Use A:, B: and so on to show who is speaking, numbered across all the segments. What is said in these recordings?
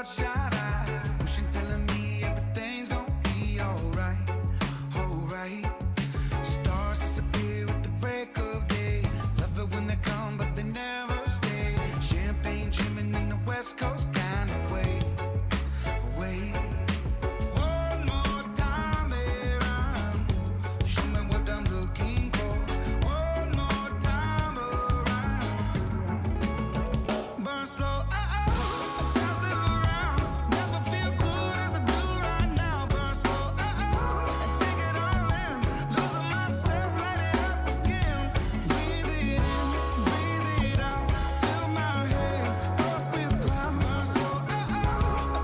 A: bloodshot eyes, wishing, telling me everything's gonna be alright, alright. Stars disappear at the break of day. Love it when they come, but they never stay. Champagne dreaming in the West Coast kind of way, way. One more time around, show me what I'm looking for. One more time around, burn slow. Pass it around. Never feel good as I do right now. Burn slow. And take it all in. Losing myself, light it up again. Breathe it in, breathe it out. Fill my head up with clouds. Burn slow.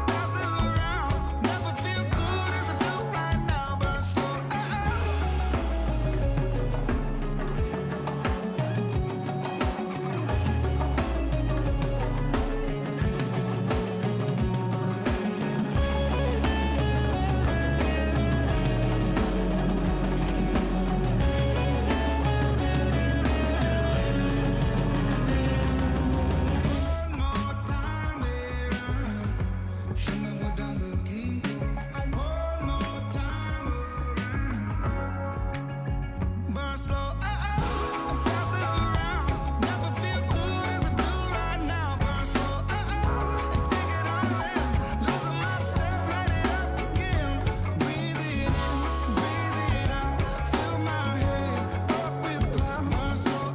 A: Pass it around. Never feel good as I do right now. Burn slow. One more time around, show me what I'm looking for. One more time around, burn slow. Pass it around. Never feel good as I do right now. Burn slow. And take it all in. Losing myself, light it up again. Breathe it in, breathe it out. Fill my head up with clouds. Burn slow.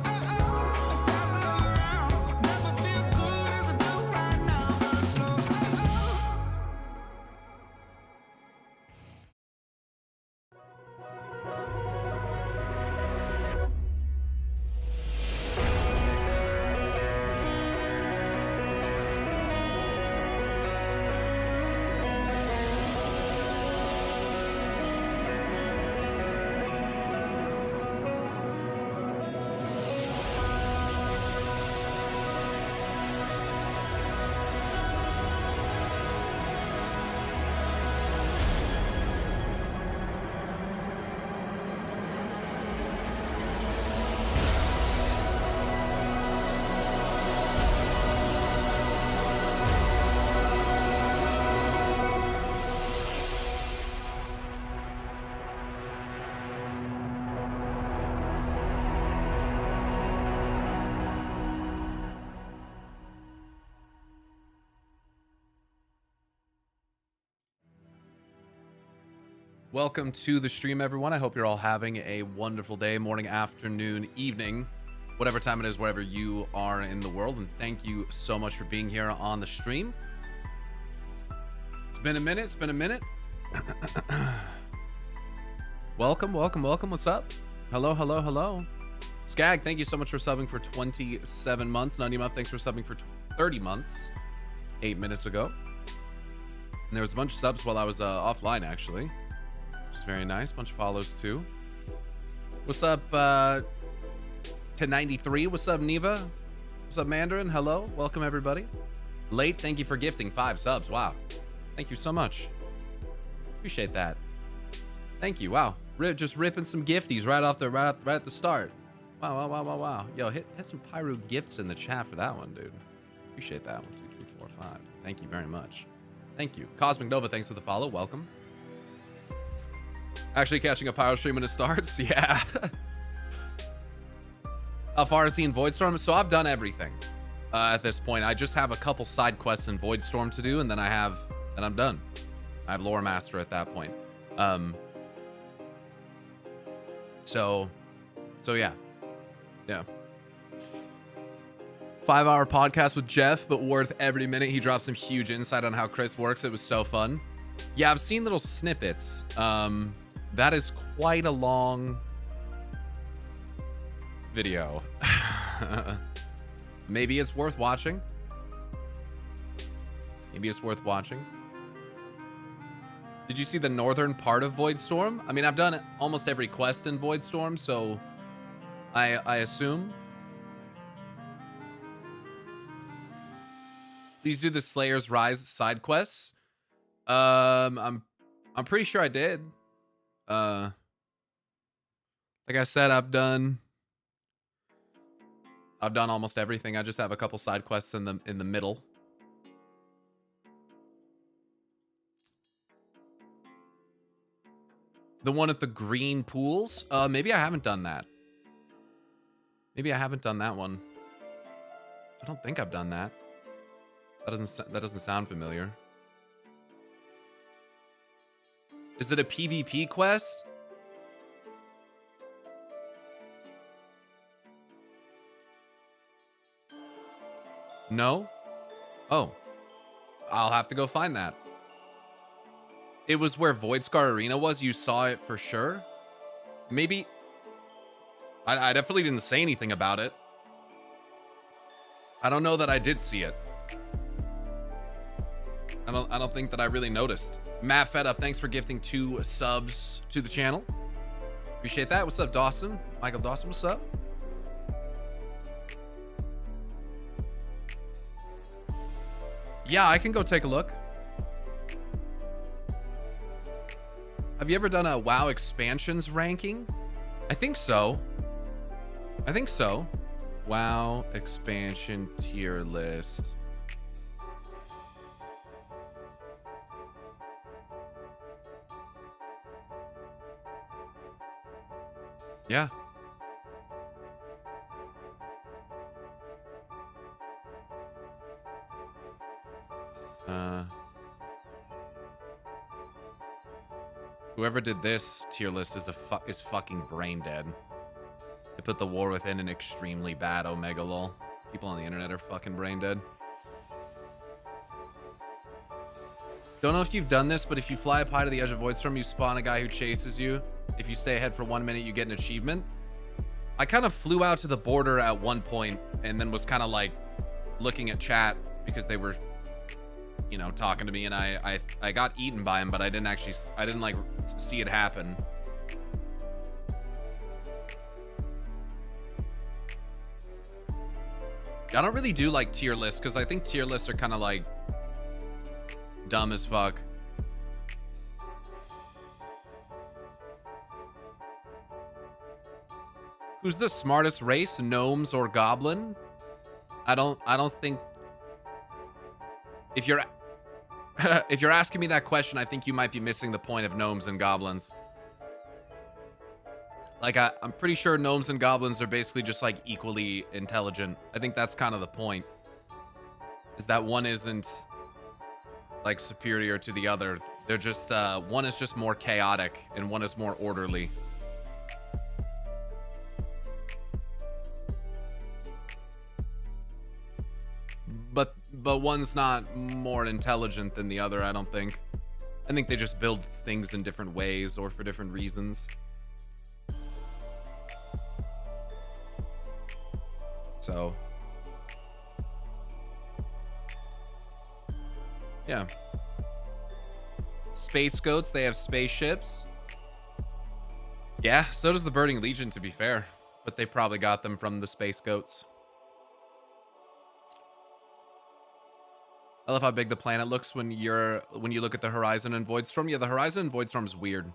A: Pass it around. Never feel good as I do right now. Burn slow.
B: Welcome to the stream, everyone. I hope you're all having a wonderful day, morning, afternoon, evening, whatever time it is, wherever you are in the world. And thank you so much for being here on the stream. It's been a minute. It's been a minute. Welcome, welcome, welcome. What's up? Hello, hello, hello. Skag, thank you so much for subbing for 27 months. Nandima, thanks for subbing for 30 months, 8 minutes ago. And there was a bunch of subs while I was offline, actually. Very nice. Bunch of follows too. What's up 1093? What's up Neva? What's up Mandarin? Hello, welcome everybody. Late, thank you for gifting 5 subs. Wow, thank you so much, appreciate that. Thank you. Wow, just ripping some gifties right off the right at the start. Wow. Yo, hit some pyro gifts in the chat for that one, dude. Appreciate that. 1 2 3 4 5. Thank you very much. Thank you. Cosmic Nova, thanks for the follow. Welcome. Actually catching a pyro stream when it starts. Yeah. How far is he in Voidstorm? So I've done everything at this point. I just have a couple side quests in Voidstorm to do, and then I'm done. I have Loremaster at that point. So yeah. 5-hour podcast with Jeff, but worth every minute. He dropped some huge insight on how Chris works. It was so fun. Yeah, I've seen little snippets. That is quite a long video. Maybe it's worth watching. Maybe it's worth watching. Did you see the northern part of Voidstorm? I mean, I've done almost every quest in Voidstorm, so I assume. Please do the Slayer's Rise side quests. I'm pretty sure I did. Like I said, I've done almost everything. I just have a couple side quests in the middle. The one at the green pools? Maybe I haven't done that. Maybe I haven't done that one. I don't think I've done that. That doesn't sound familiar. Is it a PvP quest? No? Oh. I'll have to go find that. It was where Voidscar Arena was? You saw it for sure? Maybe... I definitely didn't say anything about it. I don't know that I did see it. I don't think that I really noticed. Matt Fed Up, thanks for gifting 2 subs to the channel. Appreciate that. What's up, Dawson? Michael Dawson, what's up? Yeah, I can go take a look. Have you ever done a WoW expansions ranking? I think so. I think so. WoW expansion tier list. Yeah. Whoever did this tier list is fucking brain dead. They put the War Within in extremely bad Omega lol. People on the internet are fucking brain dead. Don't know if you've done this, but if you fly up high to the edge of Voidstorm, you spawn a guy who chases you. If you stay ahead for 1 minute, you get an achievement. I kind of flew out to the border at one point and then was kind of like looking at chat because they were, you know, talking to me, and I got eaten by him, but I didn't like see it happen. I don't really do like tier lists because I think tier lists are kind of like dumb as fuck. Who's the smartest race, gnomes or goblin? I don't think if you're if you're asking me that question, I think you might be missing the point of gnomes and goblins. Like, I'm pretty sure gnomes and goblins are basically just like equally intelligent. I think that's kind of the point, is that one isn't like superior to the other. They're just one is just more chaotic and one is more orderly. But one's not more intelligent than the other, I don't think. I think they just build things in different ways or for different reasons. So, yeah. Space goats, they have spaceships. Yeah, so does the Burning Legion, to be fair. But they probably got them from the space goats. I love how big the planet looks when you look at the horizon in Voidstorm. Yeah, the horizon in Voidstorm's weird.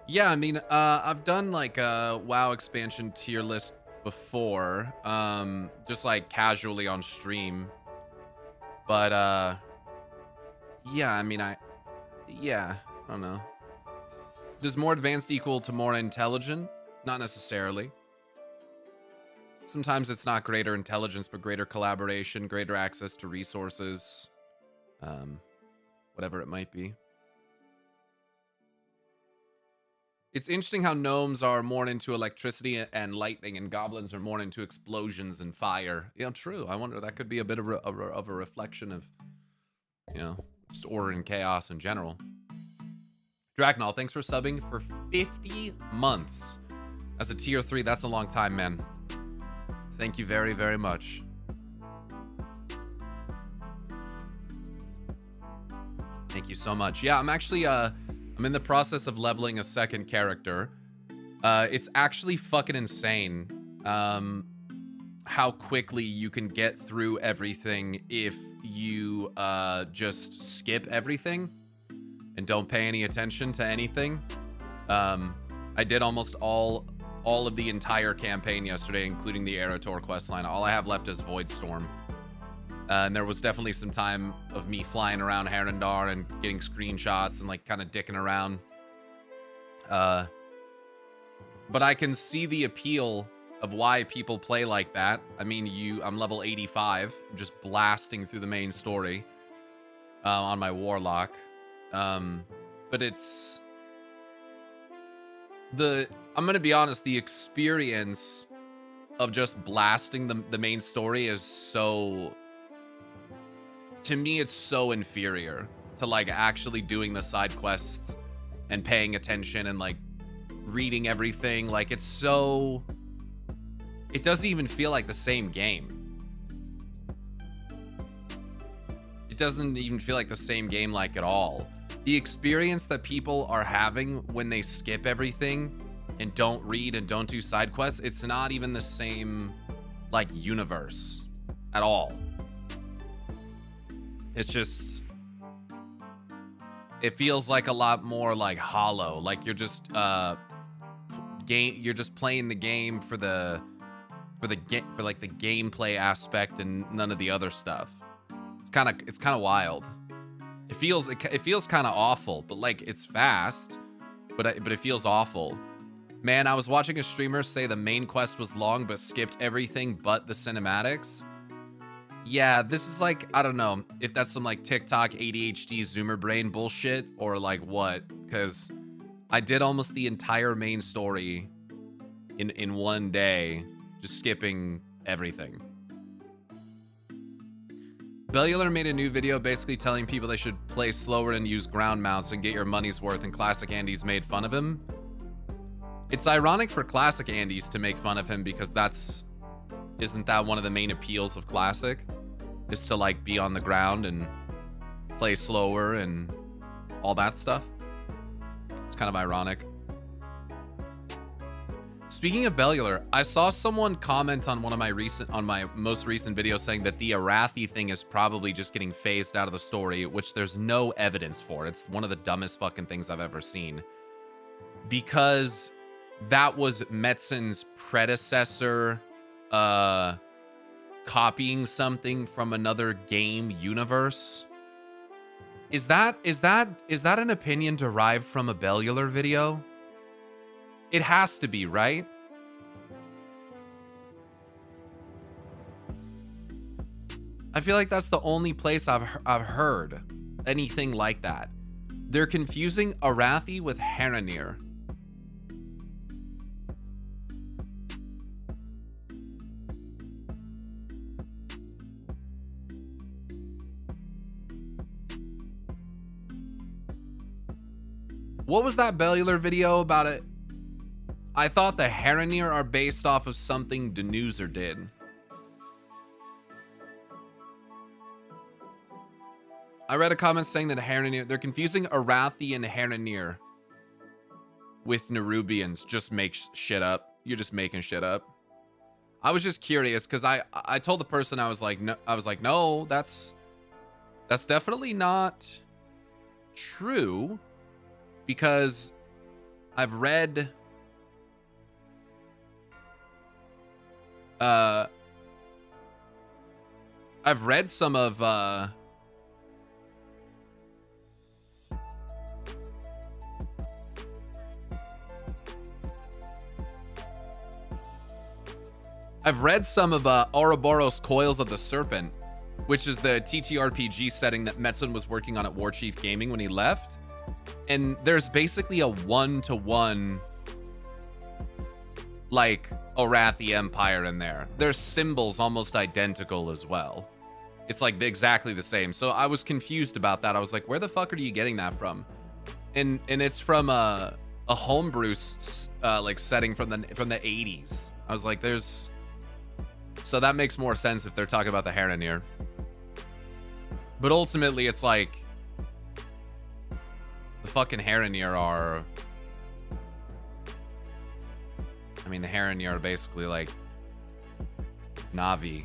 B: Yeah, I mean, I've done like a WoW expansion tier list before, just like casually on stream. But yeah, I mean, I don't know. Does more advanced equal to more intelligent? Not necessarily. Sometimes it's not greater intelligence, but greater collaboration, greater access to resources, whatever it might be. It's interesting how gnomes are more into electricity and lightning, and goblins are more into explosions and fire. Yeah, true. I wonder, that could be a bit of a reflection of, you know, just order and chaos in general. Dragnall, thanks for subbing for 50 months. As a tier 3, that's a long time, man. Thank you very, very much. Thank you so much. Yeah, I'm actually, I'm in the process of leveling a second character. It's actually fucking insane how quickly you can get through everything if you just skip everything and don't pay any attention to anything. I did almost all of the entire campaign yesterday, including the Eretor questline. All I have left is Voidstorm. And there was definitely some time of me flying around Herondar and getting screenshots and like kind of dicking around. But I can see the appeal of why people play like that. I mean, I'm level 85. I'm just blasting through the main story on my Warlock. But it's I'm gonna be honest, the experience of just blasting the main story is so, to me, it's so inferior to like actually doing the side quests and paying attention and like reading everything. Like it's so, it doesn't even feel like the same game. It doesn't even feel like the same game like at all. The experience that people are having when they skip everything and don't read and don't do side quests, it's not even the same like universe at all. It's just, it feels like a lot more like hollow. Like you're just you're just playing the game for like the gameplay aspect and none of the other stuff. It's kind of wild. It feels kind of awful, but like it's fast, but it feels awful. Man, I was watching a streamer say the main quest was long but skipped everything but the cinematics. Yeah, this is like, I don't know if that's some like TikTok ADHD Zoomer brain bullshit or like what, because I did almost the entire main story in one day, just skipping everything. Bellular made a new video basically telling people they should play slower and use ground mounts and get your money's worth, and Classic Andy's made fun of him. It's ironic for Classic Andy's to make fun of him because isn't that one of the main appeals of Classic? Is to like be on the ground and play slower and all that stuff. It's kind of ironic. Speaking of Bellular, I saw someone comment on my most recent video saying that the Arathi thing is probably just getting phased out of the story, which there's no evidence for. It's one of the dumbest fucking things I've ever seen. Because that was Metzen's predecessor copying something from another game universe. Is that an opinion derived from a Bellular video? It has to be, right? I feel like that's the only place I've heard anything like that. They're confusing Arathi with Haranir. What was that Bellular video about it? I thought the Haranir are based off of something Denuzer did. I read a comment saying that Haranir, they're confusing Arathi and Haranir with Nerubians. Just make shit up. You're just making shit up. I was just curious because I told the person I was like no, that's definitely not true, because I've read some of Ouroboros Coils of the Serpent, which is the TTRPG setting that Metzen was working on at Warchief Gaming when he left. And there's basically a 1-to-1 like Arathi Empire in there. Their symbols almost identical as well. It's like exactly the same. So I was confused about that. I was like, where the fuck are you getting that from? And it's from a homebrew like setting from the 80s. I was like, so that makes more sense if they're talking about the Haranir. But ultimately, it's like the fucking Haranir are, I mean, the Haranir are basically like Na'vi.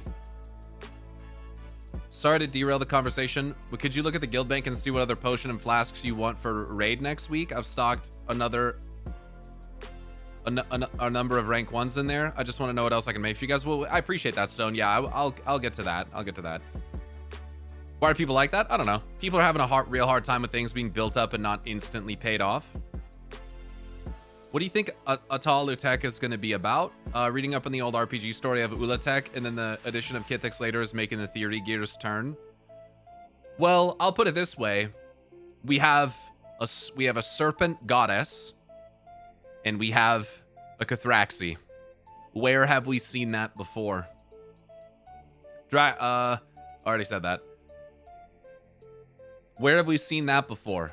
B: Sorry to derail the conversation, but could you look at the guild bank and see what other potion and flasks you want for raid next week? I've stocked a number of rank 1s in there. I just want to know what else I can make for you guys. Well, I appreciate that, Stone. Yeah, I'll get to that. I'll get to that. Why are people like that? I don't know. People are having a real hard time with things being built up and not instantly paid off. What do you think Atal Utek is going to be about? Reading up on the old RPG story of Ulatek, and then the addition of Kithix later is making the theory gears turn. Well, I'll put it this way: we have a serpent goddess, and we have a Cathraxi. Where have we seen that before? Already said that. Where have we seen that before?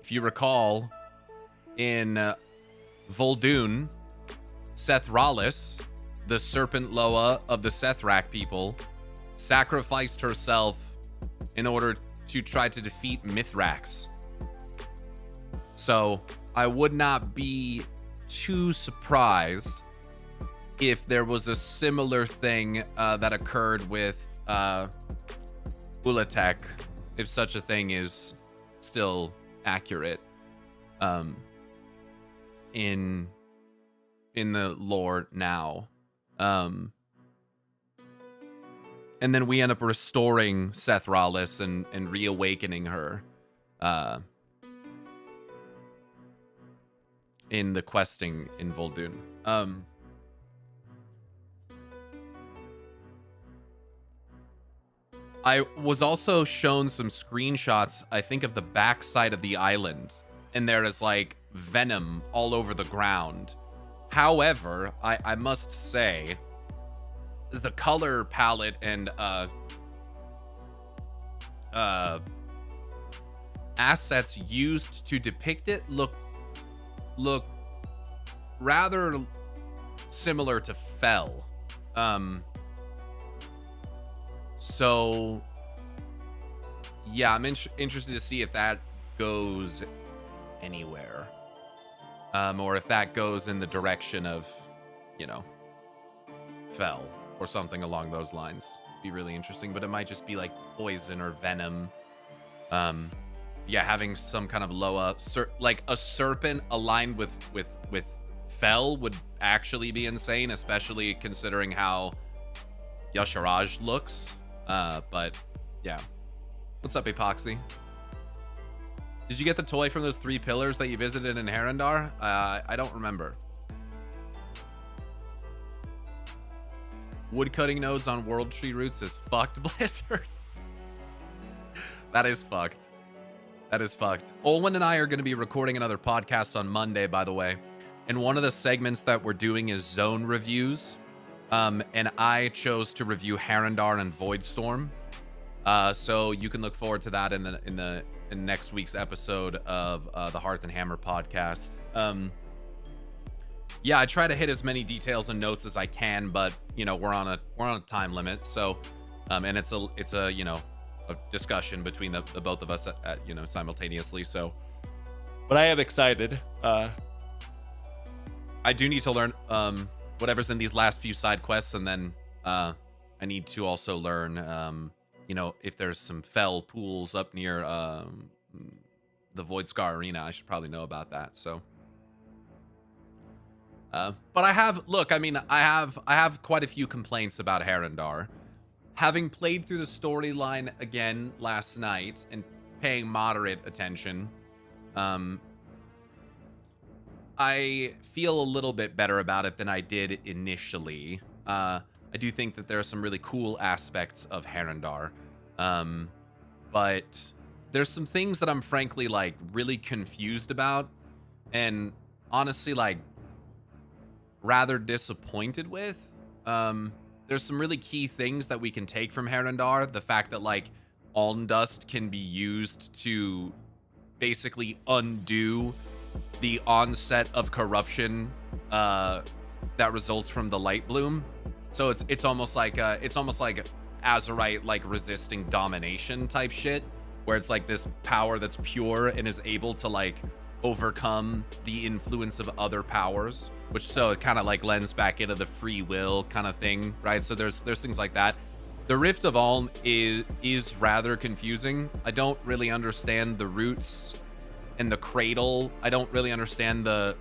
B: If you recall, in Vol'dun, Sethralis, the serpent Loa of the Sethrak people, sacrificed herself in order to try to defeat Mithrax. So I would not be too surprised if there was a similar thing that occurred with Ulatek, if such a thing is still accurate in the lore now. And then we end up restoring Sethralis and reawakening her in the questing in Vol'dun. I was also shown some screenshots, I think, of the backside of the island, and there is like venom all over the ground. However, I must say, the color palette and assets used to depict it look rather similar to Fel. So yeah, I'm interested to see if that goes anywhere, or if that goes in the direction of, you know, Fel or something along those lines. Be really interesting, but it might just be like poison or venom. Yeah, having some kind of Loa, like a serpent aligned with Fel would actually be insane, especially considering how Yasharaj looks. But yeah. What's up, Epoxy? Did you get the toy from those 3 pillars that you visited in Harandar? I don't remember. Woodcutting nodes on World Tree roots is fucked, Blizzard. That is fucked. That is fucked. Olwen and I are going to be recording another podcast on Monday, by the way. And one of the segments that we're doing is zone reviews. And I chose to review Harandar and Voidstorm. So you can look forward to that in next week's episode of the Hearth and Hammer podcast. Yeah, I try to hit as many details and notes as I can, but you know, we're on a time limit. So, and it's a you know, a discussion between the both of us at you know, simultaneously. So, but I am excited. I do need to learn whatever's in these last few side quests, and then I need to also learn you know, if there's some Fel pools up near the Void Scar Arena. I should probably know about that. So but I have quite a few complaints about Harandar. Having played through the storyline again last night and paying moderate attention, I feel a little bit better about it than I did initially. I do think that there are some really cool aspects of Harandar, but there's some things that I'm frankly like really confused about, and honestly like rather disappointed with. There's some really key things that we can take from Harandar. The fact that like Aln Dust can be used to basically undo the onset of corruption that results from the light bloom. So it's almost like Azerite like resisting domination type shit, where it's like this power that's pure and is able to like overcome the influence of other powers, which so it kind of like lends back into the free will kind of thing, right? So there's things like that. The Rift of Aln is rather confusing. I don't really understand the roots and the cradle. I don't really understand the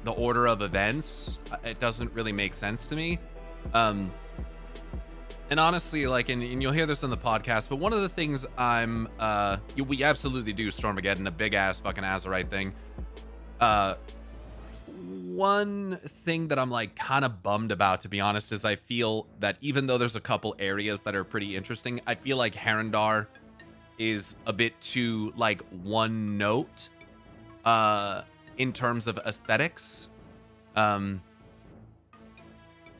B: order of events. It doesn't really make sense to me. And honestly, like, and you'll hear this on the podcast, but one of the things we absolutely do Stormageddon, a big ass fucking Azerite thing. One thing that I'm like kind of bummed about, to be honest, is I feel that even though there's a couple areas that are pretty interesting, I feel like Harrendar is a bit too like one note in terms of aesthetics.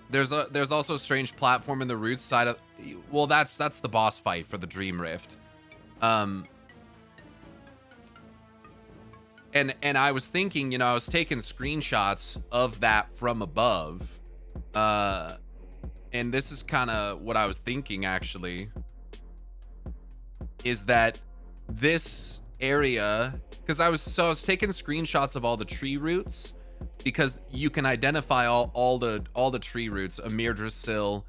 B: There's also a strange platform in the roots side of, well, that's the boss fight for the Dream Rift. And I was thinking, you know, I was taking screenshots of that from above. And this is kind of what I was thinking, actually, is that this area, because I was taking screenshots of all the tree roots, because you can identify all the tree roots: Amirdrasil,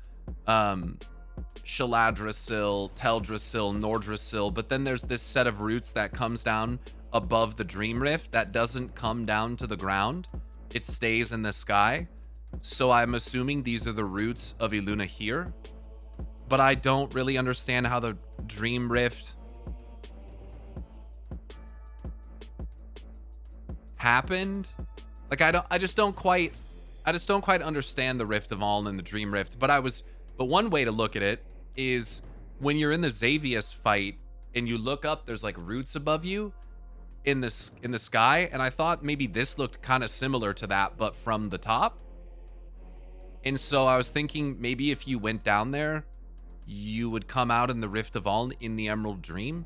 B: Shaladrasil, Teldrasil, Nordrasil. But then there's this set of roots that comes down above the Dream Rift that doesn't come down to the ground. It stays in the sky. So I'm assuming these are the roots of Iluna here. But I don't really understand how the Dream Rift happened. Like, I just don't quite understand the Rift of Aln and the Dream Rift. But one way to look at it is when you're in the Xavius fight and you look up, there's like roots above you in the sky, and I thought maybe this looked kind of similar to that, but from the top. And so I was thinking maybe if you went down there, you would come out in the Rift of Aln in the Emerald Dream.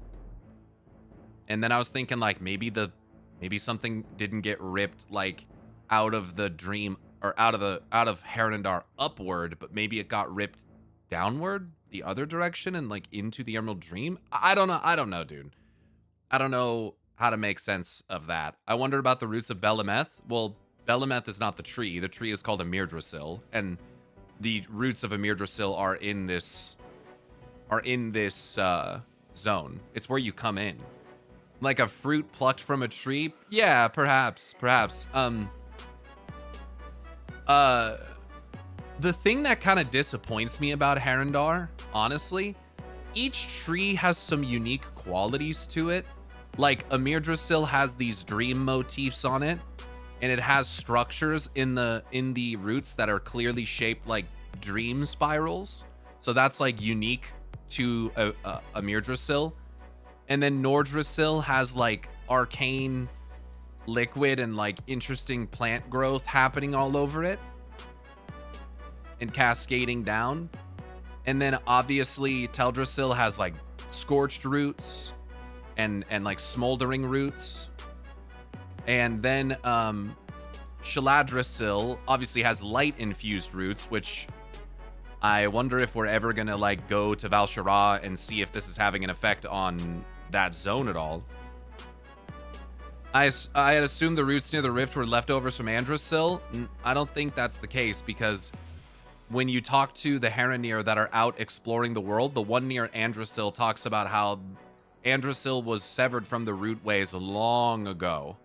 B: And then I was thinking like maybe something didn't get ripped like out of the dream, or out of Harrendar upward, but maybe it got ripped downward the other direction and like into the Emerald Dream. I don't know, dude. I don't know how to make sense of that. I wondered about the roots of Belemeth. Well, Belemeth is not the tree. The tree is called Amirdrasil, and the roots of Amirdrasil are in this zone. It's where you come in. Like a fruit plucked from a tree? Yeah, perhaps. The thing that kind of disappoints me about Harrendar, honestly, each tree has some unique qualities to it. Like Amirdrasil has these dream motifs on it, and it has structures in the roots that are clearly shaped like dream spirals. So that's like unique to Amirdrasil. And then Nordrasil has like arcane liquid and like interesting plant growth happening all over it and cascading down. And then obviously Teldrasil has like scorched roots and like smoldering roots. And then Shaladrasil obviously has light infused roots, which I wonder if we're ever gonna like go to Val'Sharah and see if this is having an effect on that zone at all. I had assumed the roots near the rift were leftovers from Andrasil. I don't think that's the case, because when you talk to the Haranir that are out exploring the world, the one near Andrasil talks about how Andrasil was severed from the rootways long ago.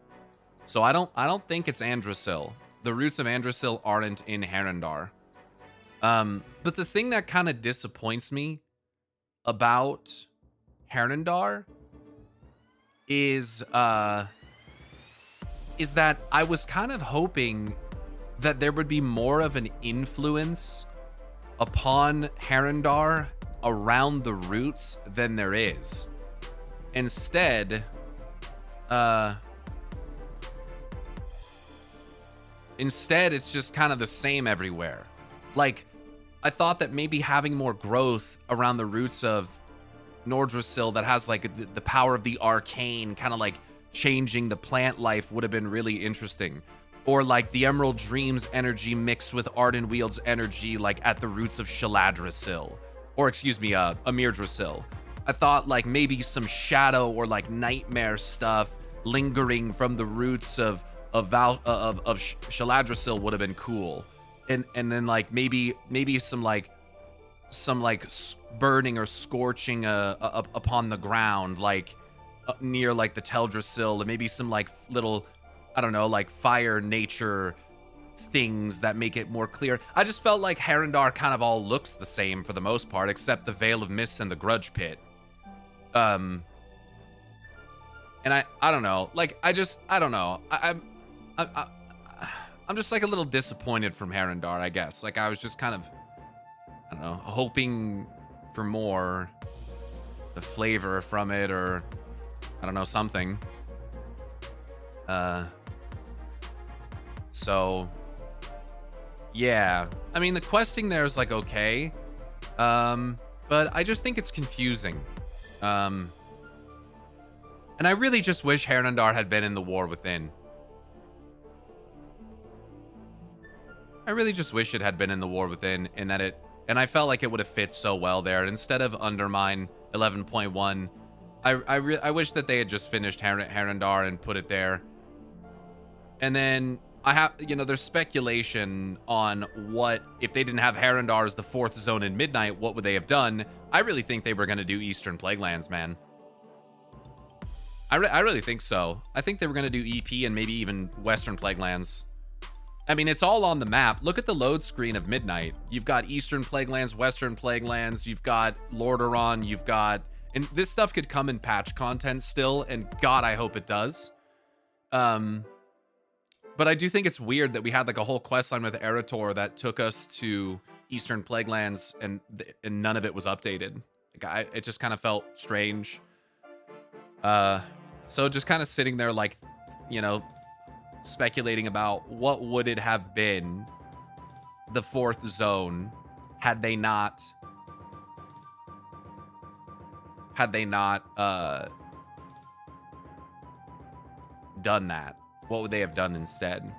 B: So I don't think it's Andrasil. The roots of Andrasil aren't in Harrendar. But the thing that kind of disappoints me about Harrendar is that I was kind of hoping that there would be more of an influence upon Harrendar around the roots than there is. Instead, it's just kind of the same everywhere. Like, I thought that maybe having more growth around the roots of Nordrasil that has like the power of the arcane, kind of like changing the plant life, would have been really interesting. Or like the Emerald Dream's energy mixed with Ardenwield's energy, like at the roots of Shaladrasil, or excuse me, Amirdrasil. I thought like maybe some shadow or like nightmare stuff lingering from the roots of Shaladrasil would have been cool. And then like maybe some burning or scorching upon the ground, like near like the Teldrasil, and maybe some like little, I don't know, like fire nature things that make it more clear. I just felt like Harandar kind of all looks the same for the most part, except the Veil of Mists and the Grudge Pit. And I don't know. Like, I don't know. I'm just like a little disappointed from Harandar, I guess. Like, I was just kind of, I don't know, hoping for more, the flavor from it, or I don't know, something. So yeah, I mean, the questing there is like okay, but I just think it's confusing. And I really just wish Harandar had been in the War Within. I really just wish it had been in the War Within, and I felt like it would have fit so well there instead of Undermine 11.1. I wish that they had just finished Harandar and put it there. And then there's speculation on what, if they didn't have Harandar as the 4th zone in Midnight, what would they have done? I really think they were going to do Eastern Plaguelands, man. I really think so. I think they were going to do EP and maybe even Western Plaguelands. I mean, it's all on the map. Look at the load screen of Midnight. You've got Eastern Plaguelands, Western Plaguelands, you've got Lordaeron, you've got... And this stuff could come in patch content still, and God, I hope it does. But I do think it's weird that we had like a whole quest line with Eretor that took us to Eastern Plaguelands, and none of it was updated. Like, it just kind of felt strange. So just kind of sitting there like, speculating about what would it have been the 4th zone had they not done that. What would they have done instead?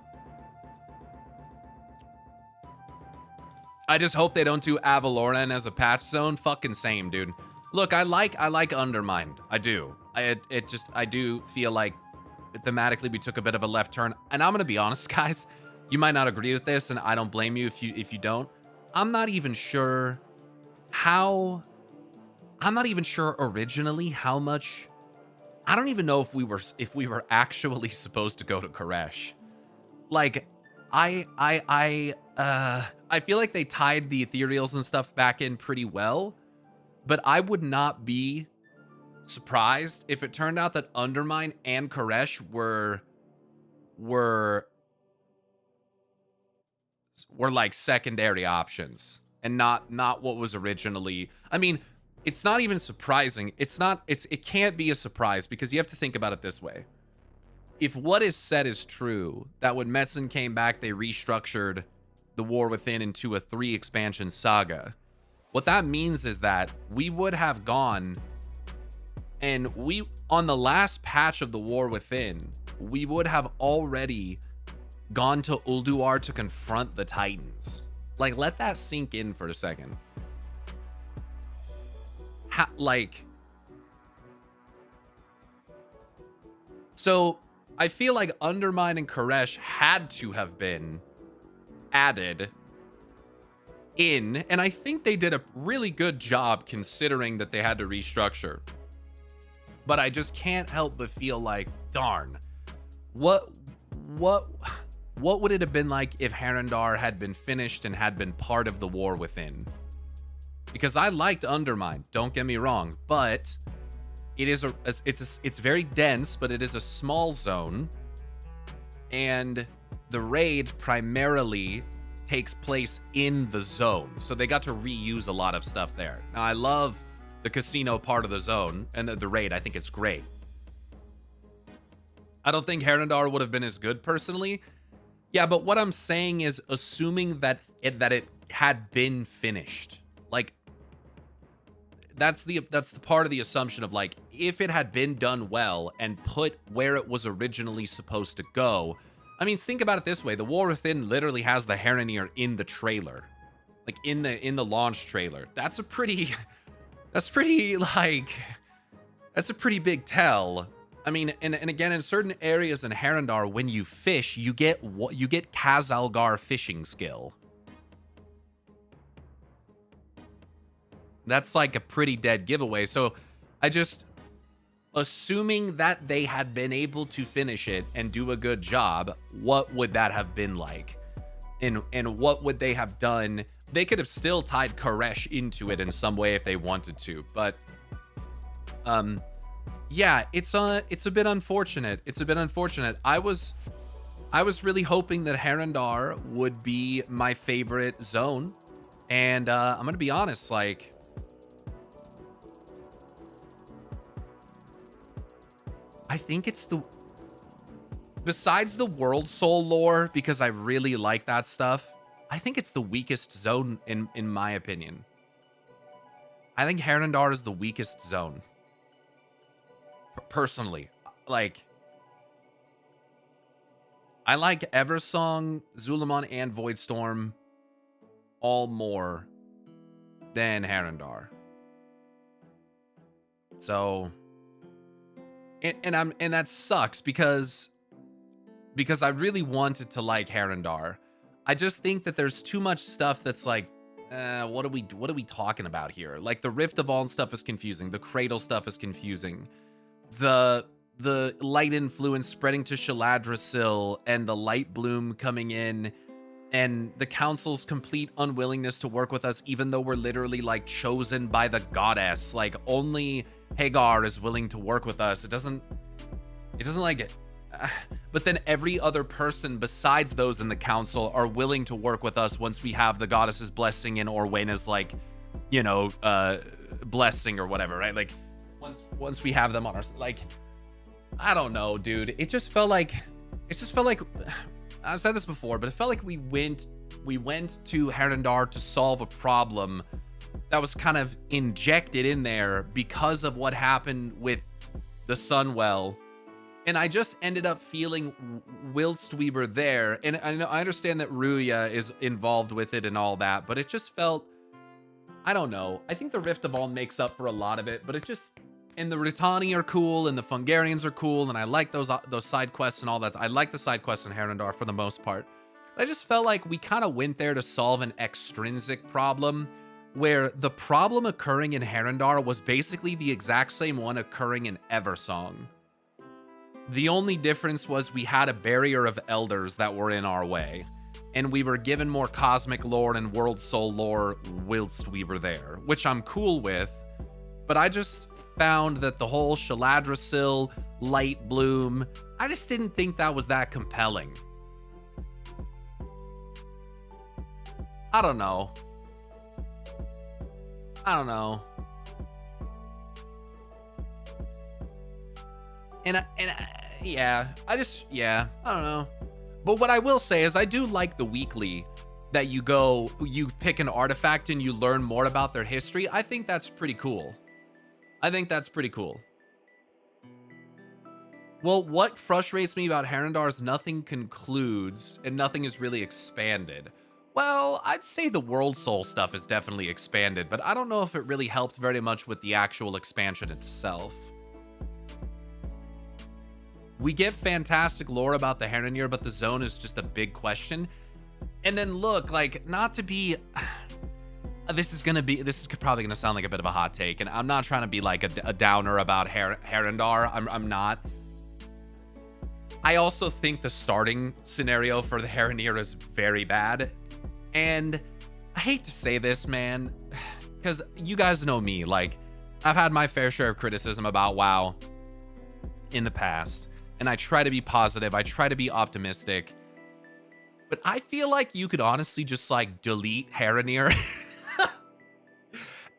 B: I just hope they don't do Avaloran as a patch zone. Fucking same, dude. Look, I like Undermined. I do. I do feel like thematically we took a bit of a left turn. And I'm gonna be honest, guys. You might not agree with this, and I don't blame you if you don't. I'm not even sure originally how much. I don't even know if we were actually supposed to go to Koresh. Like, I feel like they tied the ethereals and stuff back in pretty well, but I would not be surprised if it turned out that Undermine and Koresh were like secondary options and not what was originally. I mean, it's not even surprising. It can't be a surprise, because you have to think about it this way. If what is said is true, that when Metzen came back, they restructured the War Within into a 3 expansion saga. What that means is that we would have gone, and on the last patch of the War Within, we would have already gone to Ulduar to confront the Titans. Like, let that sink in for a second. So I feel like Undermine and Koresh had to have been added in, and I think they did a really good job considering that they had to restructure. But I just can't help but feel like, darn, what would it have been like if Harandar had been finished and had been part of the War Within? Because I liked Undermine, don't get me wrong, but it is it's very dense, but it is a small zone, and the raid primarily takes place in the zone, so they got to reuse a lot of stuff there. Now, I love the casino part of the zone, and the raid, I think it's great. I don't think Harandar would have been as good personally. Yeah, but what I'm saying is, assuming that it had been finished, like, that's the part of the assumption of, like, if it had been done well and put where it was originally supposed to go. I mean, think about it this way: the War Within literally has the Heronir in the trailer, like in the launch trailer. That's a pretty big tell. I mean, and again, in certain areas in Harandar, when you fish, you get Khazalgar fishing skill. That's like a pretty dead giveaway. So I just, assuming that they had been able to finish it and do a good job, what would that have been like? and what would they have done? They could have still tied Koresh into it in some way if they wanted to, but yeah, it's a bit unfortunate. It's a bit unfortunate. I was really hoping that Herondar would be my favorite zone, and I'm gonna be honest, like, I think it's besides the World Soul lore, because I really like that stuff, I think it's the weakest zone in my opinion. I think Herondar is the weakest zone. Personally. Like, I like Eversong, Zulamon, and Voidstorm all more than Herondar. So, and that sucks because I really wanted to like Herondar. I just think that there's too much stuff that's like, what are we talking about here? Like, the Rift of All stuff is confusing. The Cradle stuff is confusing. The light influence spreading to Shaladrasil and the light bloom coming in, and the council's complete unwillingness to work with us, even though we're literally like chosen by the goddess. Like, only Hagar is willing to work with us. It doesn't like it. But then every other person besides those in the council are willing to work with us once we have the goddess's blessing and Orwena's, like, you know, blessing or whatever, right? Like, once we have them on our, like, I don't know, dude. It just felt like I've said this before, but it felt like we went to Herondar to solve a problem that was kind of injected in there because of what happened with the Sunwell. And I just ended up feeling, whilst we were there, and I understand that Ruya is involved with it and all that, but it just felt, I don't know. I think the Rift of All makes up for a lot of it, but it just, and the Ritani are cool, and the Fungarians are cool, and I like those side quests and all that. I like the side quests in Herondar for the most part. But I just felt like we kind of went there to solve an extrinsic problem, where the problem occurring in Herondar was basically the exact same one occurring in Eversong. The only difference was we had a barrier of elders that were in our way, and we were given more cosmic lore and world soul lore whilst we were there, which I'm cool with, but I just found that the whole Shaladrasil, light bloom, I just didn't think that was that compelling. I don't know. Yeah, I don't know. But what I will say is I do like the weekly that you pick an artifact and you learn more about their history. I think that's pretty cool. Well, what frustrates me about Herondar is nothing concludes and nothing is really expanded. Well, I'd say the World Soul stuff is definitely expanded, but I don't know if it really helped very much with the actual expansion itself. We get fantastic lore about the Heronir, but the zone is just a big question. And then look, like, not to be... this is probably gonna sound like a bit of a hot take, and I'm not trying to be like a downer about Herondar. I'm not. I also think the starting scenario for the Heronir is very bad. And I hate to say this, man, because you guys know me. Like, I've had my fair share of criticism about WoW in the past, and I try to be positive. I try to be optimistic. But I feel like you could honestly just, like, delete Heronir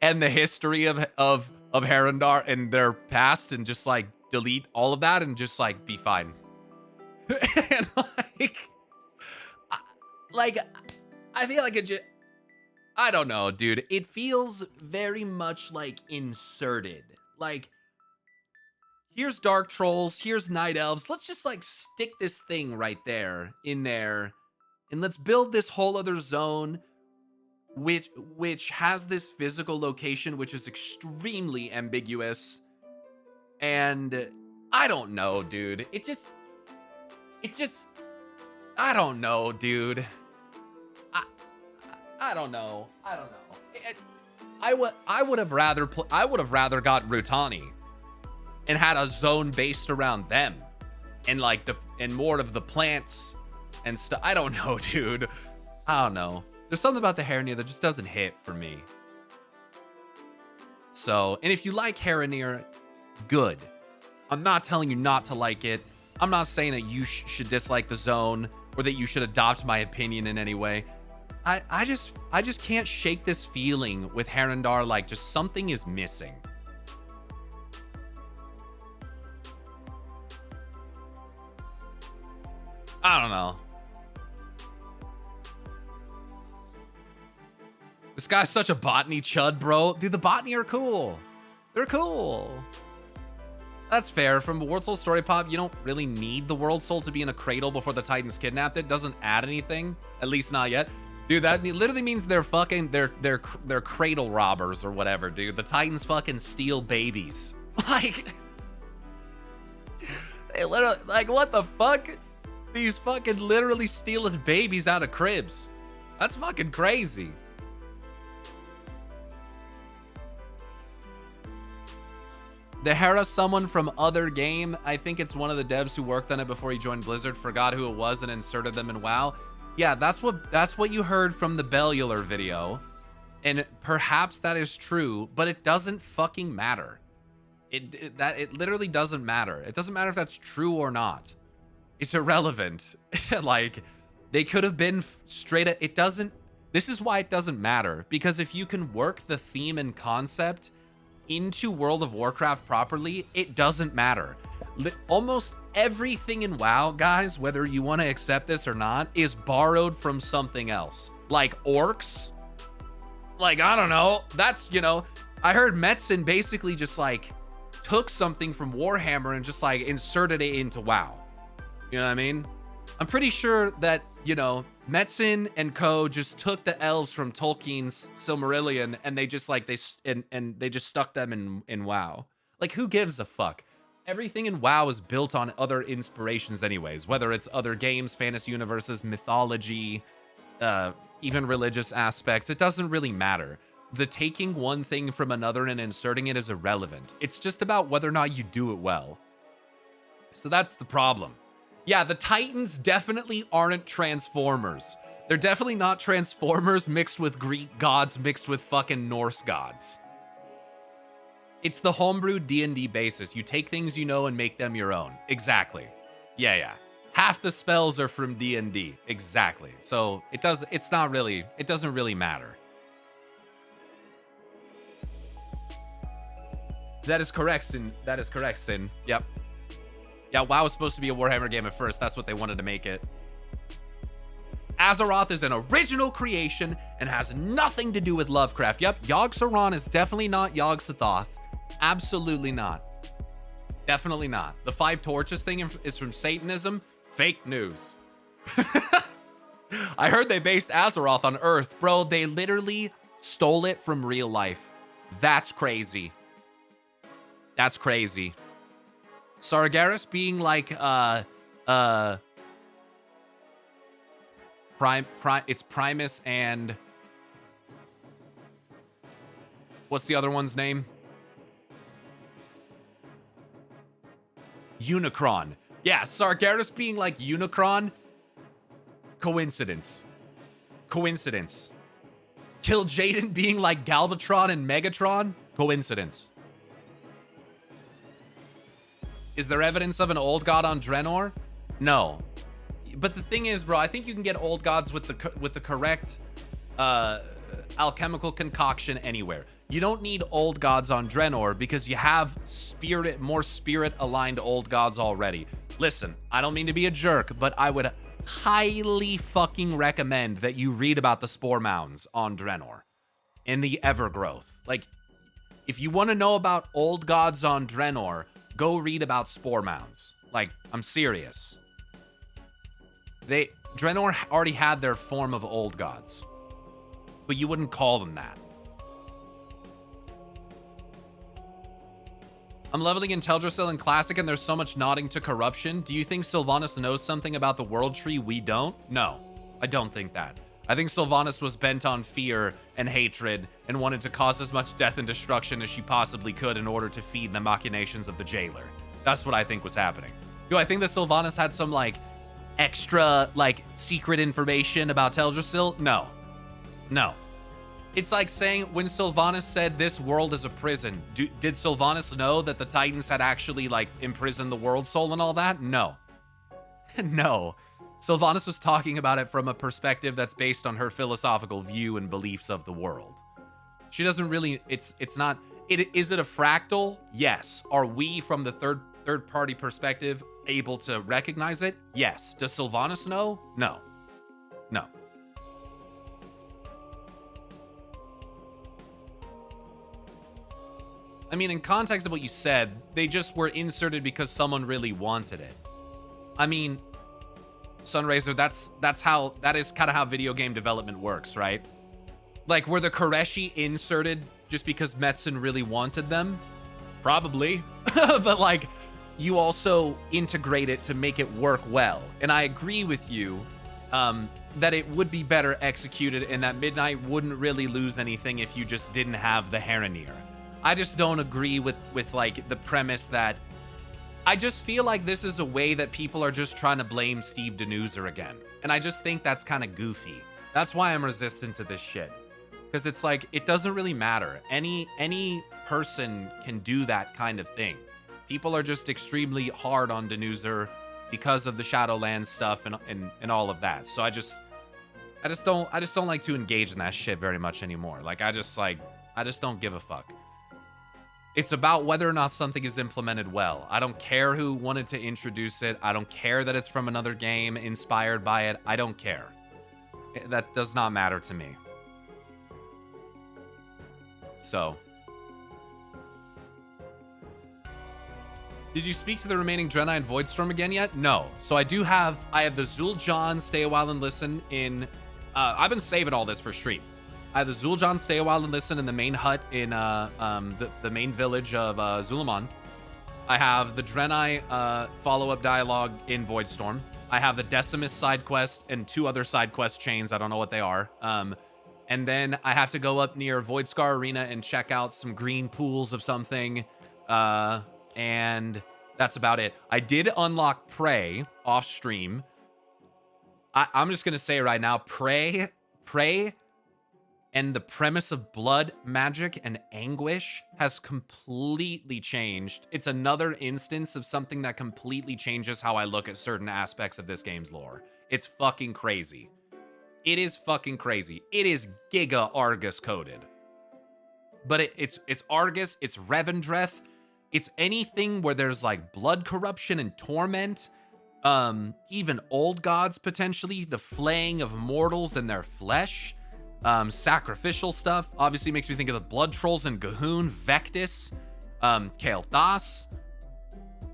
B: and the history of Herondar and their past, and just, like, delete all of that and just, like, be fine. And, like, I feel like I don't know, dude. It feels very much like inserted. Like, here's Dark Trolls, here's Night Elves. Let's just, like, stick this thing right there, in there. And let's build this whole other zone, which has this physical location, which is extremely ambiguous. And I don't know, dude. It just, I don't know, dude. I don't know. I would have rather got Rutani and had a zone based around them, and like and more of the plants and stuff. I don't know, dude. I don't know. There's something about the Heronir that just doesn't hit for me. So, and if you like Heronir, good. I'm not telling you not to like it. I'm not saying that you should dislike the zone or that you should adopt my opinion in any way. I just can't shake this feeling with Herondar, like just something is missing. I don't know. This guy's such a botany chud, bro. Dude, the botany are cool. They're cool. That's fair. From a World Soul story pop, you don't really need the World Soul to be in a cradle before the Titans kidnapped it. Doesn't add anything, at least not yet. Dude, that literally means they're fucking, they're cradle robbers or whatever, dude. The Titans fucking steal babies. Like, they literally, like, what the fuck? These fucking literally stealing babies out of cribs. That's fucking crazy. The Hera, someone from other game. I think it's one of the devs who worked on it before he joined Blizzard. Forgot who it was and inserted them in WoW. Yeah, that's what you heard from the Bellular video. And perhaps that is true, but it doesn't fucking matter. It literally doesn't matter. It doesn't matter if that's true or not. It's irrelevant. Like, they could have been straight up. It doesn't. This is why it doesn't matter. Because if you can work the theme and concept into World of Warcraft properly, it doesn't matter. Almost everything in WoW, guys, whether you want to accept this or not, is borrowed from something else. Like orcs. Like, I don't know. That's, you know, I heard Metzen basically just like took something from Warhammer and just like inserted it into WoW. You know what I mean? I'm pretty sure that, you know, Metzen and co just took the elves from Tolkien's Silmarillion and they just like, they just stuck them in WoW. Like, who gives a fuck? Everything in WoW is built on other inspirations anyways, whether it's other games, fantasy universes, mythology, even religious aspects. It doesn't really matter. The taking one thing from another and inserting it is irrelevant. It's just about whether or not you do it well. So that's the problem. Yeah, the Titans definitely aren't Transformers. They're definitely not Transformers mixed with Greek gods mixed with fucking Norse gods. It's the homebrew D&D basis. You take things you know and make them your own. Exactly. Yeah. Half the spells are from D&D. Exactly. So it doesn't really matter. That is correct, Sin. That is correct, Sin. Yep. Yeah, WoW was supposed to be a Warhammer game at first. That's what they wanted to make it. Azeroth is an original creation and has nothing to do with Lovecraft. Yep, Yogg-Saron is definitely not Yogg-Sothoth. Absolutely not. Definitely not. The Five Torches thing is from Satanism. Fake news. I heard they based Azeroth on Earth. Bro, they literally stole it from real life. That's crazy. That's crazy. Sargeras being like, it's Primus and what's the other one's name? Unicron. Yeah, Sargeras being like Unicron. Coincidence. Coincidence. Kil'jaeden being like Galvatron and Megatron. Coincidence. Is there evidence of an old god on Draenor? No. But the thing is, bro, I think you can get old gods with the correct alchemical concoction anywhere. You don't need old gods on Draenor because you have more spirit aligned old gods already. Listen, I don't mean to be a jerk, but I would highly fucking recommend that you read about the Spore Mounds on Draenor in the Evergrowth. Like, if you want to know about old gods on Draenor, go read about Spore Mounds. Like, I'm serious. Draenor already had their form of old gods, but you wouldn't call them that. I'm leveling in Teldrassil in Classic and there's so much nodding to corruption. Do you think Sylvanas knows something about the World Tree we don't? No, I don't think that. I think Sylvanas was bent on fear and hatred and wanted to cause as much death and destruction as she possibly could in order to feed the machinations of the jailer. That's what I think was happening. Do I think that Sylvanas had some, like, extra, like, secret information about Teldrassil? No. No. It's like saying when Sylvanas said this world is a prison, did Sylvanas know that the Titans had actually, like, imprisoned the world soul and all that? No. No. Sylvanas was talking about it from a perspective that's based on her philosophical view and beliefs of the world. She doesn't really, it's not, is it a fractal? Yes. Are we, from the third party perspective, able to recognize it? Yes. Does Sylvanas know? No. No. I mean, in context of what you said, they just were inserted because someone really wanted it. I mean, Sunraiser, that is kind of how video game development works, right? Like, were the Koreshi inserted just because Metzen really wanted them? Probably. But, like, you also integrate it to make it work well. And I agree with you that it would be better executed and that Midnight wouldn't really lose anything if you just didn't have the Heronir. I just don't agree with like, the premise that... I just feel like this is a way that people are just trying to blame Steve Denuser again. And I just think that's kind of goofy. That's why I'm resistant to this shit. Because it's like, it doesn't really matter. Any person can do that kind of thing. People are just extremely hard on Denuser because of the Shadowlands stuff and all of that. So I just don't like to engage in that shit very much anymore. Like, I just don't give a fuck. It's about whether or not something is implemented well. I don't care who wanted to introduce it. I don't care that it's from another game inspired by it. I don't care. That does not matter to me. So. Did you speak to the remaining Draenei and Voidstorm again yet? No. So I have the Zul'Jan Stay a While and Listen in... I've been saving all this for stream. I have the Zul'Jan Stay a While and Listen in the main hut in the main village of Zulaman. I have the Draenei follow-up dialogue in Voidstorm. I have the Decimus side quest and 2 other side quest chains. I don't know what they are. And then I have to go up near Voidscar Arena and check out some green pools of something. And that's about it. I did unlock Prey off stream. I'm just going to say right now, Prey and the premise of blood, magic, and anguish has completely changed. It's another instance of something that completely changes how I look at certain aspects of this game's lore. It's fucking crazy. It is fucking crazy. It is Giga Argus coded. But it's Argus, it's Revendreth, it's anything where there's like blood corruption and torment, even old gods potentially, the flaying of mortals and their flesh. Sacrificial stuff obviously makes me think of the blood trolls in Gahun, Vectis, Kael'thas,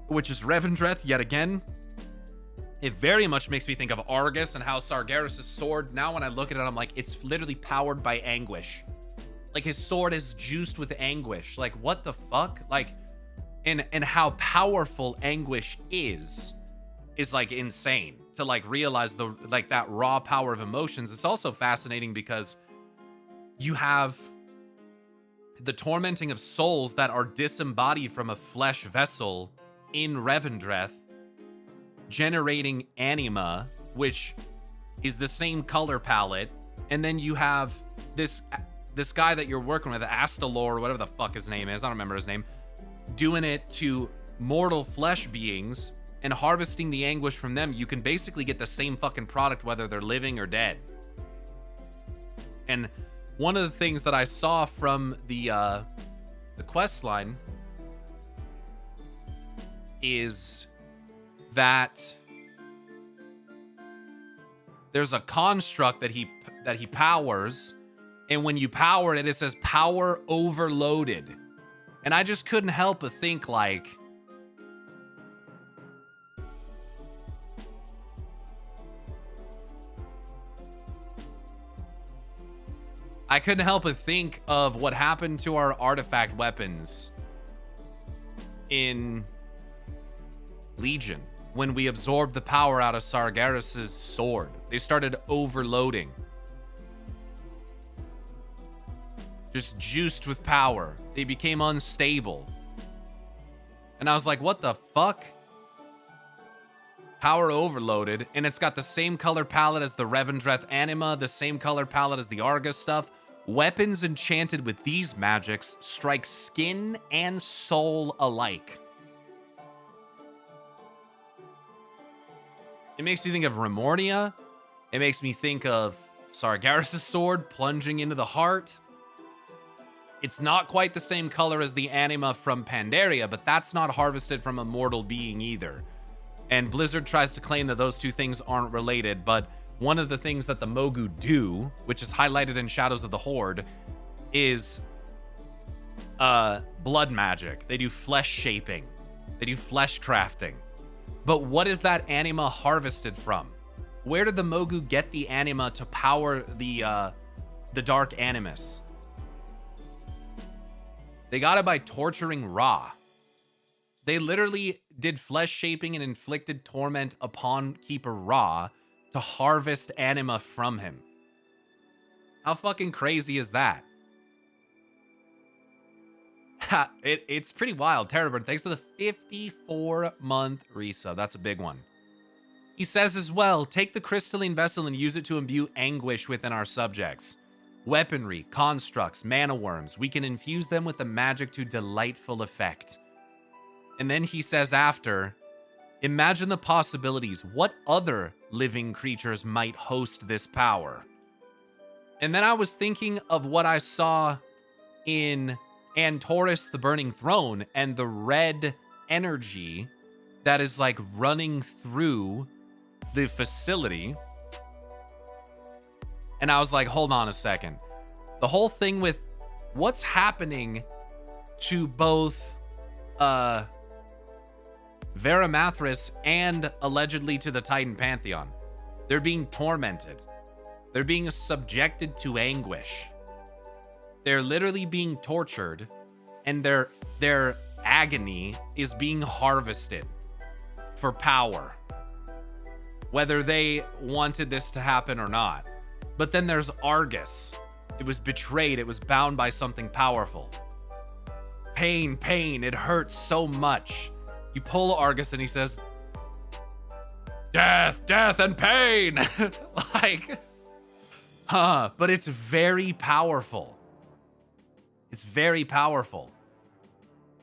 B: which is Revendreth yet again. It very much makes me think of Argus and how Sargeras' sword, now when I look at it, I'm like, it's literally powered by anguish. Like, his sword is juiced with anguish. Like, what the fuck? Like, and how powerful anguish is like insane. To like realize that raw power of emotions. It's also fascinating because you have the tormenting of souls that are disembodied from a flesh vessel in Revendreth, generating anima, which is the same color palette, and then you have this guy that you're working with, Astalor, or whatever the fuck his name is, I don't remember his name, doing it to mortal flesh beings and harvesting the anguish from them. You can basically get the same fucking product whether they're living or dead. And one of the things that I saw from the quest line is that there's a construct that he powers, and when you power it, it says power overloaded. And I just couldn't help but think, like, I couldn't help but think of what happened to our artifact weapons in Legion when we absorbed the power out of Sargeras' sword. They started overloading. Just juiced with power. They became unstable. And I was like, what the fuck? power overloaded, and it's got the same color palette as the Revendreth Anima, the same color palette as the Argus stuff. Weapons enchanted with these magics strike skin and soul alike. It makes me think of Remornia. It makes me think of Sargeras' sword plunging into the heart. It's not quite the same color as the anima from Pandaria, but that's not harvested from a mortal being either. And Blizzard tries to claim that those two things aren't related, but one of the things that the Mogu do, which is highlighted in Shadows of the Horde, is blood magic. They do flesh shaping. They do flesh crafting. But what is that anima harvested from? Where did the Mogu get the anima to power the Dark Animus? They got it by torturing Ra. They literally did flesh shaping and inflicted torment upon Keeper Ra to harvest anima from him. How fucking crazy is that? It's pretty wild. Terrorburn, thanks for the 54-month resub. That's a big one. He says as well, take the crystalline vessel and use it to imbue anguish within our subjects. Weaponry, constructs, mana worms, we can infuse them with the magic to delightful effect. And then he says after, imagine the possibilities. What other living creatures might host this power? And then I was thinking of what I saw in Antorus the Burning Throne and the red energy that is like running through the facility. And I was like, hold on a second. The whole thing with what's happening to both Veramathras and allegedly to the Titan Pantheon. They're being tormented. They're being subjected to anguish. They're literally being tortured, and their agony is being harvested for power. Whether they wanted this to happen or not. But then there's Argus. It was betrayed. It was bound by something powerful. Pain, pain. It hurts so much. You pull Argus and he says, death, death, and pain. Like, but it's very powerful. It's very powerful.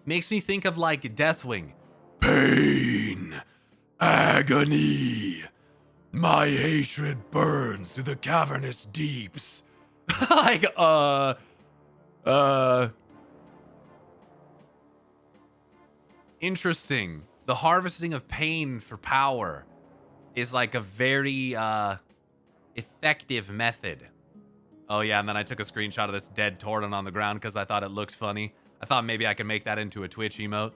B: Makes me think of like Deathwing. Pain, agony. My hatred burns through the cavernous deeps. Like, interesting. The harvesting of pain for power is like a very effective method. Oh yeah, and then I took a screenshot of this dead Tordon on the ground because I thought it looked funny. I thought maybe I could make that into a Twitch emote.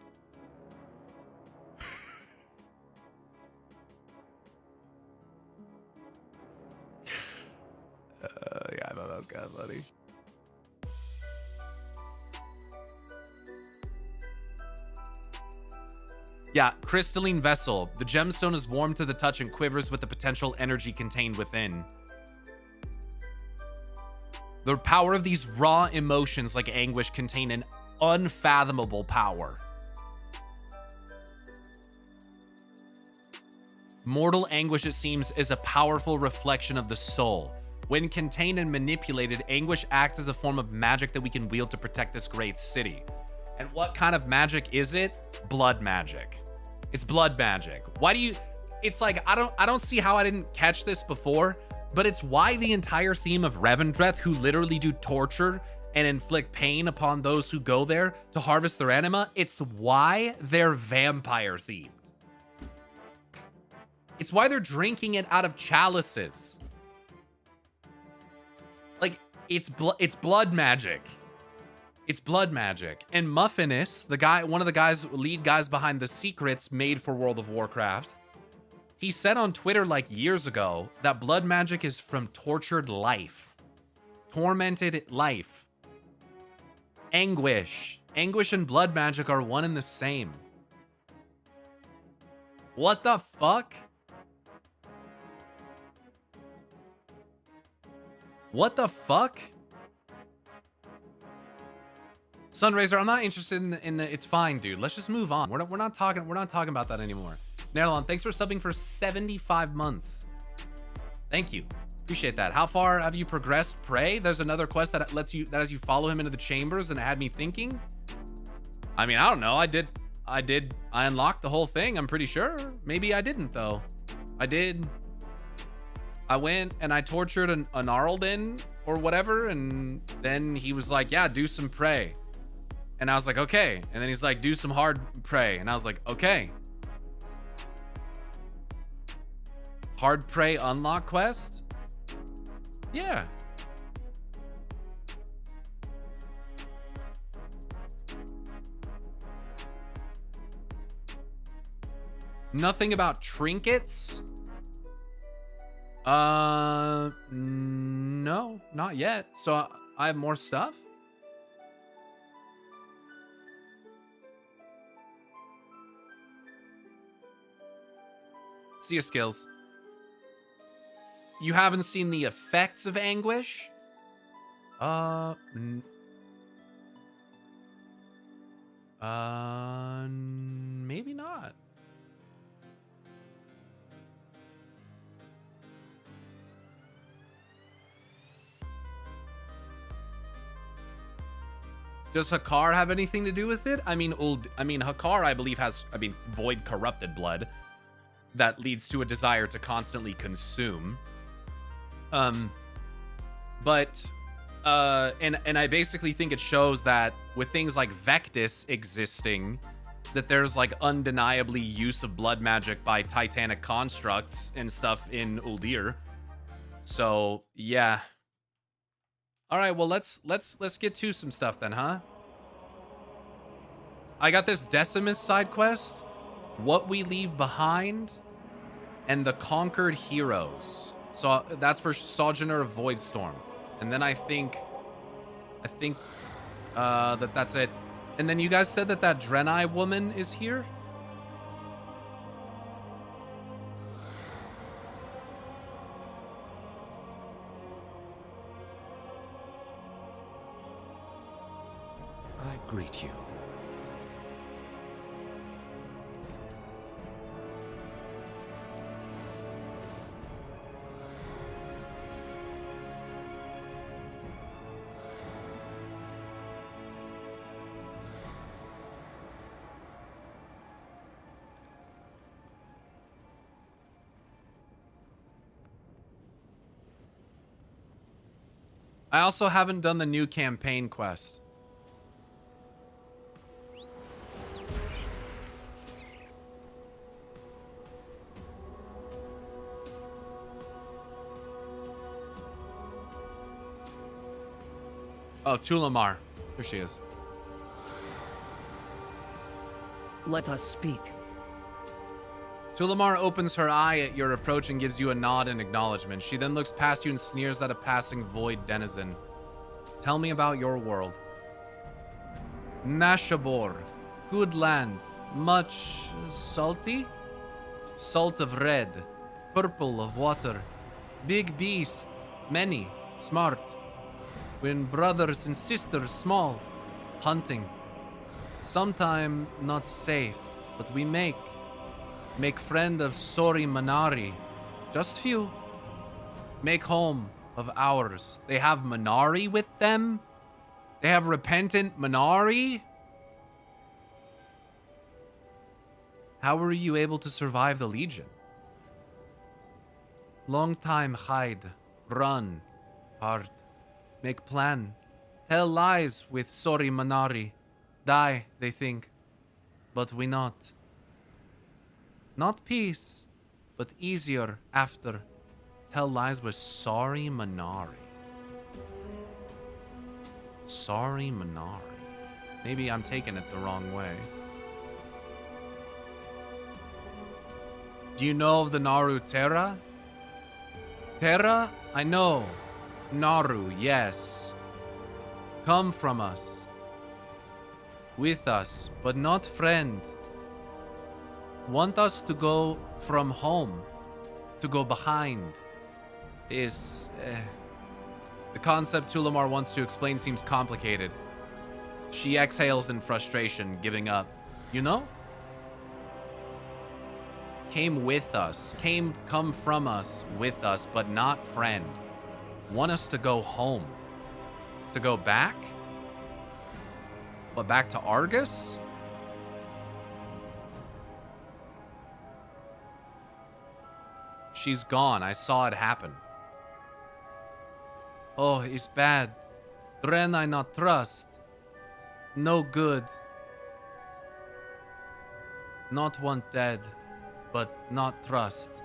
B: Yeah, I thought that was kind of funny. Yeah, crystalline vessel. The gemstone is warm to the touch and quivers with the potential energy contained within. The power of these raw emotions like anguish contain an unfathomable power. Mortal anguish, it seems, is a powerful reflection of the soul. When contained and manipulated, anguish acts as a form of magic that we can wield to protect this great city. And what kind of magic is it? Blood magic. It's blood magic. Why do you... It's like, I don't see how I didn't catch this before, but it's why the entire theme of Revendreth, who literally do torture and inflict pain upon those who go there to harvest their anima, it's why they're vampire themed. It's why they're drinking it out of chalices. Like, it's blood magic. It's blood magic. And Muffinus, the guy, one of the guys, lead guys behind the secrets made for World of Warcraft, he said on Twitter like years ago that blood magic is from tortured life. Tormented life. Anguish. Anguish and blood magic are one and the same. What the fuck? What the fuck? Sunraiser, I'm not interested in the it's fine, dude. Let's just move on. We're not talking about that anymore. Nerlon, thanks for subbing for 75 months. Thank you. Appreciate that. How far have you progressed? Pray. There's another quest that lets you, that as you follow him into the chambers, and it had me thinking. I mean, I don't know. I unlocked the whole thing, I'm pretty sure. Maybe I didn't though. I did. I went and I tortured an Arlden or whatever, and then he was like, yeah, do some pray. And I was like, okay. And then he's like, do some hard pray. And I was like, okay. Hard pray unlock quest? Yeah. Nothing about trinkets? No, not yet. So I have more stuff? See your skills. You haven't seen the effects of anguish? Maybe not. Does Hakar have anything to do with it? I mean, Hakar, I believe, has, void corrupted blood that leads to a desire to constantly consume. And I basically think it shows that with things like Vectis existing, that there's like undeniably use of blood magic by titanic constructs and stuff in Uldir. So yeah. All right, well let's get to some stuff then, huh? I got this Decimus side quest, What We Leave Behind, and the Conquered Heroes. So that's for Sojourner of Voidstorm. And then I think that's it. And then you guys said that Draenei woman is here?
C: I greet you.
B: I also haven't done the new campaign quest. Oh, Tulamar. Here she is.
D: Let us speak.
B: Tulamar opens her eye at your approach and gives you a nod in acknowledgement. She then looks past you and sneers at a passing void denizen. Tell me about your world. Nashabor. Good land. Much salty? Salt of red. Purple of water. Big beast. Many. Smart. When brothers and sisters small. Hunting. Sometime not safe, but we make friend of Sori Manari. Just few. Make home of ours. They have Manari with them? They have repentant Manari? How were you able to survive the Legion? Long time hide, run, hard, make plan, tell lies with Sori Manari. Die, they think, but we not. Not peace, but easier after. Tell lies with Sori Manari. Sori Manari. Maybe I'm taking it the wrong way. Do you know of the Naru Terra? Terra? I know. Naru, yes. Come from us. With us, but not friend. Want us to go from home, to go behind, is... The concept Tulamar wants to explain seems complicated. She exhales in frustration, giving up. You know? came with us, come from us with us, but not friend, want us to go home, to go back? But back to Argus? She's gone. I saw it happen. Oh, it's bad. Dren I not trust. No good. Not want dead, but not trust.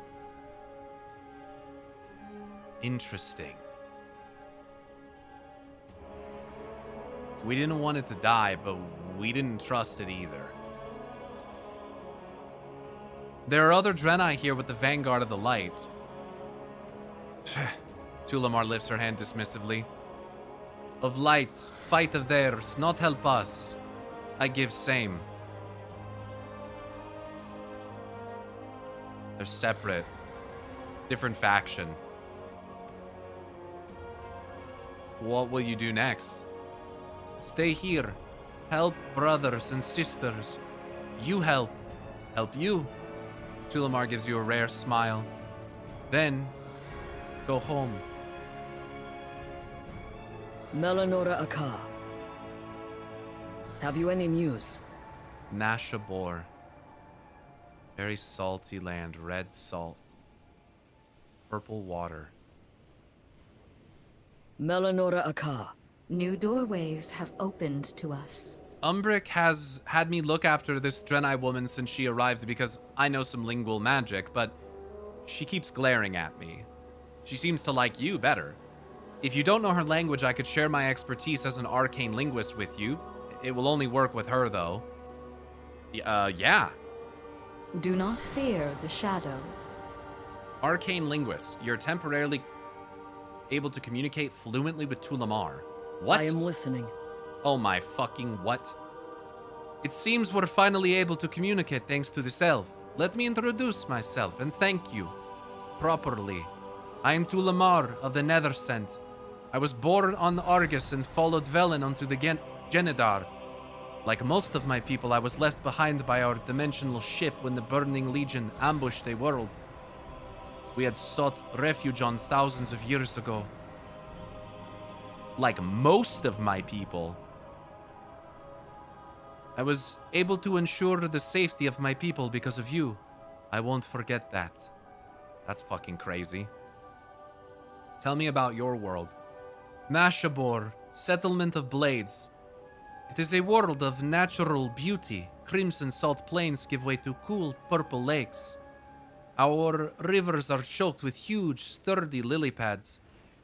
B: Interesting. We didn't want it to die, but we didn't trust it either. There are other Draenei here with the Vanguard of the Light. Tulamar lifts her hand dismissively. Of light, fight of theirs, not help us. I give same. They're separate. Different faction. What will you do next? Stay here. Help brothers and sisters. You help. Help you. Tulamar gives you a rare smile. Then, go home.
D: Melanora Aka. Have you any news?
B: Nashabor. Very salty land. Red salt. Purple water.
D: Melanora Aka.
E: New doorways have opened to us.
B: Umbric has had me look after this Draenei woman since she arrived because I know some lingual magic, but she keeps glaring at me. She seems to like you better. If you don't know her language, I could share my expertise as an arcane linguist with you. It will only work with her, though. Yeah.
E: Do not fear the shadows.
B: Arcane linguist. You're temporarily able to communicate fluently with Tulamar. What?
D: I am listening.
B: Oh my fucking what? It seems we're finally able to communicate thanks to this elf. Let me introduce myself and thank you. Properly. I am Tulamar of the Nethersent. I was born on Argus and followed Velen onto the Genedar. Like most of my people, I was left behind by our dimensional ship when the Burning Legion ambushed a world we had sought refuge on thousands of years ago. Like most of my people. I was able to ensure the safety of my people because of you. I won't forget that. That's fucking crazy. Tell me about your world. Nashabor, Settlement of Blades. It is a world of natural beauty. Crimson salt plains give way to cool purple lakes. Our rivers are choked with huge, sturdy lily pads.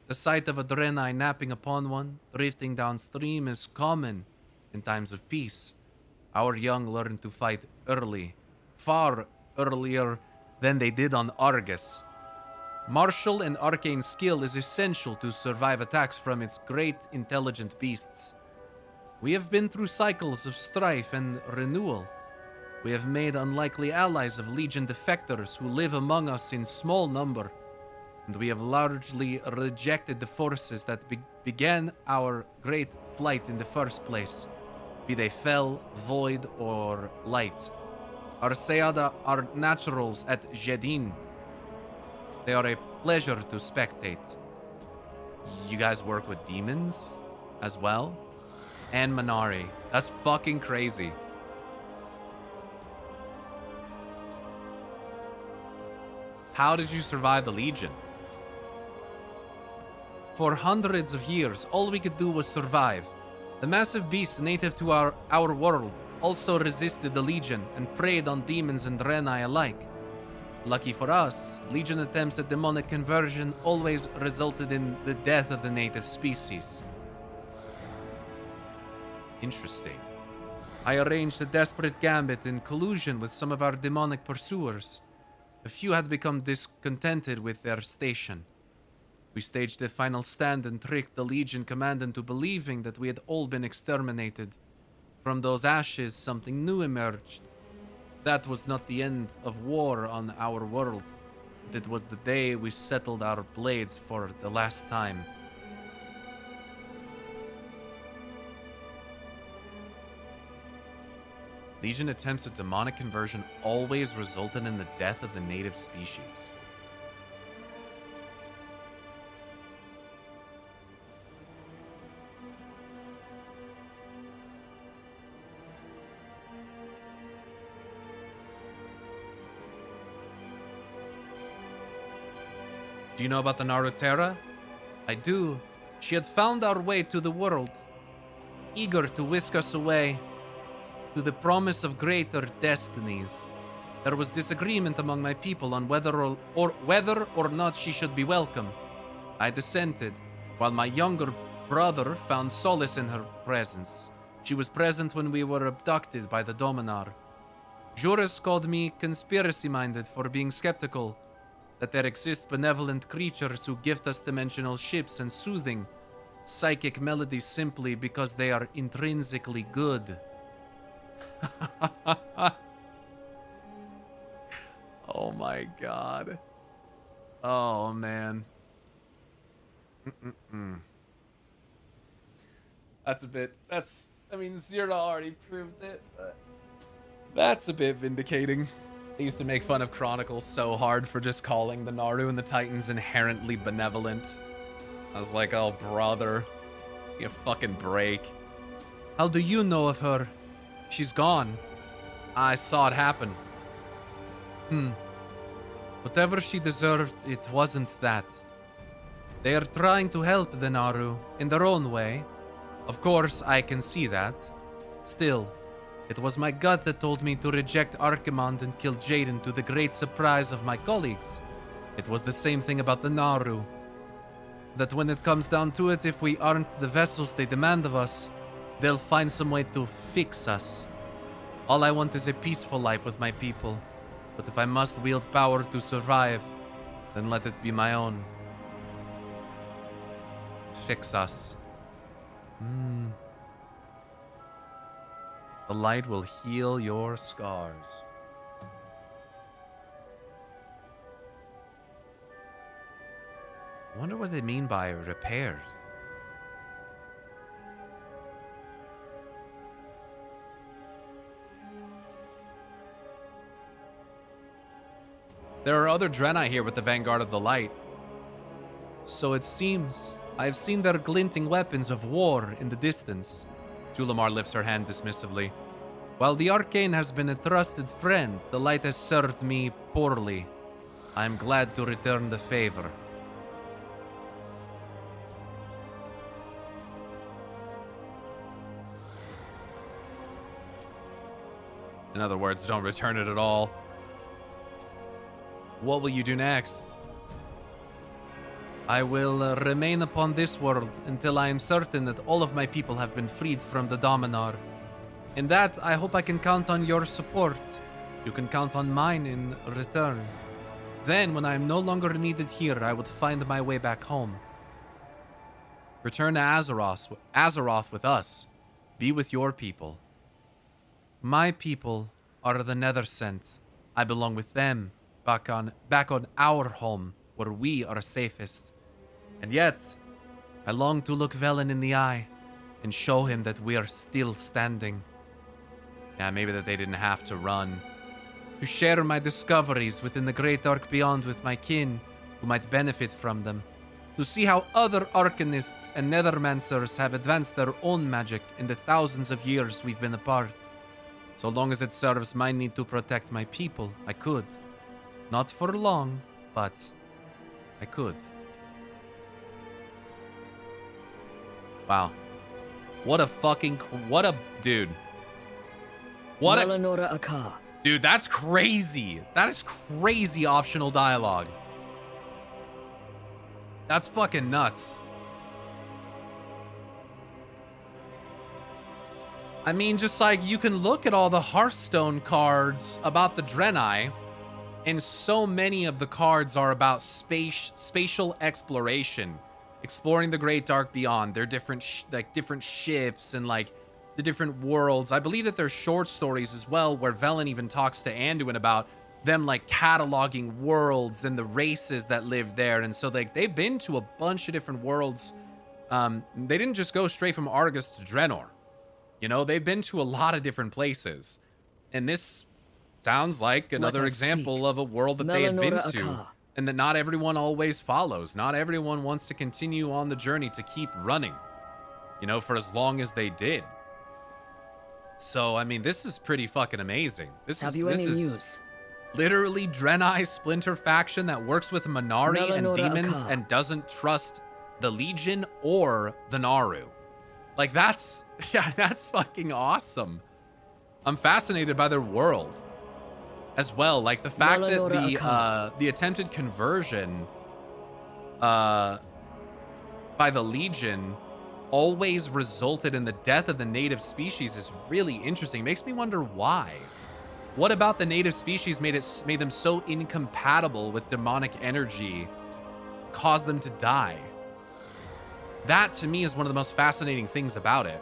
B: The sight of a Draenei napping upon one, drifting downstream, is common in times of peace. Our young learn to fight early, far earlier than they did on Argus. Martial and arcane skill is essential to survive attacks from its great intelligent beasts. We have been through cycles of strife and renewal. We have made unlikely allies of Legion defectors who live among us in small number, and we have largely rejected the forces that began our great flight in the first place, be they fell, void, or light. Our Seada are naturals at Jedin. They are a pleasure to spectate. You guys work with demons as well? And Minari. That's fucking crazy. How did you survive the Legion? For hundreds of years, all we could do was survive. The massive beasts native to our world also resisted the Legion and preyed on demons and Draenei alike. Lucky for us, Legion attempts at demonic conversion always resulted in the death of the native species. Interesting. I arranged a desperate gambit in collusion with some of our demonic pursuers. A few had become discontented with their station. We staged a final stand and tricked the Legion command into believing that we had all been exterminated. From those ashes, something new emerged. That was not the end of war on our world. It was the day we settled our blades for the last time. Legion attempts at demonic conversion always resulted in the death of the native species. Do you know about the Narutera? I do. She had found our way to the world, eager to whisk us away to the promise of greater destinies. There was disagreement among my people on whether or not she should be welcome. I dissented, while my younger brother found solace in her presence. She was present when we were abducted by the Dominar. Juris called me conspiracy-minded for being skeptical that there exist benevolent creatures who gift us dimensional ships and soothing psychic melodies simply because they are intrinsically good. Oh my god. Oh man. I mean, Zira already proved it, but that's a bit vindicating. They used to make fun of Chronicles so hard for just calling the Naru and the Titans inherently benevolent. I was like, oh brother, give a fucking break. How do you know of her? She's gone. I saw it happen. Whatever she deserved, it wasn't that. They are trying to help the Naru in their own way. Of course, I can see that. Still, it was my gut that told me to reject Archimonde and kill Jaden, to the great surprise of my colleagues. It was the same thing about the Naru. That when it comes down to it, if we aren't the vessels they demand of us, they'll find some way to fix us. All I want is a peaceful life with my people. But if I must wield power to survive, then let it be my own. Fix us. The light will heal your scars. I wonder what they mean by repaired. There are other Draenei here with the Vanguard of the Light. So it seems. I've seen their glinting weapons of war in the distance. Julimar lifts her hand dismissively. While the Arcane has been a trusted friend, the Light has served me poorly. I am glad to return the favor. In other words, don't return it at all. What will you do next? I will remain upon this world until I am certain that all of my people have been freed from the Dominar. In that, I hope I can count on your support. You can count on mine in return. Then, when I am no longer needed here, I would find my way back home. Return to Azeroth with us. Be with your people. My people are the Nether Sent. I belong with them, back on our home, where we are safest. And yet, I long to look Velen in the eye and show him that we are still standing. Yeah, maybe that they didn't have to run. To share my discoveries within the great arc beyond with my kin, who might benefit from them. To see how other arcanists and nethermancers have advanced their own magic in the thousands of years we've been apart. So long as it serves my need to protect my people, I could. Not for long, but I could. Wow. What a dude.
D: Melanora Akar.
B: Dude, that's crazy. That is crazy optional dialogue. That's fucking nuts. I mean, just like you can look at all the Hearthstone cards about the Draenei, and so many of the cards are about spatial exploration, exploring the Great Dark Beyond, their different different ships and like the different worlds. I believe that there's short stories as well where Velen even talks to Anduin about them like cataloging worlds and the races that live there. And so like they've been to a bunch of different worlds. They didn't just go straight from Argus to Draenor. You know, they've been to a lot of different places. And this sounds like another
D: I
B: example
D: speak.
B: of a world that they had been
D: Melanora
B: to.
D: Aka.
B: And that not everyone always follows. Not everyone wants to continue on the journey to keep running, you know, for as long as they did. So, I mean, this is pretty fucking amazing.
D: Have you any news?
B: Literally Draenei splinter faction that works with Minari and
D: Melanora
B: demons
D: Aka.
B: and doesn't trust the Legion or the Naru. Like, that's, yeah, that's fucking awesome. I'm fascinated by their world as well. Like, the fact
D: Melanora
B: that
D: Aka.
B: the attempted conversion by the Legion always resulted in the death of the native species is really interesting. It makes me wonder why. What about the native species made them so incompatible with demonic energy, caused them to die? That to me is one of the most fascinating things about it.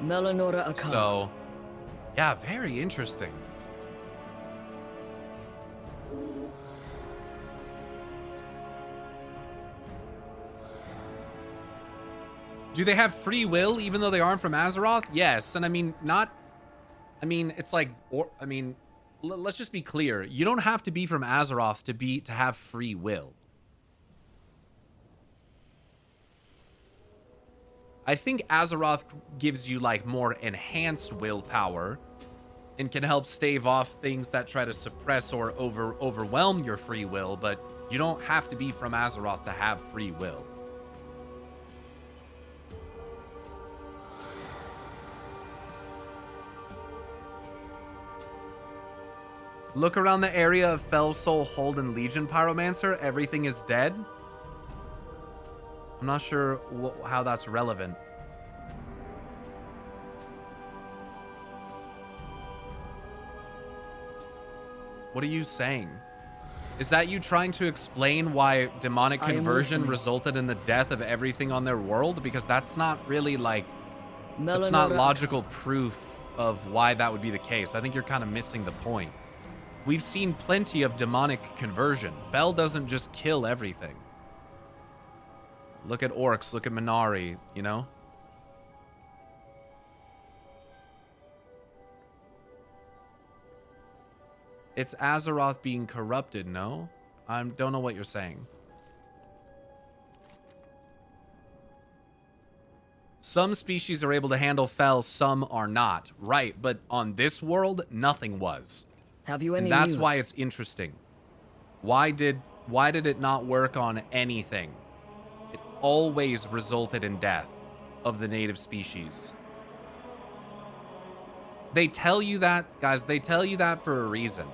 D: Melanora Aka.
B: So, yeah, very interesting. Do they have free will even though they aren't from Azeroth? Yes, and I mean, it's like, let's just be clear. You don't have to be from Azeroth to have free will. I think Azeroth gives you like more enhanced willpower and can help stave off things that try to suppress or overwhelm your free will, but you don't have to be from Azeroth to have free will. Look around the area of Fell Soul Hold and Legion Pyromancer. Everything is dead. I'm not sure how that's relevant. What are you saying? Is that you trying to explain why demonic
D: I am
B: conversion
D: listening.
B: resulted in the death of everything on their world? Because that's not really like, that's
D: Melanora
B: not
D: Aka.
B: logical proof of why that would be the case. I think you're kind of missing the point. We've seen plenty of demonic conversion. Fel doesn't just kill everything. Look at orcs, look at Minari, you know? It's Azeroth being corrupted, no? I don't know what you're saying. Some species are able to handle Fel, some are not. Right, but on this world, nothing was.
D: Have you any
B: And that's
D: news?
B: why it's interesting. Why did it not work on anything? It always resulted in death of the native species. They tell you that, guys, they tell you that for a reason.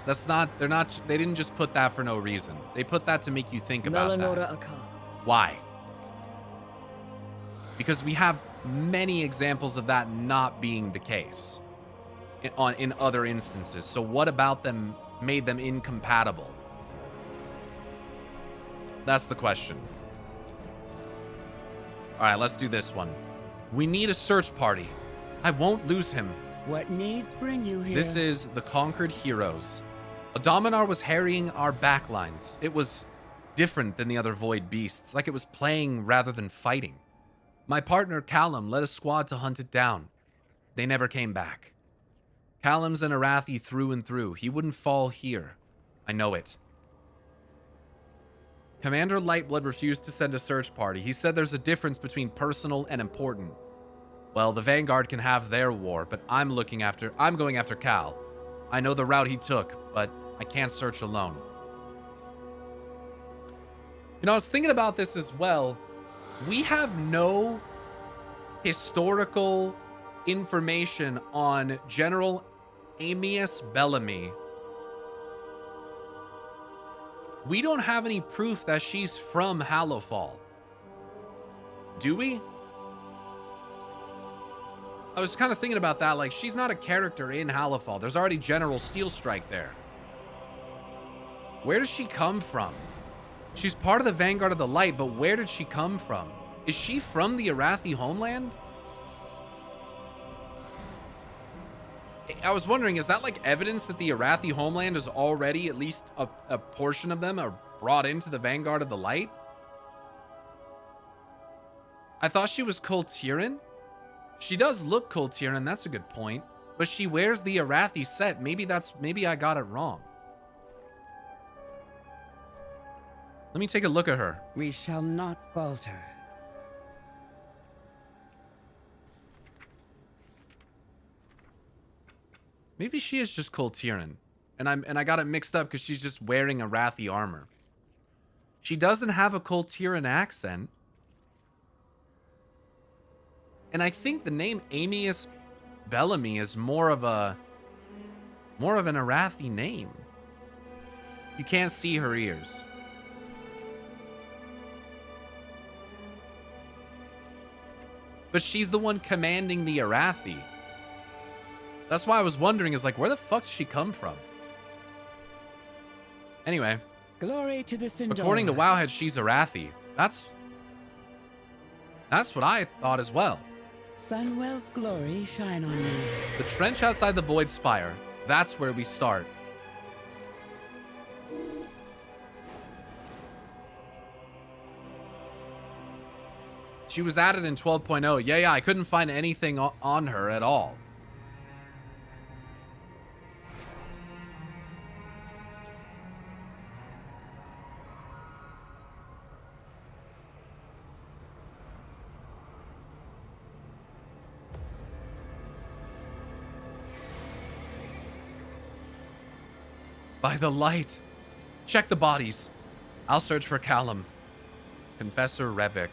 B: They didn't just put that for no reason. They put that to make you think about
D: Melanora
B: that.
D: Aka.
B: Why? Because we have many examples of that not being the case in other instances. So what about them made them incompatible? That's the question. All right, let's do this one. We need a search party. I won't lose him.
F: What needs bring you here?
B: This is the Conquered Heroes. A Dominar was harrying our backlines. It was different than the other Void Beasts, like it was playing rather than fighting. My partner, Callum, led a squad to hunt it down. They never came back. Callum's an Arathi through and through. He wouldn't fall here. I know it. Commander Lightblood refused to send a search party. He said there's a difference between personal and important. Well, the Vanguard can have their war, but I'm going after Cal. I know the route he took, but I can't search alone. You know, I was thinking about this as well. We have no historical information on General Amias Bellamy. We don't have any proof that she's from Hallowfall. Do we? I was kind of thinking about that, like, she's not a character in Hallowfall. There's already General Steelstrike there. Where does she come from? She's part of the Vanguard of the Light, but where did she come from? Is she from the Arathi homeland? I was wondering, is that like evidence that the Arathi homeland is already, at least a portion of them, are brought into the Vanguard of the Light? I thought she was Kultiran. She does look Kultiran, that's a good point. But she wears the Arathi set. Maybe I got it wrong. Let me take a look at her.
F: We shall not falter.
B: Maybe she is just Kultiran. And I got it mixed up because she's just wearing Arathi armor. She doesn't have a Kultiran accent. And I think the name Amius Bellamy is more of an Arathi name. You can't see her ears. But she's the one commanding the Arathi. That's why I was wondering, is like, where the fuck did she come from? Anyway.
F: Glory to the Sindora.
B: According to Wowhead, she's Arathi. That's what I thought as well.
F: Sunwell's glory shine on you.
B: The trench outside the Void Spire. That's where we start. She was added in 12.0. Yeah, I couldn't find anything on her at all. By the light. Check the bodies. I'll search for Callum. Confessor Revik.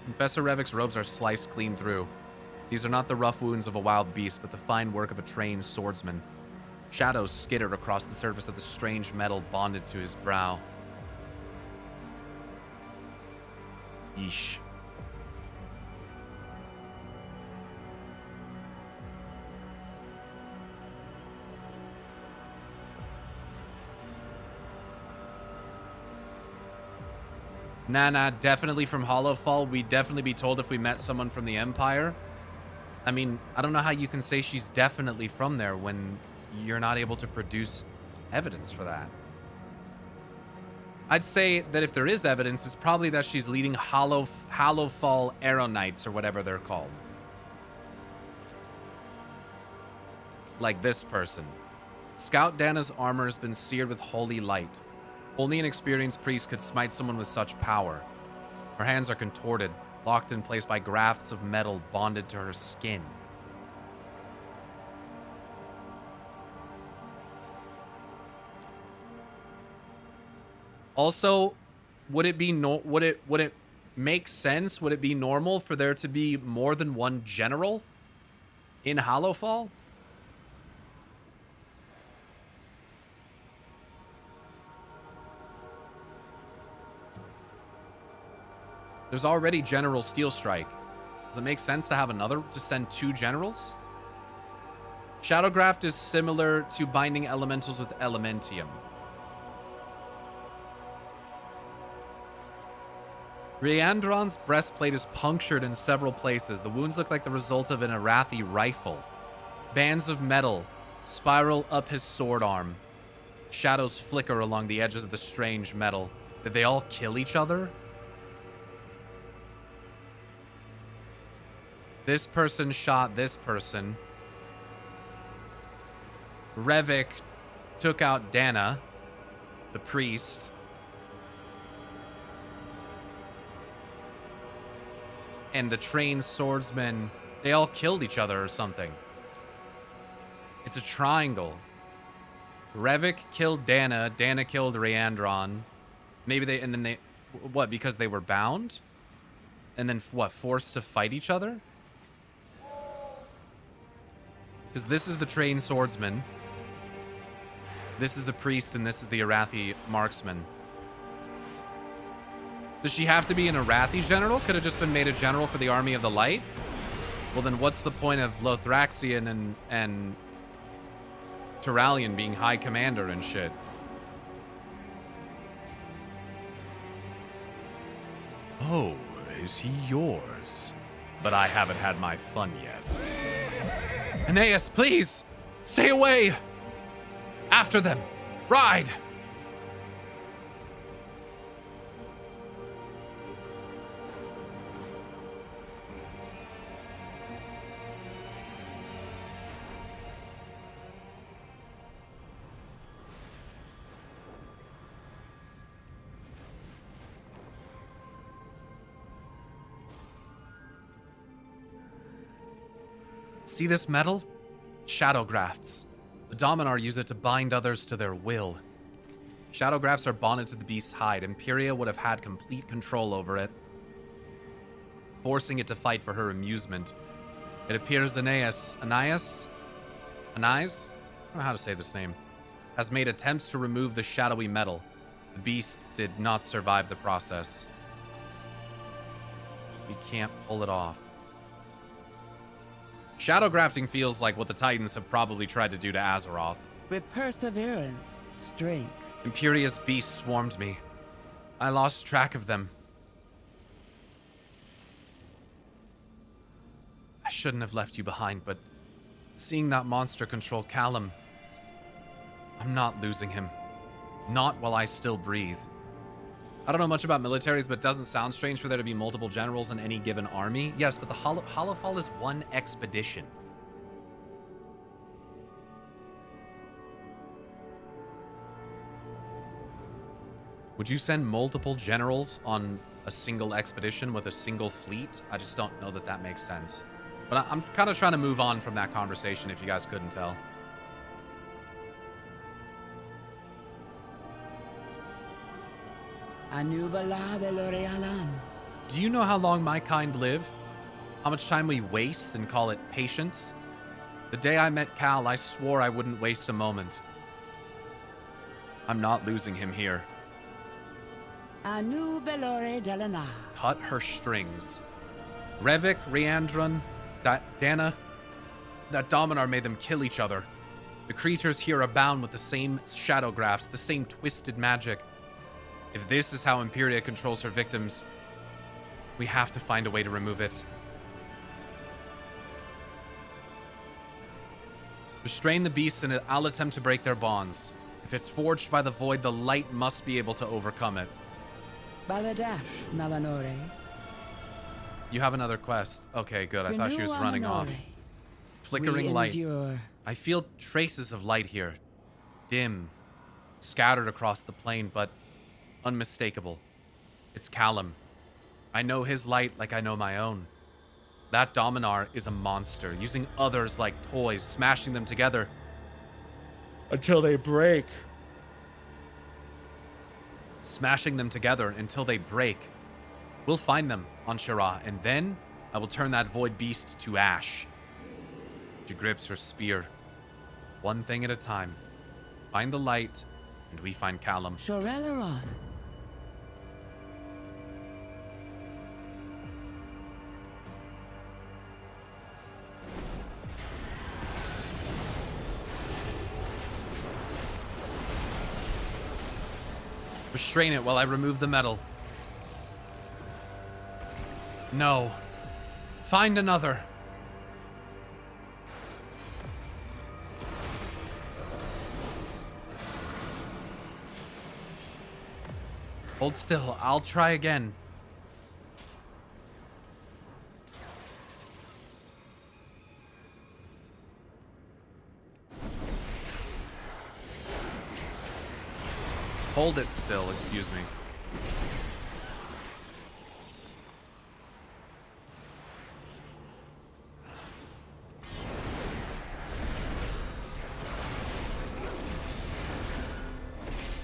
B: Confessor Revik's robes are sliced clean through. These are not the rough wounds of a wild beast, but the fine work of a trained swordsman. Shadows skittered across the surface of the strange metal bonded to his brow. Yeesh. Nah, definitely from Hollowfall. We'd definitely be told if we met someone from the Empire. I mean, I don't know how you can say she's definitely from there when you're not able to produce evidence for that. I'd say that if there is evidence, it's probably that she's leading Hollowfall Arrow Knights or whatever they're called. Like this person. Scout Dana's armor has been seared with holy light. Only an experienced priest could smite someone with such power. Her hands are contorted, locked in place by grafts of metal bonded to her skin. Also, would it make sense? Would it be normal for there to be more than one general in Hollowfall? There's already General Steel Strike. Does it make sense to have to send 2 generals? Shadowgraft is similar to binding elementals with Elementium. Rhiandron's breastplate is punctured in several places. The wounds look like the result of an Arathi rifle. Bands of metal spiral up his sword arm. Shadows flicker along the edges of the strange metal. Did they all kill each other? This person shot this person. Revik took out Dana, the priest. And the trained swordsmen, they all killed each other or something. It's a triangle. Revik killed Dana, Dana killed Rhiandron. What, because they were bound? And then, what, forced to fight each other? Because this is the trained swordsman. This is the priest, and this is the Arathi marksman. Does she have to be an Arathi general? Could have just been made a general for the Army of the Light? Well, then what's the point of Lothraxian and Turalian being High Commander and shit? Oh, is he yours? But I haven't had my fun yet. Aeneas, please! Stay away! After them! Ride! See this metal? Shadow grafts. The Dominar use it to bind others to their will. Shadow grafts are bonded to the beast's hide. Imperia would have had complete control over it, forcing it to fight for her amusement. It appears Anais, I don't know how to say this name, has made attempts to remove the shadowy metal. The beast did not survive the process. We can't pull it off. Shadow grafting feels like what the Titans have probably tried to do to Azeroth.
F: With perseverance, strength.
B: Imperious beasts swarmed me. I lost track of them. I shouldn't have left you behind, but seeing that monster control Callum, I'm not losing him. Not while I still breathe. I don't know much about militaries, but it doesn't sound strange for there to be multiple generals in any given army. Yes, but the Hollowfall is one expedition. Would you send multiple generals on a single expedition with a single fleet? I just don't know that that makes sense. But I'm kind of trying to move on from that conversation, if you guys couldn't tell.
F: Anubala Velorealan.
B: Do you know how long my kind live? How much time we waste and call it patience? The day I met Cal, I swore I wouldn't waste a moment. I'm not losing him here.
F: Anu Belore Delana.
B: Cut her strings. Revik, Riandron, Dana, that Dominar made them kill each other. The creatures here abound with the same shadow grafts, the same twisted magic. If this is how Imperia controls her victims, we have to find a way to remove it. Restrain the beasts and I'll attempt to break their bonds. If it's forged by the void, the light must be able to overcome it.
F: Baladash Nalanore.
B: You have another quest. Okay, good. I thought she was running off. Flickering light. I feel traces of light here. Dim. Scattered across the plain, but unmistakable. It's Callum. I know his light like I know my own. That Dominar is a monster, using others like toys, smashing them together until they break. Smashing them together until they break. We'll find them on Shira, and then I will turn that void beast to ash. She grips her spear. One thing at a time. Find the light, and we find Callum.
F: Shoreleron.
B: Restrain it while I remove the metal. No. Find another. Hold still. I'll try again. Hold it still, excuse me.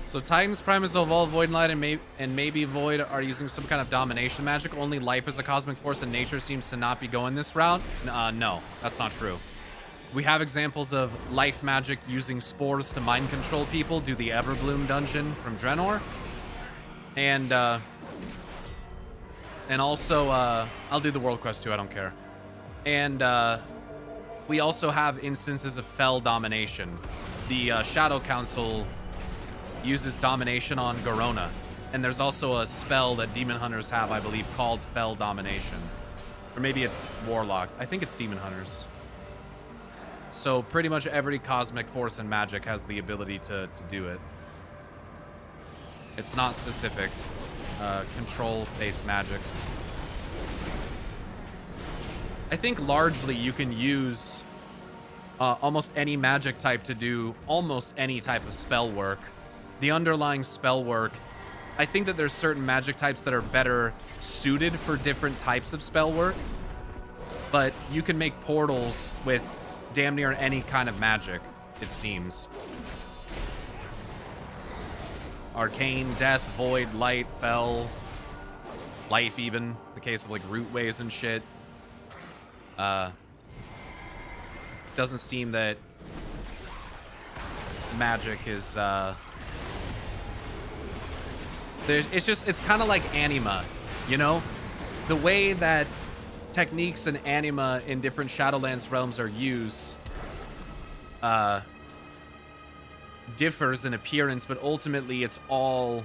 B: So Titan's Prime is Evolved, Void and Light, and maybe Void are using some kind of domination magic. Only life is a cosmic force and nature seems to not be going this route. No, that's not true. We have examples of life magic using spores to mind control people. Do the Everbloom dungeon from Draenor. And also, I'll do the world quest too, I don't care. And we also have instances of Fel domination. The Shadow Council uses domination on Garona. And there's also a spell that Demon Hunters have, I believe, called Fel Domination. Or maybe it's Warlocks. I think it's Demon Hunters. So pretty much every cosmic force and magic has the ability to do it. It's not specific. Control-based magics. I think largely you can use almost any magic type to do almost any type of spell work. The underlying spell work, I think that there's certain magic types that are better suited for different types of spell work. but you can make portals with damn near any kind of magic, it seems. Arcane, death, void, light, fel, life even, the case of like root waves and shit. Doesn't seem that magic is it's kind of like anima, you know? The way that techniques and anima in different Shadowlands realms are used differs in appearance, but ultimately it's all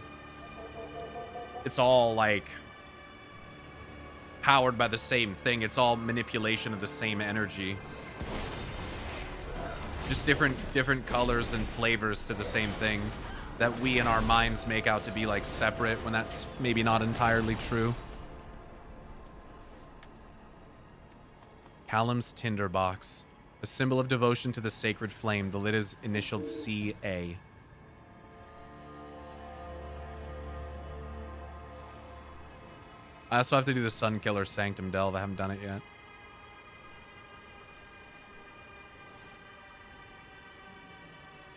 B: like powered by the same thing. It's all manipulation of the same energy. Just different colors and flavors to the same thing that we in our minds make out to be like separate when that's maybe not entirely true. Callum's tinderbox. A symbol of devotion to the sacred flame. The lid is initialed CA. I also have to do the Sunkiller Sanctum Delve. I haven't done it yet.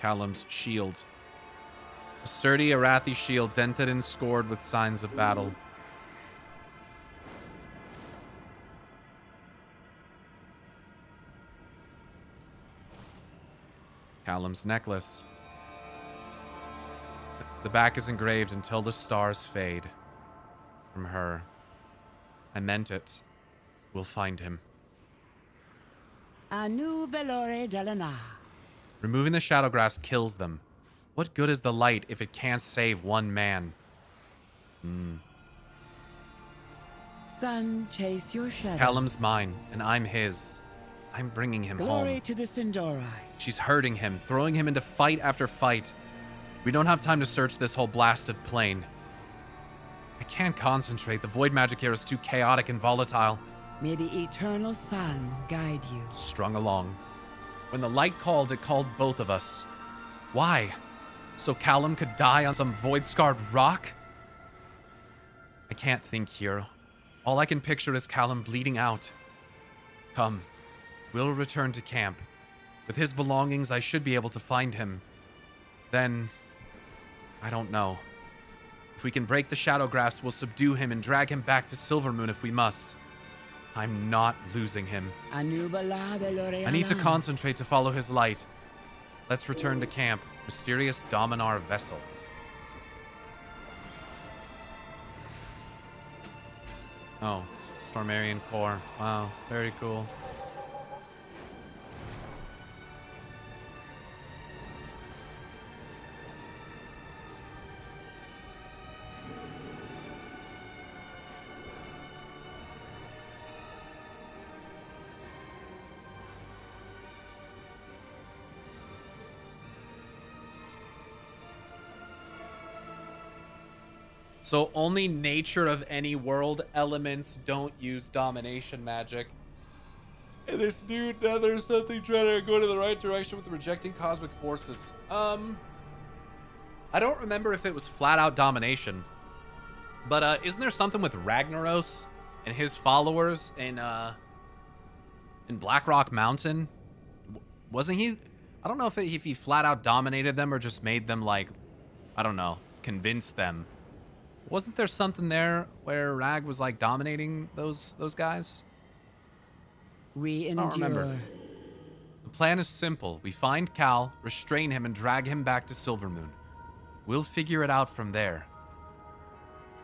B: Callum's shield. A sturdy Arathi shield, dented and scored with signs of battle. Callum's necklace. The back is engraved until the stars fade. From her. I meant it. We'll find him.
F: Anu Belore Delana.
B: Removing the shadow graphs kills them. What good is the light if it can't save one man?
F: Sun, chase your shadow.
B: Callum's mine, and I'm his. I'm bringing him
F: Glory
B: home.
F: to the Sindorai.
B: She's hurting him, throwing him into fight after fight. We don't have time to search this whole blasted plane. I can't concentrate. The void magic here is too chaotic and volatile.
F: May the eternal sun guide you.
B: Strung along. When the light called, it called both of us. Why? So Callum could die on some void-scarred rock? I can't think here. All I can picture is Callum bleeding out. Come, we'll return to camp. With his belongings, I should be able to find him. Then, I don't know. If we can break the shadow graphs, we'll subdue him and drag him back to Silvermoon if we must. I'm not losing him. I need to concentrate to follow his light. Let's return to camp. Mysterious Dominar vessel. Oh, Stormarian core. Wow, very cool. So only nature of any world elements don't use domination magic. In this new nether, there's something trying to go to the right direction with the rejecting cosmic forces. I don't remember if it was flat out domination. But isn't there something with Ragnaros and his followers in Blackrock Mountain? Wasn't he? I don't know if he flat out dominated them or just made them like, I don't know, convinced them. Wasn't there something there where Rag was like dominating those guys?
F: We
B: I don't remember. The plan is simple. We find Cal, restrain him, and drag him back to Silvermoon. We'll figure it out from there.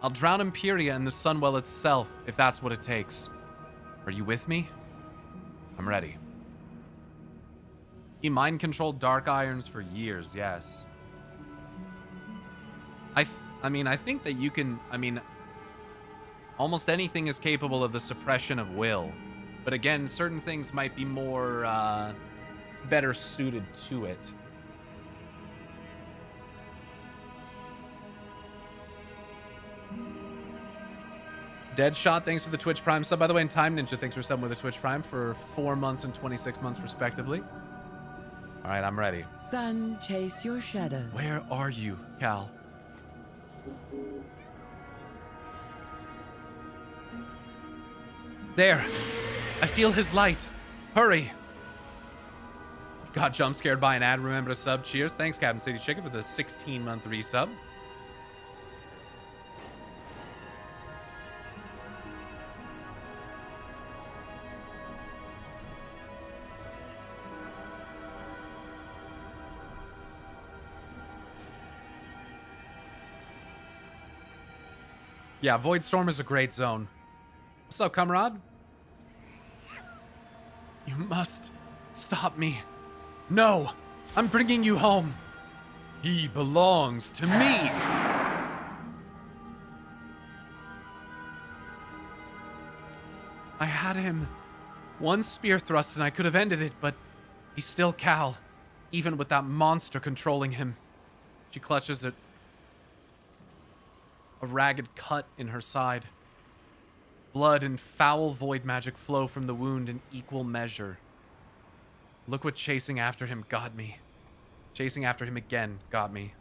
B: I'll drown Imperia in the Sunwell itself, if that's what it takes. Are you with me? I'm ready. He mind-controlled Dark Irons for years, yes. I mean, I think that you can, almost anything is capable of the suppression of will. But again, certain things might be more, better suited to it. Deadshot, thanks for the Twitch Prime sub, by the way, and Time Ninja, thanks for subbing with the Twitch Prime for 4 months and 26 months, respectively. All right, I'm ready.
F: Sun, chase your shadow.
B: Where are you, Cal? There. I feel his light. Hurry. Got jump scared by an ad. Remember to sub. Cheers. Thanks, Captain City Chicken, for the 16-month resub. Yeah, Void Storm is a great zone. What's up, comrade? You must stop me. No, I'm bringing you home. He belongs to me. I had him. One spear thrust and I could have ended it, but he's still Cal, even with that monster controlling him. She clutches at a ragged cut in her side. Blood and foul void magic flow from the wound in equal measure. Look what chasing after him got me. Chasing after him again got me.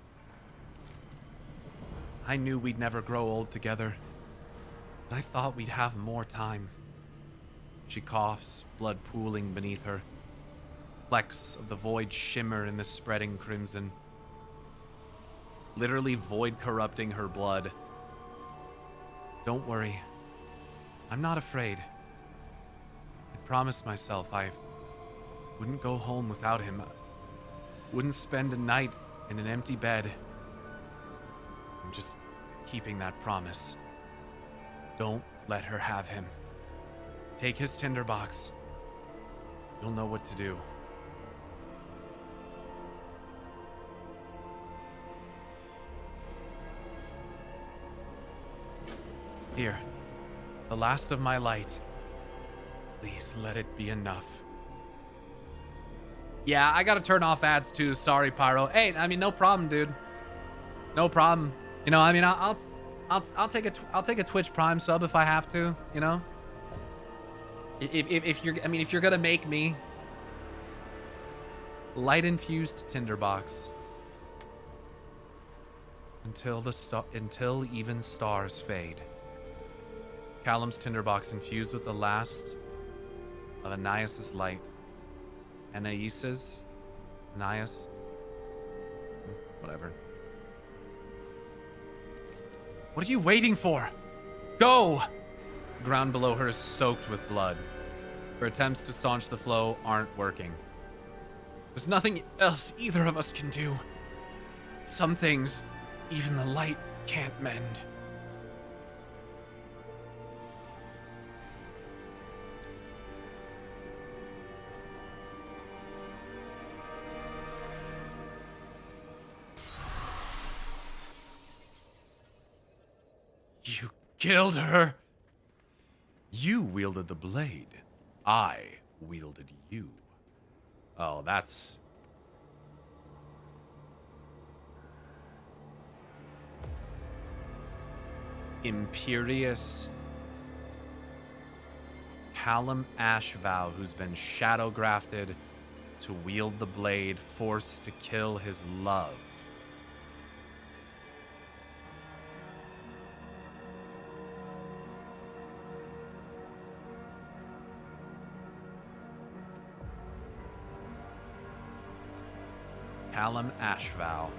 B: I knew we'd never grow old together, but I thought we'd have more time. She coughs, blood pooling beneath her. Flecks of the void shimmer in the spreading crimson. Literally void corrupting her blood. Don't worry. I'm not afraid. I promised myself I wouldn't go home without him. Wouldn't spend a night in an empty bed. I'm just keeping that promise. Don't let her have him. Take his tinderbox. You'll know what to do. Here, the last of my light. Please let it be enough. Yeah, I gotta turn off ads too. Sorry, Pyro. Hey, I mean, no problem, dude. No problem. You know, I mean, I'll take a Twitch Prime sub if I have to. You know, if you're gonna make me light infused tinderbox until even stars fade. Callum's tinderbox infused with the last of Anais' light. Anais? Whatever. What are you waiting for? Go! The ground below her is soaked with blood. Her attempts to staunch the flow aren't working. There's nothing else either of us can do. Some things, even the light can't mend. You killed her. You wielded the blade. I wielded you. Oh, that's... Imperious Callum Ashvow, who's been shadow grafted to wield the blade, forced to kill his love. Callum Ashvow.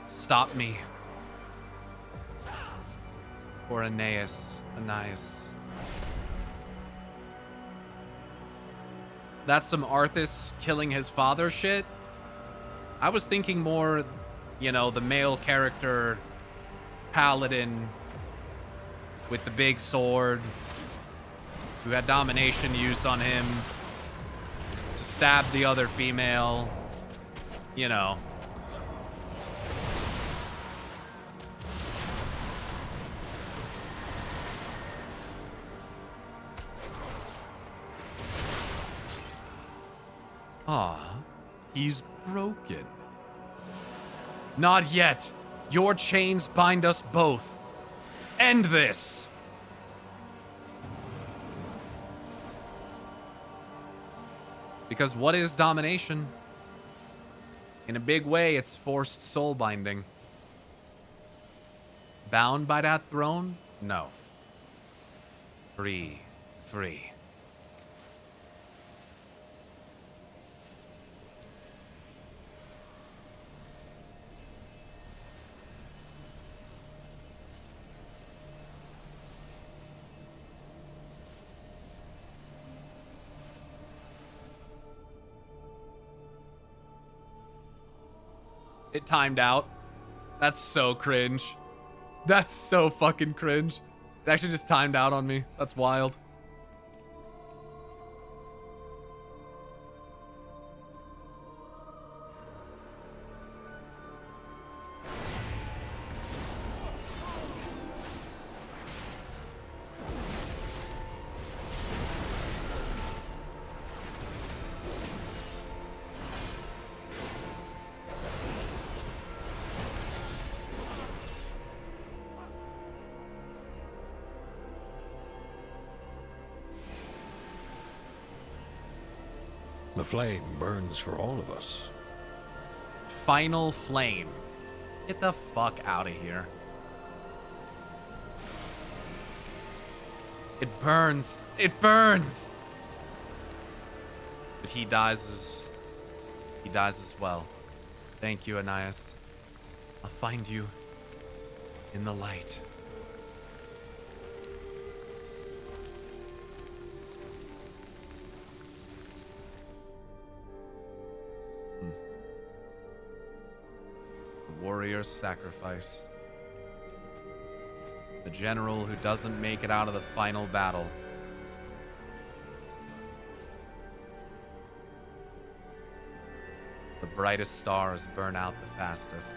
B: Stop me. Or Anais. That's some Arthas killing his father shit. I was thinking more, you know, the male character paladin with the big sword who had domination used on him to stab the other female. You know. Ah, he's broken. Not yet. Your chains bind us both. End this. Because what is domination? In a big way, it's forced soul binding. Bound by that throne? No. Free. Free. It timed out. That's so cringe. That's so fucking cringe. It actually just timed out on me. That's wild.
C: The flame burns for all of us.
B: Final flame. Get the fuck out of here. It burns. It burns. But he dies as well. Thank you, Ananias. I'll find you in the light. Warrior's sacrifice. The general who doesn't make it out of the final battle. The brightest stars burn out the fastest.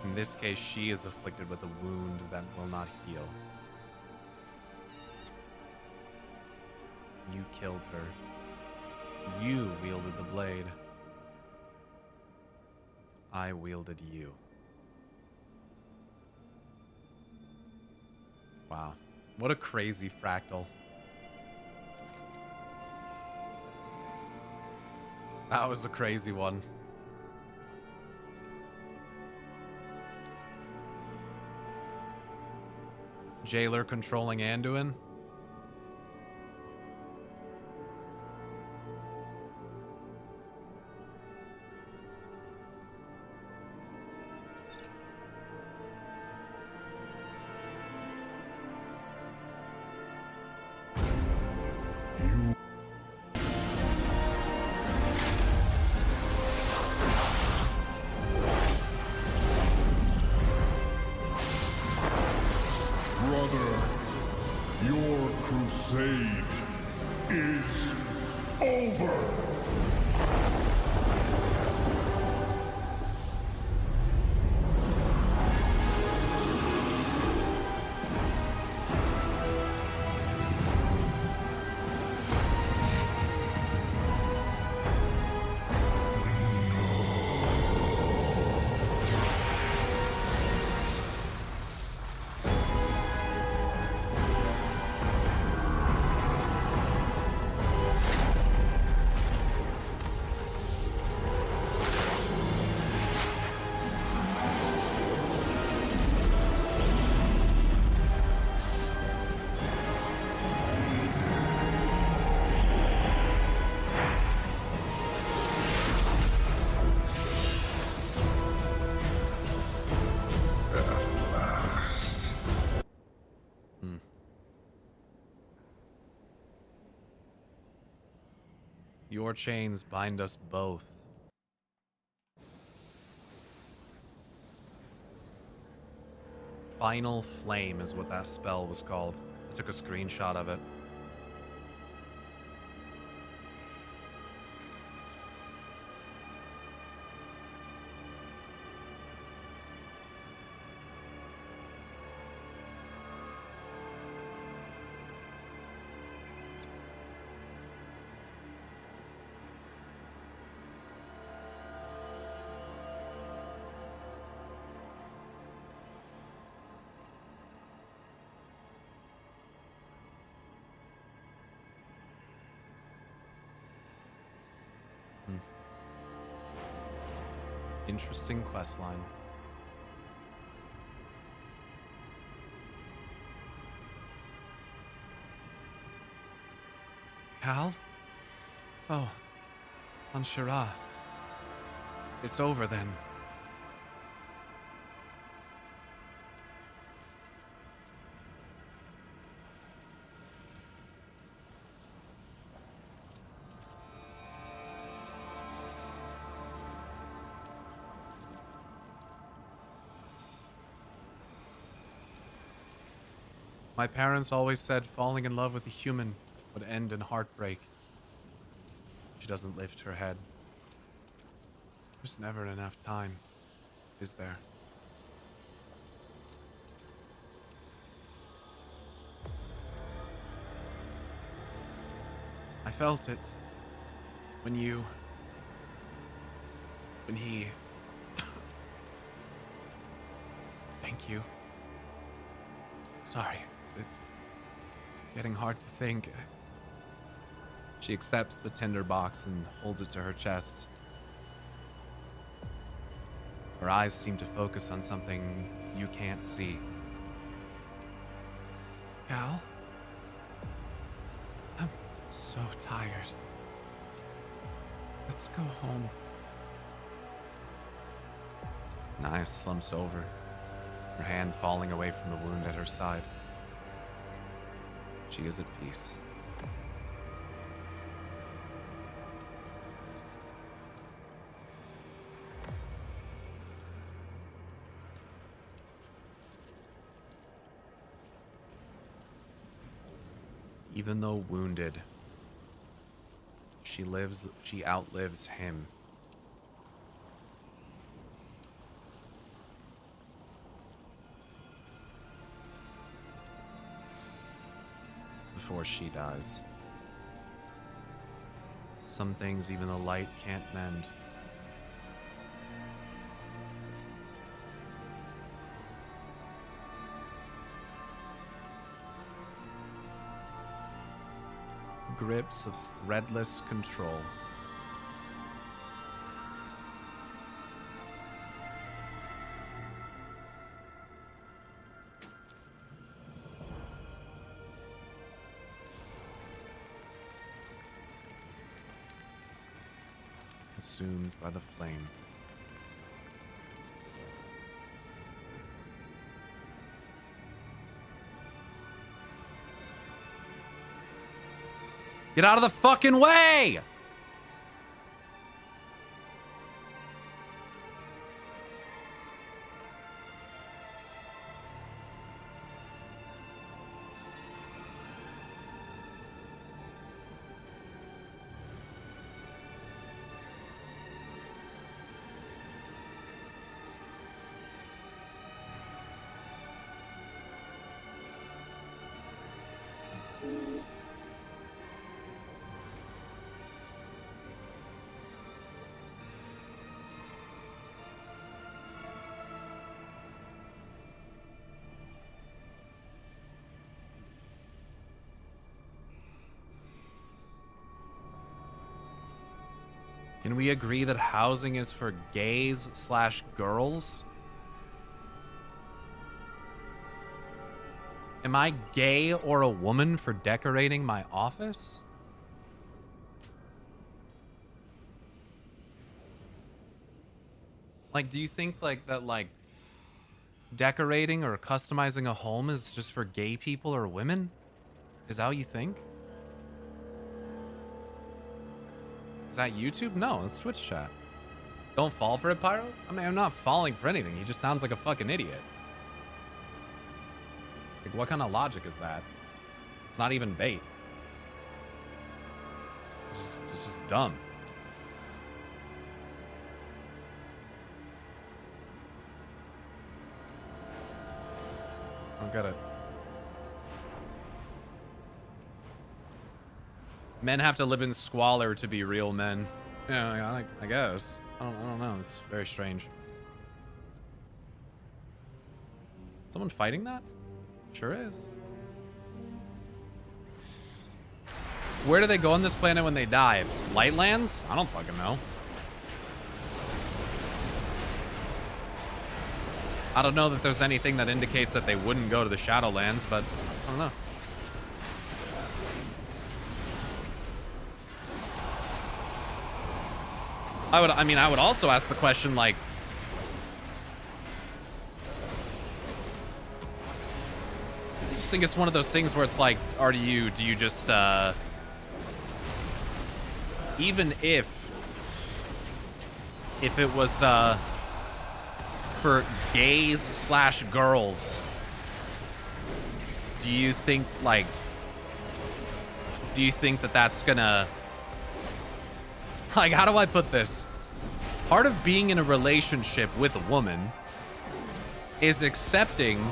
B: In this case, she is afflicted with a wound that will not heal. You killed her. You wielded the blade. I wielded you. Wow. What a crazy fractal. That was the crazy one. Jailer controlling Anduin.
G: Brother, your crusade is over!
B: Your chains bind us both. Final Flame is what that spell was called. I took a screenshot of it. Interesting questline. Cal? Oh, Anshara. It's over then. My parents always said falling in love with a human would end in heartbreak. She doesn't lift her head. There's never enough time, is there? I felt it when he... Thank you. Sorry, it's getting hard to think. She accepts the tinder box and holds it to her chest. Her eyes seem to focus on something you can't see. Cal? I'm so tired. Let's go home. Naya slumps over, her hand falling away from the wound at her side. She is at peace. Even though wounded, she outlives him. Before she dies. Some things even the light can't mend. Grips of threadless control. Consumed by the flame. Get out of the fucking way! Can we agree that housing is for gays/girls? Am I gay or a woman for decorating my office? Like, do you think that decorating or customizing a home is just for gay people or women? Is that what you think? Is that YouTube? No, it's Twitch chat. Don't fall for it, Pyro? I mean, I'm not falling for anything. He just sounds like a fucking idiot. Like, what kind of logic is that? It's not even bait. It's just dumb. I don't get it. Men have to live in squalor to be real men. Yeah, I guess. I don't know. It's very strange. Someone fighting that? Sure is. Where do they go on this planet when they die? Lightlands? I don't fucking know. I don't know that there's anything that indicates that they wouldn't go to the Shadowlands, but I don't know. I would also ask the question, like, I just think it's one of those things where it's like, do you just, even if it was, for gays / girls, do you think that that's gonna, like, how do I put this? Part of being in a relationship with a woman is accepting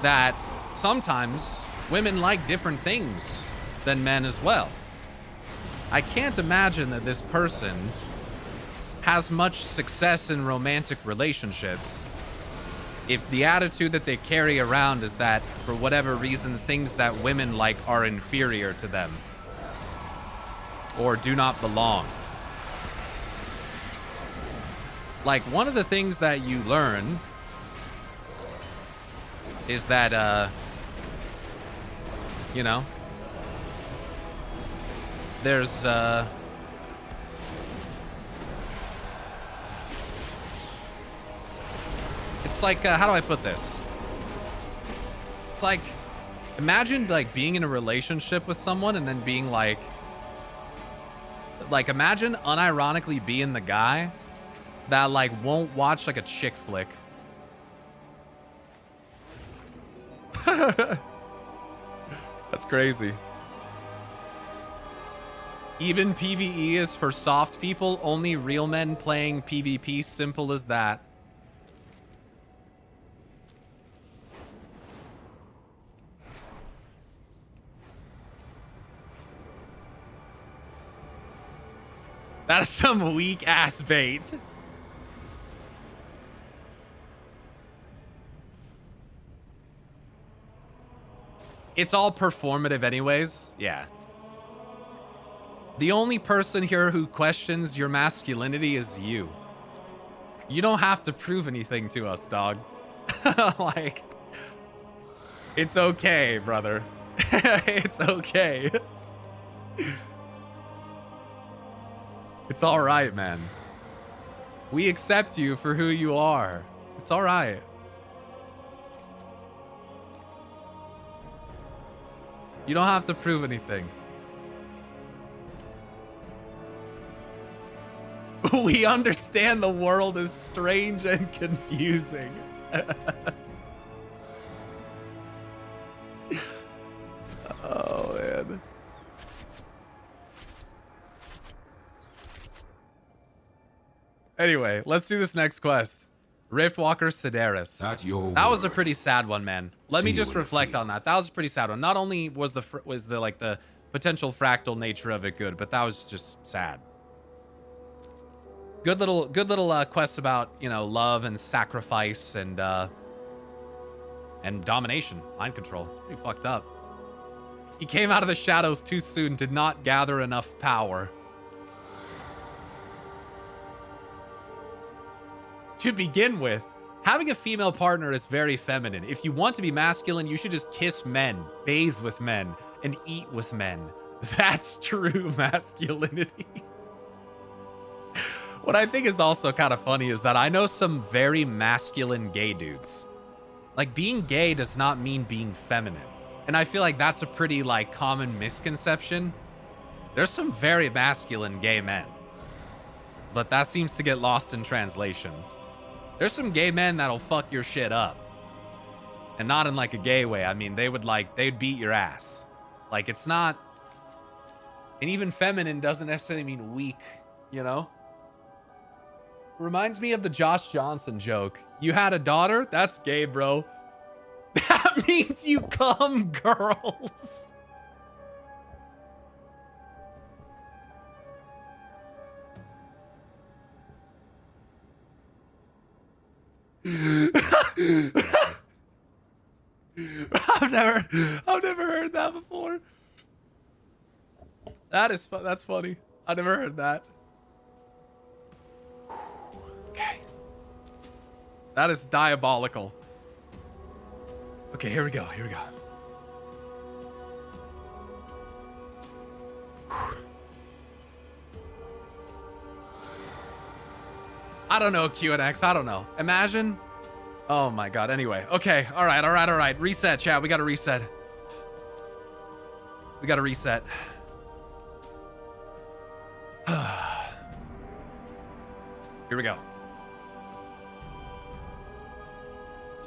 B: that sometimes women like different things than men as well. I can't imagine that this person has much success in romantic relationships if the attitude that they carry around is that, for whatever reason, things that women like are inferior to them or do not belong. Like, one of the things that you learn is that, you know, there's, it's like, how do I put this? It's like, imagine, like, being in a relationship with someone and then being like, imagine unironically being the guy that, like, won't watch, like, a chick flick. That's crazy. Even PvE is for soft people, only real men playing PvP, simple as that. That is some weak ass bait. It's all performative anyways. Yeah. The only person here who questions your masculinity is you. You don't have to prove anything to us, dog. Like, it's okay, brother. It's okay. It's all right, man. We accept you for who you are. It's all right. You don't have to prove anything. We understand the world is strange and confusing. Oh, man. Anyway, let's do this next quest. Riftwalker Sedaris. That was a pretty sad one, man. Let me just reflect on that. That was a pretty sad one. Not only was the potential fractal nature of it good, but that was just sad. Good little quest about, you know, love and sacrifice and domination, mind control. It's pretty fucked up. He came out of the shadows too soon, did not gather enough power. To begin with, having a female partner is very feminine. If you want to be masculine, you should just kiss men, bathe with men, and eat with men. That's true masculinity. What I think is also kind of funny is that I know some very masculine gay dudes. Like, being gay does not mean being feminine. And I feel like that's a pretty, like, common misconception. There's some very masculine gay men, but that seems to get lost in translation. There's some gay men that'll fuck your shit up. And not in, like, a gay way. I mean, they'd beat your ass. Like, it's not... And even feminine doesn't necessarily mean weak, you know? Reminds me of the Josh Johnson joke. You had a daughter? That's gay, bro. That means you come, girls. I've never heard that before. That's funny. I never heard that. Okay. That is diabolical. Okay, here we go. Here we go. I don't know, QNX. I don't know. Imagine. Oh my god. Anyway. Okay. All right. All right. All right. Reset, chat. We got to reset. We got to reset. Here we go.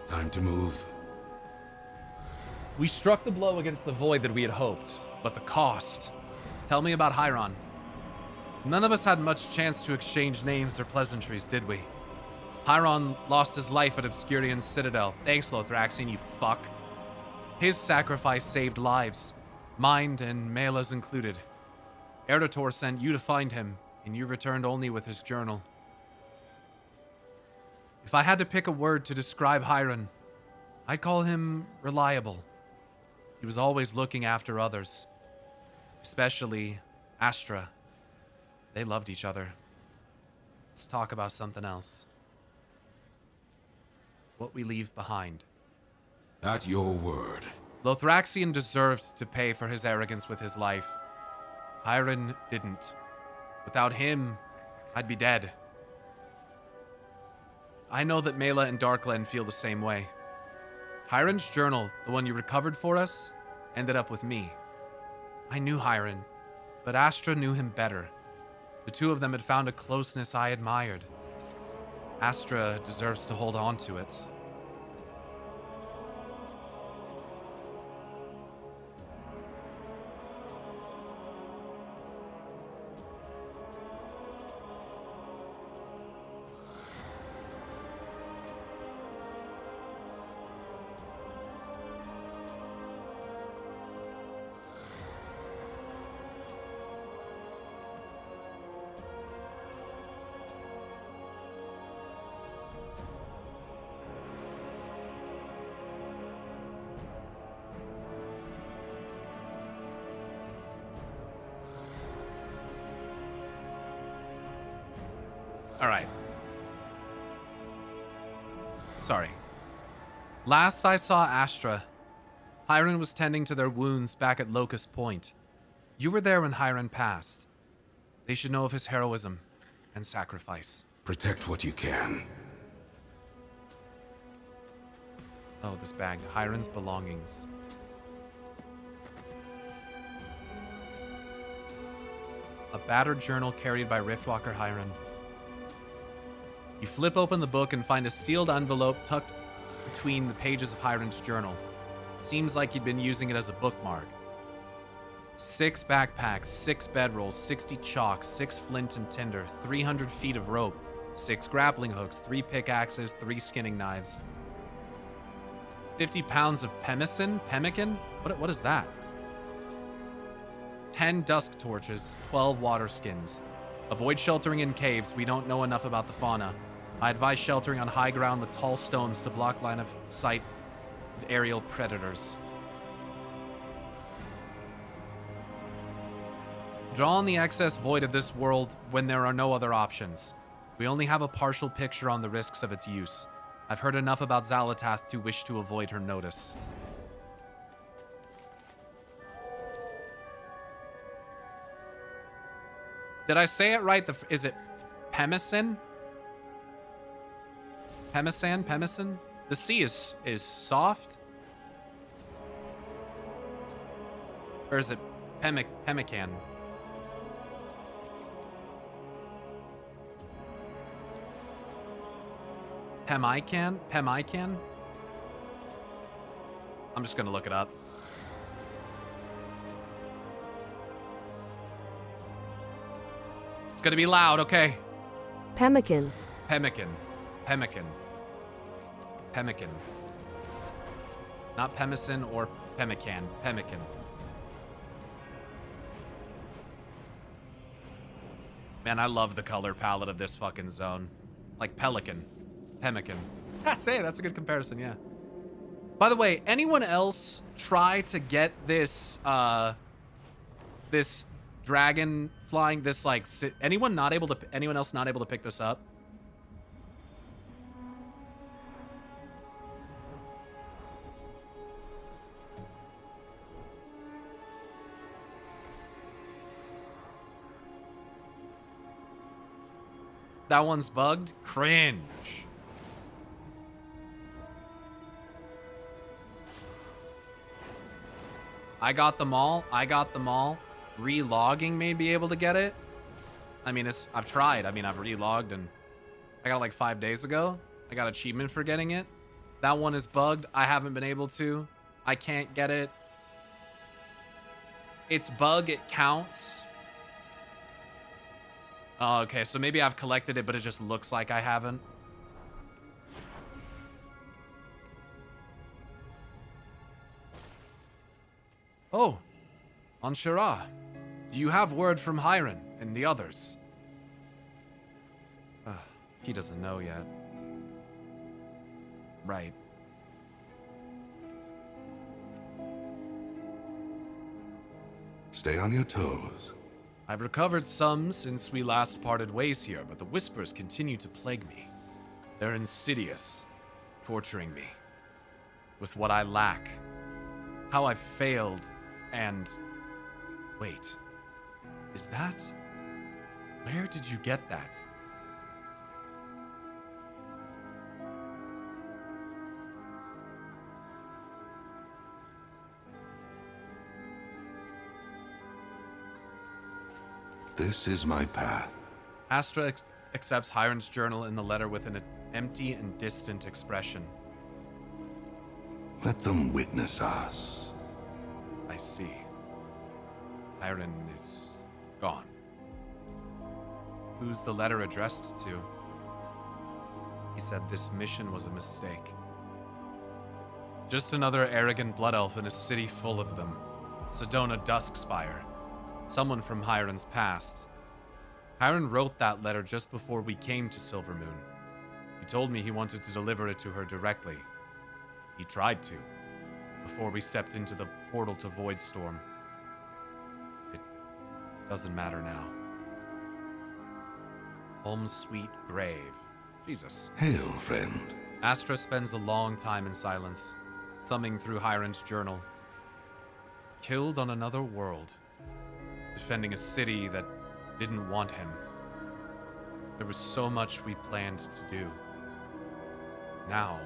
A: Time to move.
B: We struck the blow against the void that we had hoped, but the cost. Tell me about Hiron. None of us had much chance to exchange names or pleasantries, did we? Hiron lost his life at Obscurian's Citadel. Thanks, Lothraxian, you fuck. His sacrifice saved lives, mine and Mela's included. Erdator sent you to find him, and you returned only with his journal. If I had to pick a word to describe Hiron, I'd call him reliable. He was always looking after others, especially Astra. They loved each other. Let's talk about something else. What we leave behind.
A: At your word.
B: Lothraxian deserved to pay for his arrogance with his life. Hiron didn't. Without him, I'd be dead. I know that Mela and Darkland feel the same way. Hiron's journal, the one you recovered for us, ended up with me. I knew Hiron, but Astra knew him better. The two of them had found a closeness I admired. Astra deserves to hold on to it. All right. Sorry. Last I saw Astra, Hiron was tending to their wounds back at Locust Point. You were there when Hiron passed. They should know of his heroism and sacrifice.
A: Protect what you can.
B: Oh, this bag. Hiron's belongings. A battered journal carried by Riftwalker Hiron. You flip open the book and find a sealed envelope tucked between the pages of Hiron's journal. Seems like he'd been using it as a bookmark. 6 backpacks, 6 bedrolls, 60 chalk, 6 flint and tinder, 300 feet of rope, 6 grappling hooks, 3 pickaxes, 3 skinning knives. 50 pounds of pemmican? What is that? 10 dusk torches, 12 water skins. Avoid sheltering in caves. We don't know enough about the fauna. I advise sheltering on high ground with tall stones to block line of sight of aerial predators. Draw on the excess void of this world when there are no other options. We only have a partial picture on the risks of its use. I've heard enough about Xalatath to wish to avoid her notice. Did I say it right? Is it Pemmican? Pemmican? The sea is soft? Or is it pemmican? Pemmican? I'm just gonna look it up. It's gonna be loud, okay?
H: Pemmican.
B: Pemmican. Not pemmican or pemmican. Pemmican. Man, I love the color palette of this fucking zone. Like pelican. Pemmican. That's it. That's a good comparison, yeah. By the way, anyone else try to get this, this dragon flying, this, like, anyone else not able to pick this up? That one's bugged? Cringe. I got them all. Relogging may be able to get it. I mean, I've tried. I mean, I've relogged and I got it like 5 days ago. I got achievement for getting it. That one is bugged. I haven't been able to. I can't get it. It's bug. It counts. Oh, okay, so maybe I've collected it, but it just looks like I haven't. Oh, Anshara, do you have word from Hiron and the others? He doesn't know yet. Right.
H: Stay on your toes.
B: I've recovered some since we last parted ways here, but the whispers continue to plague me. They're insidious, torturing me with what I lack, how I've failed, and... Wait, is that... Where did you get that?
H: This is my path.
B: Astra accepts Hiron's journal in the letter with an empty and distant expression.
H: Let them witness us.
B: I see. Hiron is gone. Who's the letter addressed to? He said this mission was a mistake. Just another arrogant blood elf in a city full of them. Sedona Duskspire. Someone from Hiron's past. Hiron wrote that letter just before we came to Silvermoon. He told me he wanted to deliver it to her directly. He tried to, before we stepped into the portal to Voidstorm. It doesn't matter now. Home sweet grave. Jesus.
H: Hail, friend.
B: Astra spends a long time in silence, thumbing through Hiron's journal. Killed on another world. Defending a city that didn't want him. There was so much we planned to do. Now,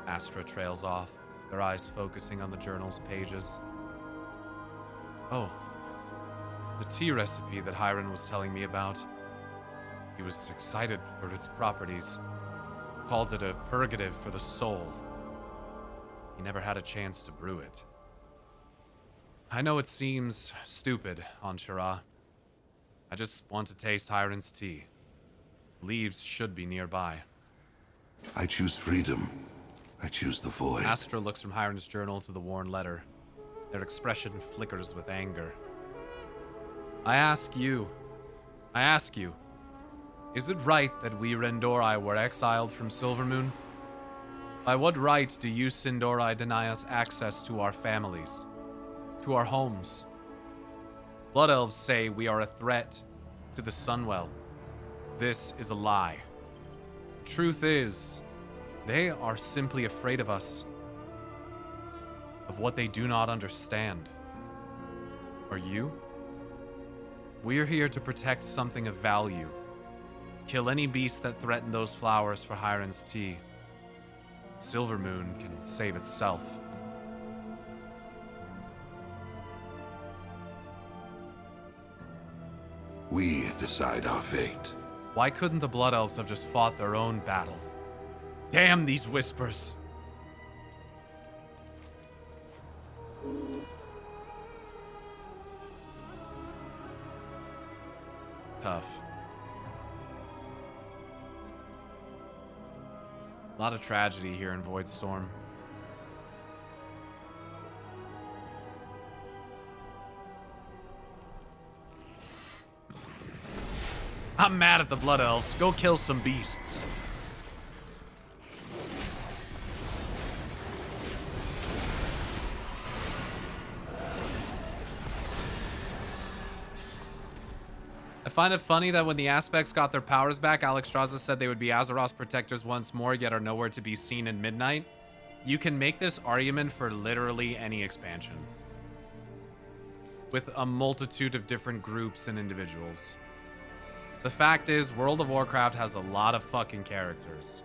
B: Astra trails off, their eyes focusing on the journal's pages. Oh, the tea recipe that Hiron was telling me about. He was excited for its properties, called it a purgative for the soul. He never had a chance to brew it. I know it seems stupid, Anshara. I just want to taste Hiron's tea. Leaves should be nearby.
H: I choose freedom. I choose the void.
B: Astra looks from Hiron's journal to the worn letter. Their expression flickers with anger. I ask you, is it right that we Rendori were exiled from Silvermoon? By what right do you Sindori deny us access to our families? To our homes? Blood Elves say we are a threat to the Sunwell. This is a lie. The truth is, they are simply afraid of us. Of what they do not understand. Are you? We're here to protect something of value. Kill any beast that threaten those flowers for Hiron's tea. Silvermoon can save itself.
H: We decide our fate.
B: Why couldn't the Blood Elves have just fought their own battle? Damn these whispers! Tough. A lot of tragedy here in Voidstorm. I'm mad at the Blood Elves. Go kill some beasts. I find it funny that when the Aspects got their powers back, Alexstrasza said they would be Azeroth's protectors once more, yet are nowhere to be seen in Midnight. You can make this argument for literally any expansion, with a multitude of different groups and individuals. The fact is, World of Warcraft has a lot of fucking characters.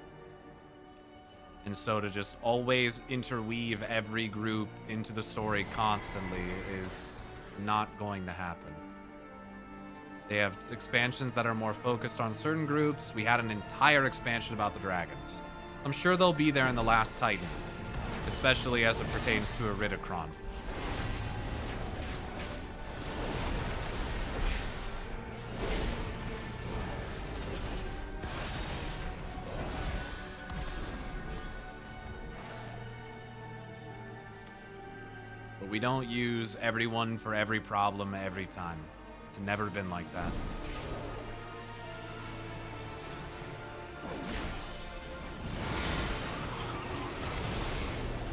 B: And so to just always interweave every group into the story constantly is not going to happen. They have expansions that are more focused on certain groups. We had an entire expansion about the dragons. I'm sure they'll be there in the last Titan, especially as it pertains to Iridikron. But we don't use everyone for every problem every time. It's never been like that.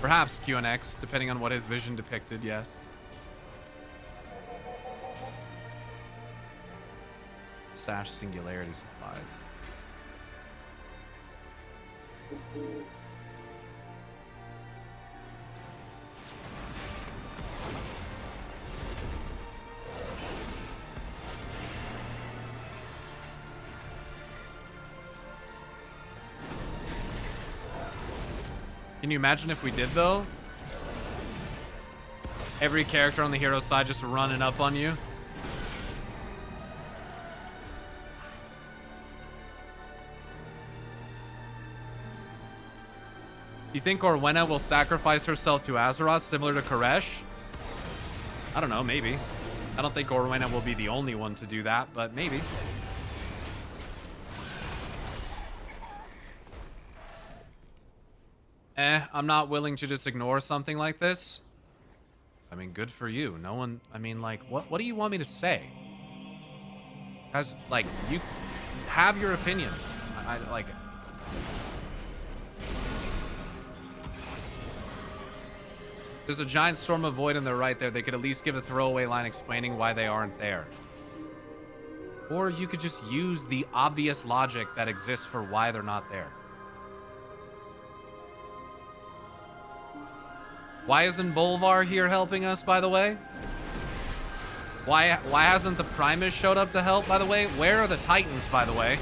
B: Perhaps QNX, depending on what his vision depicted, yes. Stash singularity supplies. Can you imagine if we did, though? Every character on the hero side just running up on you. You think Orwenna will sacrifice herself to Azeroth similar to Koresh? I don't know, maybe. I don't think Orwenna will be the only one to do that, but maybe. I'm not willing to just ignore something like this. I mean, good for you. No one, I mean, like, what do you want me to say? Guys, like, you have your opinion. I like it. There's a giant storm of void and they're right there. They could at least give a throwaway line explaining why they aren't there. Or you could just use the obvious logic that exists for why they're not there. Why isn't Bolvar here helping us, by the way? Why hasn't the Primus showed up to help, by the way? Where are the Titans, by the way?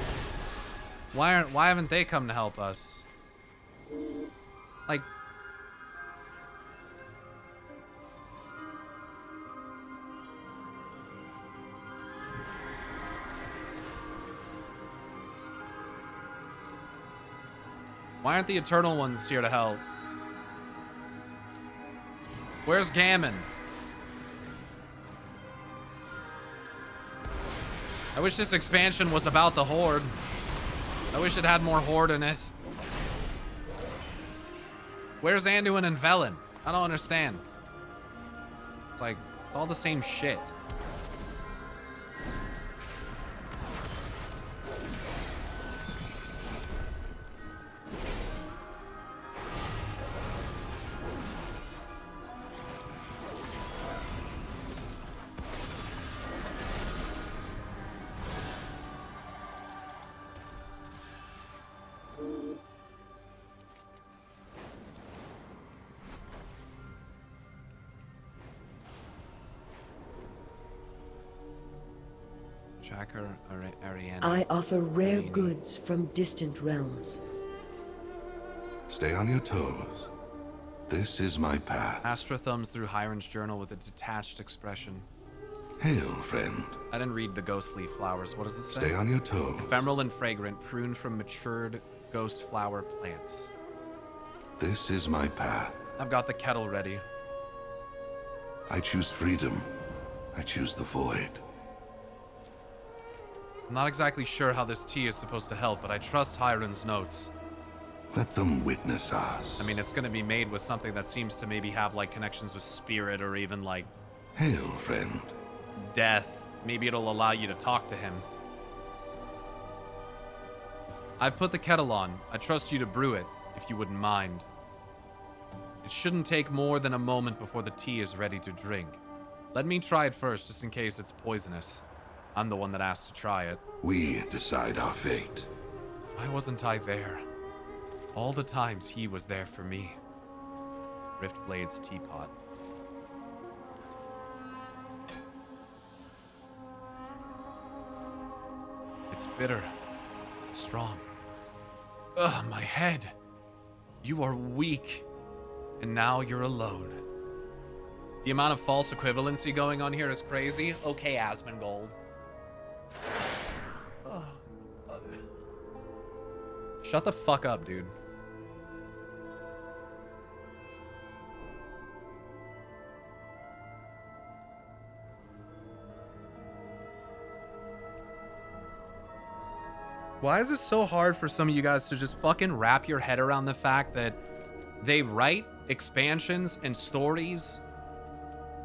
B: Why haven't they come to help us? Like, why aren't the Eternal Ones here to help? Where's Gammon? I wish this expansion was about the Horde. I wish it had more Horde in it. Where's Anduin and Velen? I don't understand. It's like all the same shit.
I: I offer rare goods from distant realms.
H: Stay on your toes. This is my path.
B: Astra thumbs through Hiron's journal with a detached expression.
H: Hail, friend.
B: I didn't read the ghostly flowers. What does it say?
H: Stay on your toes.
B: Ephemeral and fragrant, pruned from matured ghost flower plants.
H: This is my path.
B: I've got the kettle ready.
H: I choose freedom. I choose the void.
B: I'm not exactly sure how this tea is supposed to help, but I trust Hiron's notes.
H: Let them witness us.
B: I mean, it's going to be made with something that seems to maybe have, like, connections with spirit or even, like...
H: Hail, friend.
B: Death. Maybe it'll allow you to talk to him. I've put the kettle on. I trust you to brew it, if you wouldn't mind. It shouldn't take more than a moment before the tea is ready to drink. Let me try it first, just in case it's poisonous. I'm the one that asked to try it.
H: We decide our fate.
B: Why wasn't I there? All the times he was there for me. Riftblade's teapot. It's bitter. Strong. Ugh, my head. You are weak. And now you're alone. The amount of false equivalency going on here is crazy. Okay, Asmongold. Shut the fuck up, dude. Why is it so hard for some of you guys to just fucking wrap your head around the fact that they write expansions and stories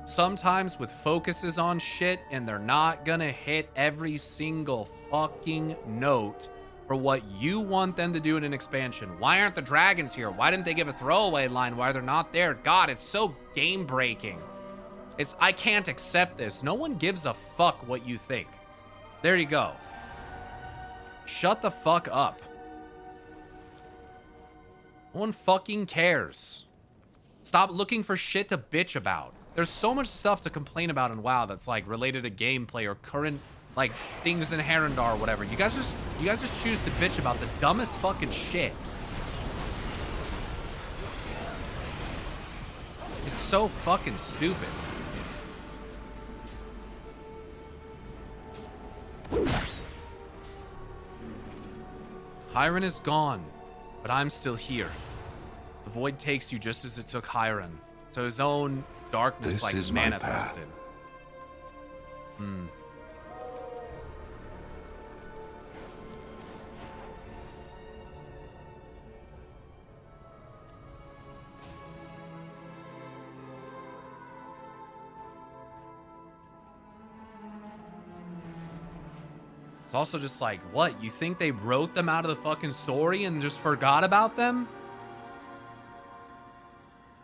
B: sometimes with focuses on shit and they're not gonna hit every single fucking note for what you want them to do in an expansion? Why aren't the dragons here? Why didn't they give a throwaway line? Why they're not there? God, it's so game breaking. I can't accept this. No one gives a fuck what you think. There you go. Shut the fuck up. No one fucking cares. Stop looking for shit to bitch about. There's so much stuff to complain about in WoW that's like related to gameplay or current like things in Herondar or whatever. You guys just choose to bitch about the dumbest fucking shit. It's so fucking stupid. Hiron is gone, but I'm still here. The void takes you just as it took Hiron. So his own darkness like manifested. It's also just like, what? You think they wrote them out of the fucking story and just forgot about them?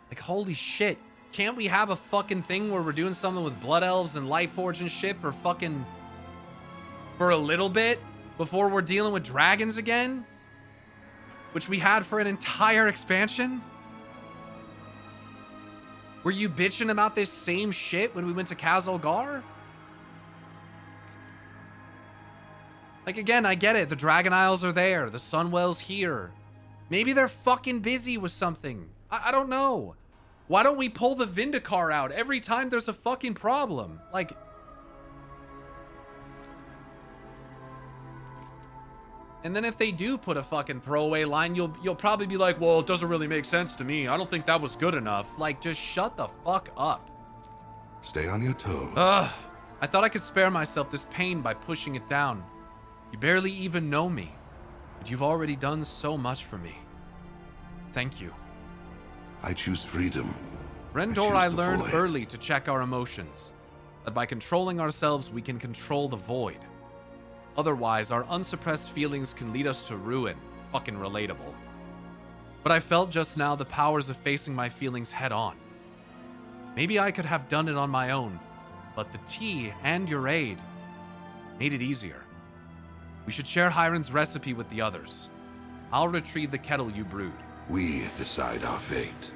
B: Like, holy shit. Can't we have a fucking thing where we're doing something with Blood Elves and Lightforge and shit for a little bit before we're dealing with dragons again? Which we had for an entire expansion? Were you bitching about this same shit when we went to Khazalgar? Like, again, I get it. The Dragon Isles are there. The Sunwell's here. Maybe they're fucking busy with something. I don't know. Why don't we pull the Vindicar out every time there's a fucking problem? Like... And then if they do put a fucking throwaway line, you'll probably be like, well, it doesn't really make sense to me. I don't think that was good enough. Like, just shut the fuck up.
H: Stay on your toes.
B: Ugh. I thought I could spare myself this pain by pushing it down. You barely even know me, but you've already done so much for me. Thank you.
H: I choose freedom.
B: Rendor, I learned early to check our emotions. That by controlling ourselves, we can control the void. Otherwise, our unsuppressed feelings can lead us to ruin. Fucking relatable. But I felt just now the powers of facing my feelings head on. Maybe I could have done it on my own, but the tea and your aid made it easier. We should share Hiron's recipe with the others. I'll retrieve the kettle you brewed.
H: We decide our fate.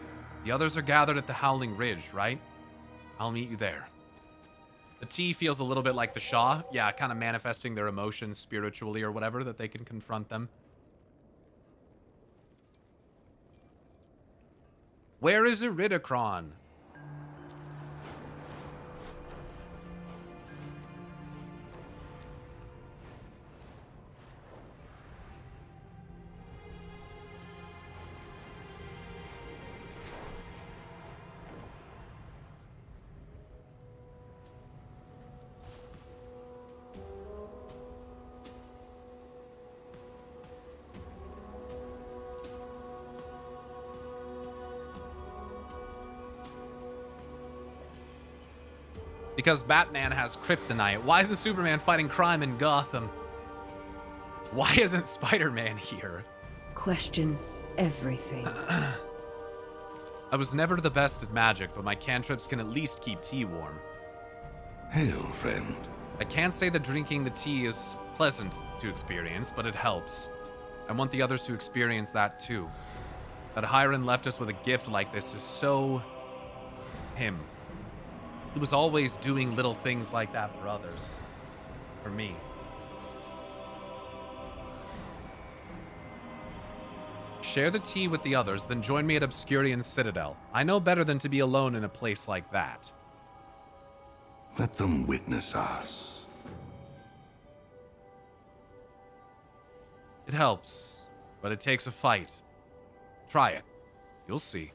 B: The others are gathered at the Howling Ridge, right? I'll meet you there. The tea feels a little bit like the Shah. Yeah, kind of manifesting their emotions spiritually or whatever, that they can confront them. Where is Iridacron? Because Batman has kryptonite. Why isn't Superman fighting crime in Gotham? Why isn't Spider-Man here?
I: Question everything.
B: I was never the best at magic, but my cantrips can at least keep tea warm.
H: Hail, friend.
B: I can't say that drinking the tea is pleasant to experience, but it helps. I want the others to experience that too. That Hiron left us with a gift like this is so... him. He was always doing little things like that for others. For me. Share the tea with the others, then join me at Obscurian Citadel. I know better than to be alone in a place like that.
H: Let them witness us.
B: It helps, but it takes a fight. Try it. You'll see.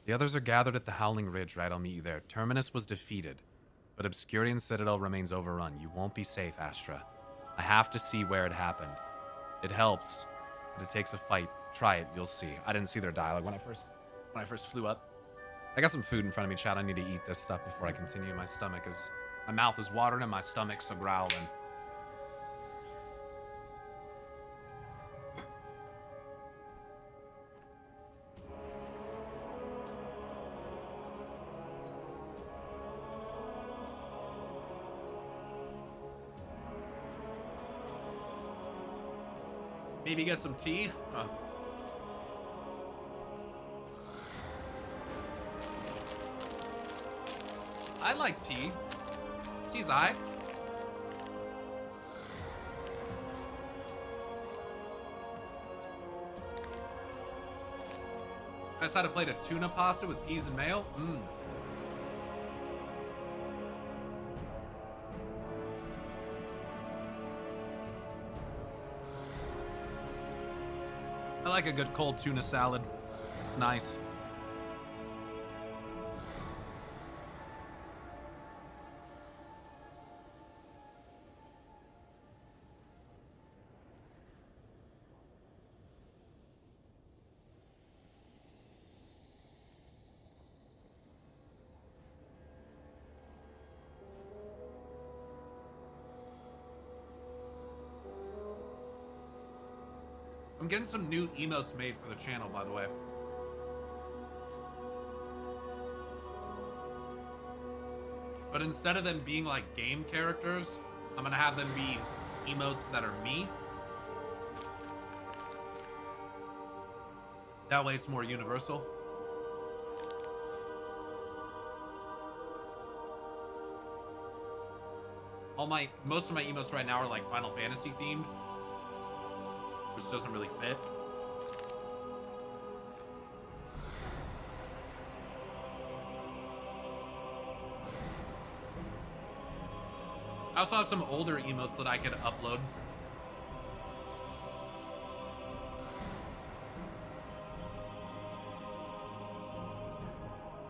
B: The others are gathered at the Howling Ridge, right? I'll meet you there. Terminus was defeated, but Obscurian Citadel remains overrun. You won't be safe, Astra. I have to see where it happened. It helps, but it takes a fight. Try it, you'll see. I didn't see their dialogue when I first flew up. I got some food in front of me, chat. I need to eat this stuff before I continue. My stomach is... My mouth is watering and my stomach's a growling. Maybe get some tea? Huh. I like tea. Tea's aight. I just had a plate of tuna pasta with peas and mayo. Mmm. I like a good cold tuna salad. It's nice. I'm getting some new emotes made for the channel, by the way. But instead of them being like game characters, I'm gonna have them be emotes that are me. That way it's more universal. Most of my emotes right now are like Final Fantasy themed, which doesn't really fit. I also have some older emotes that I could upload.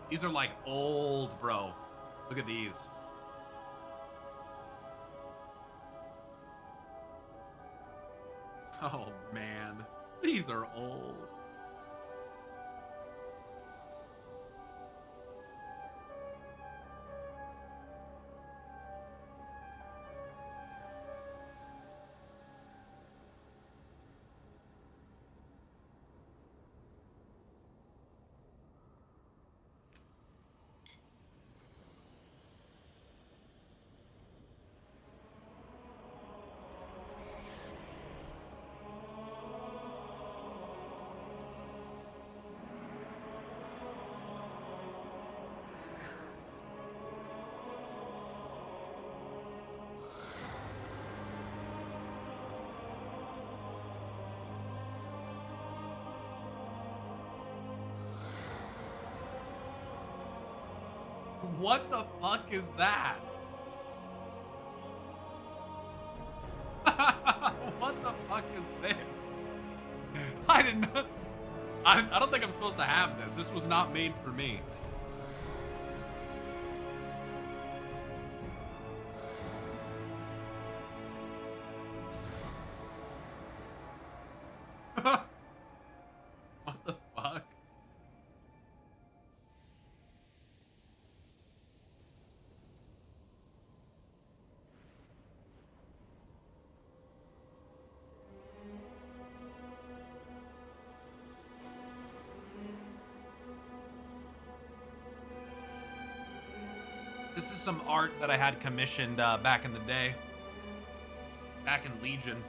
B: These are like old, bro. Look at these. Oh man, these are old. What the fuck is that? What the fuck is this? I didn't know. I don't think I'm supposed to have this. This was not made for me. What the fuck? This is some art that I had commissioned back in the day. Back in Legion.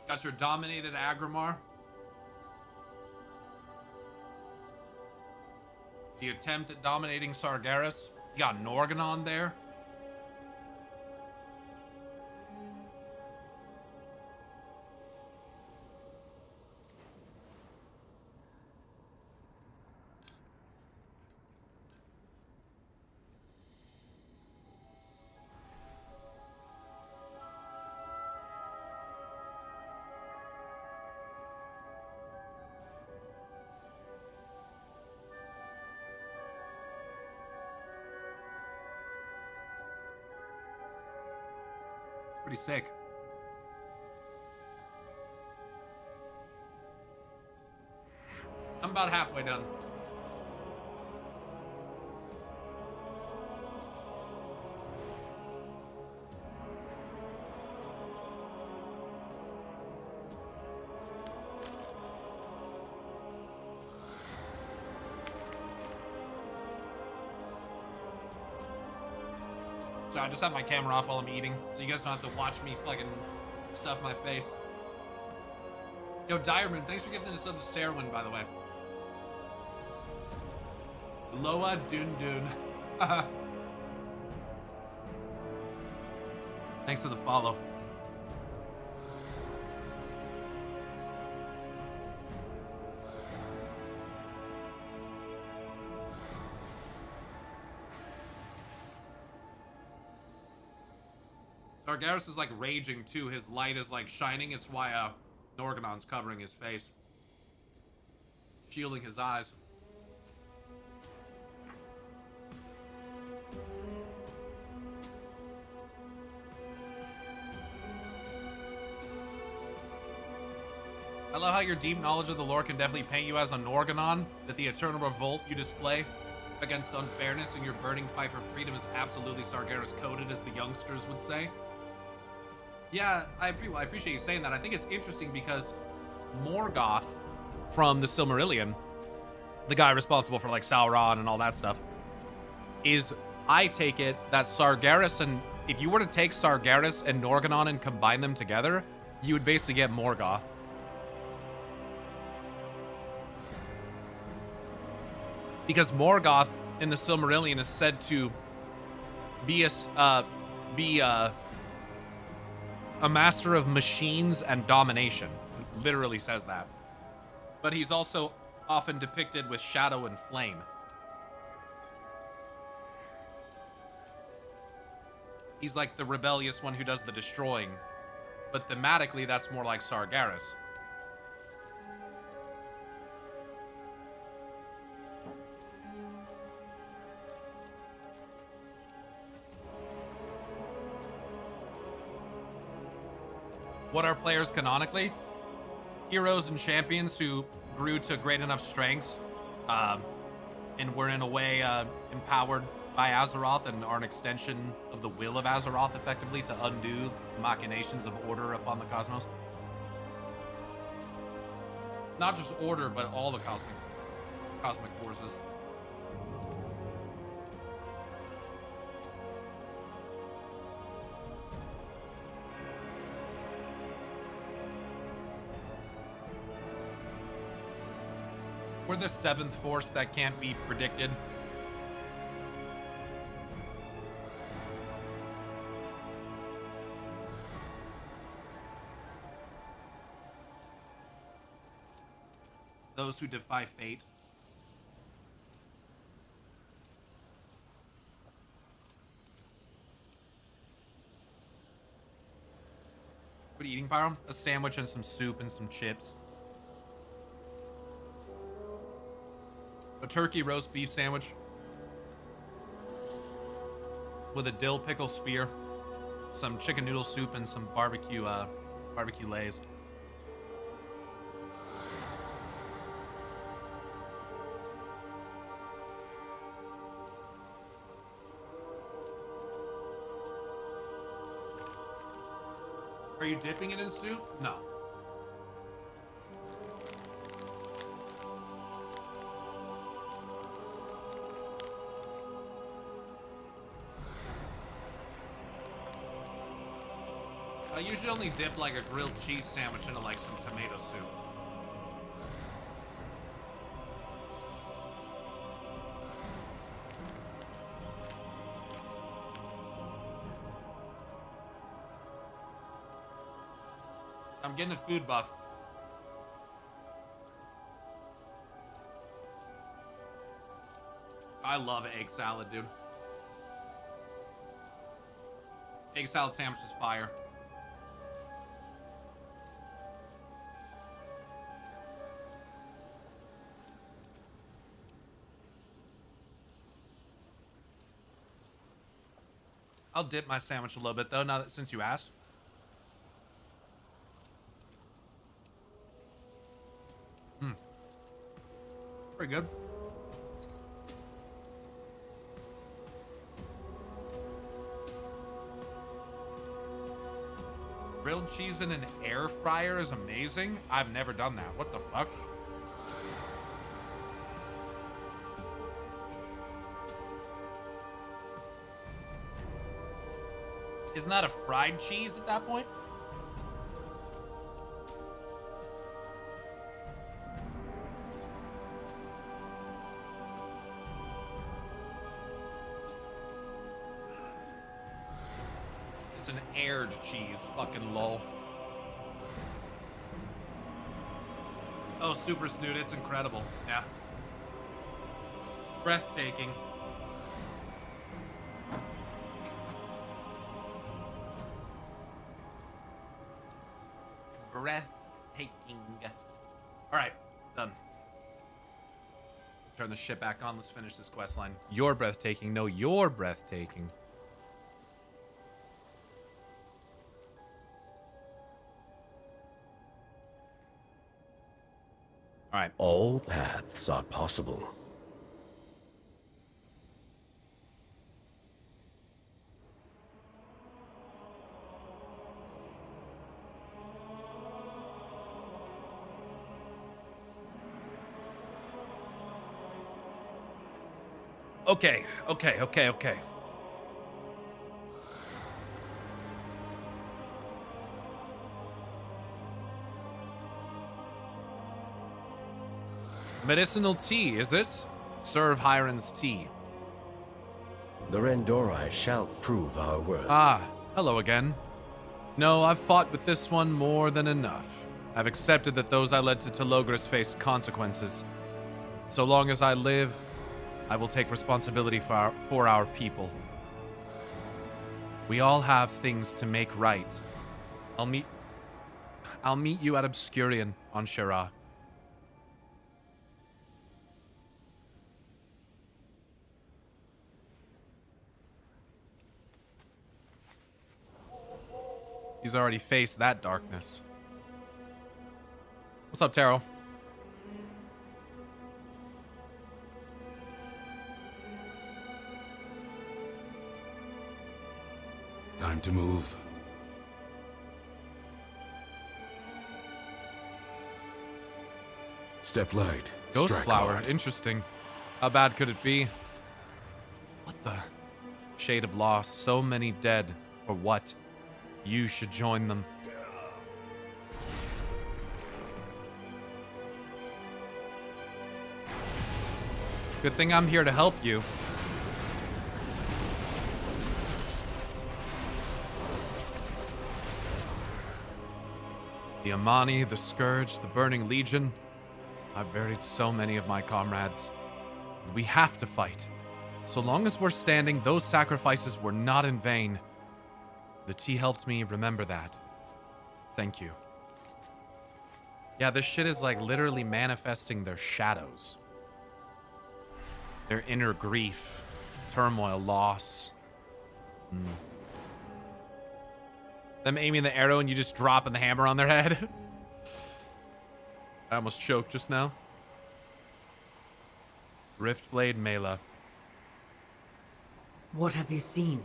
B: Got your dominated Agrimar. The attempt at dominating Sargeras. You got Norganon there. Pretty sick. I'm about halfway done. So I just have my camera off while I'm eating, so you guys don't have to watch me fucking stuff my face. Yo, Diamond, thanks for giving us a sub to Sarwin, by the way. Loa Dun Dun. Thanks for the follow. Sargeras is like raging too. His light is like shining. It's why Norganon's covering his face, shielding his eyes. I love how your deep knowledge of the lore can definitely paint you as a Norganon, that the eternal revolt you display against unfairness in your burning fight for freedom is absolutely Sargeras coded, as the youngsters would say. Yeah, I appreciate you saying that. I think it's interesting because Morgoth from the Silmarillion, the guy responsible for like Sauron and all that stuff, is, I take it, that Sargeras, and if you were to take Sargeras and Norganon and combine them together, you would basically get Morgoth. Because Morgoth in the Silmarillion is said to be a master of machines and domination. It literally says that. But he's also often depicted with shadow and flame. He's like the rebellious one who does the destroying. But thematically, that's more like Sargeras. What are players canonically? Heroes and champions who grew to great enough strengths and were in a way empowered by Azeroth and are an extension of the will of Azeroth, effectively, to undo the machinations of order upon the cosmos. Not just order, but all the cosmic forces. We're the seventh force that can't be predicted. Those who defy fate. What are you eating, Pyro? A sandwich and some soup and some chips. A turkey roast beef sandwich with a dill pickle spear, some chicken noodle soup, and some barbecue lays. Are you dipping it in soup? No. I usually only dip like a grilled cheese sandwich into like some tomato soup. I'm getting a food buff. I love egg salad, dude. Egg salad sandwich is fire. I'll dip my sandwich a little bit though, now that since you asked. Pretty good. Grilled cheese in an air fryer is amazing. I've never done that. What the fuck? Isn't that a fried cheese at that point? It's an aired cheese, fucking lol. Oh, super snoot, it's incredible. Yeah. Breathtaking. Breathtaking. All right, done. Turn the shit back on. Let's finish this quest line. You're breathtaking. No, you're breathtaking. All right.
C: All paths are possible.
B: Okay. Medicinal tea, is it? Serve Hiron's tea.
C: The Rendori shall prove our worth.
B: Ah, hello again. No, I've fought with this one more than enough. I've accepted that those I led to Telogris faced consequences. So long as I live, I will take responsibility for our people. We all have things to make right. I'll meet you at Obscurion on Shira. He's already faced that darkness. What's up, Taro?
H: Time to move. Step light.
B: Ghost
H: strike
B: flower.
H: hard.
B: Interesting. How bad could it be? What the? Shade of loss. So many dead. For what? You should join them. Good thing I'm here to help you. The Amani, the Scourge, the Burning Legion. I've buried so many of my comrades. We have to fight. So long as we're standing, those sacrifices were not in vain. The tea helped me remember that. Thank you. Yeah, this shit is like literally manifesting their shadows. Their inner grief, turmoil, loss. Them aiming the arrow and you just dropping the hammer on their head. I almost choked just now. Riftblade Mela.
D: What have you seen?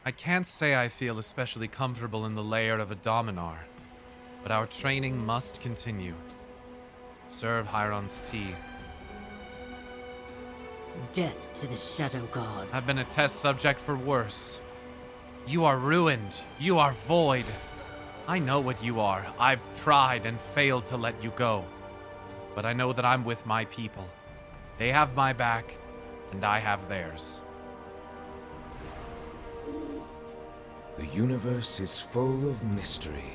B: I can't say I feel especially comfortable in the lair of a Dominar, but our training must continue. Serve Hiron's tea.
D: Death to the Shadow God.
B: I've been a test subject for worse. You are ruined. You are void. I know what you are. I've tried and failed to let you go. But I know that I'm with my people. They have my back, and I have theirs.
J: The universe is full of mystery.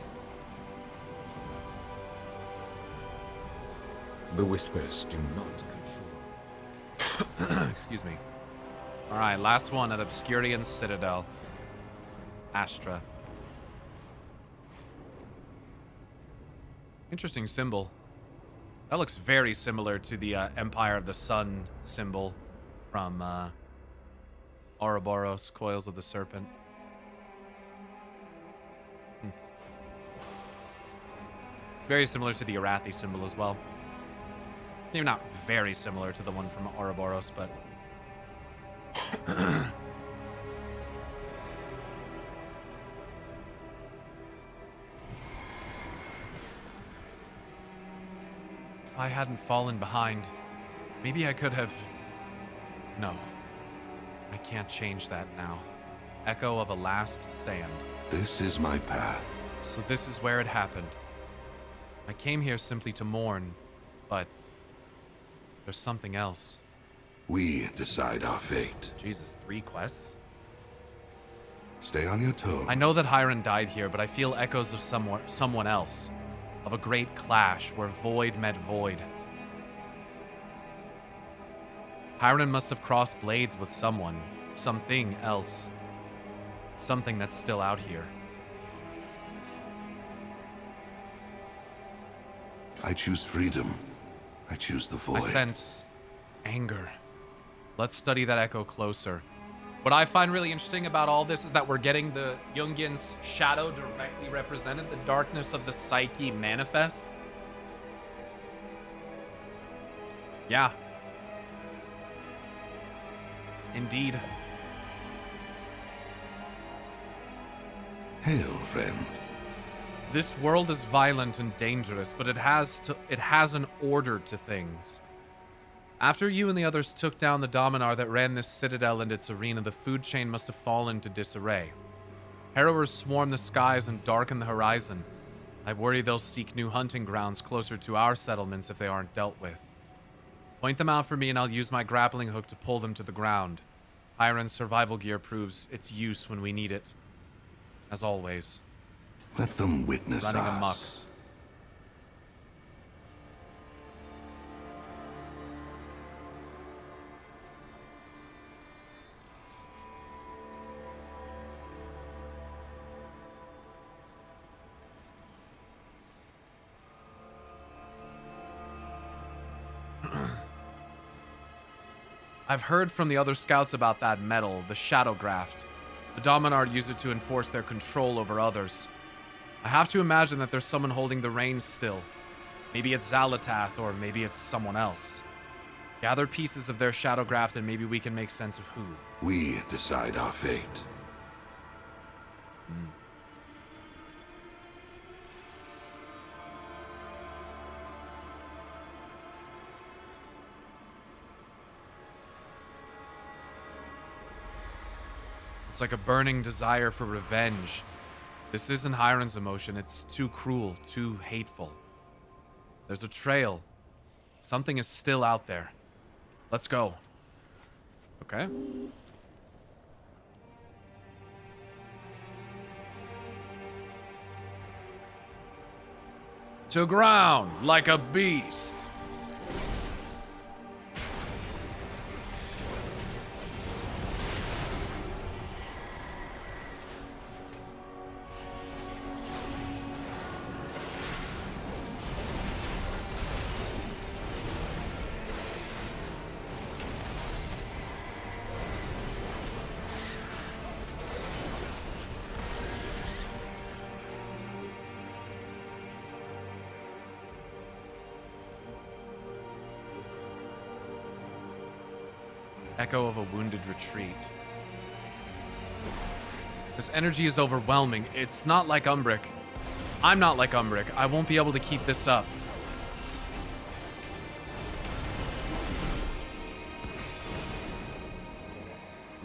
J: The whispers do not control.
B: Excuse me. Alright, last one at Obscurian Citadel. Astra. Interesting symbol. That looks very similar to the Empire of the Sun symbol from Ouroboros, Coils of the Serpent. Very similar to the Arathi symbol as well. Maybe not very similar to the one from Ouroboros, but... If I hadn't fallen behind, maybe I could have... No. I can't change that now. Echo of a last stand.
H: This is my path.
B: So this is where it happened. I came here simply to mourn, but... there's something else.
H: We decide our fate.
B: Jesus, 3 quests?
H: Stay on your toes.
B: I know that Hiron died here, but I feel echoes of someone else. Of a great clash where void met void. Hiron must have crossed blades with someone. Something else. Something that's still out here.
H: I choose freedom. I choose the void.
B: I sense anger. Let's study that echo closer. What I find really interesting about all this is that we're getting the Jungian's shadow directly represented, the darkness of the psyche manifest. Yeah. Indeed.
H: Hail, friend.
B: This world is violent and dangerous, but it has an order to things. After you and the others took down the Dominar that ran this citadel and its arena, the food chain must have fallen into disarray. Harrowers swarm the skies and darken the horizon. I worry they'll seek new hunting grounds closer to our settlements if they aren't dealt with. Point them out for me and I'll use my grappling hook to pull them to the ground. Hiron's survival gear proves its use when we need it. As always.
H: Let them witness
B: running
H: us.
B: amok. I've heard from the other scouts about that metal, the Shadow Graft. The Dominar use it to enforce their control over others. I have to imagine that there's someone holding the reins still. Maybe it's Xalatath, or maybe it's someone else. Gather pieces of their Shadow Graft and maybe we can make sense of who.
H: We decide our fate.
B: It's like a burning desire for revenge. This isn't Hiron's emotion. It's too cruel, too hateful. There's a trail. Something is still out there. Let's go. Okay. To ground like a beast. Echo of a wounded retreat. This energy is overwhelming. It's not like Umbric. I'm not like Umbric. I won't be able to keep this up.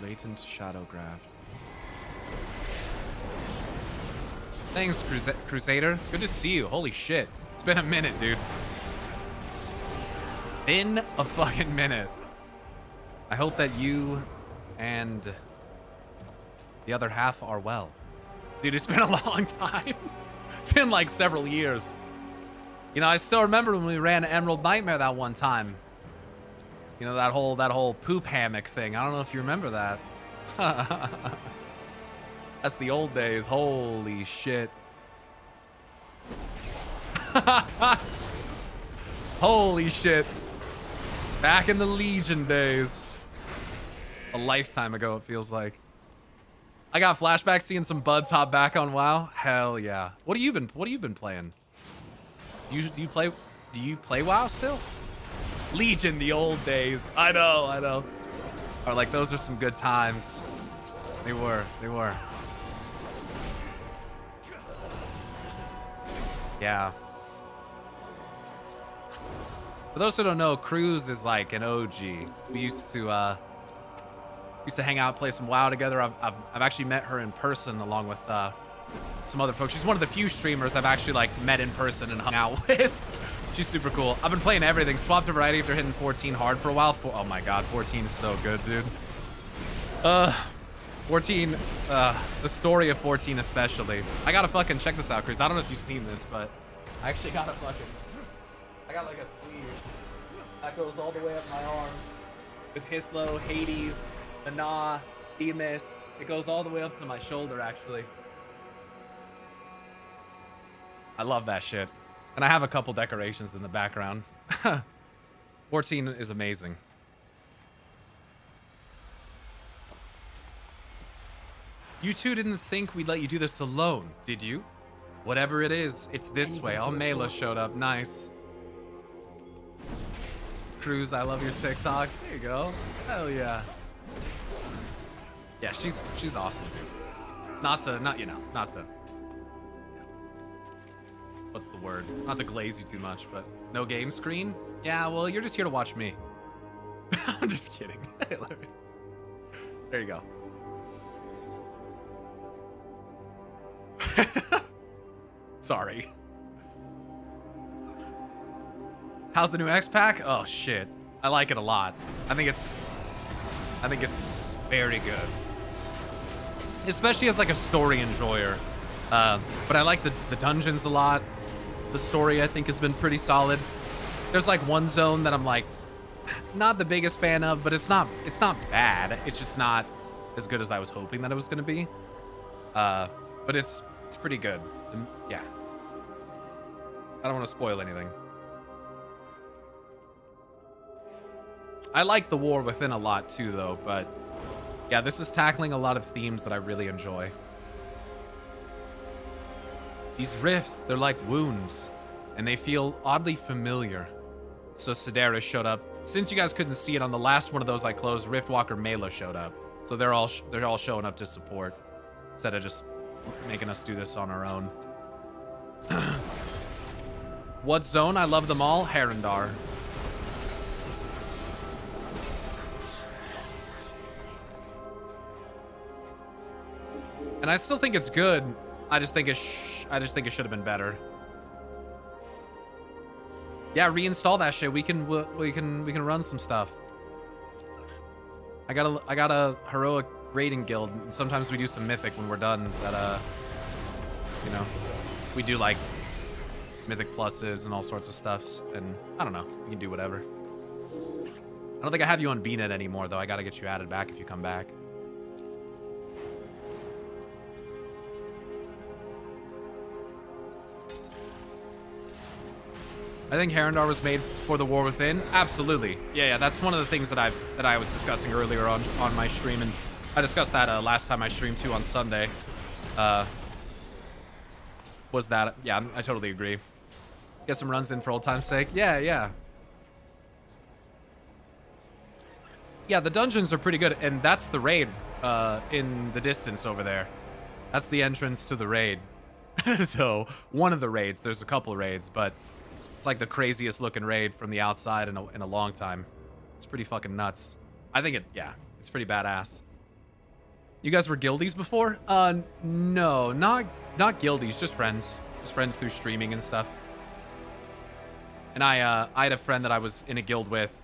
B: Latent Shadow Graft. Thanks, Crusader. Good to see you. Holy shit. It's been a minute, dude. Been a fucking minute. I hope that you and the other half are well. Dude, it's been a long time. It's been like several years. You know, I still remember when we ran Emerald Nightmare that one time. You know, that whole poop hammock thing. I don't know if you remember that. That's the old days. Holy shit. Holy shit. Back in the Legion days. A lifetime ago, it feels like. I got flashbacks seeing some buds hop back on WoW. Hell yeah. What have you been playing? Do you play WoW still? Legion, the old days. I know. Or like, those are some good times. They were. Yeah. For those who don't know, Cruz is like an OG. We used to hang out, play some WoW together. I've actually met her in person along with some other folks. She's one of the few streamers I've actually like met in person and hung out with. She's super cool. I've been playing everything. Swapped to variety after hitting 14 hard for a while. Oh my god, 14 is so good, dude. 14, the story of 14 especially. I gotta fucking check this out, Chris. I don't know if you've seen this, but I actually got I got like a sleeve that goes all the way up my arm with Hithlo, Hades, Ana, Demas. It goes all the way up to my shoulder, actually. I love that shit. And I have a couple decorations in the background. 14 is amazing. You two didn't think we'd let you do this alone, did you? Whatever it is, it's this way. Oh, Mela showed up. Nice. Cruz, I love your TikToks. There you go. Hell yeah. Yeah, she's awesome, dude. Not to what's the word? Not to glaze you too much, but no game screen? Yeah, well, you're just here to watch me. I'm just kidding. There you go. Sorry. How's the new X pack? Oh shit. I like it a lot. I think it's very good. Especially as like a story enjoyer. But I like the dungeons a lot. The story I think has been pretty solid. There's like one zone that I'm like not the biggest fan of, but it's not bad. It's just not as good as I was hoping that it was gonna be. But it's pretty good. Yeah. I don't want to spoil anything. I like the war within a lot too, though, but yeah, this is tackling a lot of themes that I really enjoy. These rifts, they're like wounds, and they feel oddly familiar. So Sedaris showed up. Since you guys couldn't see it, on the last one of those I closed, Riftwalker Mela showed up. So they're all showing up to support, instead of just making us do this on our own. What zone? I love them all. Herondar. And I still think it's good. I just think it should have been better. Yeah, reinstall that shit. We can run some stuff. I got a heroic raiding guild. Sometimes we do some mythic when we're done. That you know, we do like mythic pluses and all sorts of stuff. And I don't know, we can do whatever. I don't think I have you on BNet anymore though. I gotta get you added back if you come back. I think Herondar was made for the War Within. Absolutely. Yeah, that's one of the things that I was discussing earlier on my stream, and I discussed that last time I streamed too on Sunday. Was that? Yeah, I totally agree. Get some runs in for old time's sake. Yeah. Yeah, the dungeons are pretty good, and that's the raid in the distance over there. That's the entrance to the raid. So one of the raids. There's a couple raids, but it's like the craziest looking raid from the outside in a long time. It's pretty fucking nuts. I think it's pretty badass. You guys were guildies before? No, not guildies, just friends. Just friends through streaming and stuff. And I had a friend that I was in a guild with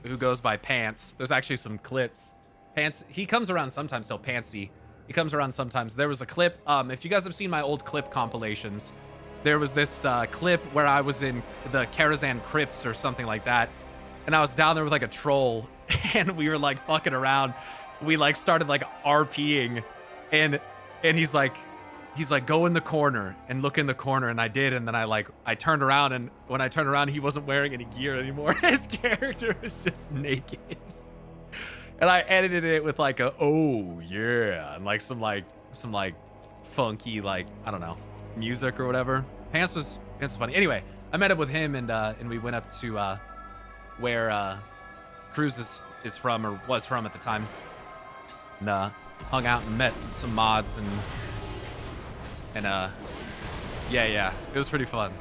B: who goes by Pants. There's actually some clips. Pants, he comes around sometimes still, Pantsy. He comes around sometimes. There was a clip, if you guys have seen my old clip compilations, there was this clip where I was in the Karazhan Crypts or something like that. And I was down there with like a troll and we were like fucking around. We like started like RPing and he's like, go in the corner and look in the corner. And I did. And then I turned around, and when I turned around, he wasn't wearing any gear anymore. His character was just naked. And I edited it with like a, oh yeah. And like some funky, like, I don't know, music or whatever. Pants was funny. Anyway, I met up with him and we went up to where Cruz is from, or was from at the time. And hung out and met some mods and yeah, it was pretty fun.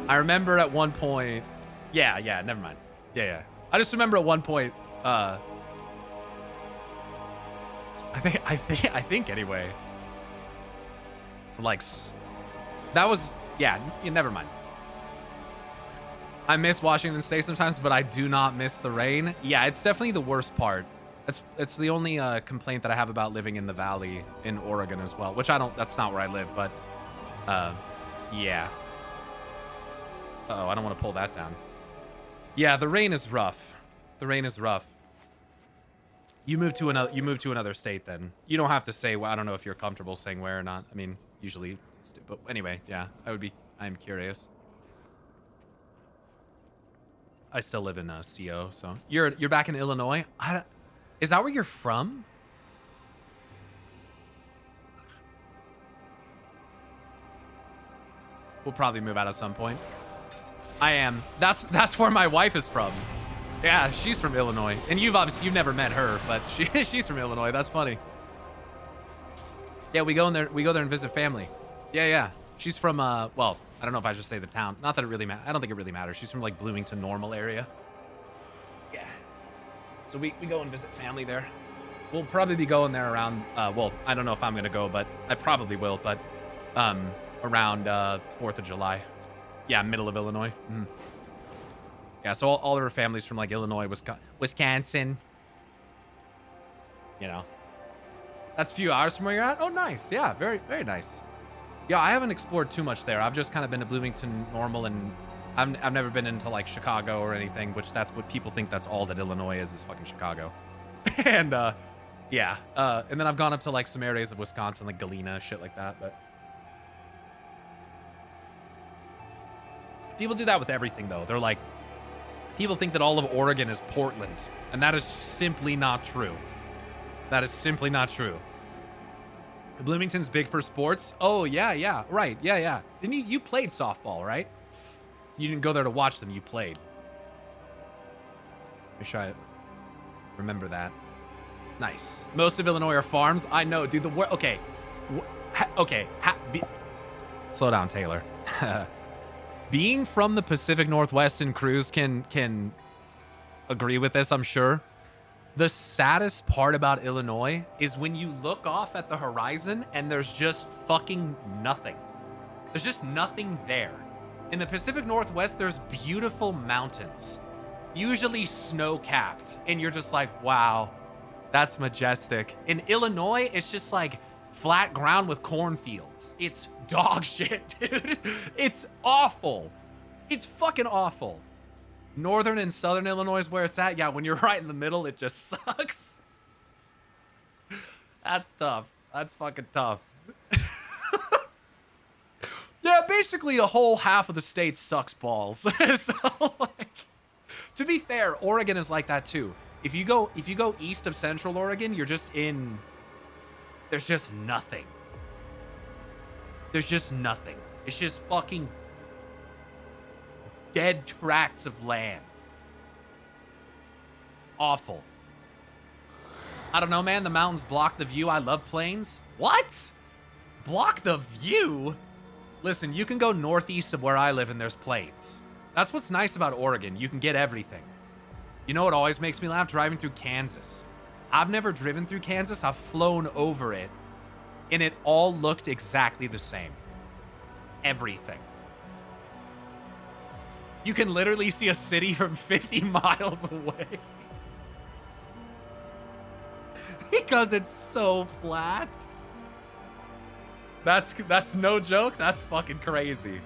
B: I remember at one point, yeah, never mind. Yeah. I just remember at one point, I think anyway. Like, that was, yeah, never mind. I miss Washington State sometimes, but I do not miss the rain. Yeah, it's definitely the worst part. It's the only complaint that I have about living in the valley in Oregon as well, which that's not where I live, but yeah. Uh-oh, I don't want to pull that down. Yeah, the rain is rough. You move to another state then. You don't have to say, well, I don't know if you're comfortable saying where or not. I mean, usually, but anyway, yeah, I'm curious. I still live in CO, so you're back in Illinois. Is that where you're from? We'll probably move out at some point. I am. That's where my wife is from. Yeah, she's from Illinois, and you've never met her, but she's from Illinois. That's funny. Yeah, we go there and visit family. Yeah. She's from well, I don't know if I should say the town. Not that it really matters. I don't think it really matters. She's from like Bloomington, Normal area. Yeah. So we go and visit family there. We'll probably be going there around, well, I don't know if I'm going to go, but I probably will, but around 4th of July. Yeah, middle of Illinois. Mm. Yeah, so all of her family's from like Illinois, Wisconsin. You know. That's a few hours from where you're at. Oh, nice. Yeah, very, very nice. Yeah, I haven't explored too much there. I've just kind of been to Bloomington, Normal, and I've never been into like Chicago or anything, which that's what people think that's all that Illinois is fucking Chicago. And yeah, and then I've gone up to like some areas of Wisconsin, like Galena, shit like that. But people do that with everything, though. They're like, people think that all of Oregon is Portland, and that is simply not true. That is simply not true. Bloomington's big for sports. Oh, yeah. Right. Yeah. Didn't you played softball, right? You didn't go there to watch them. You played. Make sure I remember that. Nice. Most of Illinois are farms. I know, dude. Okay. Okay. Slow down, Taylor. Being from the Pacific Northwest and Cruz can agree with this, I'm sure. The saddest part about Illinois is when you look off at the horizon and there's just fucking nothing. There's just nothing there. In the Pacific Northwest, there's beautiful mountains, usually snow-capped, and you're just like, wow, that's majestic. In Illinois, it's just like flat ground with cornfields. It's dog shit, dude. It's awful. It's fucking awful. Northern and Southern Illinois is where it's at. Yeah, when you're right in the middle, it just sucks. That's tough. That's fucking tough. Yeah, basically a whole half of the state sucks balls. So, like, to be fair, Oregon is like that too. If you go east of Central Oregon, you're just in. There's just nothing. There's just nothing. It's just fucking dead tracts of land. Awful. I don't know, man. The mountains block the view. I love plains. What? Block the view? Listen, you can go northeast of where I live and there's plains. That's what's nice about Oregon. You can get everything. You know what always makes me laugh? Driving through Kansas. I've never driven through Kansas. I've flown over it, and it all looked exactly the same. Everything. You can literally see a city from 50 miles away. Because it's so flat. That's no joke. That's fucking crazy.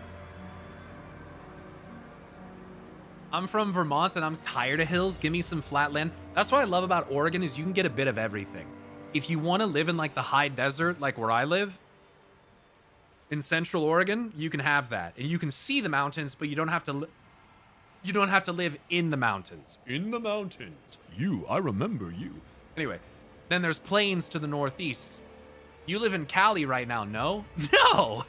B: I'm from Vermont and I'm tired of hills. Give me some flat land. That's what I love about Oregon is you can get a bit of everything. If you want to live in like the high desert, like where I live, in Central Oregon, you can have that. And you can see the mountains, but you don't have to live in the mountains. In the mountains. I remember you. Anyway, then there's plains to the northeast. You live in Cali right now, no? No.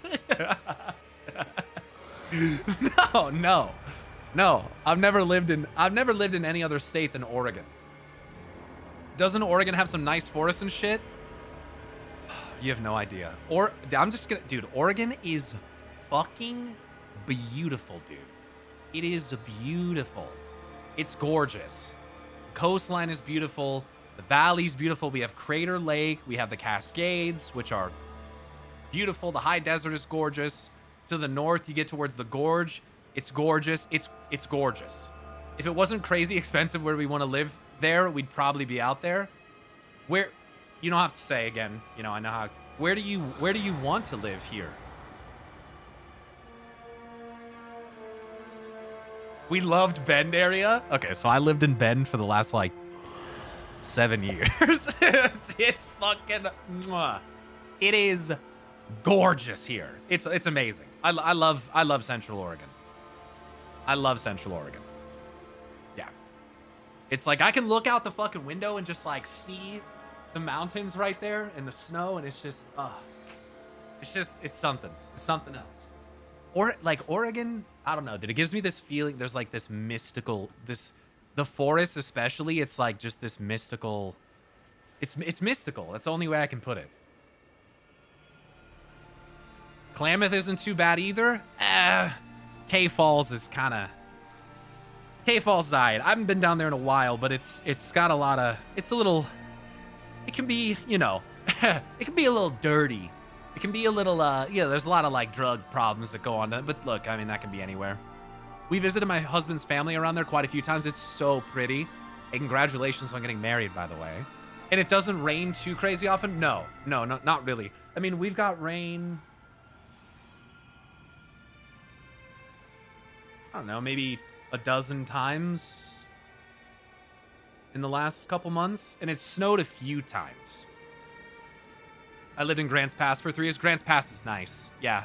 B: No. I've never lived in any other state than Oregon. Doesn't Oregon have some nice forests and shit? You have no idea. Dude, Oregon is fucking beautiful, dude. It is beautiful. It's gorgeous. The coastline is beautiful. The valley's beautiful. We have Crater Lake. We have the Cascades, which are beautiful. The high desert is gorgeous. To the north, you get towards the gorge. It's gorgeous. It's gorgeous. If it wasn't crazy expensive where we want to live there, we'd probably be out there. Where, you don't have to say again, you know, I know how, where do you want to live here? We loved Bend area. Okay, so I lived in Bend for the last like 7 years. It's fucking mwah. It is gorgeous here. It's amazing. I love Central Oregon. I love Central Oregon. Yeah. It's like I can look out the fucking window and just like see the mountains right there and the snow, and it's just it's something. It's something else. Or like Oregon, I don't know, dude. It gives me this feeling there's like this mystical, the forest especially, it's like just this mystical, it's mystical. That's the only way I can put it. Klamath isn't too bad either. K Falls is kind of... K Falls died. I haven't been down there in a while, but it's got a lot of... It's a little... It can be, you know... it can be a little dirty. It can be a little, there's a lot of, like, drug problems that go on. But look, I mean, that can be anywhere. We visited my husband's family around there quite a few times. It's so pretty. And congratulations on getting married, by the way. And it doesn't rain too crazy often? No, not really. I mean, we've got rain... I don't know, maybe a dozen times in the last couple months, and it snowed a few times. I lived in Grants Pass for 3 years. Grants Pass is nice, yeah.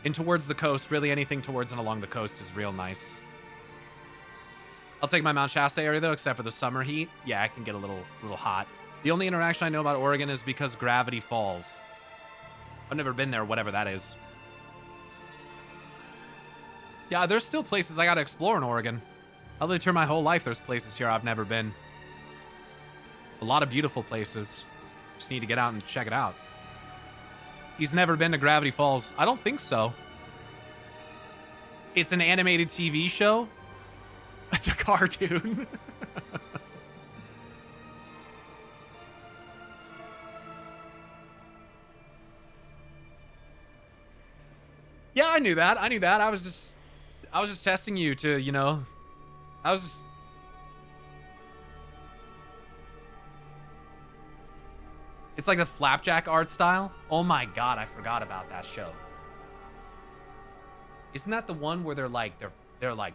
B: And towards the coast, really anything towards and along the coast is real nice. I'll take my Mount Shasta area though, except for the summer heat. Yeah, it can get a little hot. The only interaction I know about Oregon is because Gravity Falls. I've never been there, whatever that is. Yeah, there's still places I gotta explore in Oregon. I lived here my whole life. There's places here I've never been. A lot of beautiful places. Just need to get out and check it out. He's never been to Gravity Falls. I don't think so. It's an animated TV show. It's a cartoon. Yeah, I knew that. I was just testing you to, you know, It's like the Flapjack art style. Oh my god, I forgot about that show. Isn't that the one where they're like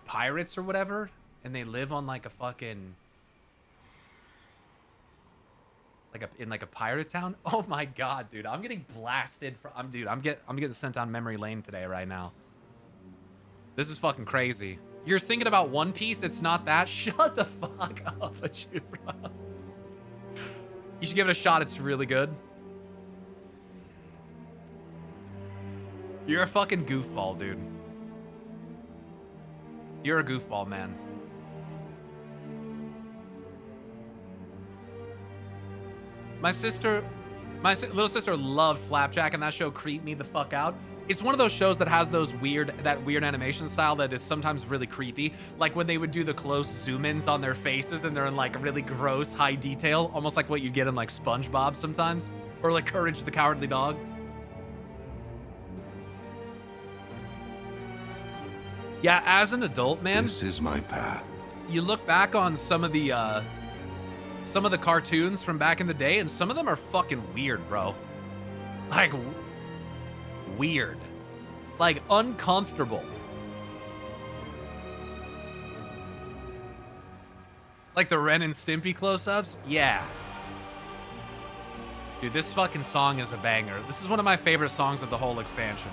B: pirates or whatever, and they live on like a fucking in a pirate town? Oh my god, dude, I'm getting blasted I'm getting sent down memory lane today right now. This is fucking crazy. You're thinking about One Piece? It's not that? Shut the fuck up, Achura. You should give it a shot. It's really good. You're a fucking goofball, dude. You're a goofball, man. My little sister loved Flapjack, and that show creeped me the fuck out. It's one of those shows that has that weird animation style that is sometimes really creepy. Like when they would do the close zoom-ins on their faces and they're in like really gross high detail, almost like what you get in like SpongeBob sometimes, or like Courage the Cowardly Dog. Yeah, as an adult, man,
H: This is my path.
B: you look back on some of the cartoons from back in the day, and some of them are fucking weird, bro. Like weird, like uncomfortable. Like the Ren and Stimpy close-ups? Yeah. Dude, this fucking song is a banger. This is one of my favorite songs of the whole expansion.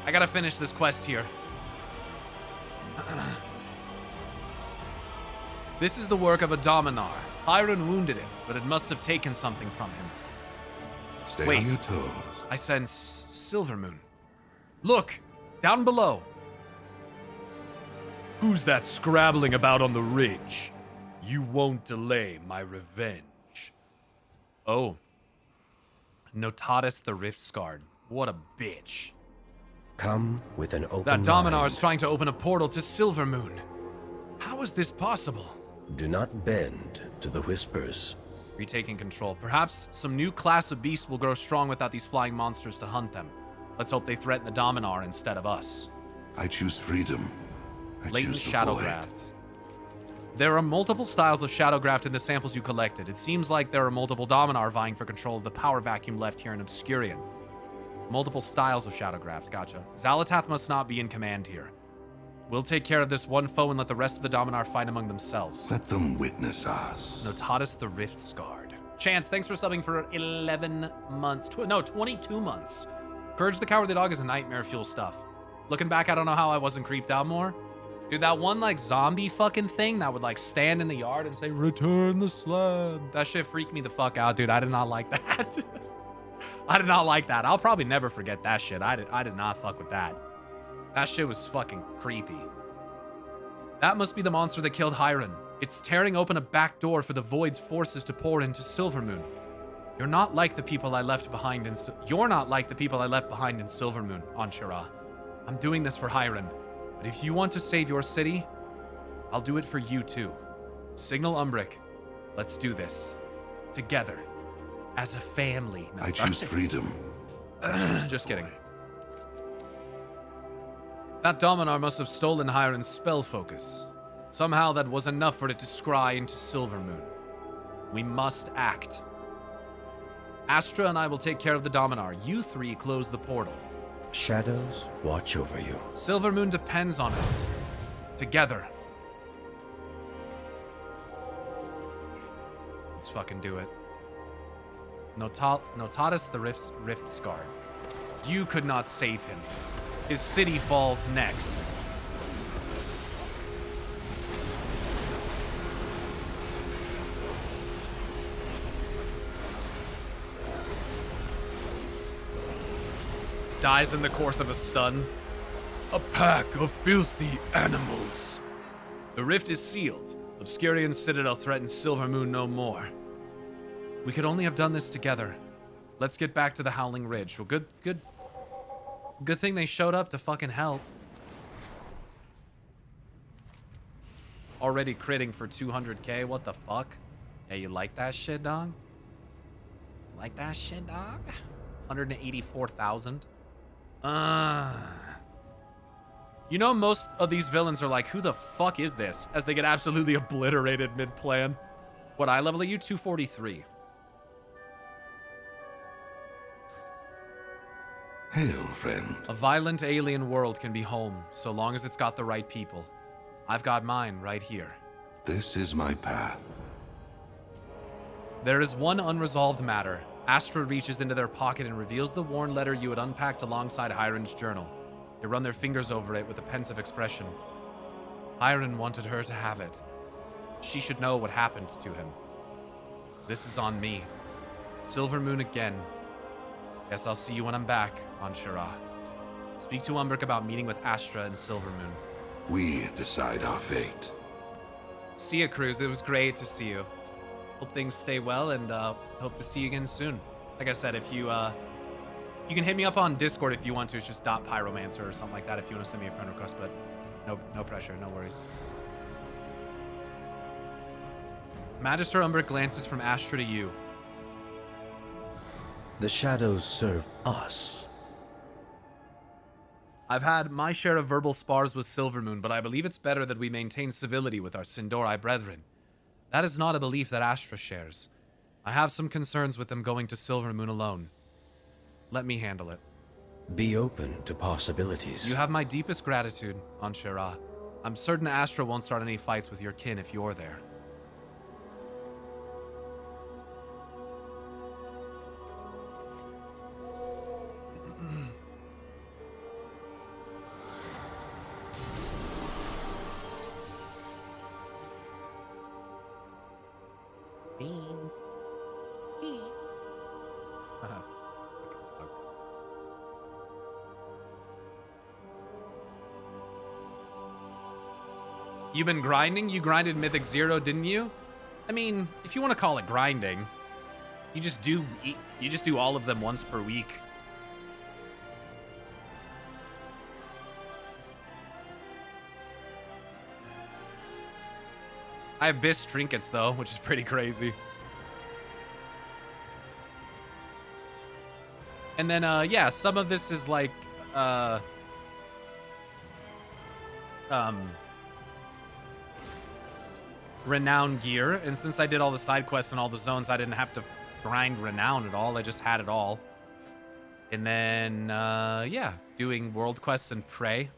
B: I gotta finish this quest here. This is the work of a Dominar. Hiron wounded it, but it must have taken something from him.
H: Stay
B: Wait.
H: on your toes.
B: I sense Silvermoon. Look, down below. Who's that scrabbling about on the ridge? You won't delay my revenge. Oh. Notatus the Rift-Scarred. What a bitch.
J: Come with an open
B: That Dominar
J: mind.
B: is trying to open a portal to Silvermoon. How is this possible?
J: Do not bend to the whispers.
B: Retaking control. Perhaps some new class of beasts will grow strong without these flying monsters to hunt them. Let's hope they threaten the Dominar instead of us.
H: I choose freedom. I
B: Latent
H: choose the
B: Shadow
H: void.
B: Graft. There are multiple styles of Shadow Graft in the samples you collected. It seems like there are multiple Dominar vying for control of the power vacuum left here in Obscurion. Multiple styles of Shadow Graft, gotcha. Xalatath must not be in command here. We'll take care of this one foe and let the rest of the Dominar fight among themselves.
H: Let them witness us.
B: Notatus the Rift-Scarred. Chance, thanks for subbing for 11 months. 22 months. Courage the Cowardly Dog is a nightmare fuel stuff. Looking back, I don't know how I wasn't creeped out more. Dude, that one like zombie fucking thing that would like stand in the yard and say, "Return the slab." That shit freaked me the fuck out, dude. I did not like that. I did not like that. I'll probably never forget that shit. I did not fuck with that. That shit was fucking creepy. That must be the monster that killed Hiron. It's tearing open a back door for the Void's forces to pour into Silvermoon. You're not like the people I left behind in Silvermoon, Anshara. I'm doing this for Hiron. But if you want to save your city, I'll do it for you too. Signal Umbric. Let's do this. Together. As a family. No,
H: I
B: sorry.
H: choose freedom.
B: Just kidding. That Dominar must have stolen Hiron's spell focus. Somehow that was enough for it to scry into Silvermoon. We must act. Astra and I will take care of the Dominar. You three close the portal.
J: Shadows watch over you.
B: Silvermoon depends on us. Together. Let's fucking do it. Notatus the Rift-Scarred. You could not save him. His city falls next. Dies in the course of a stun. A pack of filthy animals. The rift is sealed. Obscurion Citadel threatens Silvermoon no more. We could only have done this together. Let's get back to the Howling Ridge. Well, good thing they showed up to fucking help. Already critting for 200k. What the fuck? Yeah, you like that shit, dog? Like that shit, dog? 184,000. You know, most of these villains are like, who the fuck is this? As they get absolutely obliterated mid-plan. What eye level are you? 243.
H: Hail, friend.
B: A violent alien world can be home, so long as it's got the right people. I've got mine right here.
H: This is my path.
B: There is one unresolved matter. Astra reaches into their pocket and reveals the worn letter you had unpacked alongside Hiron's journal. They run their fingers over it with a pensive expression. Hiron wanted her to have it. She should know what happened to him. This is on me. Silvermoon again. Guess I'll see you when I'm back, Anshara. Speak to Umbric about meeting with Astra and Silvermoon.
H: We decide our fate.
B: See ya, Cruz. It was great to see you. Hope things stay well, and hope to see you again soon. Like I said, if you You can hit me up on Discord if you want to. It's just .pyromancer or something like that if you want to send me a friend request, but no pressure, no worries. Magister Umbric glances from Astra to you.
J: The shadows serve us.
B: I've had my share of verbal spars with Silvermoon, but I believe it's better that we maintain civility with our Sindori brethren. That is not a belief that Astra shares. I have some concerns with them going to Silvermoon alone. Let me handle it.
J: Be open to possibilities.
B: You have my deepest gratitude, Anshara. I'm certain Astra won't start any fights with your kin if you're there. Beans. Beans. You've been grinding? You grinded Mythic 0, didn't you? I mean, if you want to call it grinding, you just do all of them once per week. I have Biss trinkets though, which is pretty crazy. And then yeah, some of this is like renown gear, and since I did all the side quests and all the zones, I didn't have to grind renown at all. I just had it all. And then yeah, doing world quests and prey.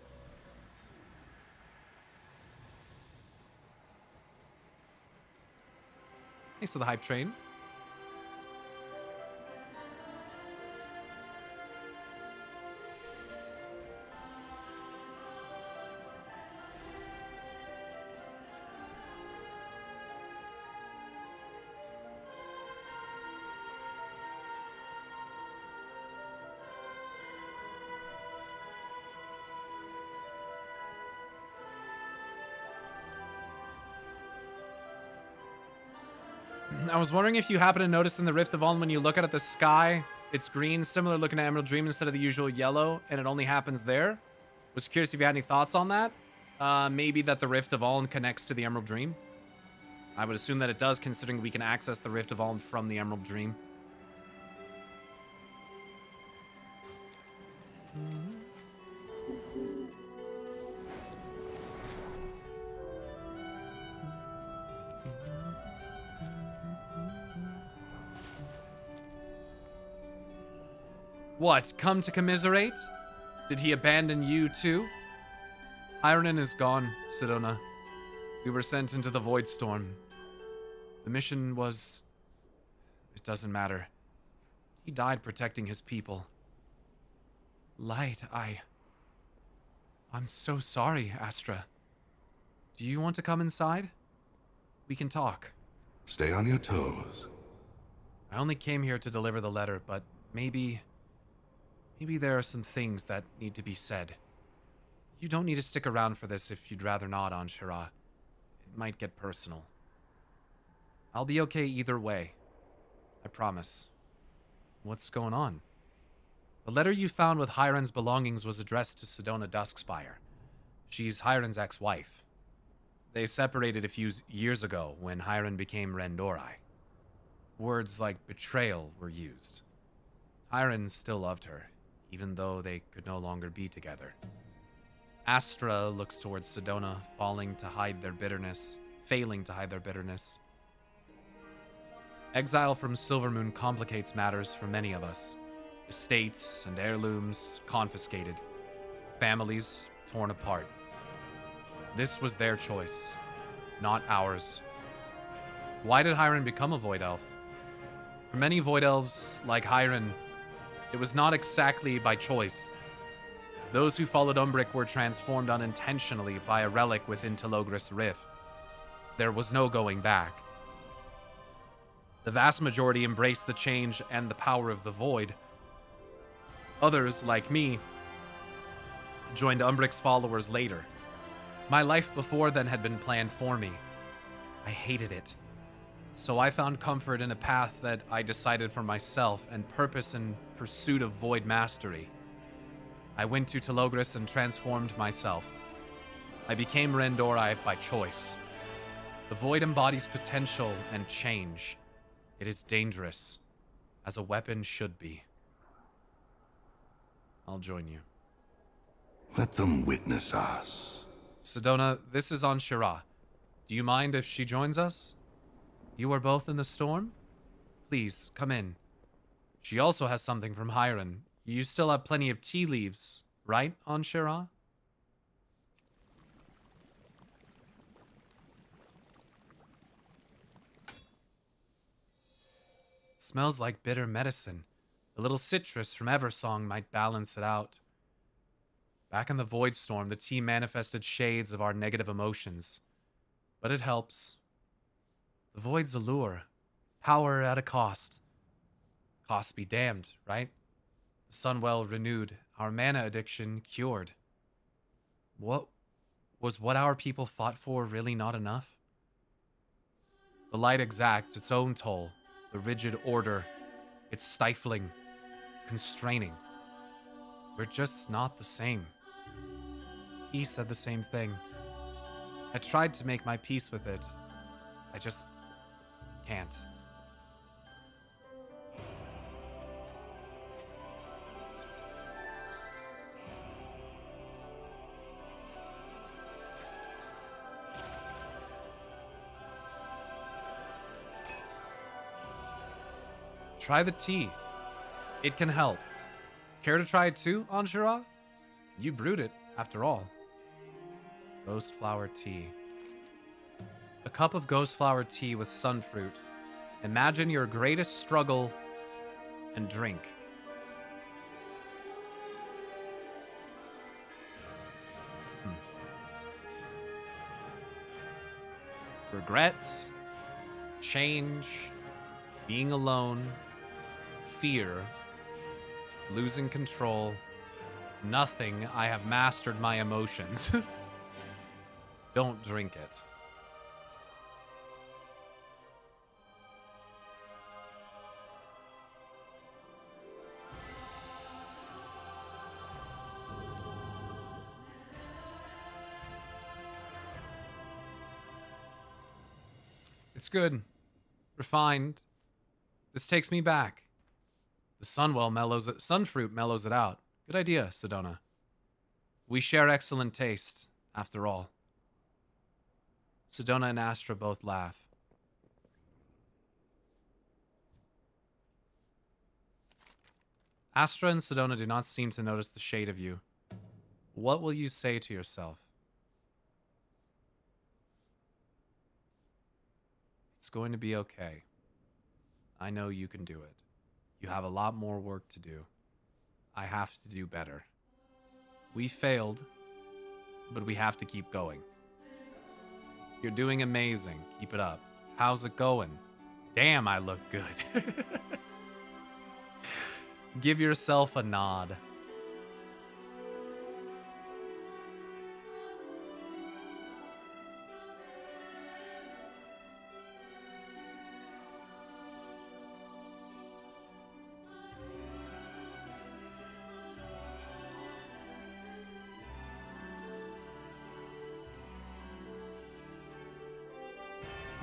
B: Thanks for the hype train. I was wondering if you happen to notice in the Rift of Aln when you look at the sky, it's green, similar looking to Emerald Dream instead of the usual yellow, and it only happens there. Was curious if you had any thoughts on that. Maybe that the Rift of Aln connects to the Emerald Dream. I would assume that it does, considering we can access the Rift of Aln from the Emerald Dream. What, come to commiserate? Did he abandon you too? Ironin is gone, Sedona. We were sent into the Void Storm. The mission was... It doesn't matter. He died protecting his people. Light, I'm so sorry, Astra. Do you want to come inside? We can talk.
H: Stay on your toes.
B: I only came here to deliver the letter, but maybe there are some things that need to be said. You don't need to stick around for this if you'd rather not, Anshara. It might get personal. I'll be okay either way. I promise. What's going on? The letter you found with Hiron's belongings was addressed to Sedona Duskspire. She's Hiron's ex-wife. They separated a few years ago when Hiron became Rendori. Words like betrayal were used. Hiron still loved her, even though they could no longer be together. Astra looks towards Sedona, failing to hide their bitterness. Exile from Silvermoon complicates matters for many of us. Estates and heirlooms confiscated. Families torn apart. This was their choice, not ours. Why did Hiron become a Void Elf? For many Void Elves, like Hiron, it was not exactly by choice. Those who followed Umbric were transformed unintentionally by a relic within Telogris Rift. There was no going back. The vast majority embraced the change and the power of the Void. Others, like me, joined Umbric's followers later. My life before then had been planned for me. I hated it. So I found comfort in a path that I decided for myself and purpose in pursuit of void mastery. I went to Telogris and transformed myself. I became Rendori by choice. The void embodies potential and change. It is dangerous, as a weapon should be. I'll join you.
H: Let them witness us.
B: Sedona, this is on Shira. Do you mind if she joins us? You are both in the storm? Please, come in. She also has something from Hiron. You still have plenty of tea leaves, right, on Shira? Smells like bitter medicine. A little citrus from Eversong might balance it out. Back in the Void Storm, the tea manifested shades of our negative emotions. But it helps. The Void's allure. Power at a cost. Cost be damned, right? The Sunwell renewed. Our mana addiction cured. What our people fought for really not enough? The light exacts its own toll. The rigid order. It's stifling. Constraining. We're just not the same. He said the same thing. I tried to make my peace with it. I just can't. Try the tea. It can help. Care to try it too, Anshara? You brewed it, after all. Ghost flower tea. A cup of ghost flower tea with sunfruit. Imagine your greatest struggle and drink. Regrets, change, being alone, fear, losing control. Nothing. I have mastered my emotions. Don't drink it. It's good. Refined. This takes me back. The sunfruit mellows it out. Good idea, Sedona. We share excellent taste, after all. Sedona and Astra both laugh. Astra and Sedona do not seem to notice the shade of you. What will you say to yourself? It's going to be okay. I know you can do it. You have a lot more work to do. I have to do better. We failed, but we have to keep going. You're doing amazing. Keep it up. How's it going? Damn, I look good. Give yourself a nod.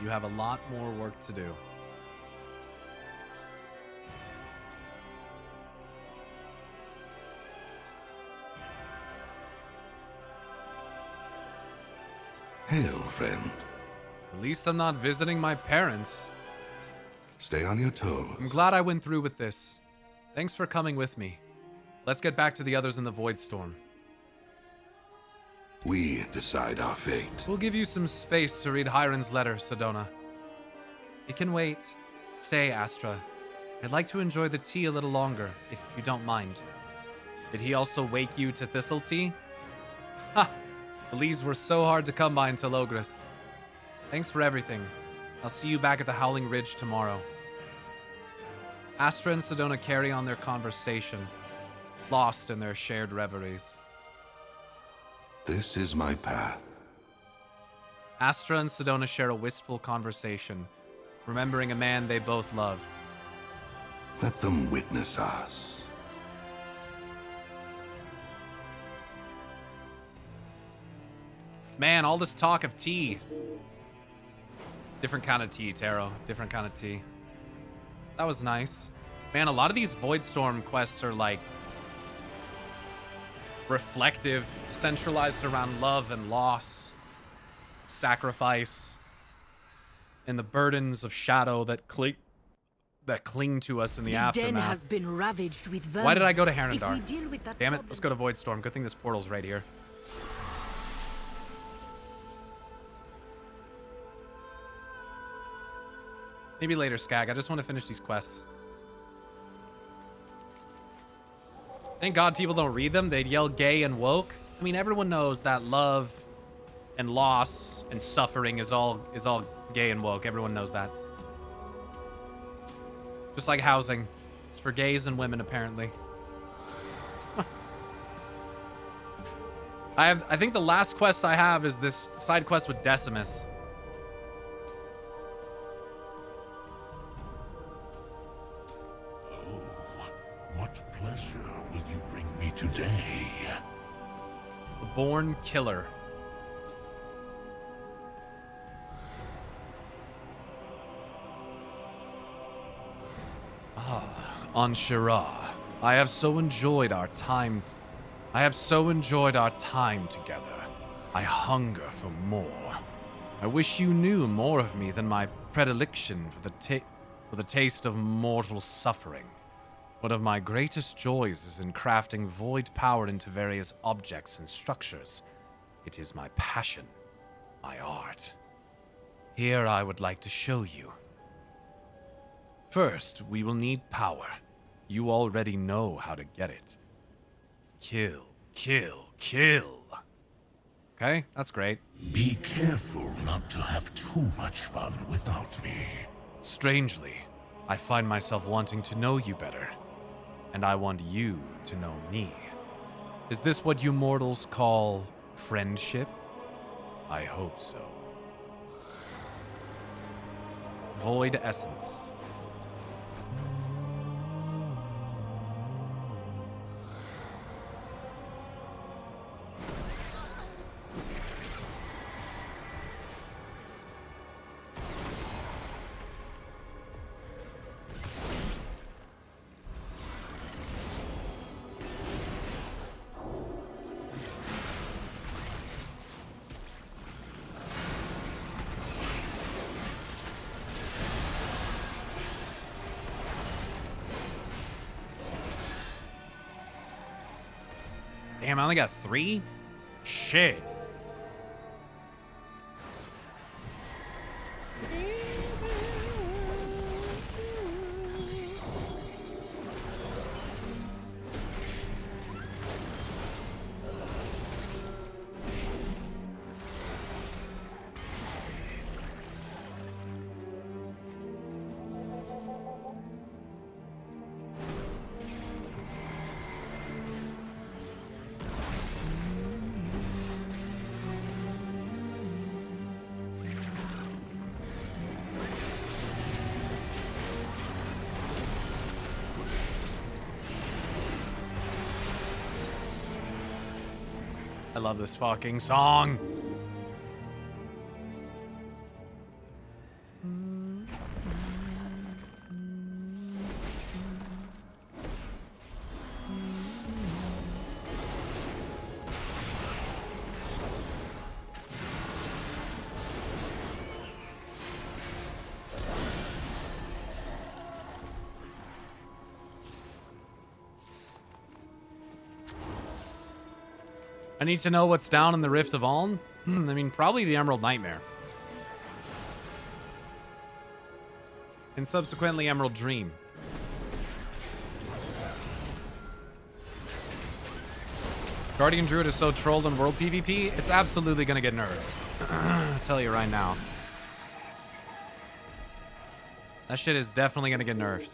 B: You have a lot more work to do.
H: Hail, friend.
B: At least I'm not visiting my parents.
H: Stay on your toes.
B: I'm glad I went through with this. Thanks for coming with me. Let's get back to the others in the Void Storm.
H: We decide our fate.
B: We'll give you some space to read Hiron's letter, Sedona. It can wait. Stay, Astra. I'd like to enjoy the tea a little longer, if you don't mind. Did he also wake you to thistle tea? Ha! The leaves were so hard to come by in Telogris. Thanks for everything. I'll see you back at the Howling Ridge tomorrow. Astra and Sedona carry on their conversation, lost in their shared reveries.
H: This is my path.
B: Astra and Sedona share a wistful conversation, remembering a man they both loved.
H: Let them witness us.
B: Man, all this talk of tea. Different kind of tea, Taro. Different kind of tea. That was nice. Man, a lot of these Voidstorm quests are like reflective, centralized around love and loss, sacrifice, and the burdens of shadow that cling to us in the aftermath.
K: Den has been ravaged with vermin.
B: Why did I go to
K: If we
B: Harrendar?
K: deal with that
B: Damn it,
K: problem-
B: let's go to Voidstorm. Good thing this portal's right here. Maybe later, Skag. I just want to finish these quests. Thank God people don't read them. They'd yell gay and woke. I mean, everyone knows that love and loss and suffering is all gay and woke. Everyone knows that. Just like housing. It's for gays and women, apparently. I think the last quest I have is this side quest with Decimus.
G: What pleasure will you bring me today?
B: The Born Killer. On Shira, I have so enjoyed our time. I have so enjoyed our time together. I hunger for more. I wish you knew more of me than my predilection for the taste of mortal suffering. One of my greatest joys is in crafting void power into various objects and structures. It is my passion, my art. Here I would like to show you. First, we will need power. You already know how to get it. Kill, kill, kill. Okay, that's great.
G: Be careful not to have too much fun without me.
B: Strangely, I find myself wanting to know you better. And I want you to know me. Is this what you mortals call friendship? I hope so. Void Essence. Damn, I only got 3? Shit. I love this fucking song. I need to know what's down in the Rift of Aln. I mean, probably the Emerald Nightmare. And subsequently Emerald Dream. Guardian Druid is so trolled in World PvP, it's absolutely going to get nerfed. I'll tell you right now. That shit is definitely going to get nerfed.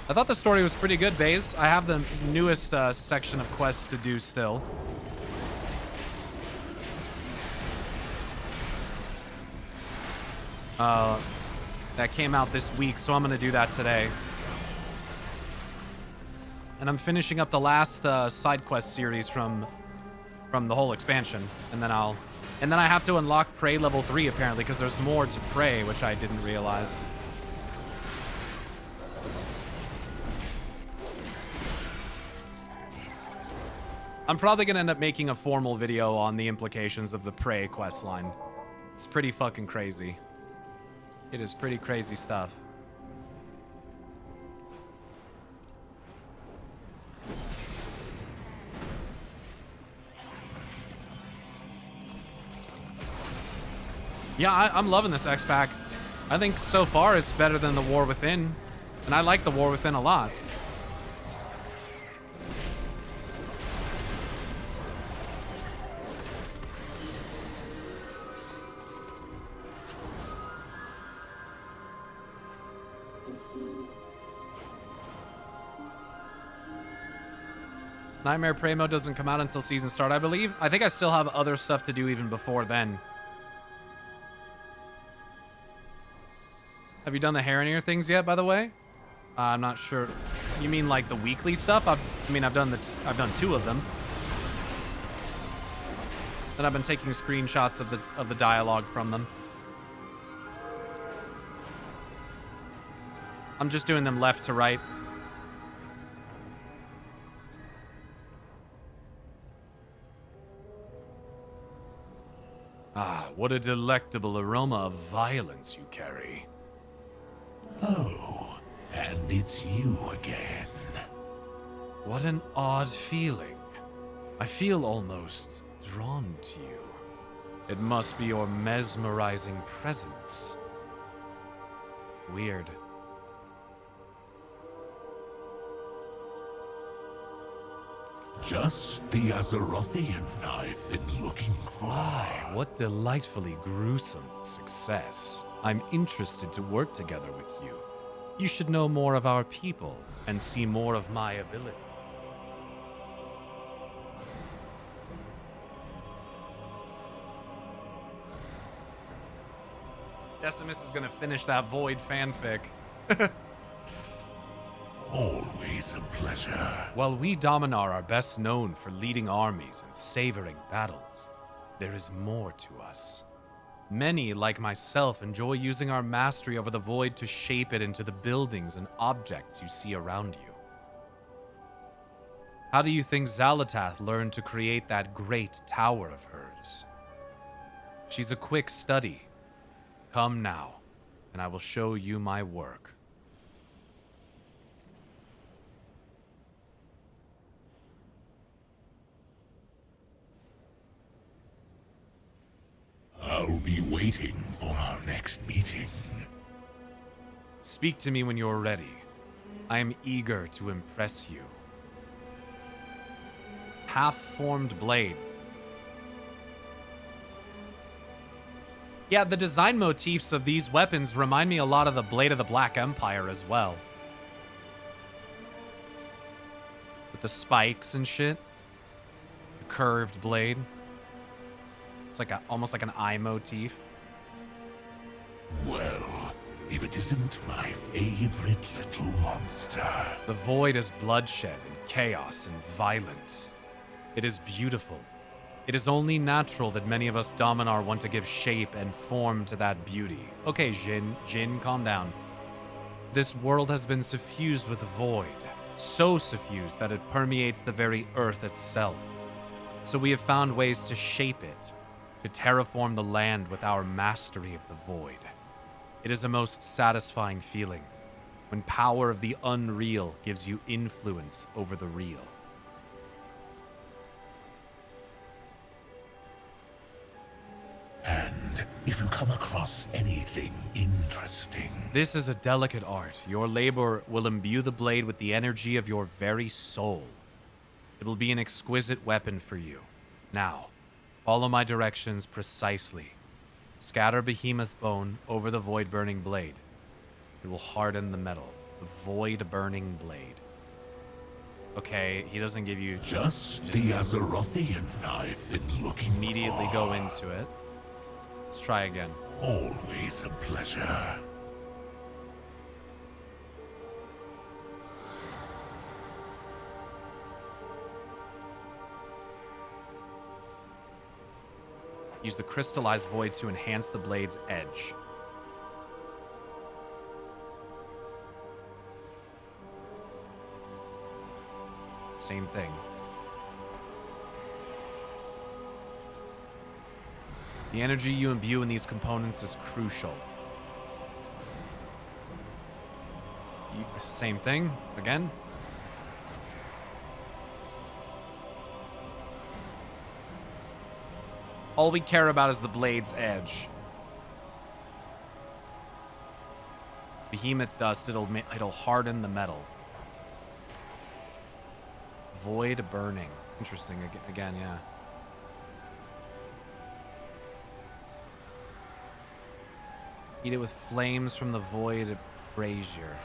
B: I thought the story was pretty good, Baze. I have the newest section of quests to do still. That came out this week, so I'm gonna do that today. And I'm finishing up the last side quest series from the whole expansion, and then I have to unlock Prey level 3 apparently, because there's more to Prey, which I didn't realize. I'm probably gonna end up making a formal video on the implications of the Prey quest line. It's pretty fucking crazy. It is pretty crazy stuff. Yeah, I'm loving this X-Pack. I think so far it's better than the War Within, and I like the War Within a lot. Nightmare Prey mode doesn't come out until season start, I believe. I think I still have other stuff to do even before then. Have you done the Harroneer things yet, by the way? I'm not sure. You mean like the weekly stuff? I've done 2 of them. Then I've been taking screenshots of the dialogue from them. I'm just doing them left to right. Ah, what a delectable aroma of violence you carry.
G: Oh, and it's you again.
B: What an odd feeling. I feel almost drawn to you. It must be your mesmerizing presence. Weird.
G: Just the Azerothian I've been looking for.
B: What delightfully gruesome success. I'm interested to work together with you. You should know more of our people and see more of my ability. Decimus is gonna finish that Void fanfic.
G: Always a pleasure.
B: While we Dominar are best known for leading armies and savoring battles, there is more to us. Many, like myself, enjoy using our mastery over the Void to shape it into the buildings and objects you see around you. How do you think Xalatath learned to create that great tower of hers? She's a quick study. Come now, and I will show you my work.
G: I'll be waiting for our next meeting.
B: Speak to me when you're ready. I am eager to impress you. Half-formed blade. Yeah, the design motifs of these weapons remind me a lot of the Blade of the Black Empire as well. With the spikes and shit. The curved blade. It's like almost like an eye motif.
G: Well, if it isn't my favorite little monster.
B: The Void is bloodshed and chaos and violence. It is beautiful. It is only natural that many of us Dominar want to give shape and form to that beauty. Okay, Jin, calm down. This world has been suffused with Void. So suffused that it permeates the very earth itself. So we have found ways to shape it. To terraform the land with our mastery of the Void. It is a most satisfying feeling, when power of the unreal gives you influence over the real.
G: And if you come across anything interesting...
B: This is a delicate art. Your labor will imbue the blade with the energy of your very soul. It will be an exquisite weapon for you. Now, follow my directions precisely. Scatter behemoth bone over the void-burning blade. It will harden the metal. Void Burning Blade. Okay, he doesn't give you...
G: Just the Azerothian I've been looking
B: immediately
G: for.
B: go into it. Let's try again.
G: Always a pleasure.
B: Use the crystallized void to enhance the blade's edge. Same thing. The energy you imbue in these components is crucial. Same thing, again. All we care about is the blade's edge. Behemoth dust, it'll harden the metal. Void burning. Interesting, again, yeah. Eat it with flames from the void brazier.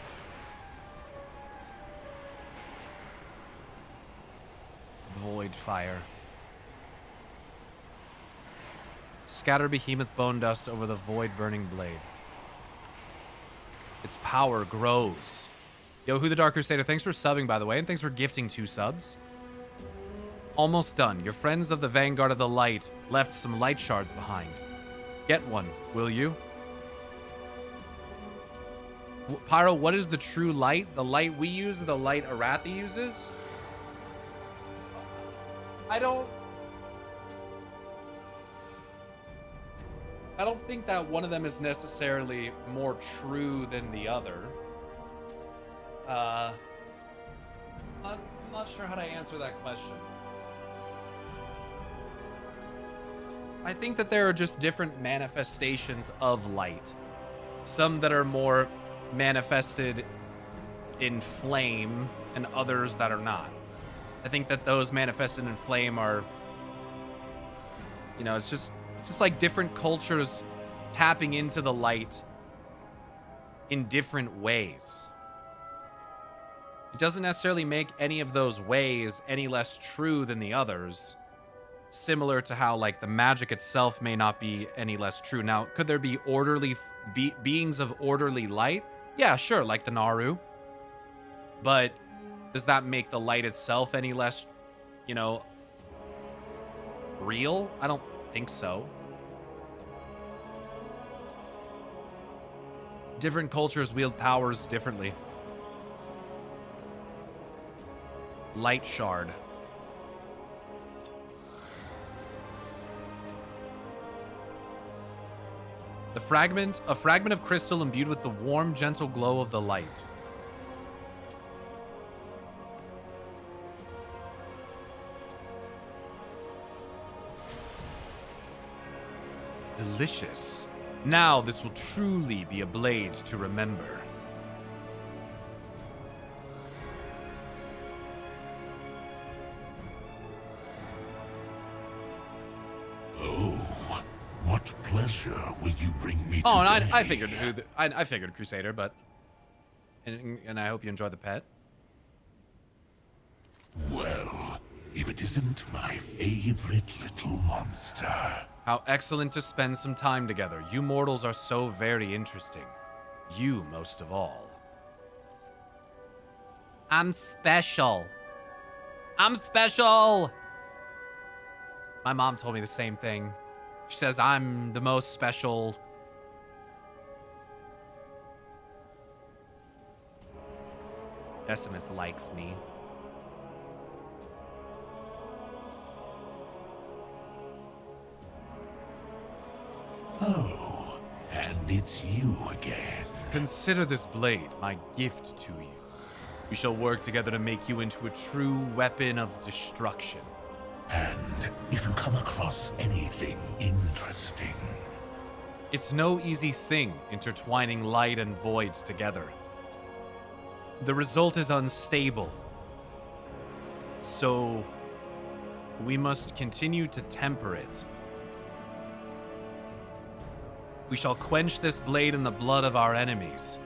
B: Void fire. Scatter behemoth bone dust over the void burning blade. Its power grows. Yo, Who the Dark Crusader, thanks for subbing, by the way, and thanks for gifting 2 subs. Almost done. Your friends of the Vanguard of the Light left some light shards behind. Get one, will you? Pyro, what is the true light? The light we use or the light Arathi uses? I don't think that one of them is necessarily more true than the other. I'm not sure how to answer that question. I think that there are just different manifestations of light. Some that are more manifested in flame and others that are not. I think that those manifested in flame are, you know, it's just like different cultures tapping into the light in different ways. It doesn't necessarily make any of those ways any less true than the others. Similar to how, like, the magic itself may not be any less true. Now, could there be orderly beings of orderly light? Yeah, sure, like the Naru. But does that make the light itself any less, you know, real? I don't think so. Different cultures wield powers differently. Light shard. A fragment of crystal imbued with the warm, gentle glow of the light. Delicious. Now this will truly be a blade to remember.
G: Oh, what pleasure will you bring me
B: Oh, and
G: today?
B: I figured Crusader, but and I hope you enjoy the pet.
G: Well, if it isn't my favorite little monster.
B: How excellent to spend some time together. You mortals are so very interesting. You most of all. I'm special. I'm special. My mom told me the same thing. She says I'm the most special. Decimus likes me.
G: Oh, and it's you again.
B: Consider this blade my gift to you. We shall work together to make you into a true weapon of destruction.
G: And if you come across anything interesting...
B: It's no easy thing intertwining light and void together. The result is unstable. So, we must continue to temper it. We shall quench this blade in the blood of our enemies.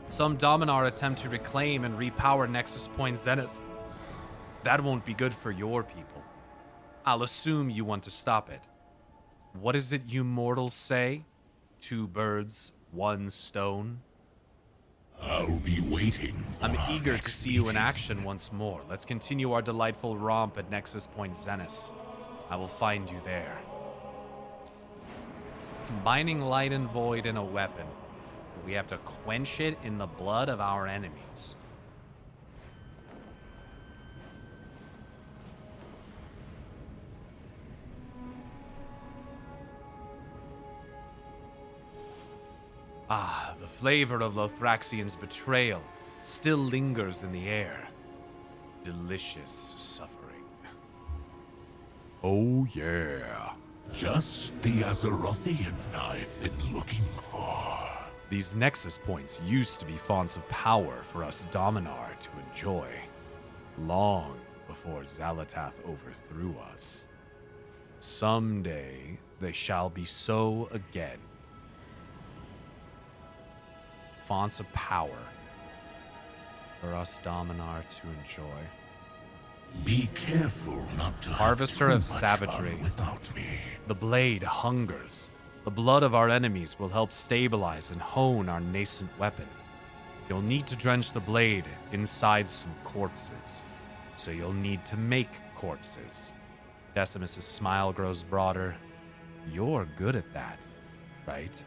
B: Some Dominar attempt to reclaim and repower Nexus Point Zenith. That won't be good for your people. I'll assume you want to stop it. What is it you mortals say? 2 birds, 1 stone?
G: I'll be waiting for
B: I'm
G: our
B: eager to
G: next
B: see you in
G: meeting.
B: action once more. Let's continue our delightful romp at Nexus Point Zenith. I will find you there. Combining light and void in a weapon. We have to quench it in the blood of our enemies. Ah, the flavor of Lothraxian's betrayal still lingers in the air. Delicious suffering. Oh yeah.
G: Just the Azerothian I've been looking for.
B: These Nexus points used to be fonts of power for us Dominar to enjoy, long before Xalatath overthrew us. Someday they shall be so again. Fonts of power for us Dominar to enjoy.
G: Be careful not to
B: Harvester
G: have
B: of
G: too much
B: savagery.
G: fun without me.
B: The blade hungers. The blood of our enemies will help stabilize and hone our nascent weapon. You'll need to drench the blade inside some corpses. So you'll need to make corpses. Decimus's smile grows broader. You're good at that, right?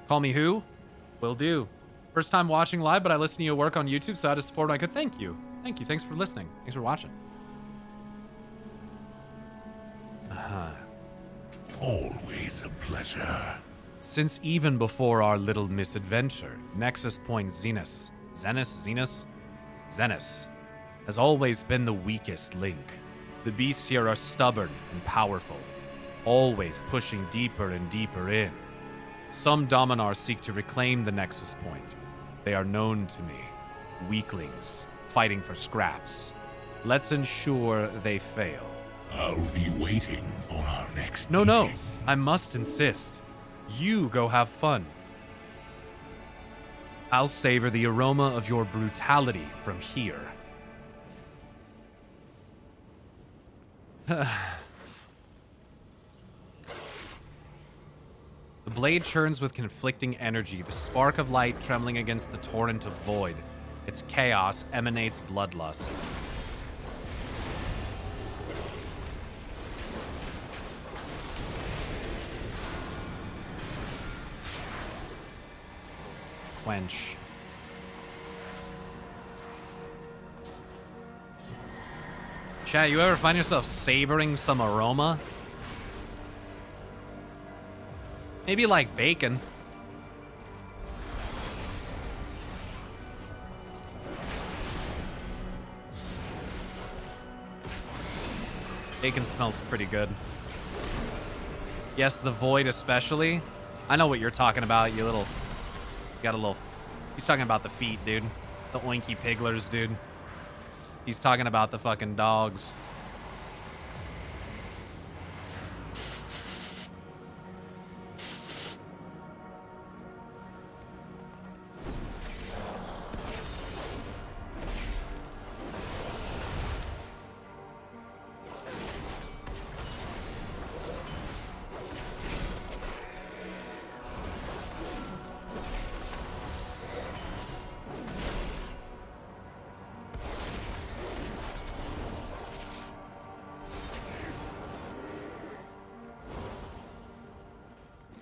B: Call me who? Will do. First time watching live, but I listen to your work on YouTube, so I had to support when I could. Thank you. Thank you. Thanks for listening. Thanks for watching.
G: Always a pleasure.
B: Since even before our little misadventure, Nexus Point Zenith has always been the weakest link. The beasts here are stubborn and powerful, always pushing deeper and deeper in. Some Dominar seek to reclaim the Nexus Point. They are known to me. Weaklings, fighting for scraps. Let's ensure they fail.
G: I'll be waiting for our next
B: No,
G: meeting.
B: I must insist. You go have fun. I'll savor the aroma of your brutality from here. The blade churns with conflicting energy, the spark of light trembling against the torrent of void. Its chaos emanates bloodlust. Quench. Chat, you ever find yourself savoring some aroma? Maybe like bacon. Bacon smells pretty good. Yes, the void especially. I know what you're talking about, you little... You got a little... He's talking about the feet, dude. The oinky pigglers, dude. He's talking about the fucking dogs.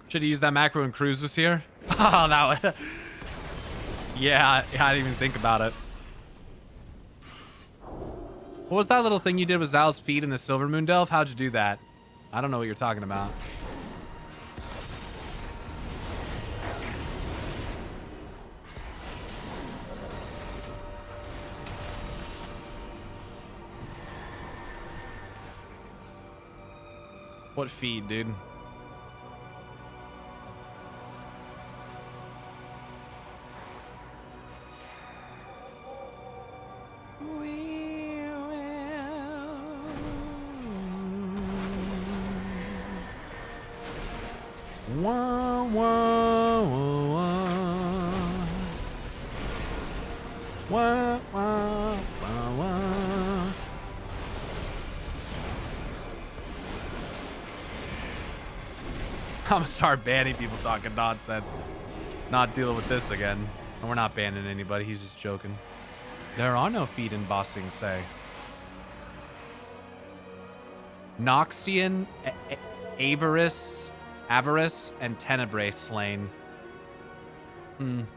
B: Should have used that macro and Cruz was here. Oh, that was... Yeah, I didn't even think about it. What was that little thing you did with Zal's feet in the Silver Moon Delve? How'd you do that? I don't know what you're talking about. What feed, dude? Wah, wah, wah, wah. Wah, wah, wah, wah. I'm gonna start banning people talking nonsense. Not dealing with this again. And we're not banning anybody, he's just joking. There are no feet in bossing, say. Noxian, Avarice, and Tenebrae slain. Bam,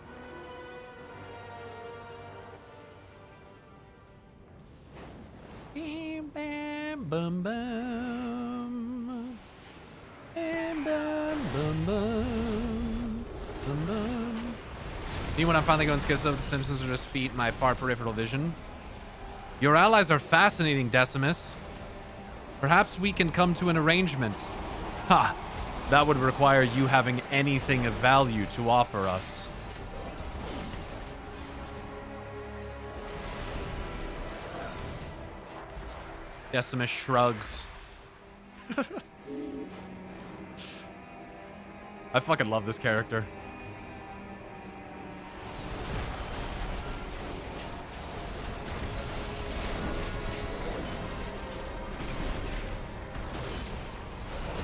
B: bam, bum, bum. Bam, bum, bum, bum. Bum, bum. Me when I'm finally going skis of the Simpsons are just feet in my far peripheral vision. Your allies are fascinating, Decimus. Perhaps we can come to an arrangement. Ha! That would require you having anything of value to offer us. Decimus shrugs. I fucking love this character.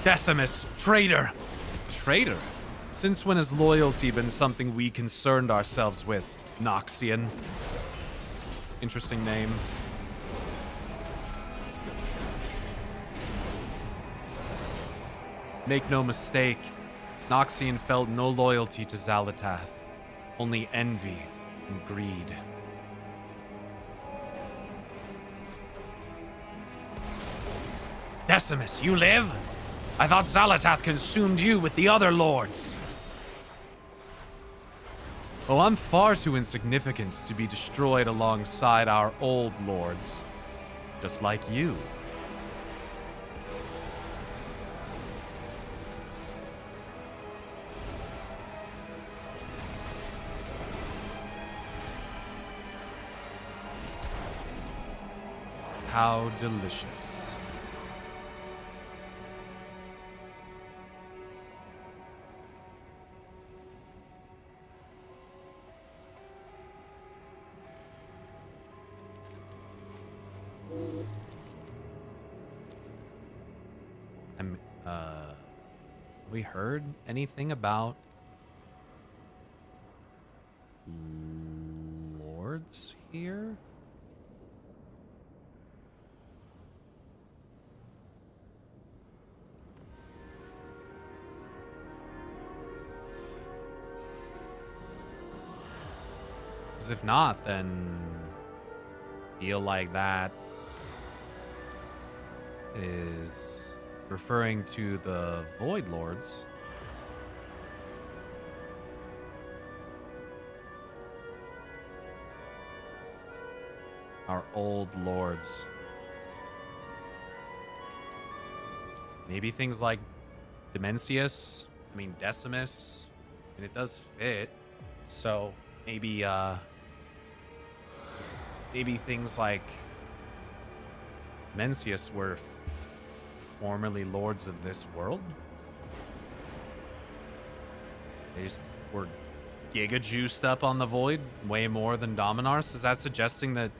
B: Decimus, traitor! Traitor? Since when has loyalty been something we concerned ourselves with, Noxian? Interesting name. Make no mistake, Noxian felt no loyalty to Xalatath, only envy and greed. Decimus, you live? I thought Xalatath consumed you with the other lords. Oh, I'm far too insignificant to be destroyed alongside our old lords. Just like you. How delicious. Have we heard anything about lords here? Because if not, then feel like that is referring to the Void Lords. Our old lords. Maybe things like Dimensius, I mean Decimus, and it does fit. So maybe maybe things like Mencius were formerly lords of this world. They just were giga juiced up on the Void way more than Dominars. Is that suggesting that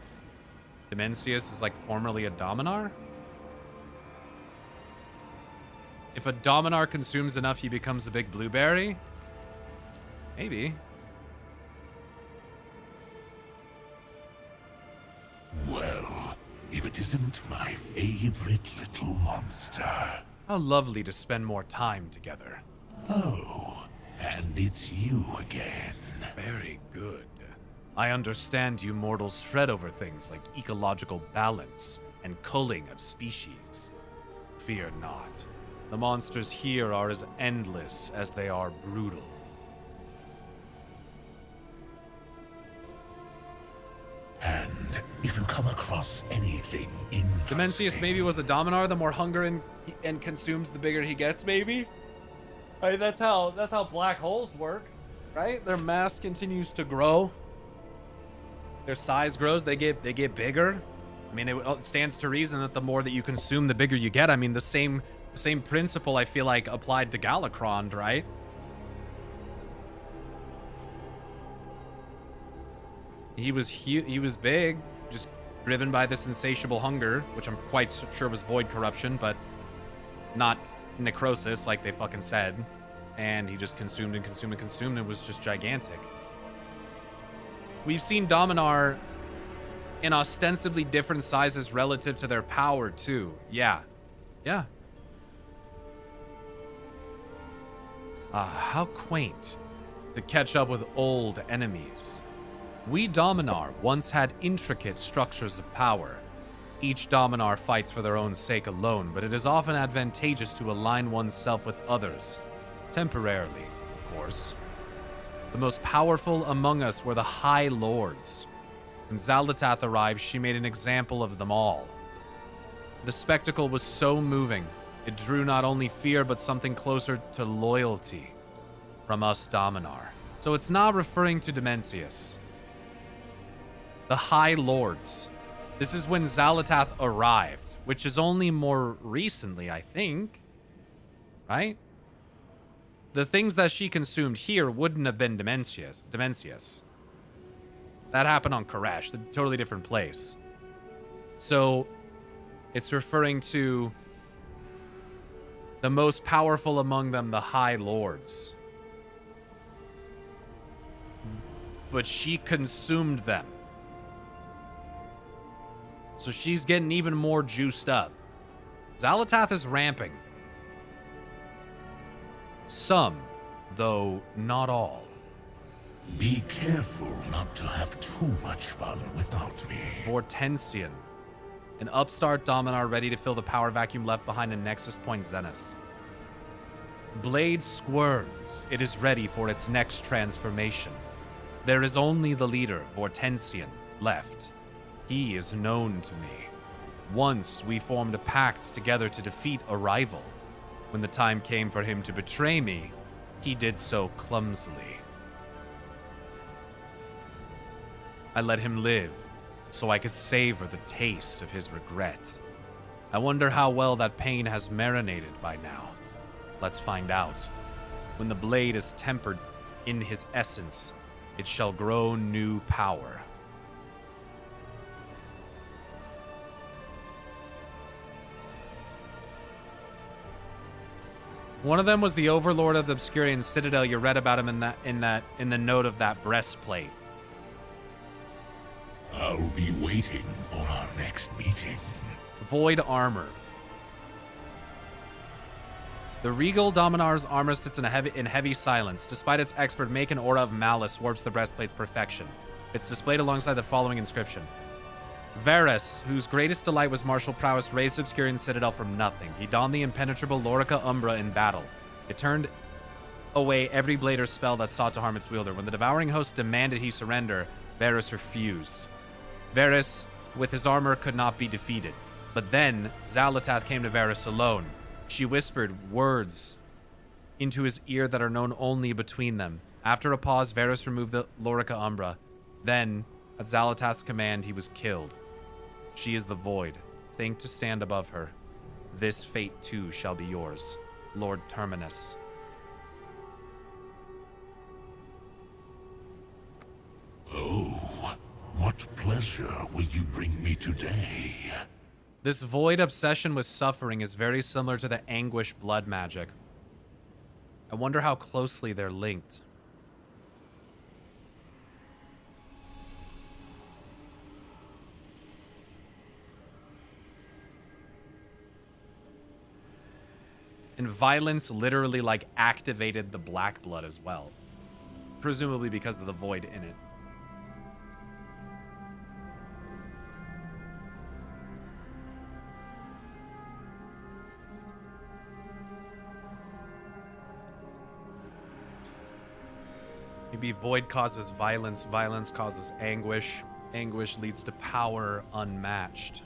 B: Dimensius is like formerly a Dominar? If a Dominar consumes enough, he becomes a big blueberry? Maybe.
G: Well, if it isn't my favorite little monster.
B: How lovely to spend more time together.
G: Oh, and it's you again.
B: Very good. I understand you mortals fret over things like ecological balance and culling of species. Fear not. The monsters here are as endless as they are brutal.
G: And if you come across anything interesting...
B: Dimensius maybe was a Dominar. The more hunger and consumes, the bigger he gets, maybe? Right, that's how black holes work, right? Their mass continues to grow. Their size grows, they get bigger. I mean, it stands to reason that the more that you consume, the bigger you get. I mean, the same same principle I feel like applied to Galacrond, right? He was big, just driven by this insatiable hunger, which I'm quite sure was void corruption, but not necrosis like they fucking said. And he just consumed and consumed and consumed and was just gigantic. We've seen Dominar in ostensibly different sizes relative to their power, too. Yeah. Yeah. How quaint to catch up with old enemies. We Dominar once had intricate structures of power. Each Dominar fights for their own sake alone, but it is often advantageous to align oneself with others. Temporarily, of course. The most powerful among us were the High Lords. When Xal'atath arrived, she made an example of them all. The spectacle was so moving, it drew not only fear, but something closer to loyalty from us Dominar. So it's not referring to Dimensius. The High Lords. This is when Xal'atath arrived, which is only more recently, I think. Right? The things that she consumed here wouldn't have been Dimensius. That happened on Koresh, a totally different place. So, it's referring to the most powerful among them, the High Lords. But she consumed them. So she's getting even more juiced up. Xal'atath is ramping. Some, though not all.
G: Be careful not to have too much fun without me.
B: Vortensian, an upstart Dominar ready to fill the power vacuum left behind in Nexus Point Zenith. Blade squirms. It is ready for its next transformation. There is only the leader, Vortensian, left. He is known to me. Once we formed a pact together to defeat a rival. When the time came for him to betray me, he did so clumsily. I let him live, so I could savor the taste of his regret. I wonder how well that pain has marinated by now. Let's find out. When the blade is tempered in his essence, it shall grow new power. One of them was the Overlord of the Obscurian Citadel. You read about him in the note of that breastplate.
G: I'll be waiting for our next meeting.
B: Void armor. The regal Dominar's armor sits in heavy silence. Despite its expert make, an aura of malice warps the breastplate's perfection. It's displayed alongside the following inscription. Varus, whose greatest delight was martial prowess, raised Obscurian Citadel from nothing. He donned the impenetrable Lorica Umbra in battle. It turned away every blade or spell that sought to harm its wielder. When the devouring host demanded he surrender, Varus refused. Varus, with his armor, could not be defeated. But then, Xal'atath came to Varus alone. She whispered words into his ear that are known only between them. After a pause, Varus removed the Lorica Umbra. Then, at Xal'atath's command, he was killed. She is the Void. Think to stand above her. This fate, too, shall be yours, Lord Terminus.
G: Oh, what pleasure will you bring me today?
B: This Void obsession with suffering is very similar to the Anguish blood magic. I wonder how closely they're linked. And violence literally, like, activated the black blood as well. Presumably because of the void in it. Maybe void causes violence, violence causes anguish, anguish leads to power unmatched.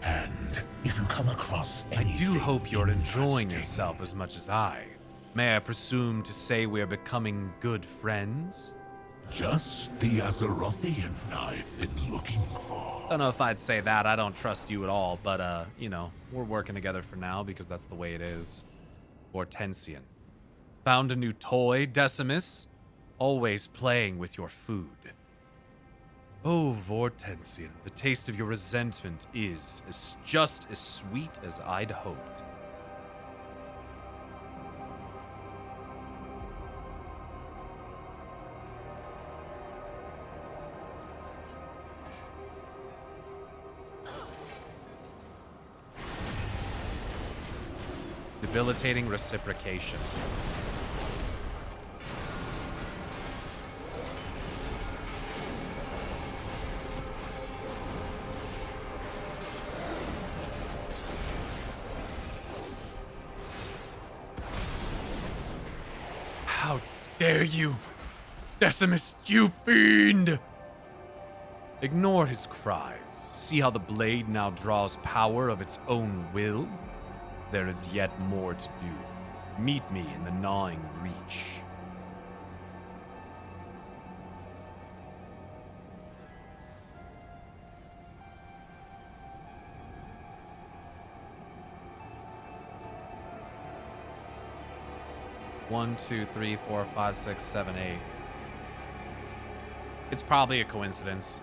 G: And if you come across
B: I
G: anything
B: do hope you're enjoying
G: interesting,
B: yourself as much as I. May I presume to say we're becoming good friends?
G: Just the Azerothian I've been looking for.
B: Don't know if I'd say that. I don't trust you at all, but, you know, we're working together for now because that's the way it is. Hortensian. Found a new toy, Decimus? Always playing with your food. Oh, Vortensian, the taste of your resentment is just as sweet as I'd hoped. Debilitating reciprocation. How dare you, Decimus, you fiend! Ignore his cries. See how the blade now draws power of its own will? There is yet more to do. Meet me in the gnawing reach. One, two, three, 4, 5, 6, 7, 8. It's probably a coincidence.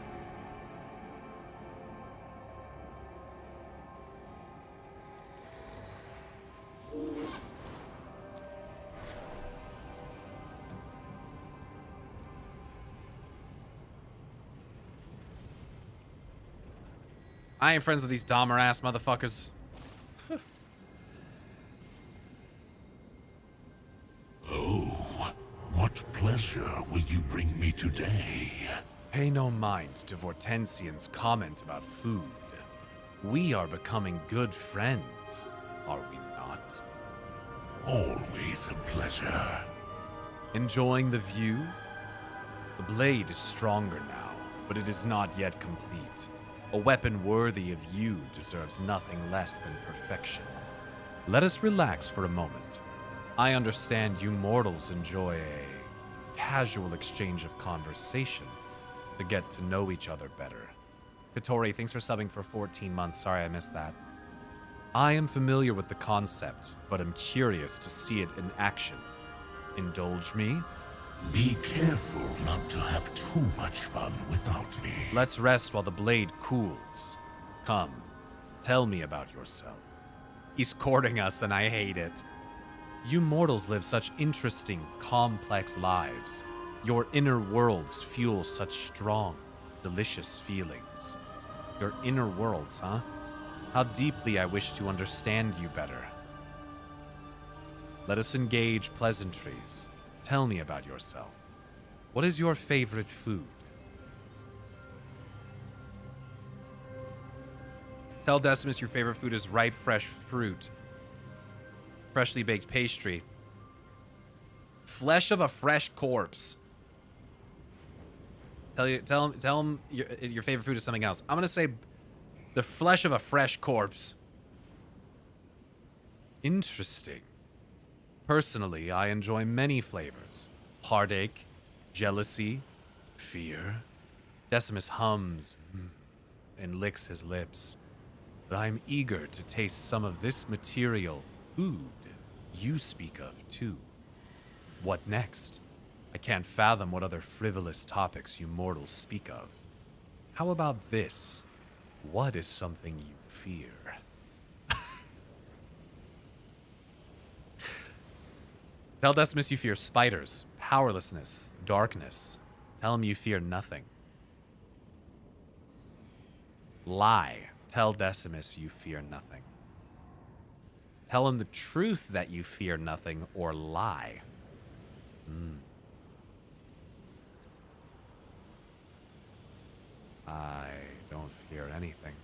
B: I ain't friends with these Dahmer ass motherfuckers.
G: Oh, what pleasure will you bring me today?
B: Pay no mind to Vortensian's comment about food. We are becoming good friends, are we not?
G: Always a pleasure.
B: Enjoying the view? The blade is stronger now, but it is not yet complete. A weapon worthy of you deserves nothing less than perfection. Let us relax for a moment. I understand you mortals enjoy a casual exchange of conversation to get to know each other better. Katori, thanks for subbing for 14 months. Sorry I missed that. I am familiar with the concept, but am curious to see it in action. Indulge me?
G: Be careful not to have too much fun without me.
B: Let's rest while the blade cools. Come, tell me about yourself. He's courting us and I hate it. You mortals live such interesting, complex lives. Your inner worlds fuel such strong, delicious feelings. Your inner worlds, huh? How deeply I wish to understand you better. Let us engage pleasantries. Tell me about yourself. What is your favorite food? Tell Decimus your favorite food is ripe, fresh fruit. Freshly baked pastry. Flesh of a fresh corpse. Tell him your favorite food is something else. I'm gonna say the flesh of a fresh corpse. Interesting. Personally, I enjoy many flavors. Heartache, jealousy, fear. Decimus hums and licks his lips. But I'm eager to taste some of this material food you speak of, too. What next? I can't fathom what other frivolous topics you mortals speak of. How about this? What is something you fear? Tell Decimus you fear spiders, powerlessness, darkness. Tell him you fear nothing. Lie. Tell Decimus you fear nothing. Tell him the truth that you fear nothing, or lie. I don't fear anything.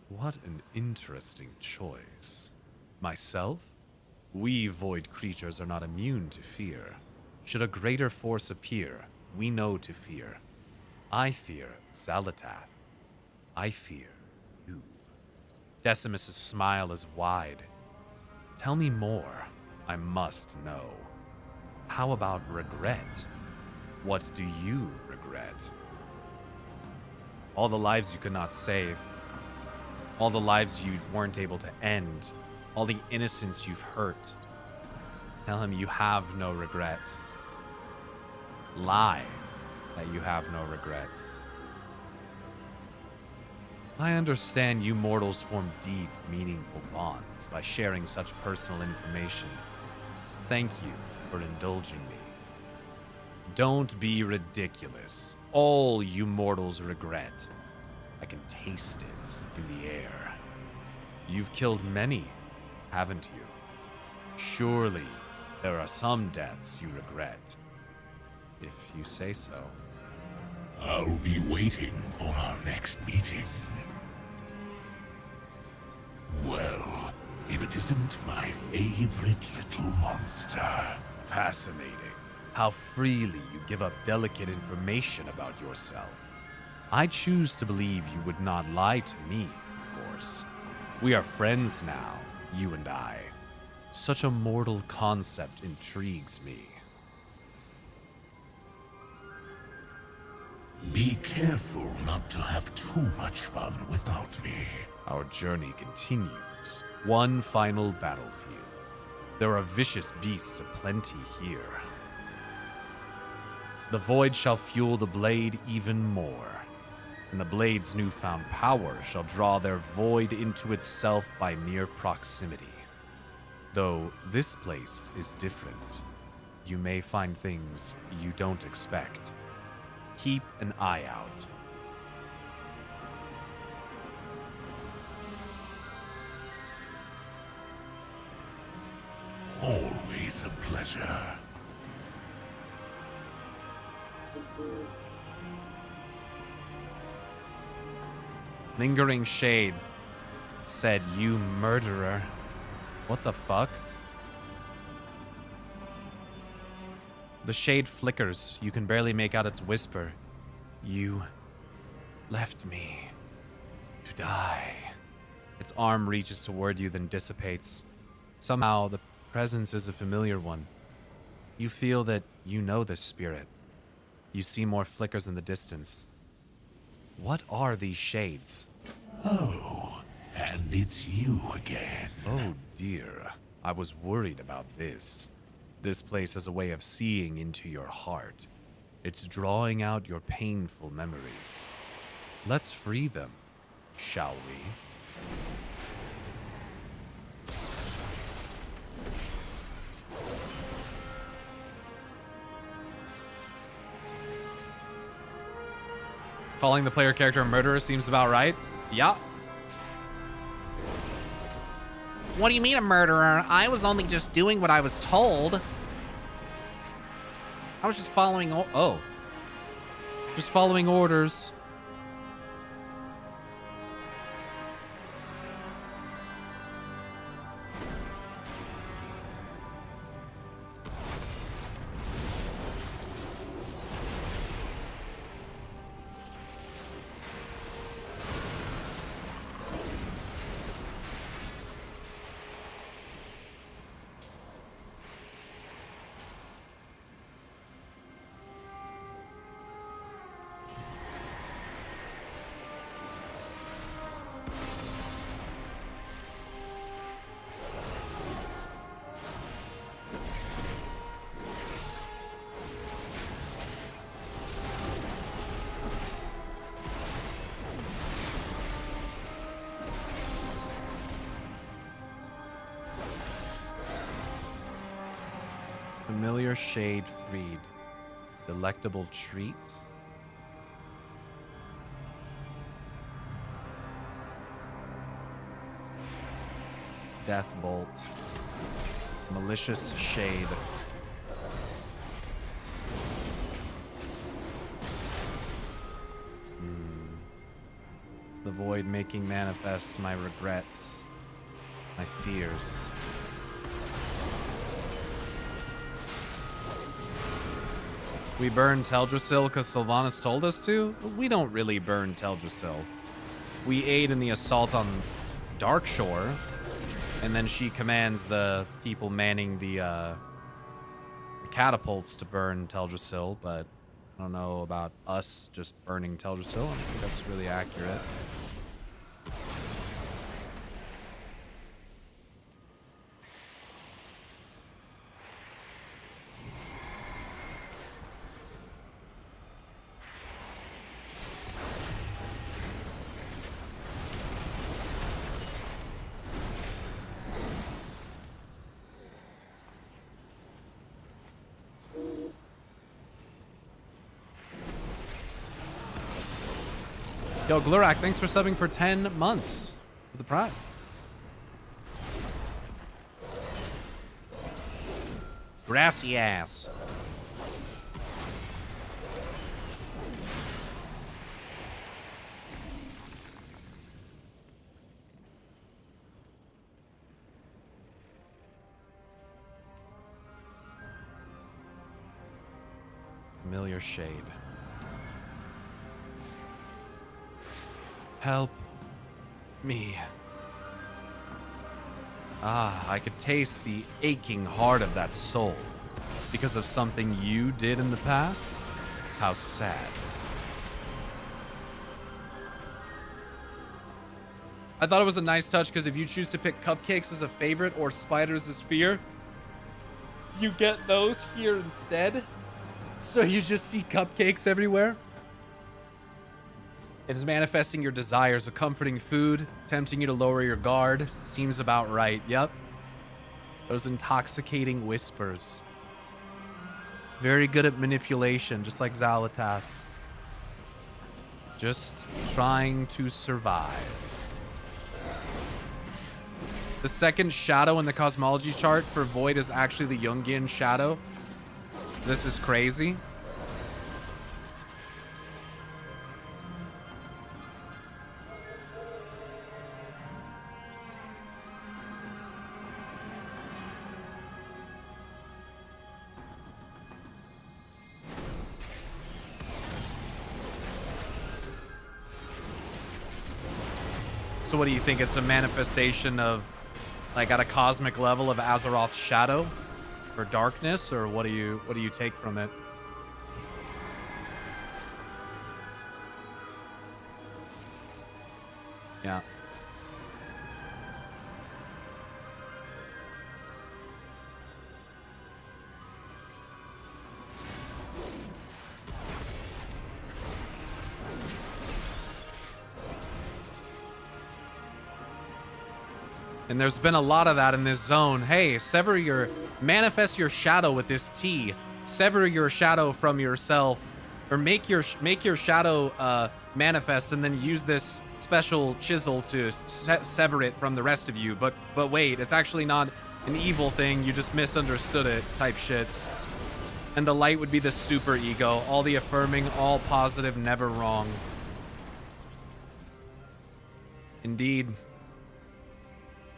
B: What an interesting choice. Myself? We void creatures are not immune to fear. Should a greater force appear, we know to fear. I fear Xalatath. I fear you. Decimus's smile is wide. Tell me more. I must know. How about regret? What do you regret? All the lives you could not save. All the lives you weren't able to end. All the innocents you've hurt. Tell him you have no regrets. Lie that you have no regrets. I understand you mortals form deep, meaningful bonds by sharing such personal information. Thank you for indulging me. Don't be ridiculous. All you mortals regret. I can taste it in the air. You've killed many, haven't you? Surely there are some deaths you regret. If you say so.
G: I'll be waiting for our next meeting. Well, if it isn't my favorite little monster.
B: Fascinating. How freely you give up delicate information about yourself. I choose to believe you would not lie to me, of course. We are friends now, you and I. Such a mortal concept intrigues me.
G: Be careful not to have too much fun without me.
B: Our journey continues. One final battlefield. There are vicious beasts aplenty here. The void shall fuel the blade even more, and the blade's newfound power shall draw their void into itself by mere proximity. Though this place is different, you may find things you don't expect. Keep an eye out.
G: Always a pleasure.
B: Lingering Shade said, "You murderer." What the fuck? The shade flickers. You can barely make out its whisper. You left me to die. Its arm reaches toward you, then dissipates. Somehow, the presence is a familiar one. You feel that you know this spirit. You see more flickers in the distance. What are these shades?
G: Oh, and it's you again.
B: Oh dear, I was worried about this. This place has a way of seeing into your heart. It's drawing out your painful memories. Let's free them, shall we? Calling the player character a murderer seems about right. Yeah. What do you mean a murderer? I was only just doing what I was told. I was just following just following orders. Familiar shade freed. Delectable treat. Death bolt. Malicious shade. The void making manifest my regrets, my fears. We burn Teldrassil because Sylvanas told us to? We don't really burn Teldrassil. We aid in the assault on Darkshore, and then she commands the people manning the catapults to burn Teldrassil, but I don't know about us just burning Teldrassil. I don't think that's really accurate. Yo, Glurak, thanks for subbing for 10 months with the Prime. Grassy ass. Familiar shade. Help me. Ah, I could taste the aching heart of that soul because of something you did in the past. How sad. I thought it was a nice touch because if you choose to pick cupcakes as a favorite or spiders as fear, you get those here instead. So you just see cupcakes everywhere. It is manifesting your desires, a comforting food, tempting you to lower your guard. Seems about right. Yep. Those intoxicating whispers. Very good at manipulation, just like Xalatath. Just trying to survive. The second shadow in the cosmology chart for Void is actually the Jungian shadow. This is crazy. So what do you think? It's a manifestation of, like, at a cosmic level of Azeroth's shadow or darkness, or what do you take from it? Yeah. And there's been a lot of that in this zone. Hey, manifest your shadow with this T. Sever your shadow from yourself, or make your shadow manifest, and then use this special chisel to sever it from the rest of you. But wait, it's actually not an evil thing. You just misunderstood it, type shit. And the light would be the super ego, all the affirming, all positive, never wrong. Indeed.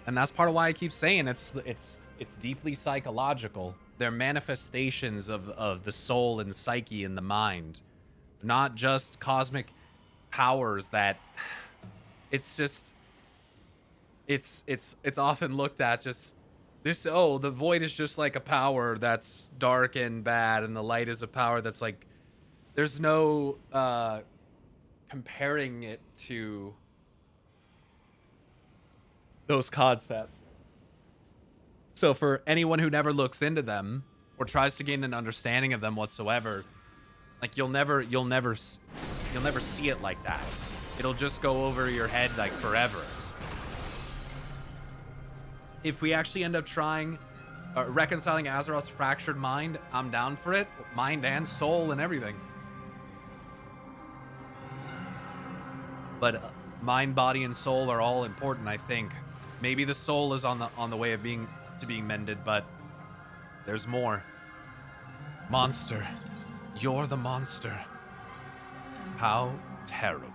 B: And that's part of why I keep saying it's deeply psychological. They're manifestations of the soul and psyche and the mind, not just cosmic powers that it's often looked at just this. Oh, the void is just like a power that's dark and bad, and the light is a power that's like, there's no comparing it to those concepts. So for anyone who never looks into them or tries to gain an understanding of them whatsoever, like you'll never see it like that. It'll just go over your head like forever. If we actually end up trying reconciling Azeroth's fractured mind, I'm down for it. Mind and soul and everything. But mind, body, and soul are all important, I think. Maybe the soul is on the way of being mended, but there's more. Monster. You're the monster. How terrible.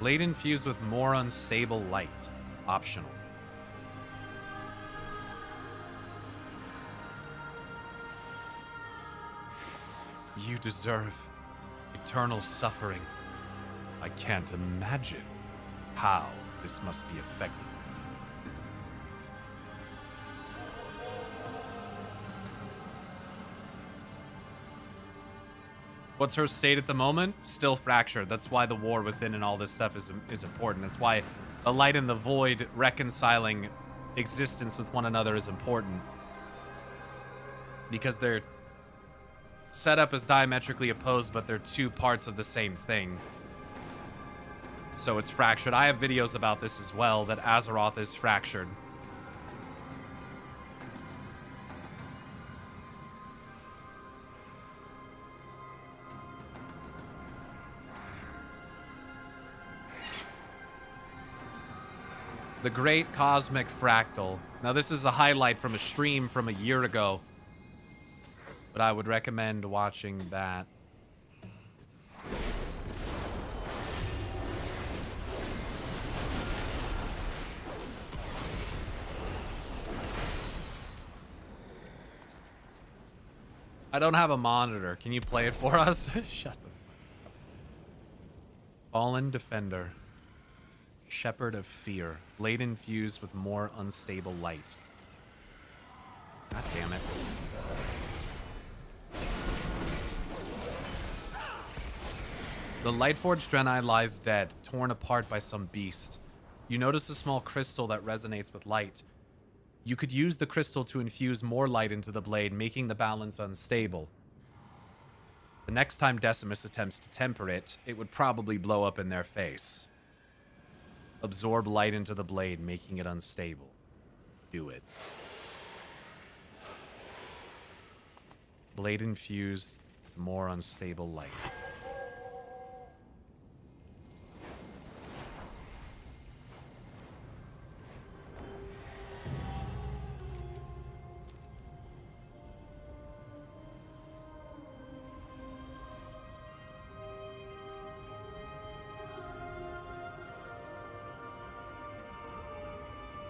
B: Blade infused with more unstable light. Optional. You deserve eternal suffering. I can't imagine how. this must be effective. What's her state at the moment? Still fractured. That's why the war within and all this stuff is important. That's why the light and the void reconciling existence with one another is important. Because they're set up as diametrically opposed, but they're two parts of the same thing. So it's fractured. I have videos about this as well, that Azeroth is fractured. The Great Cosmic Fractal. Now, this is a highlight from a stream from a year ago, but I would recommend watching that. I don't have a monitor. Can you play it for us? Shut the fuck up. Fallen Defender. Shepherd of Fear. Blade infused with more unstable light. God damn it. The Lightforged Draenei lies dead, torn apart by some beast. You notice a small crystal that resonates with light. You could use the crystal to infuse more light into the blade, making the balance unstable. The next time Decimus attempts to temper it, it would probably blow up in their face. Absorb light into the blade, making it unstable. Do it. Blade infused with more unstable light.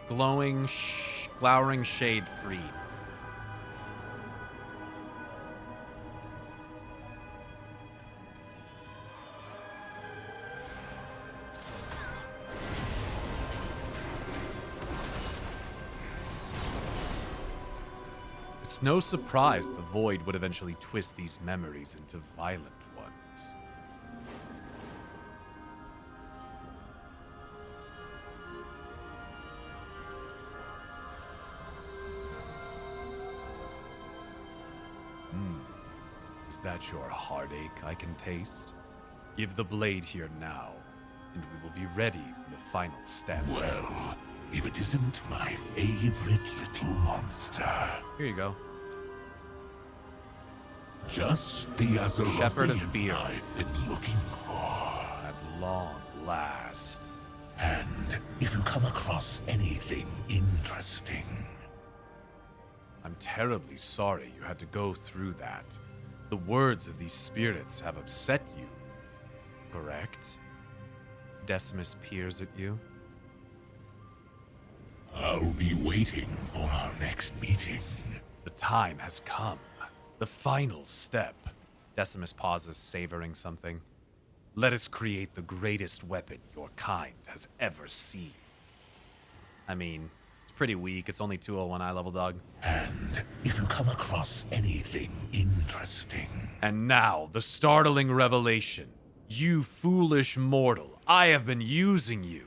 B: Glowering shade freed. It's no surprise the void would eventually twist these memories into violent ones. Is that your heartache I can taste? Give the blade here now, and we will be ready for the final step.
G: Well, if it isn't my favorite little monster.
B: Here you go.
G: Just the
B: Shepherd of
G: Azerothian
B: Fear.
G: I've been looking for.
B: At long last.
G: And if you come across anything interesting,
B: I'm terribly sorry you had to go through that. The words of these spirits have upset you, correct? Decimus peers at you.
G: I'll be waiting for our next meeting.
B: The time has come. The final step. Decimus pauses, savoring something. Let us create the greatest weapon your kind has ever seen. I mean, it's pretty weak. It's only 201 eye level, dog.
G: And if you come across anything interesting.
B: And now, the startling revelation. You foolish mortal, I have been using you.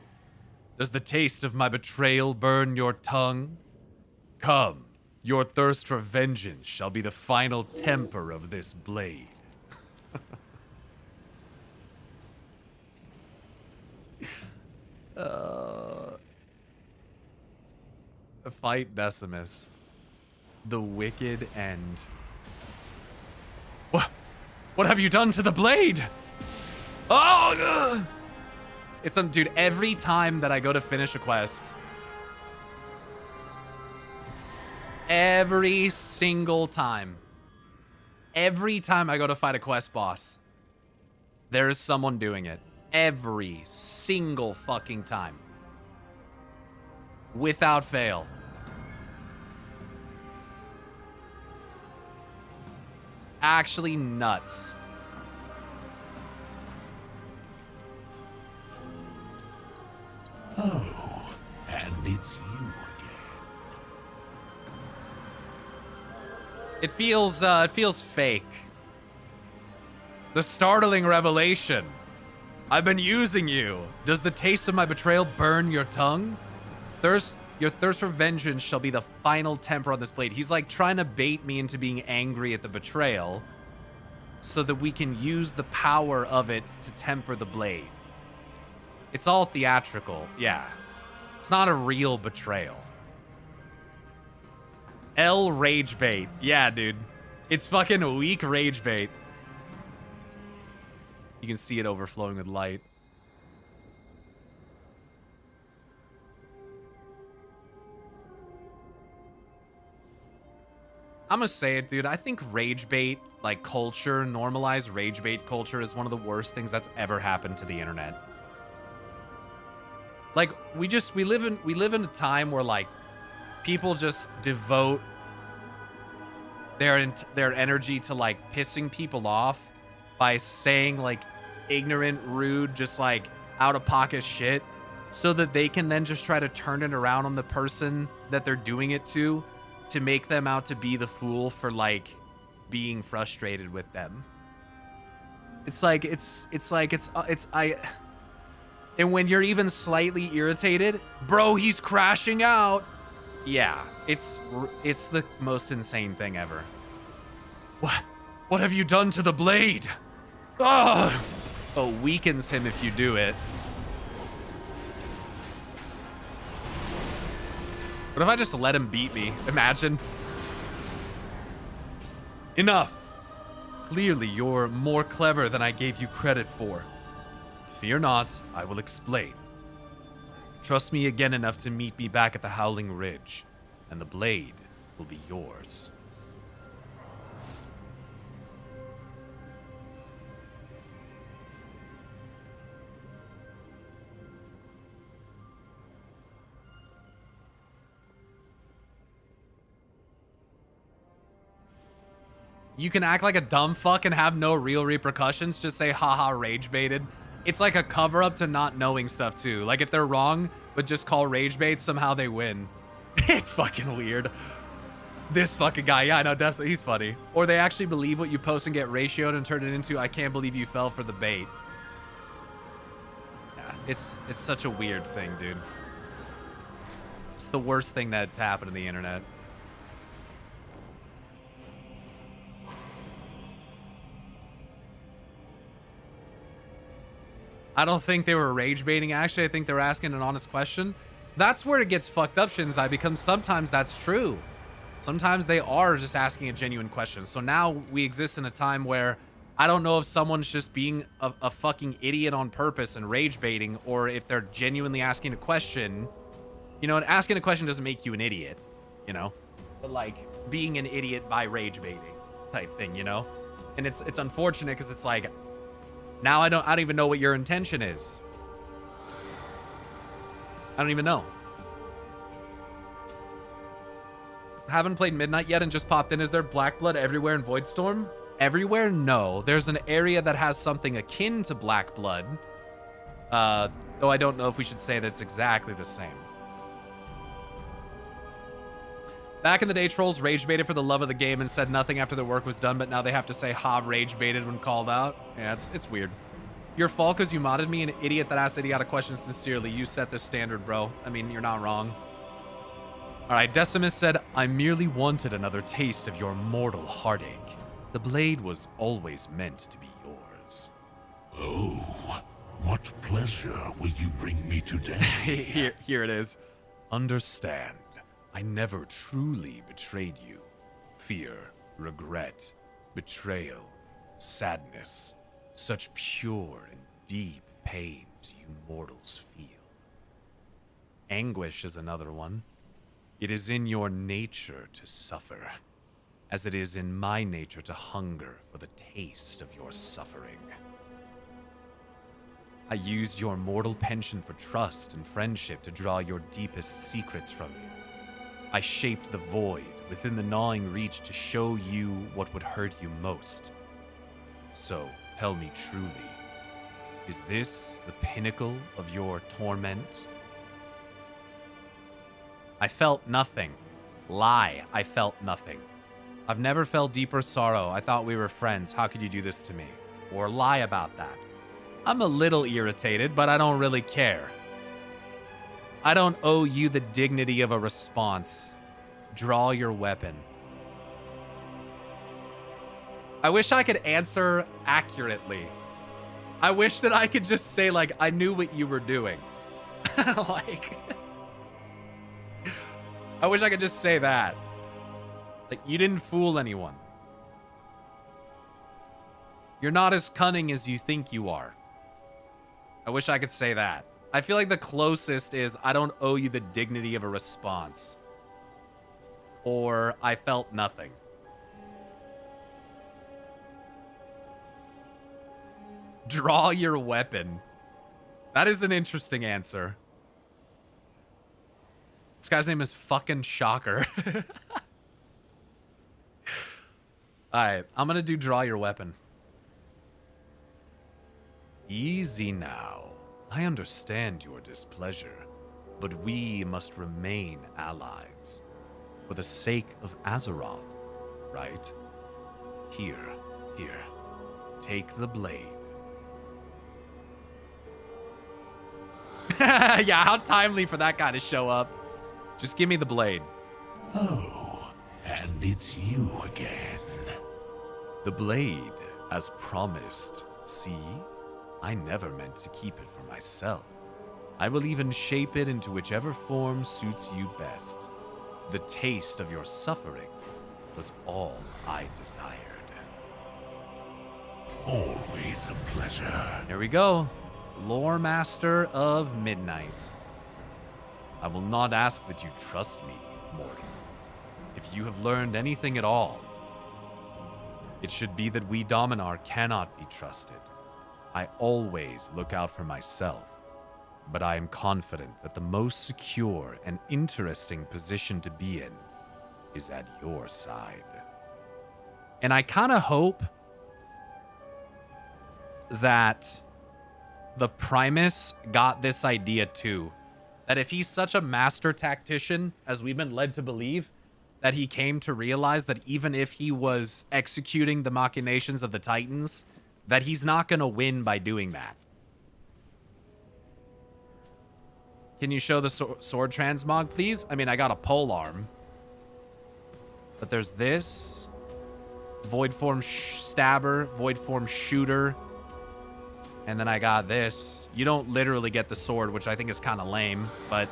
B: Does the taste of my betrayal burn your tongue? Come, your thirst for vengeance shall be the final temper of this blade. Fight Decimus. The wicked end. What have you done to the blade? Oh! It's dude, every time that I go to finish a quest, every single time I go to fight a quest boss, there is someone doing it. Every single fucking time. Without fail. It's actually nuts.
G: Oh,
B: It feels fake. The startling revelation. I've been using you. Does the taste of my betrayal burn your tongue? Your thirst for vengeance shall be the final temper on this blade. He's like trying to bait me into being angry at the betrayal so that we can use the power of it to temper the blade. It's all theatrical, yeah. It's not a real betrayal. L rage bait. Yeah, dude. It's fucking weak rage bait. You can see it overflowing with light. I'm gonna say it, dude. I think rage bait, like culture, normalized rage bait culture is one of the worst things that's ever happened to the internet. Like, we live in a time where, like, people just devote their energy to, like, pissing people off by saying, like, ignorant, rude, just, like, out-of-pocket shit so that they can then just try to turn it around on the person that they're doing it to make them out to be the fool for, like, being frustrated with them. And when you're even slightly irritated, bro, he's crashing out. Yeah, it's the most insane thing ever. What have you done to the blade? Oh, weakens him if you do it. What if I just let him beat me? Imagine. Enough. Clearly, you're more clever than I gave you credit for. Fear not, I will explain. Trust me again enough to meet me back at the Howling Ridge, and the blade will be yours. You can act like a dumb fuck and have no real repercussions. Just say, haha, rage baited. It's like a cover up to not knowing stuff too. Like if they're wrong, but just call rage bait, somehow they win. It's fucking weird. This fucking guy, yeah, I know, definitely, he's funny. Or they actually believe what you post and get ratioed and turn it into, I can't believe you fell for the bait. Yeah, it's such a weird thing, dude. It's the worst thing that's happened to the internet. I don't think they were rage baiting, actually. I think they were asking an honest question. That's where it gets fucked up, Shinzai, because sometimes that's true. Sometimes they are just asking a genuine question. So now we exist in a time where I don't know if someone's just being a fucking idiot on purpose and rage baiting, or if they're genuinely asking a question. You know, and asking a question doesn't make you an idiot, you know? But like being an idiot by rage baiting type thing, you know? And it's unfortunate because it's like, now I don't even know what your intention is. I don't even know. Haven't played Midnight yet and just popped in. Is there black blood everywhere in Voidstorm? Everywhere? No. There's an area that has something akin to black blood. Though I don't know if we should say that it's exactly the same. Back in the day, trolls rage baited for the love of the game and said nothing after their work was done, but now they have to say ha rage baited when called out. Yeah, it's weird. Your fault because you modded me, an idiot that asked idiotic questions sincerely. You set the standard, bro. I mean, you're not wrong. All right, Decimus said, I merely wanted another taste of your mortal heartache. The blade was always meant to be yours.
G: Oh, what pleasure will you bring me today?
B: Here it is. Understand. I never truly betrayed you. Fear, regret, betrayal, sadness, such pure and deep pains you mortals feel. Anguish is another one. It is in your nature to suffer, as it is in my nature to hunger for the taste of your suffering. I used your mortal penchant for trust and friendship to draw your deepest secrets from you. I shaped the void within the gnawing reach to show you what would hurt you most. So, tell me truly, is this the pinnacle of your torment? I felt nothing. Lie, I felt nothing. I've never felt deeper sorrow. I thought we were friends. How could you do this to me? Or lie about that? I'm a little irritated, but I don't really care. I don't owe you the dignity of a response. Draw your weapon. I wish I could answer accurately. I wish that I could just say, like, I knew what you were doing. Like, I wish I could just say that. Like, you didn't fool anyone. You're not as cunning as you think you are. I wish I could say that. I feel like the closest is, I don't owe you the dignity of a response. Or, I felt nothing. Draw your weapon. That is an interesting answer. This guy's name is fucking Shocker. Alright, I'm gonna do draw your weapon. Easy now. I understand your displeasure, but we must remain allies. For the sake of Azeroth, right? Here. Take the blade. Yeah, how timely for that guy to show up. Just give me the blade.
G: Oh, and it's you again.
B: The blade, as promised. See? I never meant to keep it for myself. I will even shape it into whichever form suits you best. The taste of your suffering was all I desired.
G: Always a pleasure.
B: Here we go. Loremaster of Midnight. I will not ask that you trust me, mortal. If you have learned anything at all, it should be that we Dominar cannot be trusted. I always look out for myself, but I am confident that the most secure and interesting position to be in is at your side. And I kind of hope that the Primus got this idea too. That if he's such a master tactician, as we've been led to believe, that he came to realize that even if he was executing the machinations of the Titans, that he's not going to win by doing that. Can you show the sword transmog, please? I mean, I got a pole arm. But there's this. Void form stabber, void form shooter. And then I got this. You don't literally get the sword, which I think is kind of lame, but...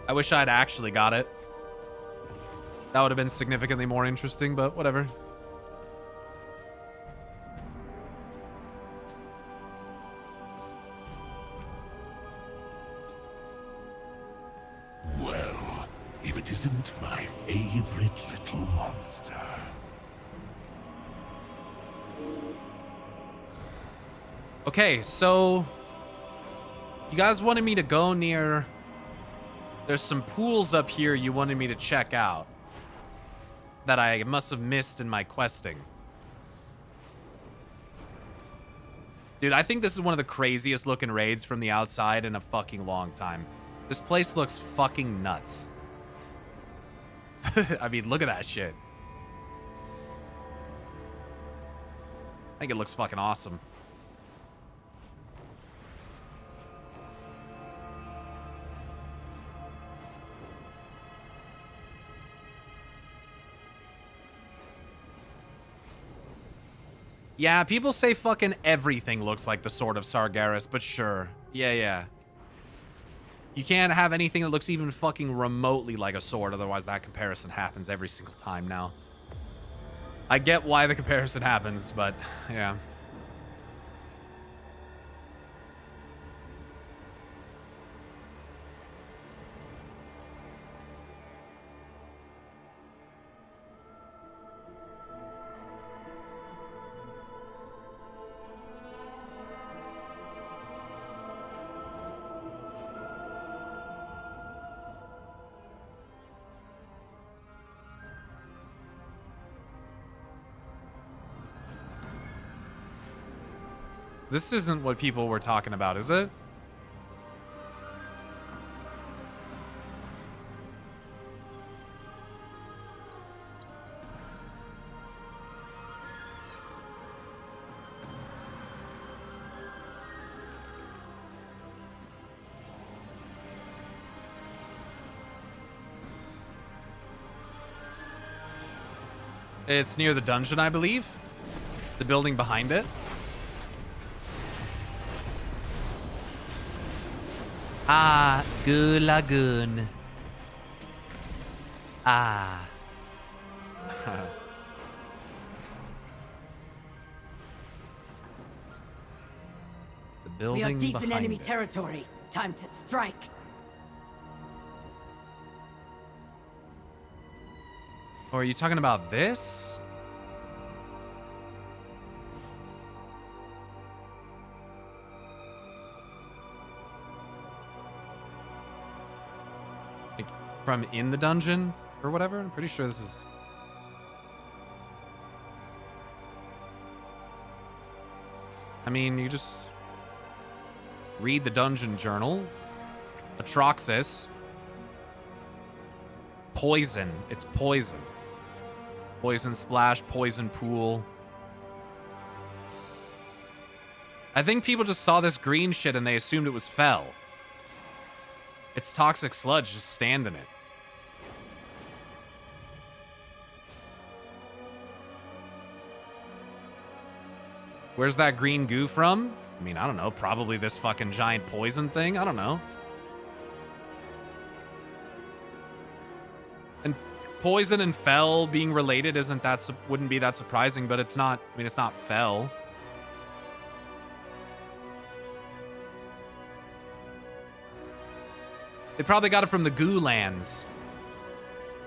B: I wish I'd actually got it. That would have been significantly more interesting, but whatever.
G: Well, if it isn't my favorite little monster.
B: Okay, so... You guys wanted me to go near... There's some pools up here you wanted me to check out. That I must have missed in my questing. Dude, I think this is one of the craziest looking raids from the outside in a fucking long time. This place looks fucking nuts. I mean, look at that shit. I think it looks fucking awesome. Yeah, people say fucking everything looks like the Sword of Sargeras, but sure. Yeah. You can't have anything that looks even fucking remotely like a sword, otherwise that comparison happens every single time now. I get why the comparison happens, but yeah. This isn't what people were talking about, is it? It's near the dungeon, I believe. The building behind it. Ah, Goo Lagoon. Ah. The building
K: We are deep in
B: behind
K: enemy
B: it.
K: territory. Time to strike.
B: Or are you talking about this? Like from in the dungeon or whatever? I'm pretty sure this is... I mean, you just read the dungeon journal. Atroxis. Poison. It's poison. Poison splash, poison pool. I think people just saw this green shit and they assumed it was fell. It's toxic sludge just standing it. Where's that green goo from? I mean, I don't know. Probably this fucking giant poison thing. I don't know. And poison and fell being related wouldn't be that surprising, but it's not. I mean, it's not fell. They probably got it from the goo lands.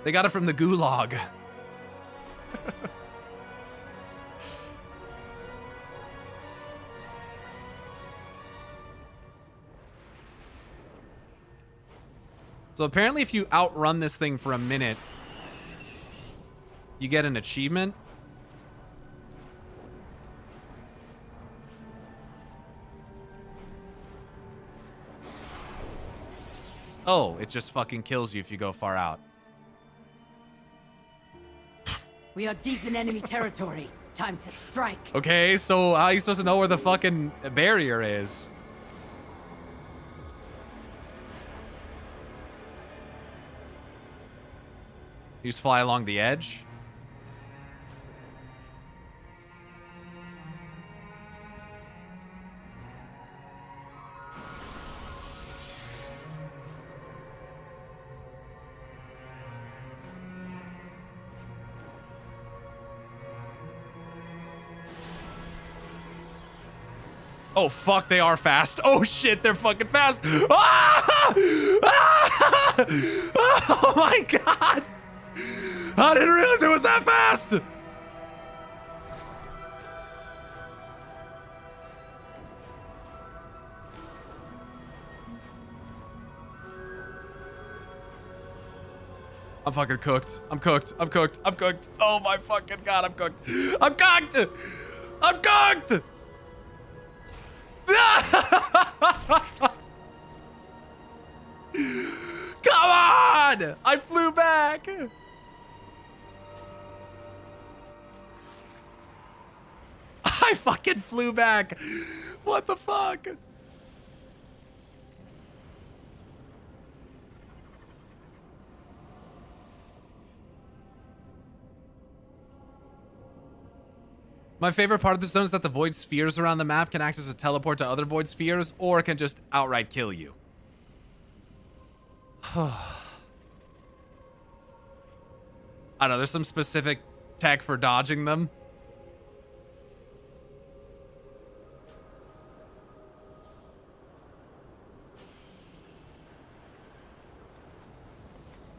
B: They got it from the gulag. So apparently if you outrun this thing for a minute, you get an achievement. Oh, it just fucking kills you if you go far out.
K: We are deep in enemy territory. Time to strike.
B: Okay, so how are you supposed to know where the fucking barrier is? You just fly along the edge? Oh, fuck, they are fast. Oh, shit, they're fucking fast. Ah! Ah! Oh, my God. I didn't realize it was that fast. I'm fucking cooked. I'm cooked. I'm cooked. I'm cooked. Oh, my fucking God, I'm cooked. I'm cooked. I'm cooked. Come on! I flew back! I fucking flew back! What the fuck? My favorite part of this zone is that the void spheres around the map can act as a teleport to other void spheres, or can just outright kill you. I don't know, there's some specific tech for dodging them.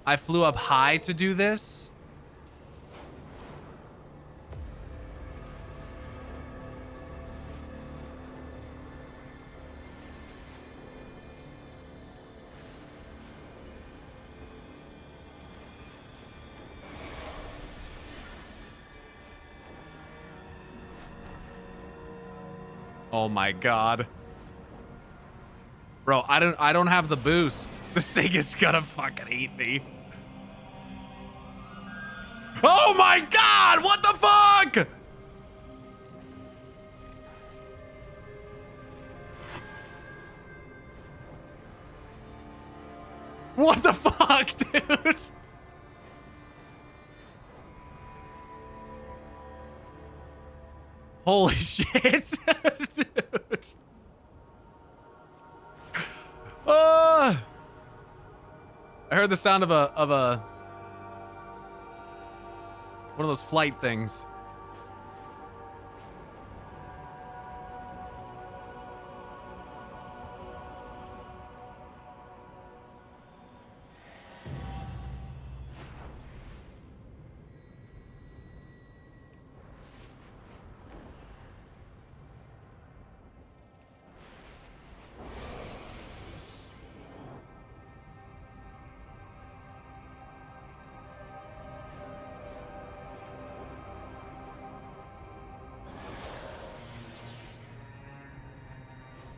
B: I flew up high to do this. Oh my God. Bro, I don't have the boost. This thing is gonna fucking eat me. Oh my God! What the fuck? What the fuck, dude? Holy shit. Dude. I heard the sound of a one of those flight things.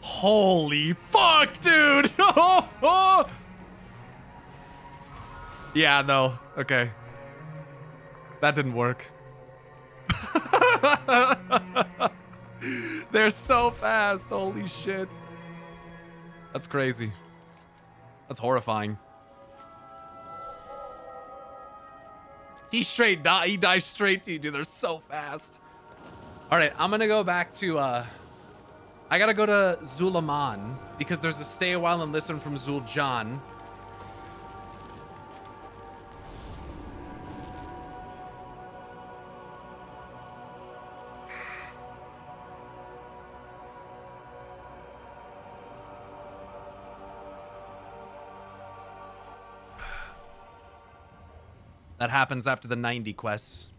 B: Holy fuck, dude! Yeah, no. Okay. That didn't work. They're so fast. Holy shit. That's crazy. That's horrifying. He dives straight to you, dude. They're so fast. All right, I'm gonna go back to, I gotta go to Zulaman because there's a stay a while and listen from Zul'Jan. That happens after the 90 quests.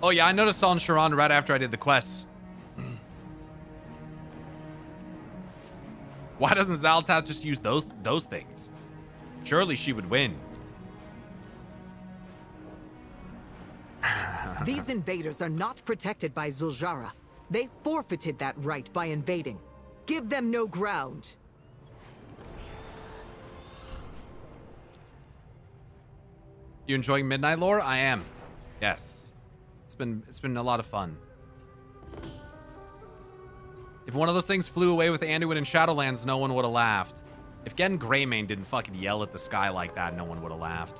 B: Oh yeah, I noticed on Sharon right after I did the quests. Why doesn't Zaltat just use those things? Surely she would win.
L: These invaders are not protected by Zul'Jara. They forfeited that right by invading. Give them no ground.
B: You enjoying Midnight Lore? I am. Yes. It's been a lot of fun. If one of those things flew away with Anduin and Shadowlands, no one would have laughed. If Gen Greymane didn't fucking yell at the sky like that, no one would have laughed.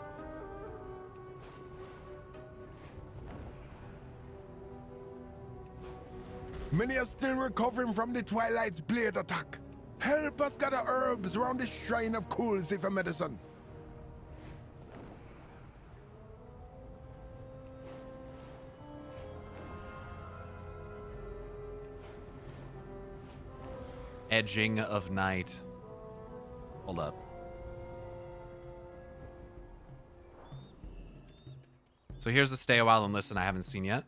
M: Many are still recovering from the Twilight's blade attack. Help us gather herbs around the shrine of Coolsey for medicine.
B: Edging of night. Hold up. So here's the stay a while and listen I haven't seen yet.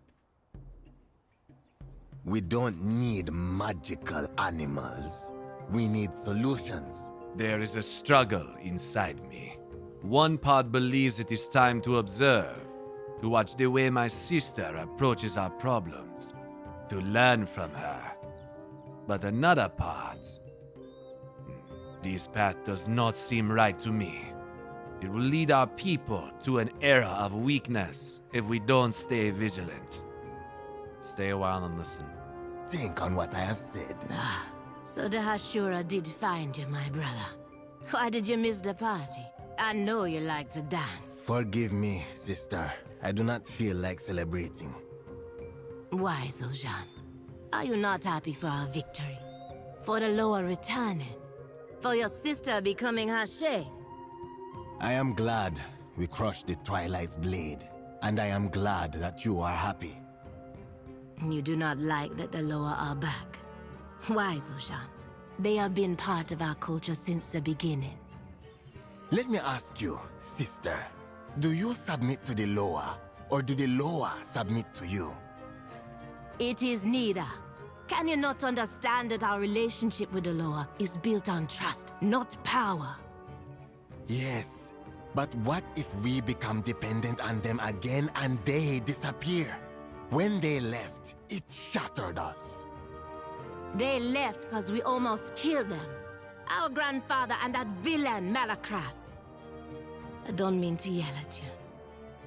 N: We don't need magical animals. We need solutions.
B: There is a struggle inside me. One part believes it is time to observe, to watch the way my sister approaches our problems, to learn from her. But another part, this path does not seem right to me. It will lead our people to an era of weakness if we don't stay vigilant. Stay a while and listen.
N: Think on what I have said.
K: So the Hashura did find you, my brother. Why did you miss the party? I know you like to dance.
N: Forgive me, sister. I do not feel like celebrating.
K: Why, Zul'Jan? Are you not happy for our victory? For the Loa returning? For your sister becoming Hashe?
N: I am glad we crushed the Twilight's blade, and I am glad that you are happy.
K: You do not like that the Loa are back. Why, Zul'Jan? They have been part of our culture since the beginning.
N: Let me ask you, sister. Do you submit to the Loa, or do the Loa submit to you?
K: It is neither. Can you not understand that our relationship with the Loa is built on trust, not power?
N: Yes, but what if we become dependent on them again and they disappear? When they left, it shattered us.
K: They left because we almost killed them. Our grandfather and that villain, Malakras. I don't mean to yell at you.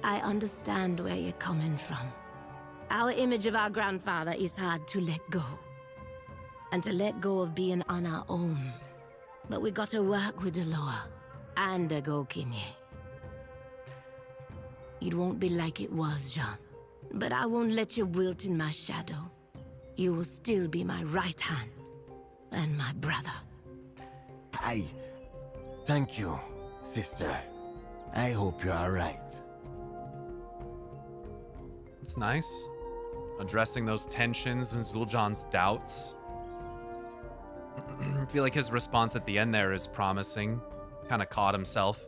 K: I understand where you're coming from. Our image of our grandfather is hard to let go. And to let go of being on our own. But we got to work with the Loa and the Gokinye. It won't be like it was, Jean. But I won't let you wilt in my shadow. You will still be my right hand and my brother.
N: Thank you, sister. I hope you're alright.
B: It's nice. Addressing those tensions and Zul'Jan's doubts. I feel like his response at the end there is promising. Kind of caught himself.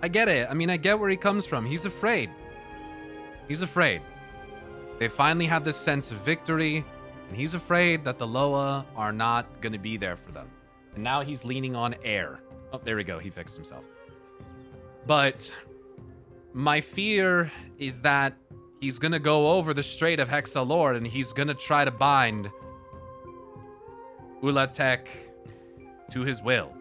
B: I get it. I mean, I get where he comes from. He's afraid. He's afraid. They finally have this sense of victory, and he's afraid that the Loa are not going to be there for them. And now he's leaning on air. Oh, there we go. He fixed himself. But my fear is that he's going to go over the Strait of Hexalord, and he's going to try to bind Ulatek to his will.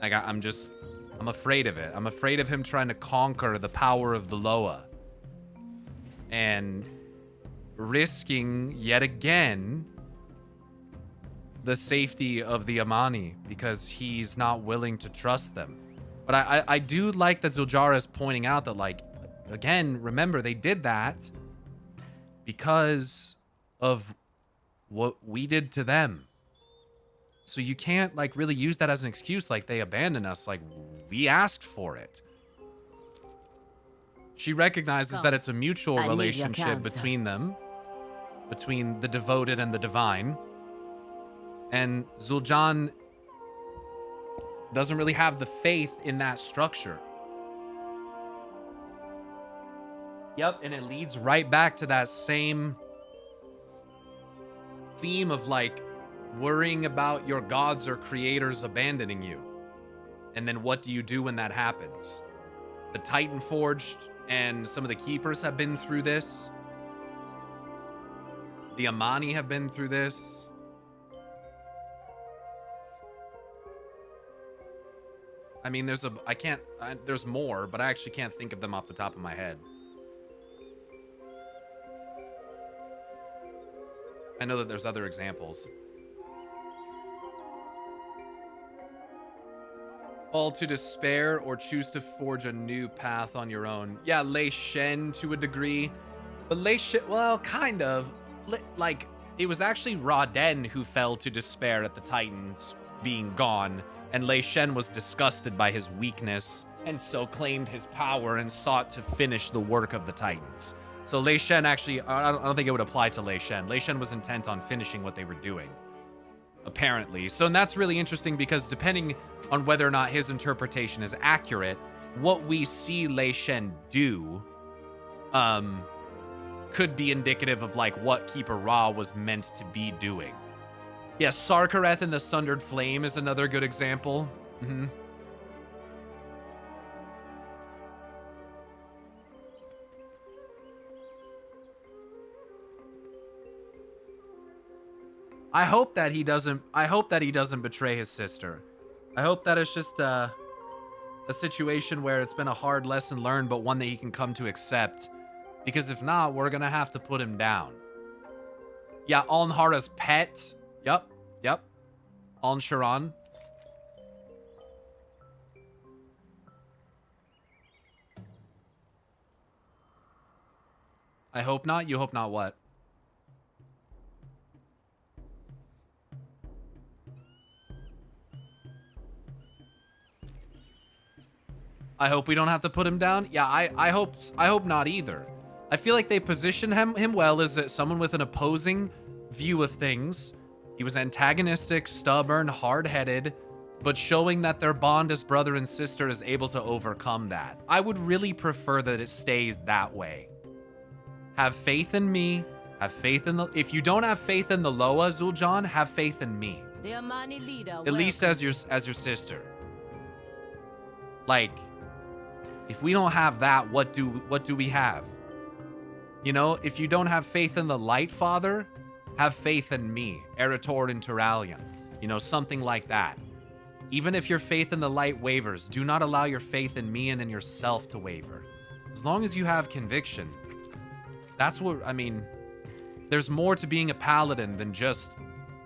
B: Like, I'm afraid of it. I'm afraid of him trying to conquer the power of the Loa. And risking, yet again, the safety of the Amani because he's not willing to trust them. But I do like that Zul'Jara is pointing out that, like, again, remember, they did that because of what we did to them. So you can't, like, really use that as an excuse, like, they abandoned us. Like, we asked for it. She recognizes that it's a mutual relationship between them, between the devoted and the divine. And Zul'Jan doesn't really have the faith in that structure. Yep, and it leads right back to that same theme of, like, worrying about your gods or creators abandoning you. And then what do you do when that happens? The Titan Forged and some of the Keepers have been through this. The Amani have been through this. I mean, there's more, but I actually can't think of them off the top of my head. I know that there's other examples. Fall to despair or choose to forge a new path on your own. Yeah, Lei Shen to a degree. But Lei Shen, well, kind of. Like, it was actually Raden who fell to despair at the Titans being gone. And Lei Shen was disgusted by his weakness and so claimed his power and sought to finish the work of the Titans. So Lei Shen actually, I don't think it would apply to Lei Shen. Lei Shen was intent on finishing what they were doing, apparently. So, and that's really interesting because depending on whether or not his interpretation is accurate, what we see Lei Shen do could be indicative of, like, what Keeper Ra was meant to be doing. Yeah, Sarkareth and the Sundered Flame is another good example. I hope that he doesn't betray his sister. I hope that it's just a situation where it's been a hard lesson learned, but one that he can come to accept. Because if not, we're gonna have to put him down. Yeah, Alnhara's pet. Yep. Alnsharan. I hope not. You hope not what? I hope we don't have to put him down. Yeah, I hope not either. I feel like they positioned him well as someone with an opposing view of things. He was antagonistic, stubborn, hard-headed, but showing that their bond as brother and sister is able to overcome that. I would really prefer that it stays that way. Have faith in me. Have faith in the... If you don't have faith in the Loa, Zul'Jan, have faith in me.
K: The Amani leader.
B: At least as your sister. Like, if we don't have that, what do we have? You know, if you don't have faith in the Light Father, have faith in me, Eritord and Turalian. You know, something like that. Even if your faith in the light wavers, do not allow your faith in me and in yourself to waver. As long as you have conviction, that's what, I mean, there's more to being a paladin than just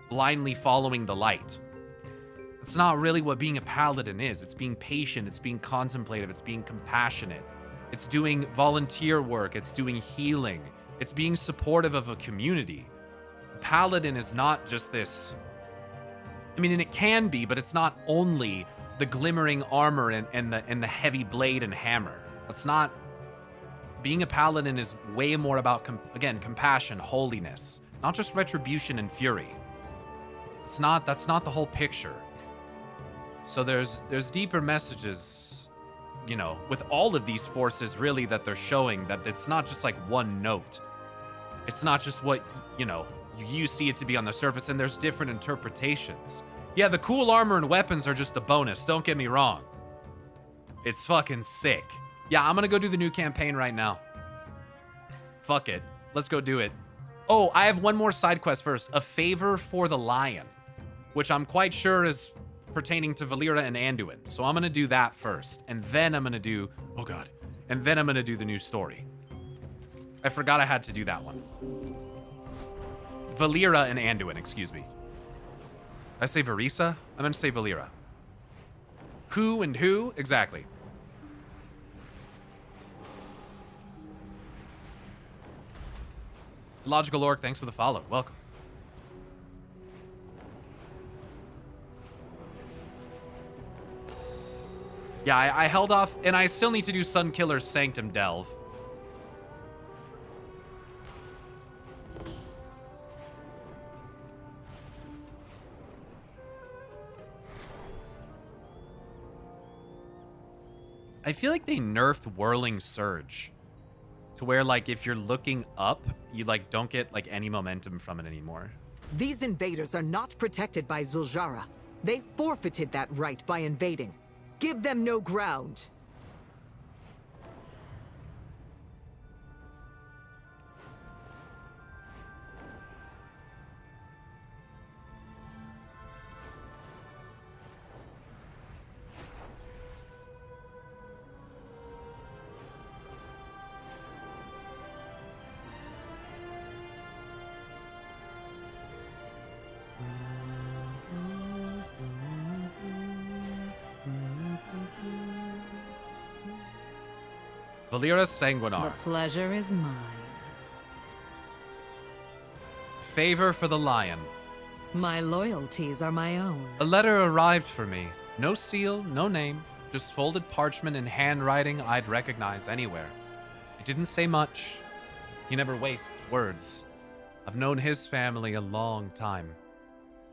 B: blindly following the light. It's not really what being a paladin is. It's being patient, it's being contemplative, it's being compassionate. It's doing volunteer work, it's doing healing, it's being supportive of a community. A paladin is not just this, I mean, and it can be, but it's not only the glimmering armor and the heavy blade and hammer. That's not, being a paladin is way more about, again, compassion, holiness, not just retribution and fury. That's not the whole picture. So there's deeper messages, you know, with all of these forces really that they're showing, that it's not just like one note. It's not just what, you know, you see it to be on the surface, and there's different interpretations. Yeah, the cool armor and weapons are just a bonus, don't get me wrong. It's fucking sick. Yeah, I'm gonna go do the new campaign right now. Fuck it. Let's go do it. Oh, I have one more side quest first. A favor for the lion, which I'm quite sure is pertaining to Valera and Anduin. So I'm gonna do that first, and then I'm gonna do, oh god, and then I'm gonna do the new story. I forgot I had to do that one. Valera and Anduin, excuse me. Did I say Varisa? I meant to say Valera. Who and who? Exactly. Logical Orc, thanks for the follow. Welcome. Yeah, I held off, and I still need to do Sunkiller's Sanctum Delve. I feel like they nerfed Whirling Surge to where, like, if you're looking up, you, like, don't get, like, any momentum from it anymore.
L: These invaders are not protected by Zul'jara. They forfeited that right by invading. Give them no ground.
B: Valera Sanguinar.
E: The pleasure is mine.
B: Favor for the lion.
E: My loyalties are my own.
B: A letter arrived for me. No seal, no name, just folded parchment and handwriting I'd recognize anywhere. It didn't say much. He never wastes words. I've known his family a long time.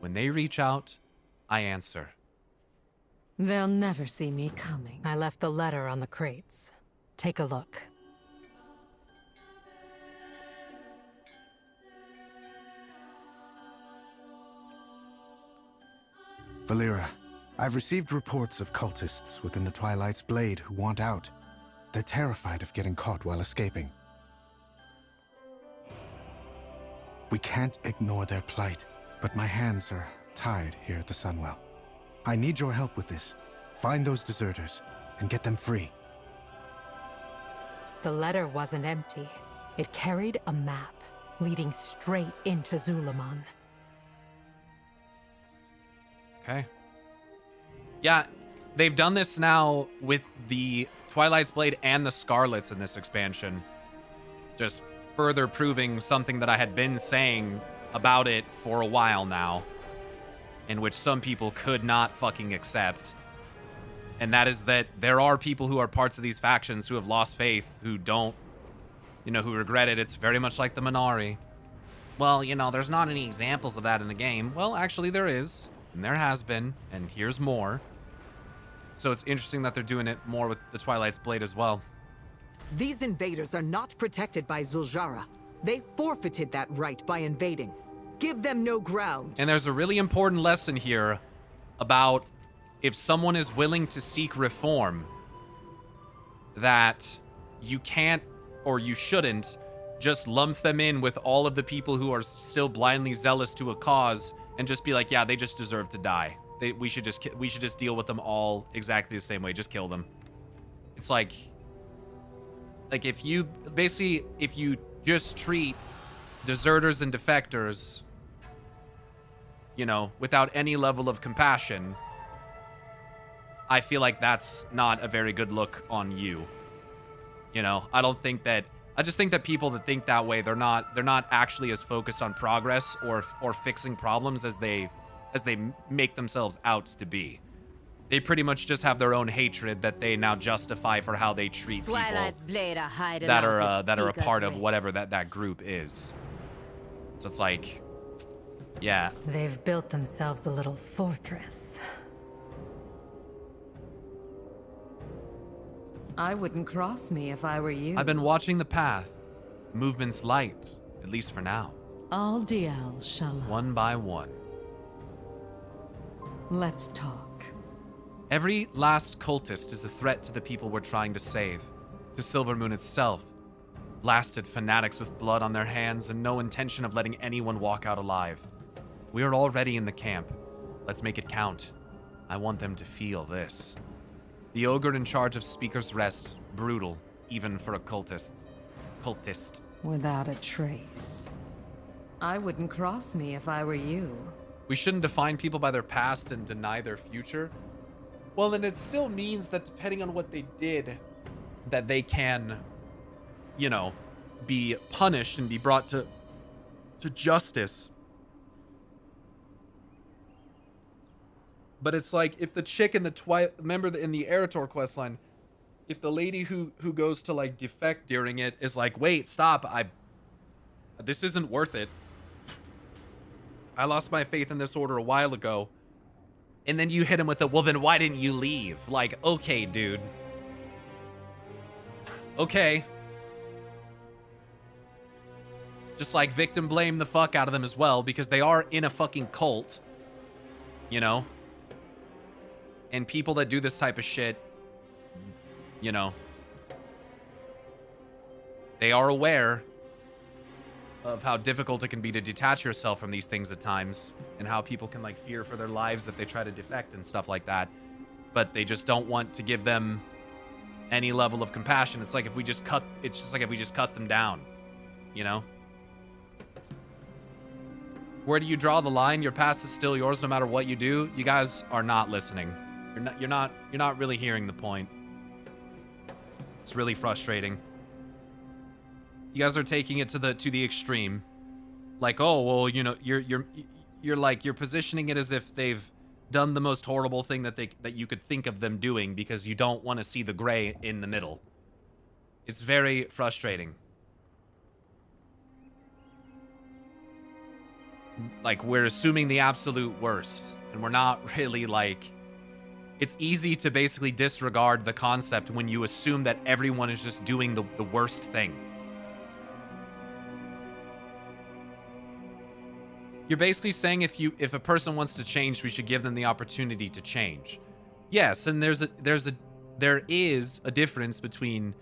B: When they reach out, I answer.
E: They'll never see me coming.
O: I left the letter on the crates. Take a look.
P: Valera, I've received reports of cultists within the Twilight's Blade who want out. They're terrified of getting caught while escaping. We can't ignore their plight, but my hands are tied here at the Sunwell. I need your help with this. Find those deserters and get them free.
O: The letter wasn't empty. It carried a map leading straight into Zulaman.
B: Okay. Yeah, they've done this now with the Twilight's Blade and the Scarlets in this expansion. Just further proving something that I had been saying about it for a while now, in which some people could not fucking accept. And that is that there are people who are parts of these factions who have lost faith, who don't, you know, who regret it. It's very much like the Minari. Well, you know, there's not any examples of that in the game. Well, actually there is, and there has been, and here's more. So it's interesting that they're doing it more with the Twilight's Blade as well.
L: These invaders are not protected by Zul'jara. They forfeited that right by invading. Give them no ground.
B: And there's a really important lesson here about if someone is willing to seek reform, that you can't, or you shouldn't, just lump them in with all of the people who are still blindly zealous to a cause and just be like, yeah, they just deserve to die. we should just deal with them all exactly the same way. Just kill them. It's like if you just treat deserters and defectors, you know, without any level of compassion, I feel like that's not a very good look on you. You know, I just think that people that think that way, they're not actually as focused on progress or fixing problems as they make themselves out to be. They pretty much just have their own hatred that they now justify for how they treat people that are a part of whatever that group is. So it's like, yeah.
O: They've built themselves a little fortress.
D: I wouldn't cross me if I were you.
B: I've been watching the path. Movement's light, at least for now.
D: Al Dial Shalom.
B: One by one.
D: Let's talk.
B: Every last cultist is a threat to the people we're trying to save. To Silvermoon itself. Blasted fanatics with blood on their hands and no intention of letting anyone walk out alive. We are already in the camp. Let's make it count. I want them to feel this. The ogre in charge of Speaker's Rest, brutal, even for a cultist.
D: Without a trace. I wouldn't cross me if I were you.
B: We shouldn't define people by their past and deny their future. Well, then it still means that depending on what they did, that they can, you know, be punished and be brought to justice. But it's like, if the chick in the remember in the Eretor questline, if the lady who goes to like defect during it is like, wait, stop, this isn't worth it. I lost my faith in this order a while ago. And then you hit him with a, well, then why didn't you leave? Like, okay, dude. Okay. Just like victim blame the fuck out of them as well, because they are in a fucking cult. You know? And people that do this type of shit, you know, they are aware of how difficult it can be to detach yourself from these things at times, and how people can like fear for their lives if they try to defect and stuff like that. But they just don't want to give them any level of compassion. It's like if we just cut them down, you know? Where do you draw the line? Your past is still yours no matter what you do. You guys are not listening. You're not really hearing the point. It's really frustrating. You guys are taking it to the extreme. Like, oh, well, you know, you're positioning it as if they've done the most horrible thing that you could think of them doing because you don't want to see the gray in the middle. It's very frustrating. Like, we're assuming the absolute worst, and we're not really like... It's easy to basically disregard the concept when you assume that everyone is just doing the worst thing. You're basically saying if a person wants to change, we should give them the opportunity to change. Yes, and there is a difference between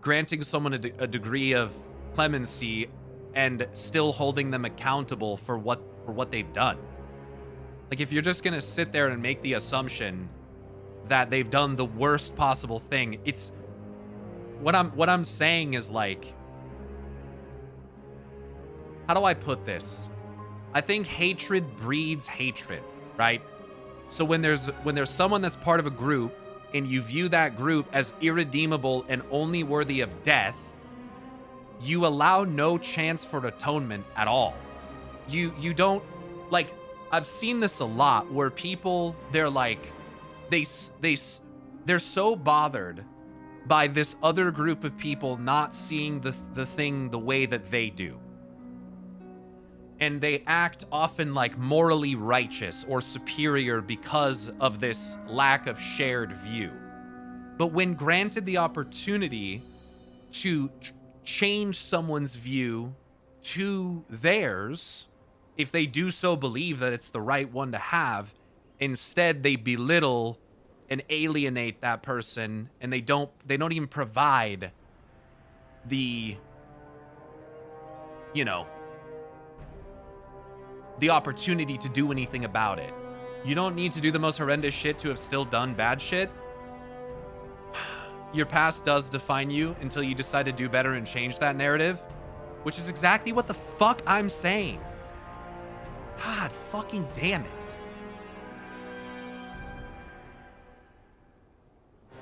B: granting someone a degree of clemency and still holding them accountable for what they've done. Like, if you're just gonna sit there and make the assumption that they've done the worst possible thing, it's what I'm saying is like, how do I put this? I think hatred breeds hatred, right? So when there's someone that's part of a group and you view that group as irredeemable and only worthy of death, you allow no chance for atonement at all. You don't, like, I've seen this a lot where people, they're like, they're so bothered by this other group of people not seeing the thing the way that they do. And they act often like morally righteous or superior because of this lack of shared view. But when granted the opportunity to change someone's view to theirs, if they do so believe that it's the right one to have, instead they belittle and alienate that person, and they don't even provide the, you know, the opportunity to do anything about it. You don't need to do the most horrendous shit to have still done bad shit. Your past does define you until you decide to do better and change that narrative, which is exactly what the fuck I'm saying. God fucking damn it.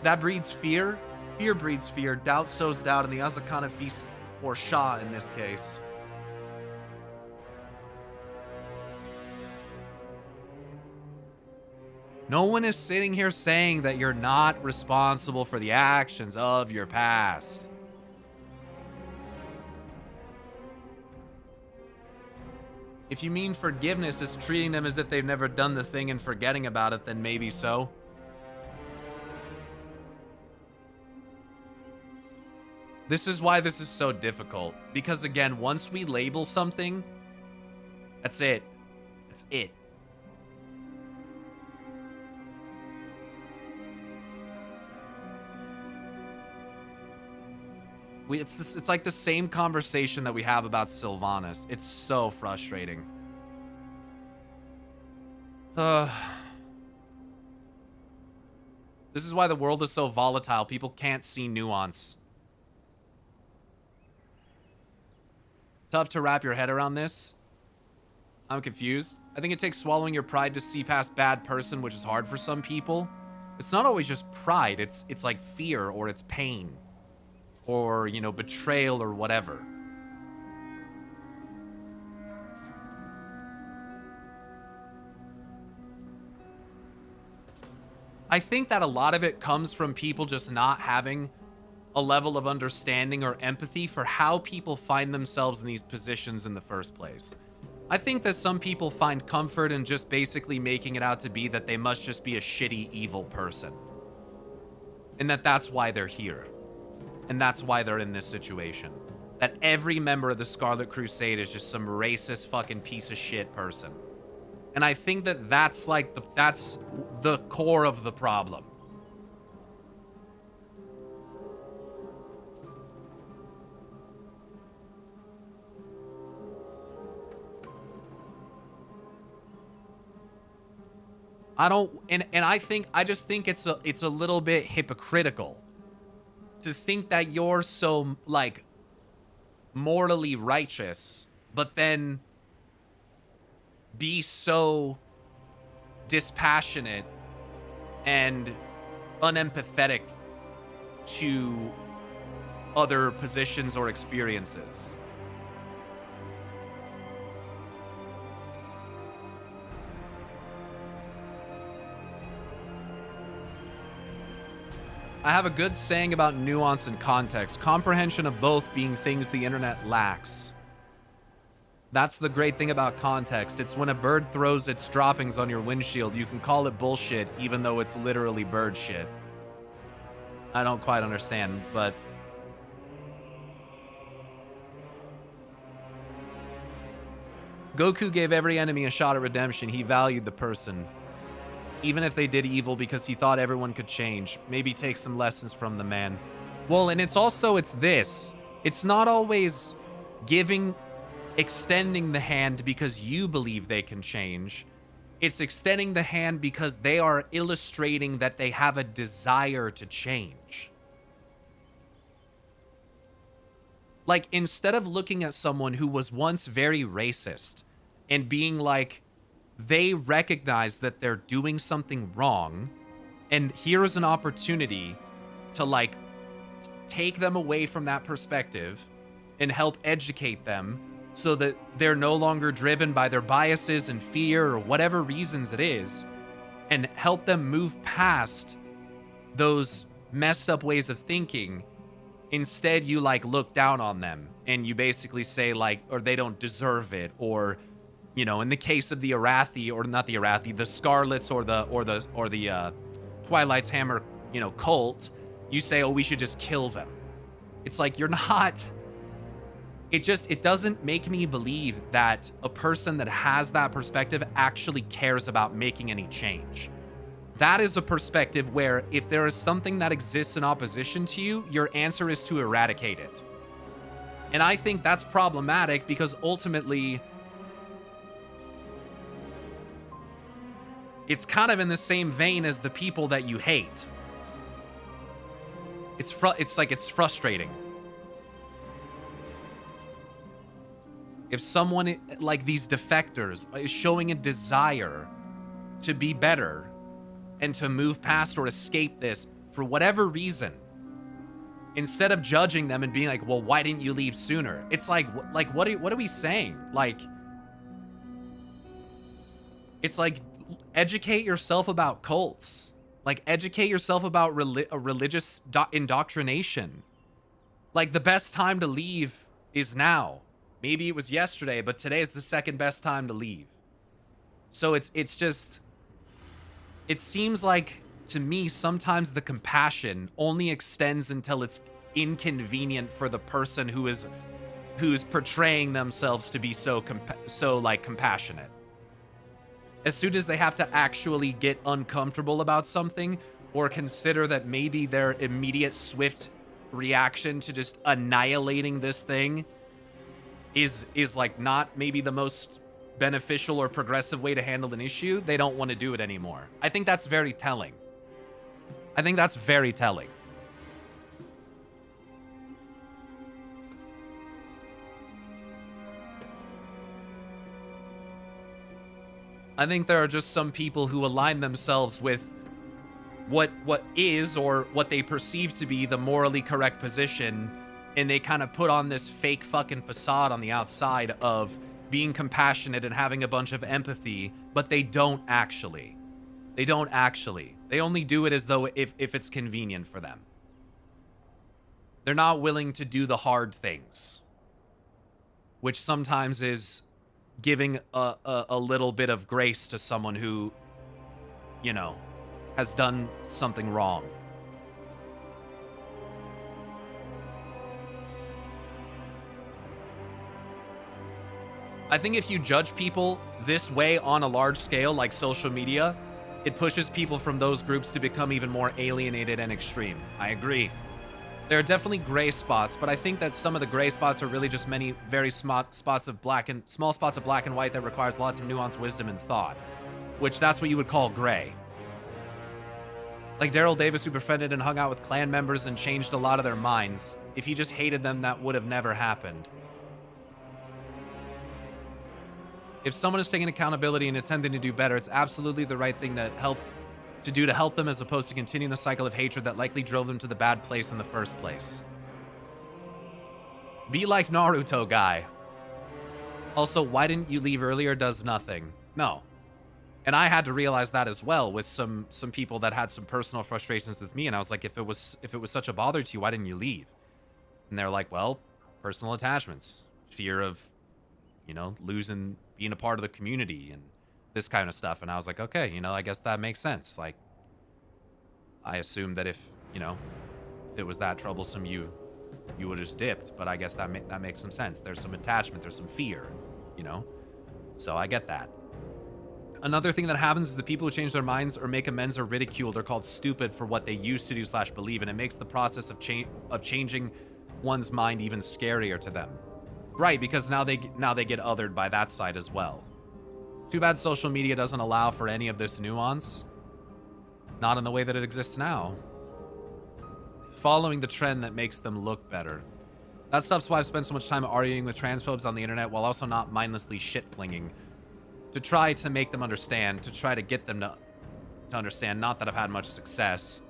B: That breeds fear. Fear breeds fear. Doubt sows doubt, and the Azakana feast, or Shah in this case. No one is sitting here saying that you're not responsible for the actions of your past. If you mean forgiveness is treating them as if they've never done the thing and forgetting about it, then maybe so. This is why this is so difficult. Because again, once we label something, that's it. That's it. It's like the same conversation that we have about Sylvanas. It's so frustrating. This is why the world is so volatile. People can't see nuance. Tough to wrap your head around this. I'm confused. I think it takes swallowing your pride to see past bad person, which is hard for some people. It's not always just pride. It's like fear, or it's pain. Or, you know, betrayal or whatever. I think that a lot of it comes from people just not having a level of understanding or empathy for how people find themselves in these positions in the first place. I think that some people find comfort in just basically making it out to be that they must just be a shitty, evil person. And that's why they're here. And that's why they're in this situation. That every member of the Scarlet Crusade is just some racist fucking piece of shit person. And I think that that's the core of the problem. I just think it's a little bit hypocritical to think that you're so, like, morally righteous, but then be so dispassionate and unempathetic to other positions or experiences. I have a good saying about nuance and context, comprehension of both being things the internet lacks. That's the great thing about context. It's when a bird throws its droppings on your windshield, you can call it bullshit, even though it's literally bird shit. I don't quite understand, but... Goku gave every enemy a shot at redemption. He valued the person. Even if they did evil because he thought everyone could change. Maybe take some lessons from the man. Well, and it's this. It's not always extending the hand because you believe they can change. It's extending the hand because they are illustrating that they have a desire to change. Like, instead of looking at someone who was once very racist and being like, they recognize that they're doing something wrong, and here is an opportunity to, like, take them away from that perspective and help educate them so that they're no longer driven by their biases and fear or whatever reasons it is, and help them move past those messed up ways of thinking. Instead, you, like, look down on them and you basically say, like, or they don't deserve it, or, you know, in the case of the Arathi, or not the Arathi, the Scarlets or the Twilight's Hammer, you know, cult, you say, oh, we should just kill them. It's like, you're not. It doesn't make me believe that a person that has that perspective actually cares about making any change. That is a perspective where if there is something that exists in opposition to you, your answer is to eradicate it. And I think that's problematic because ultimately, it's kind of in the same vein as the people that you hate. It's frustrating. If someone like these defectors is showing a desire to be better and to move past or escape this for whatever reason, instead of judging them and being like, well, why didn't you leave sooner? It's like what are we saying? Like, it's like, educate yourself about cults. Like, educate yourself about religious indoctrination. Like, the best time to leave is now. Maybe it was yesterday, but today is the second best time to leave. So it's just, it seems like, to me, sometimes the compassion only extends until it's inconvenient for the person who's portraying themselves to be so compassionate. As soon as they have to actually get uncomfortable about something or consider that maybe their immediate swift reaction to just annihilating this thing is like not maybe the most beneficial or progressive way to handle an issue, they don't want to do it anymore. I think that's very telling. I think that's very telling. I think there are just some people who align themselves with what is, or what they perceive to be, the morally correct position, and they kind of put on this fake fucking facade on the outside of being compassionate and having a bunch of empathy, but they don't actually. They don't actually. They only do it as though if it's convenient for them. They're not willing to do the hard things, which sometimes is giving a little bit of grace to someone who, you know, has done something wrong. I think if you judge people this way on a large scale, like social media, it pushes people from those groups to become even more alienated and extreme. I agree. There are definitely gray spots, but I think that some of the gray spots are really just many very small spots of black and white that requires lots of nuance, wisdom, and thought, which that's what you would call gray. Like Daryl Davis, who befriended and hung out with clan members and changed a lot of their minds. If he just hated them, that would have never happened. If someone is taking accountability and attempting to do better, it's absolutely the right thing to help them, as opposed to continuing the cycle of hatred that likely drove them to the bad place in the first place. Be like Naruto, guy. Also, why didn't you leave earlier does nothing. No. And I had to realize that as well with some people that had some personal frustrations with me, and I was like, if it was such a bother to you, why didn't you leave? And they're like, well, personal attachments, fear of, you know, losing being a part of the community and this kind of stuff. And I was like, okay, you know, I guess that makes sense. Like, I assumed that if, you know, it was that troublesome, you would have just dipped. But I guess that makes some sense. There's some attachment, there's some fear, you know? So I get that. Another thing that happens is the people who change their minds or make amends are ridiculed or called stupid for what they used to do / believe, and it makes the process of changing one's mind even scarier to them. Right, because now they get othered by that side as well. Too bad social media doesn't allow for any of this nuance. Not in the way that it exists now. Following the trend that makes them look better. That stuff's why I've spent so much time arguing with transphobes on the internet while also not mindlessly shit-flinging. To try to make them understand, to try to get them to understand, not that I've had much success.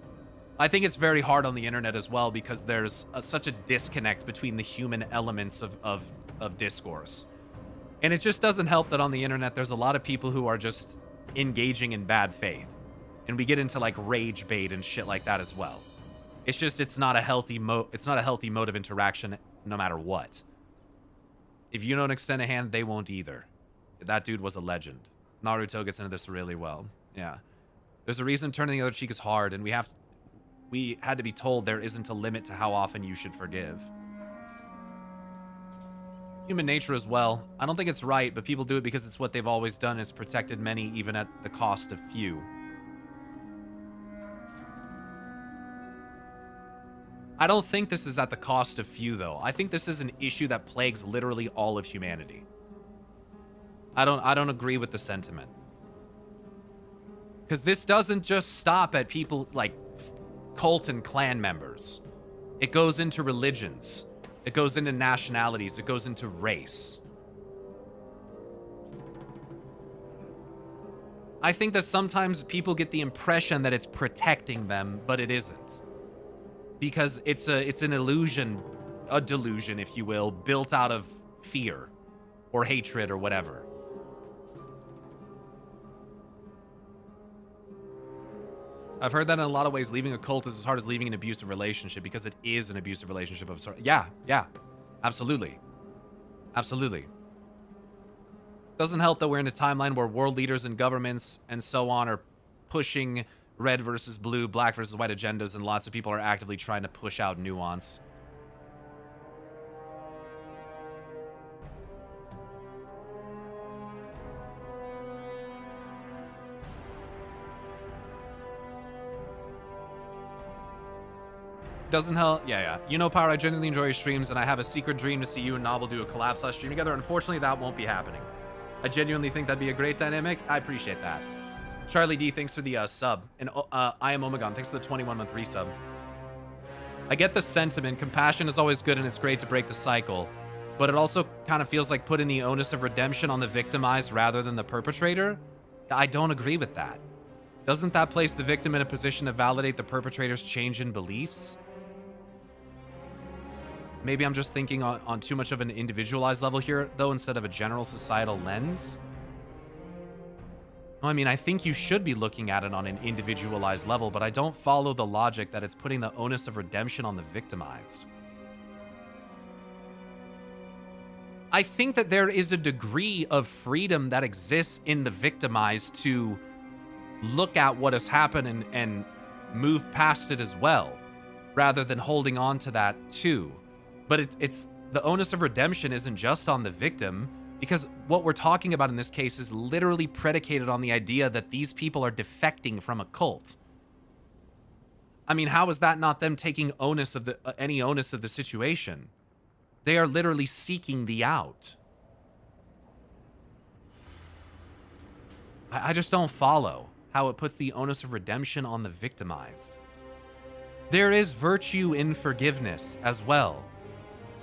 B: I think it's very hard on the internet as well because there's such a disconnect between the human elements of discourse. And it just doesn't help that on the internet there's a lot of people who are just engaging in bad faith. And we get into like rage bait and shit like that as well. It's just, it's not a healthy mode of interaction no matter what. If you don't extend a hand, they won't either. That dude was a legend. Naruto gets into this really well. Yeah. There's a reason turning the other cheek is hard, and we had to be told there isn't a limit to how often you should forgive. Human nature as well. I don't think it's right, but people do it because it's what they've always done. It's protected many, even at the cost of few. I don't think this is at the cost of few, though. I think this is an issue that plagues literally all of humanity. I don't agree with the sentiment. Because this doesn't just stop at people like cult and clan members. It goes into religions. It goes into nationalities. It goes into race. I think that sometimes people get the impression that it's protecting them, but it isn't. Because it's an illusion, a delusion, if you will, built out of fear or hatred or whatever. I've heard that in a lot of ways, leaving a cult is as hard as leaving an abusive relationship, because it is an abusive relationship of sort. Yeah, absolutely. Absolutely. Doesn't help that we're in a timeline where world leaders and governments and so on are pushing red versus blue, black versus white agendas, and lots of people are actively trying to push out nuance. Doesn't help. Yeah. You know, Pyro, I genuinely enjoy your streams, and I have a secret dream to see you and Novel do a collab / stream together. Unfortunately, that won't be happening. I genuinely think that'd be a great dynamic. I appreciate that. Charlie D, thanks for the sub. And I am Omegon, thanks for the 21-month resub. I get the sentiment. Compassion is always good, and it's great to break the cycle. But it also kind of feels like putting the onus of redemption on the victimized rather than the perpetrator. I don't agree with that. Doesn't that place the victim in a position to validate the perpetrator's change in beliefs? Maybe I'm just thinking on too much of an individualized level here, though, instead of a general societal lens. No, I mean, I think you should be looking at it on an individualized level, but I don't follow the logic that it's putting the onus of redemption on the victimized. I think that there is a degree of freedom that exists in the victimized to look at what has happened and move past it as well, rather than holding on to that too. But it's the onus of redemption isn't just on the victim, because what we're talking about in this case is literally predicated on the idea that these people are defecting from a cult. I mean, how is that not them taking onus of any onus of the situation? They are literally seeking the out. I just don't follow how it puts the onus of redemption on the victimized. There is virtue in forgiveness as well.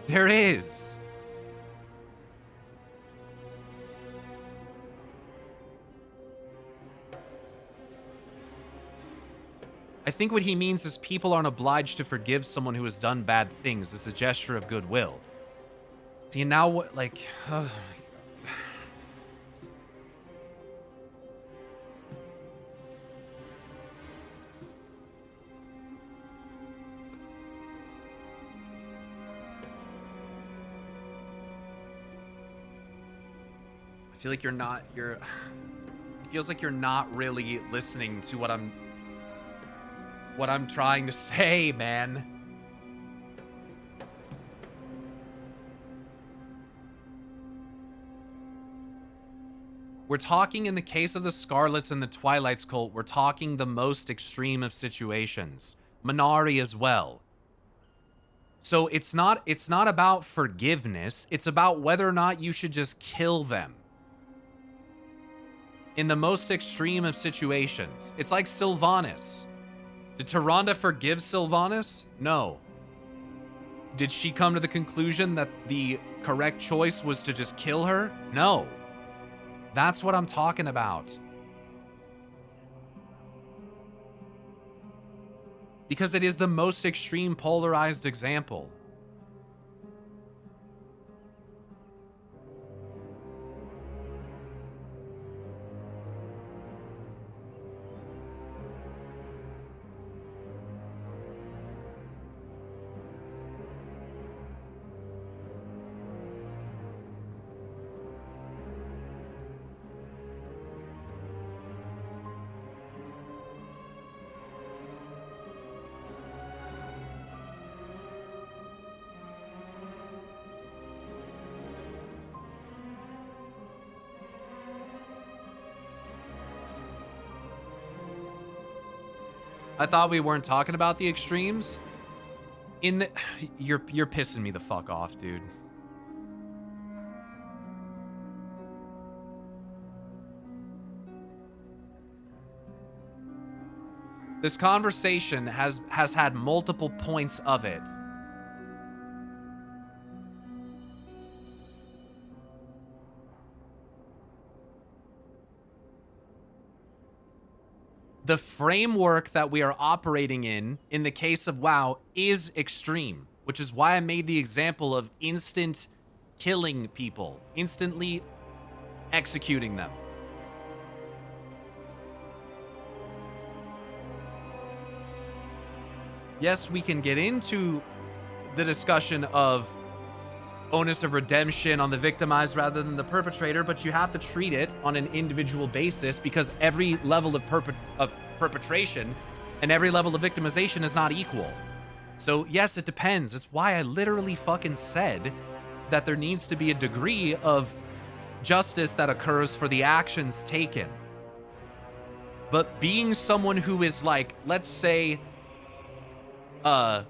B: There is. I think what he means is people aren't obliged to forgive someone who has done bad things. It's a gesture of goodwill. See, now what, like... I feel like it feels like you're not really listening to what I'm trying to say, man. We're talking, in the case of the Scarlets and the Twilight's cult, we're talking the most extreme of situations. Minari as well. So it's not about forgiveness, it's about whether or not you should just kill them. In the most extreme of situations. It's like Sylvanas. Did Tyrande forgive Sylvanas? No. Did she come to the conclusion that the correct choice was to just kill her? No. That's what I'm talking about. Because it is the most extreme polarized example. I thought we weren't talking about the extremes. You're pissing me the fuck off, dude. This conversation has had multiple points of it. The framework that we are operating in the case of WoW, is extreme, which is why I made the example of instant killing people, instantly executing them. Yes, we can get into the discussion of onus of redemption on the victimized rather than the perpetrator, but you have to treat it on an individual basis because every level of perpetration and every level of victimization is not equal. So yes, it depends. It's why I literally fucking said that there needs to be a degree of justice that occurs for the actions taken. But being someone who is like, let's say, has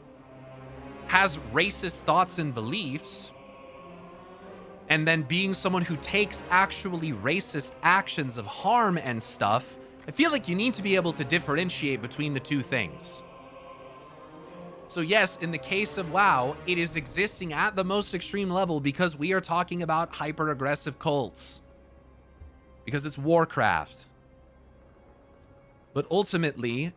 B: racist thoughts and beliefs, and then being someone who takes actually racist actions of harm and stuff, I feel like you need to be able to differentiate between the two things. So yes, in the case of WoW, it is existing at the most extreme level because we are talking about hyper-aggressive cults. Because it's Warcraft. But ultimately,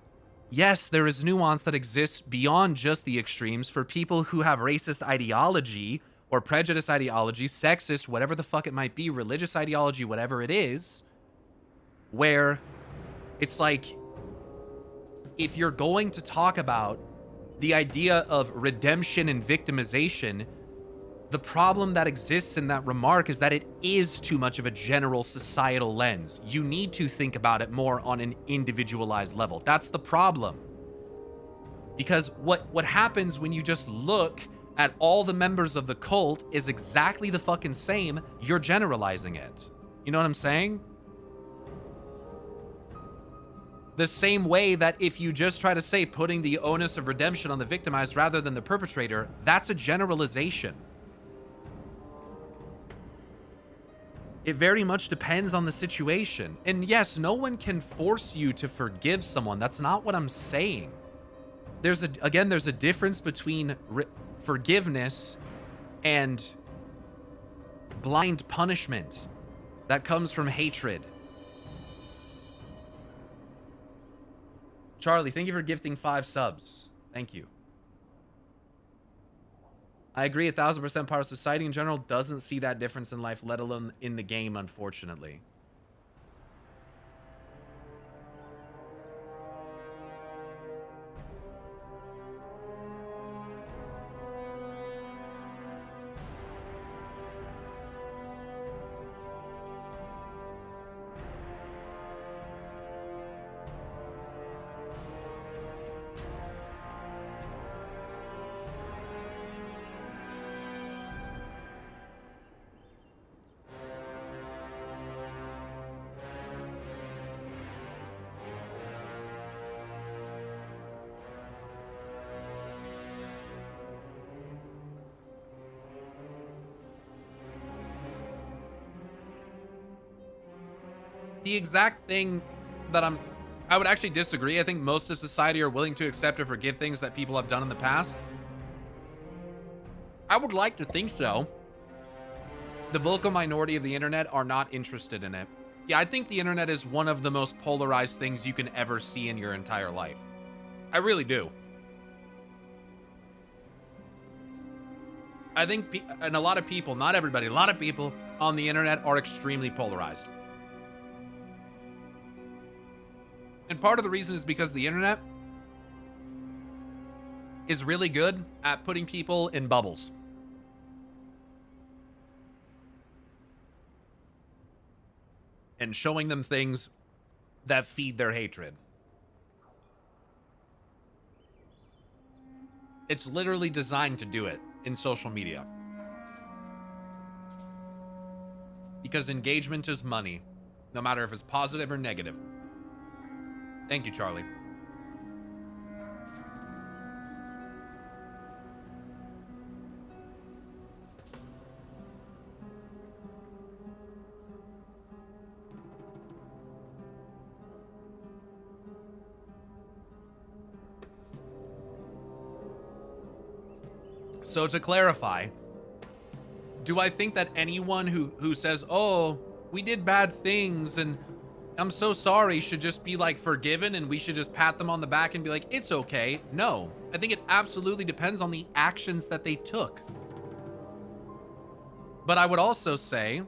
B: yes, there is nuance that exists beyond just the extremes for people who have racist ideology or prejudice ideology, sexist, whatever the fuck it might be, religious ideology, whatever it is, where it's like, if you're going to talk about the idea of redemption and victimization, the problem that exists in that remark is that it is too much of a general societal lens. You need to think about it more on an individualized level. That's the problem. Because what happens when you just look at all the members of the cult is exactly the fucking same, you're generalizing it. You know what I'm saying? The same way that if you just try to say putting the onus of redemption on the victimized rather than the perpetrator, that's a generalization. It very much depends on the situation. And yes, no one can force you to forgive someone. That's not what I'm saying. There's a difference between forgiveness and blind punishment that comes from hatred. Charlie, thank you for gifting 5 subs. Thank you. I agree 1000%. Part of society in general doesn't see that difference in life, let alone in the game, unfortunately. The exact thing that I would actually disagree. I think most of society are willing to accept or forgive things that people have done in the past. I would like to think so. The vocal minority of the internet are not interested in it. Yeah, I think the internet is one of the most polarized things you can ever see in your entire life. I really do. I think, and a lot of people, not everybody, a lot of people on the internet are extremely polarized. And part of the reason is because the internet is really good at putting people in bubbles. And showing them things that feed their hatred. It's literally designed to do it in social media. Because engagement is money, no matter if it's positive or negative. Thank you, Charlie. So to clarify, do I think that anyone who says, oh, we did bad things and I'm so sorry, should just be like forgiven and we should just pat them on the back and be like, it's okay? No, I think it absolutely depends on the actions that they took. But I would also say,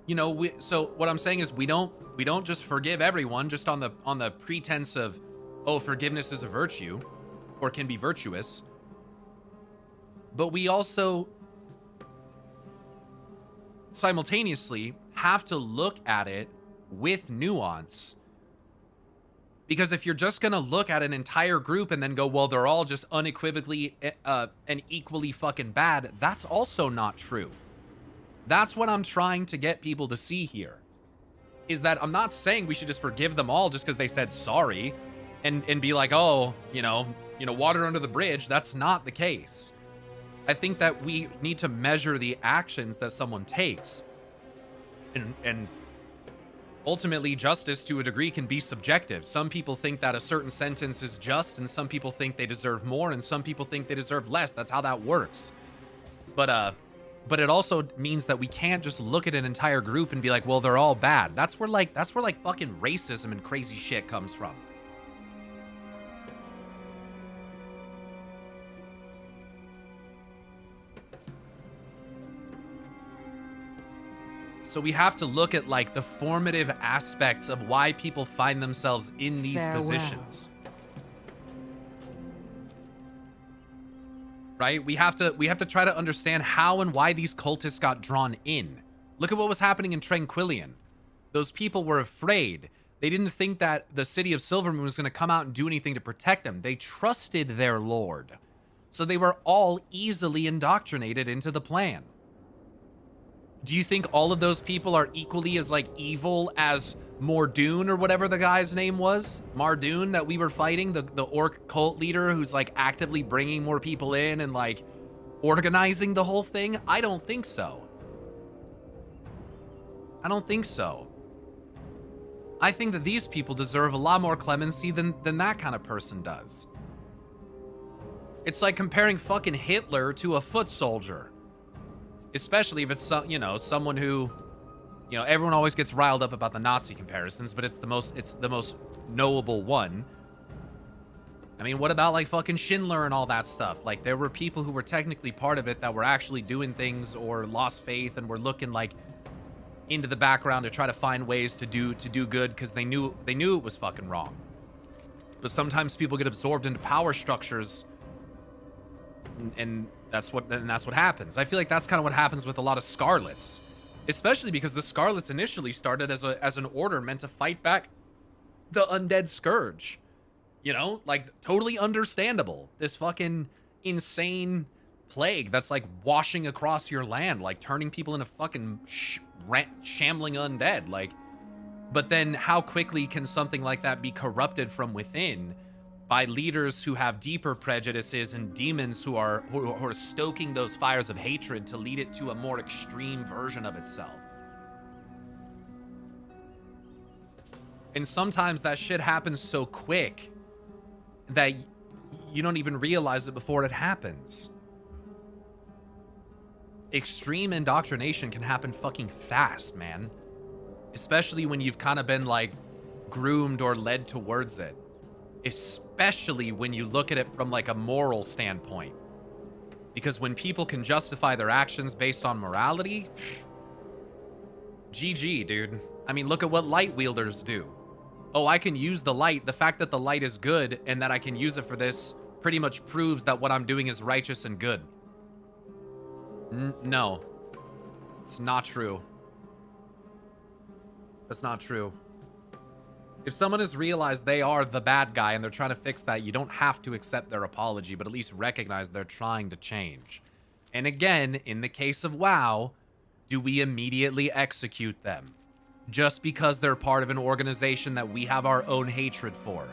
B: you know, so what I'm saying is we don't just forgive everyone just on the pretense of, oh, forgiveness is a virtue or can be virtuous. But we also simultaneously have to look at it with nuance. Because if you're just going to look at an entire group and then go, well, they're all just unequivocally and equally fucking bad, that's also not true. That's what I'm trying to get people to see here. Is that I'm not saying we should just forgive them all just because they said sorry and be like, oh, you know, water under the bridge. That's not the case. I think that we need to measure the actions that someone takes. And ultimately, justice to a degree can be subjective. Some people think that a certain sentence is just, and some people think they deserve more, and some people think they deserve less. That's how that works. But it also means that we can't just look at an entire group and be like, well, they're all bad. That's where fucking racism and crazy shit comes from. So we have to look at like the formative aspects of why people find themselves in these positions. Right? We have to try to understand how and why these cultists got drawn in. Look at what was happening in Tranquillion. Those people were afraid. They didn't think that the city of Silvermoon was going to come out and do anything to protect them. They trusted their lord. So they were all easily indoctrinated into the plan. Do you think all of those people are equally as like evil as Mordoon or whatever the guy's name was? Mardoon that we were fighting, the orc cult leader who's like actively bringing more people in and like organizing the whole thing? I don't think so. I don't think so. I think that these people deserve a lot more clemency than that kind of person does. It's like comparing fucking Hitler to a foot soldier. Especially if it's, someone who, everyone always gets riled up about the Nazi comparisons, but it's the most knowable one. I mean, what about like fucking Schindler and all that stuff? Like there were people who were technically part of it that were actually doing things or lost faith and were looking like into the background to try to find ways to do good because they knew it was fucking wrong. But sometimes people get absorbed into power structures and that's what happens. I feel like that's kind of what happens with a lot of Scarlets, especially because the Scarlets initially started as an order meant to fight back the undead scourge. Like totally understandable. This fucking insane plague that's like washing across your land, like turning people into fucking shambling undead. Like, but then how quickly can something like that be corrupted from within? By leaders who have deeper prejudices and demons who are stoking those fires of hatred to lead it to a more extreme version of itself. And sometimes that shit happens so quick that you don't even realize it before it happens. Extreme indoctrination can happen fucking fast, man. Especially when you've kind of been like groomed or led towards it. Especially when you look at it from like a moral standpoint. Because when people can justify their actions based on morality, GG, dude. I mean, look at what light wielders do. Oh, I can use the light. The fact that the light is good and that I can use it for this pretty much proves that what I'm doing is righteous and good. No. It's not true. That's not true. If someone has realized they are the bad guy and they're trying to fix that, you don't have to accept their apology, but at least recognize they're trying to change. And again, in the case of WoW, do we immediately execute them? Just because they're part of an organization that we have our own hatred for?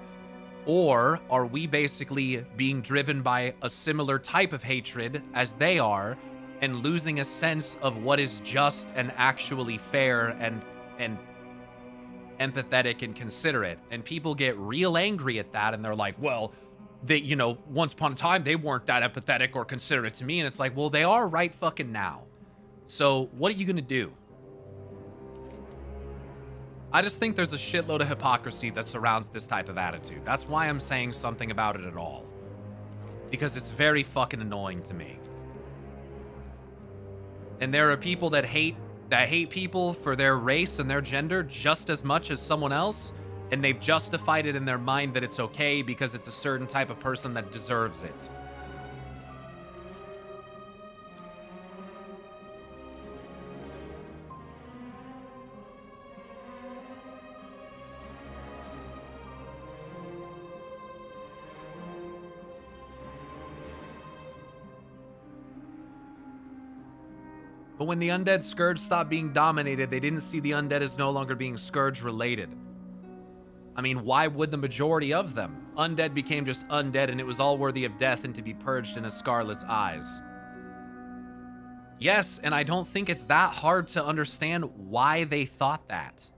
B: Or are we basically being driven by a similar type of hatred as they are and losing a sense of what is just and actually fair and empathetic and considerate? And people get real angry at that and they're like, well, They, you know, once upon a time, they weren't that empathetic or considerate to me. And it's like, well, they are right fucking now. So what are you going to do? I just think there's a shitload of hypocrisy that surrounds this type of attitude. That's why I'm saying something about it at all. Because it's very fucking annoying to me. And there are people that hate people for their race and their gender just as much as someone else, and they've justified it in their mind that it's okay because it's a certain type of person that deserves it. But when the undead scourge stopped being dominated, they didn't see the undead as no longer being scourge related. I mean, why would the majority of them? Undead became just undead, and it was all worthy of death and to be purged in a Scarlet's eyes. Yes, and I don't think it's that hard to understand why they thought that.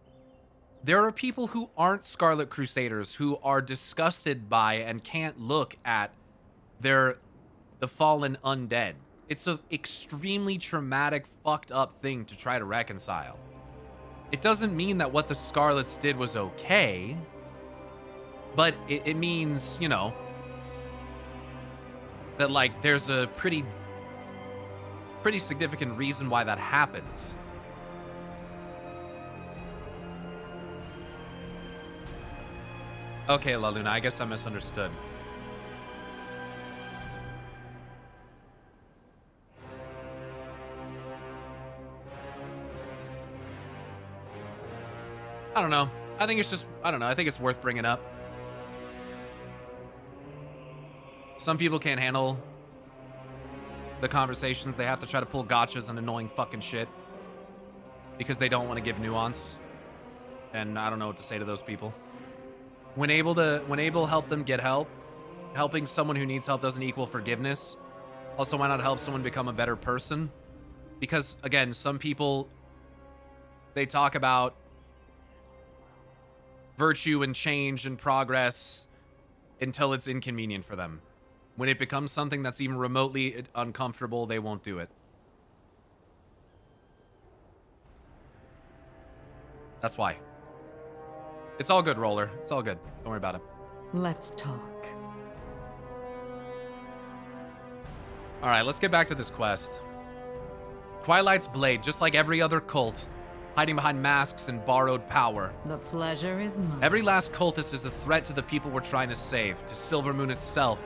B: There are people who aren't Scarlet Crusaders who are disgusted by and can't look at the fallen undead. It's an extremely traumatic, fucked up thing to try to reconcile. It doesn't mean that what the Scarlets did was okay, but it means, you know, that, like, there's a pretty significant reason why that happens. Okay, La Luna, I guess I misunderstood. I don't know. I think it's just, I don't know. I think it's worth bringing up. Some people can't handle the conversations. They have to try to pull gotchas and annoying fucking shit because they don't want to give nuance. And I don't know what to say to those people. When able, help them get help. Helping someone who needs help doesn't equal forgiveness. Also, why not help someone become a better person? Because, again, some people, they talk about virtue and change and progress until it's inconvenient for them. When it becomes something that's even remotely uncomfortable, they won't do it. That's why. It's all good, Roller. It's all good. Don't worry about it.
D: Let's talk.
B: All right, let's get back to this quest. Twilight's Blade, just like every other cult, hiding behind masks and borrowed power.
D: The pleasure is mine.
B: Every last cultist is a threat to the people we're trying to save, to Silvermoon itself.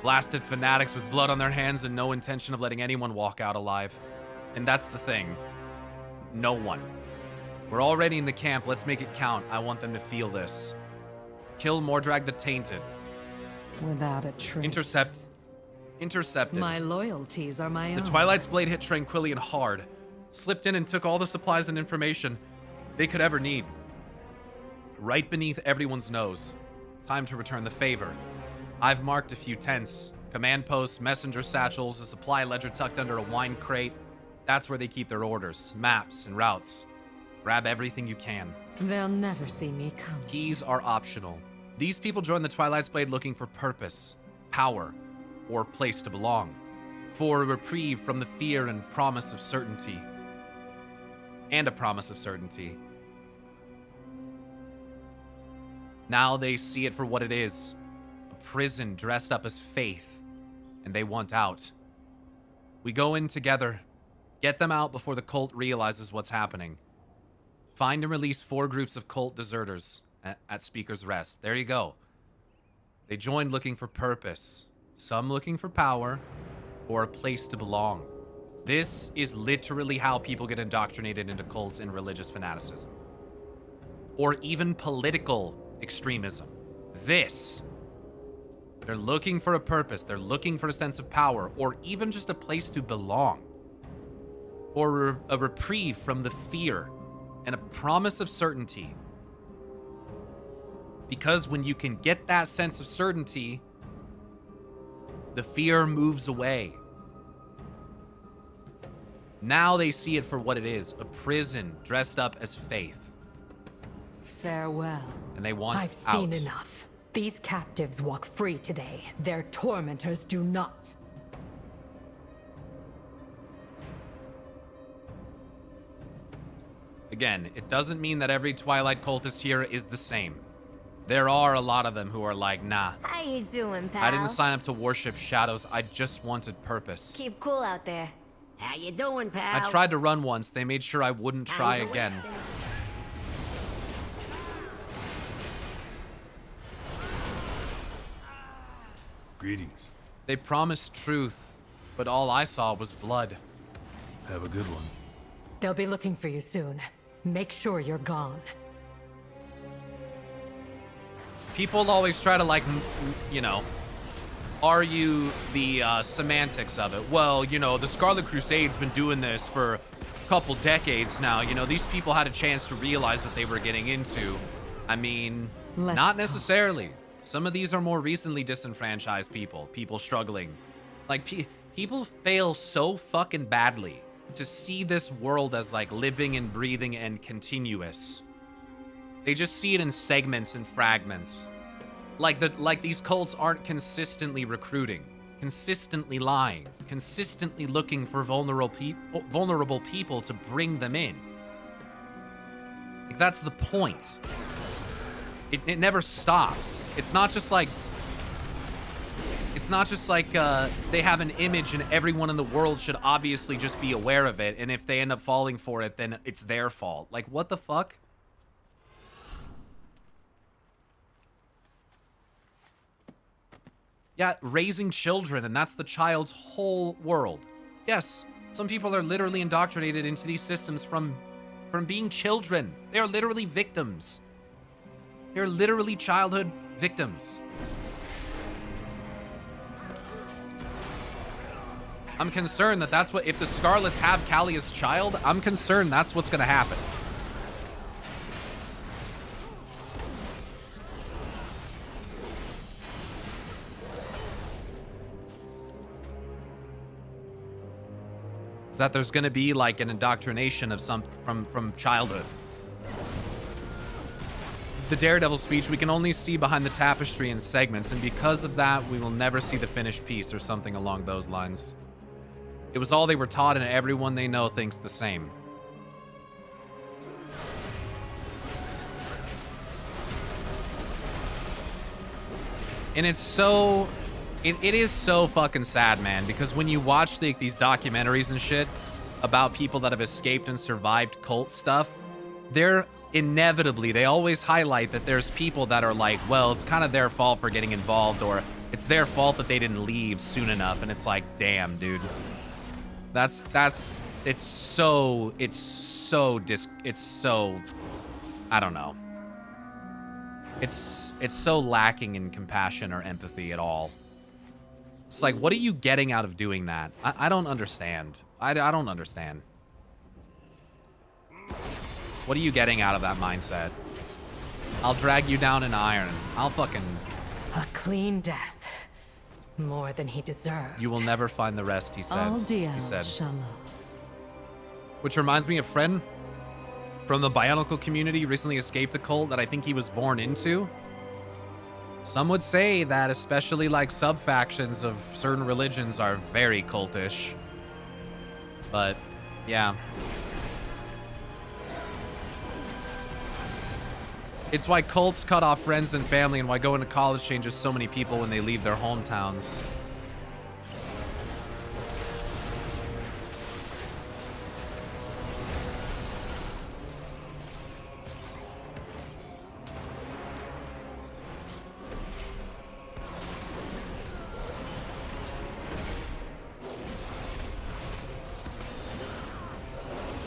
B: Blasted fanatics with blood on their hands and no intention of letting anyone walk out alive. And that's the thing. No one. We're already in the camp, let's make it count. I want them to feel this. Kill Mordrag the Tainted.
D: Without a trace.
B: Intercepted.
D: My loyalties are my own.
B: The Twilight's Blade hit Tranquillian hard. Slipped in and took all the supplies and information they could ever need. Right beneath everyone's nose. Time to return the favor. I've marked a few tents, command posts, messenger satchels, a supply ledger tucked under a wine crate. That's where they keep their orders, maps, and routes. Grab everything you can.
D: They'll never see me come.
B: Keys are optional. These people join the Twilight's Blade looking for purpose, power, or place to belong. For a reprieve from the fear and promise of certainty. And a promise of certainty. Now they see it for what it is. A prison dressed up as faith. And they want out. We go in together. Get them out before the cult realizes what's happening. Find and release 4 groups of cult deserters at Speaker's Rest. There you go. They joined looking for purpose. Some looking for power. Or a place to belong. This is literally how people get indoctrinated into cults and religious fanaticism. Or even political extremism. This. They're looking for a purpose. They're looking for a sense of power. Or even just a place to belong. Or a reprieve from the fear and a promise of certainty. Because when you can get that sense of certainty, the fear moves away. Now they see it for what it is, a prison dressed up as faith.
D: Farewell.
B: And they want
O: I've
B: out.
O: seen enough. These captives walk free today. Their tormentors do not.
B: Again, it doesn't mean that every Twilight cultist here is the same. There are a lot of them who are like, nah.
K: How you doing, pal?
B: I didn't sign up to worship shadows. I just wanted purpose.
K: Keep cool out there. How you doing, pal?
B: I tried to run once. They made sure I wouldn't try again.
C: Greetings.
B: They promised truth, but all I saw was blood.
C: Have a good one.
O: They'll be looking for you soon. Make sure you're gone.
B: People always try to, like, you know, argue the semantics of it. Well, you know, the Scarlet Crusade's been doing this for a couple decades now. You know, these people had a chance to realize what they were getting into. I mean, not necessarily. Some of these are more recently disenfranchised people. People struggling. Like, people fail so fucking badly to see this world as, like, living and breathing and continuous. They just see it in segments and fragments. Like these cults aren't consistently recruiting, consistently lying, consistently looking for vulnerable people to bring them in. Like, that's the point. It never stops. It's not just like they have an image and everyone in the world should obviously just be aware of it, and if they end up falling for it, then it's their fault. Like, what the fuck? Yeah, raising children, and that's the child's whole world. Yes, some people are literally indoctrinated into these systems from being children. They are literally victims. They're literally childhood victims. I'm concerned that that's what, if the Scarlets have Callie as child, I'm concerned that's what's gonna happen. Is that there's gonna be like an indoctrination of some from childhood. The Daredevil speech we can only see behind the tapestry in segments, and because of that, we will never see the finished piece or something along those lines. It was all they were taught, and everyone they know thinks the same. And it's so... It is so fucking sad, man, because when you watch these documentaries and shit about people that have escaped and survived cult stuff, they're inevitably, they always highlight that there's people that are like, well, it's kind of their fault for getting involved, or it's their fault that they didn't leave soon enough, and it's like, damn, dude. It's so, I don't know. It's so lacking in compassion or empathy at all. It's like, what are you getting out of doing that? I don't understand. I don't understand. What are you getting out of that mindset? I'll drag you down in iron. I'll fucking...
O: A clean death. More than he deserved.
B: You will never find the rest, he says. He said.
E: Shalom.
B: Which reminds me, a friend from the Bionicle community recently escaped a cult that I think he was born into. Some would say that especially like sub-factions of certain religions are very cultish. But, yeah. It's why cults cut off friends and family, and why going to college changes so many people when they leave their hometowns.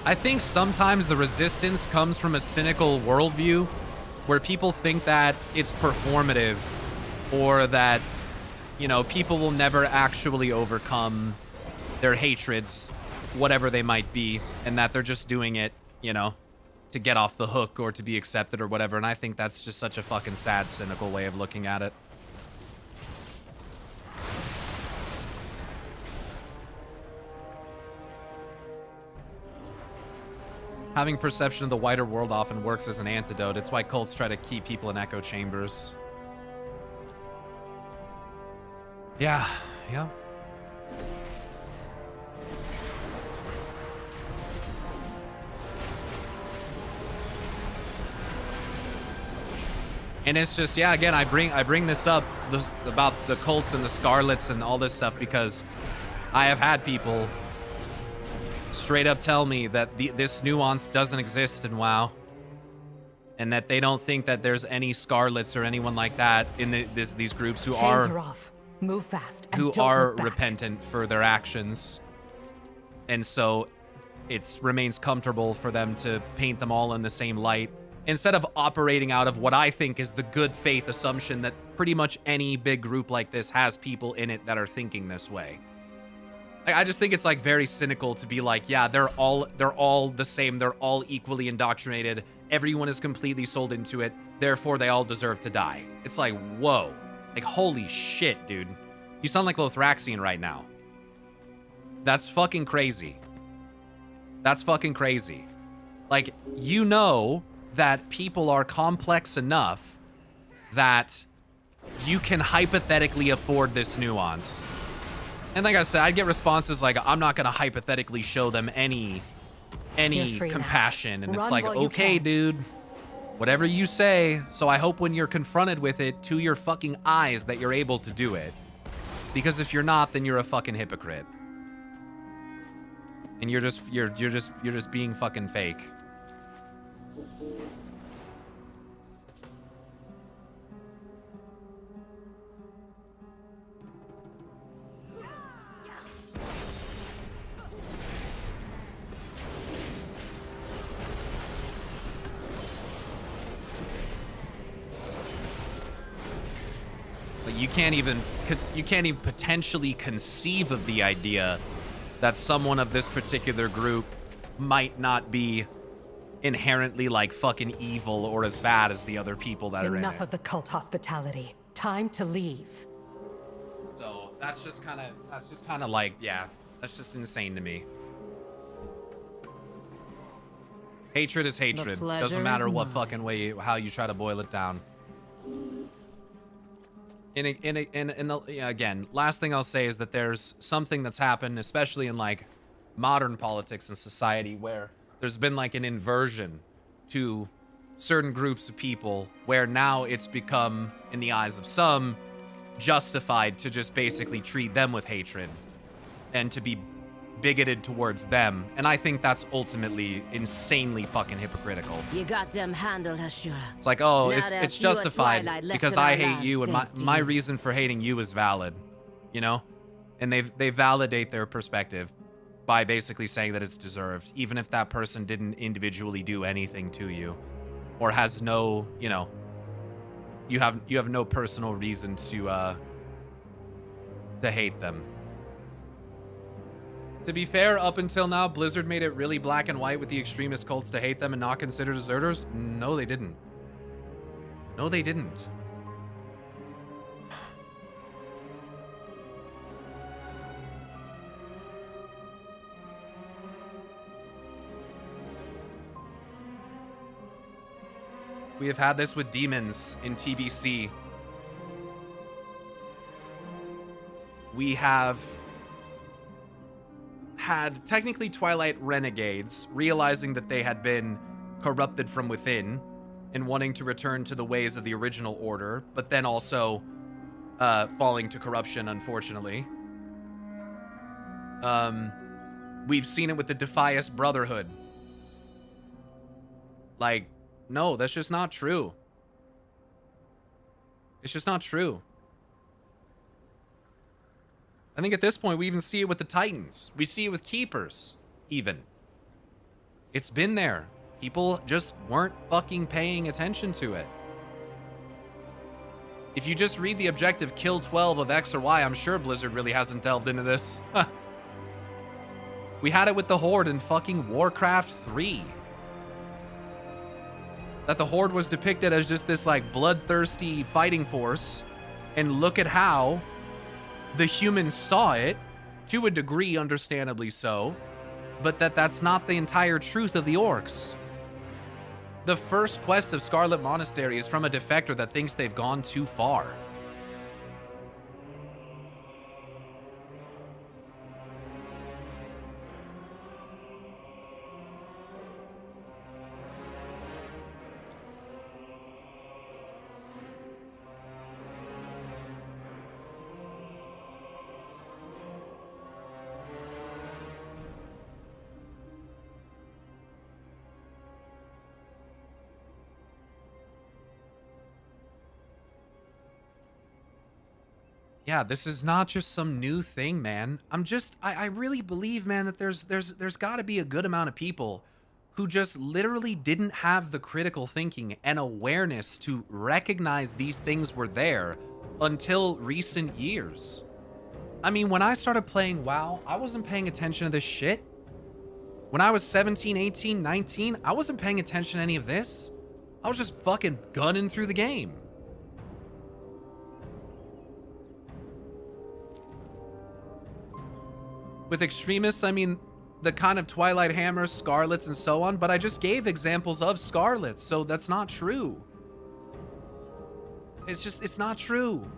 B: I think sometimes the resistance comes from a cynical worldview where people think that it's performative, or that, you know, people will never actually overcome their hatreds, whatever they might be, and that they're just doing it, you know, to get off the hook or to be accepted or whatever. And I think that's just such a fucking sad, cynical way of looking at it. Having perception of the wider world often works as an antidote. It's why cults try to keep people in echo chambers. Yeah, yeah. And it's just, yeah, again, I bring this up about the cults and the Scarlets and all this stuff because I have had people straight up tell me that this nuance doesn't exist in WoW, and that they don't think that there's any Scarlets or anyone like that in these groups who
O: Hands are off. Move fast. And
B: who
O: don't
B: are
O: look back.
B: repentant for their actions, and so it remains comfortable for them to paint them all in the same light instead of operating out of what I think is the good faith assumption that pretty much any big group like this has people in it that are thinking this way. Like, I just think it's like very cynical to be like, yeah, they're all the same, they're all equally indoctrinated, everyone is completely sold into it, therefore they all deserve to die. It's like, whoa. Like, holy shit, dude. You sound like Lothraxian right now. That's fucking crazy. That's fucking crazy. Like, you know that people are complex enough that you can hypothetically afford this nuance. And like I said, I'd get responses like, I'm not going to hypothetically show them any compassion. And it's like, okay, dude, whatever you say. So I hope when you're confronted with it to your fucking eyes that you're able to do it. Because if you're not, then you're a fucking hypocrite. And you're just being fucking fake. You can't even potentially conceive of the idea that someone of this particular group might not be inherently like fucking evil or as bad as the other people that are in it.
O: Enough of the cult hospitality. Time to leave.
B: So that's just kind of like, yeah, that's just insane to me. Hatred is hatred. Doesn't matter what fucking way how you try to boil it down. Again, last thing I'll say is that there's something that's happened, especially in like modern politics and society, where there's been like an inversion to certain groups of people, where now it's become, in the eyes of some, justified to just basically treat them with hatred and to be bigoted towards them. And I think that's ultimately insanely fucking hypocritical.
K: You got them handled, Ashura.
B: It's like, oh, it's justified because I hate you, and my reason for hating you is valid, you know? And they validate their perspective by basically saying that it's deserved, even if that person didn't individually do anything to you, or has no, you know, you have no personal reason to hate them. To be fair, up until now, Blizzard made it really black and white with the extremist cults to hate them and not consider deserters. No, they didn't. No, they didn't. We have had this with demons in TBC. We have had technically Twilight renegades realizing that they had been corrupted from within and wanting to return to the ways of the original order, but then also falling to corruption, unfortunately. We've seen it with the Defias Brotherhood. Like, no, that's just not true. It's just not true. I think at this point, we even see it with the Titans. We see it with Keepers, even. It's been there. People just weren't fucking paying attention to it. If you just read the objective, kill 12 of X or Y, I'm sure Blizzard really hasn't delved into this. We had it with the Horde in fucking Warcraft 3. That the Horde was depicted as just this, like, bloodthirsty fighting force. And look at how the humans saw it, to a degree, understandably so, but that's not the entire truth of the orcs. The first quest of Scarlet Monastery is from a defector that thinks they've gone too far. Yeah, this is not just some new thing, man. I really believe, man, that there's got to be a good amount of people who just literally didn't have the critical thinking and awareness to recognize these things were there until recent years. I mean, when I started playing WoW, I wasn't paying attention to this shit. When I was 17, 18, 19, I wasn't paying attention to any of this. I was just fucking gunning through the game. With extremists, I mean the kind of Twilight Hammers, Scarlets, and so on, but I just gave examples of Scarlets, so that's not true. It's not true.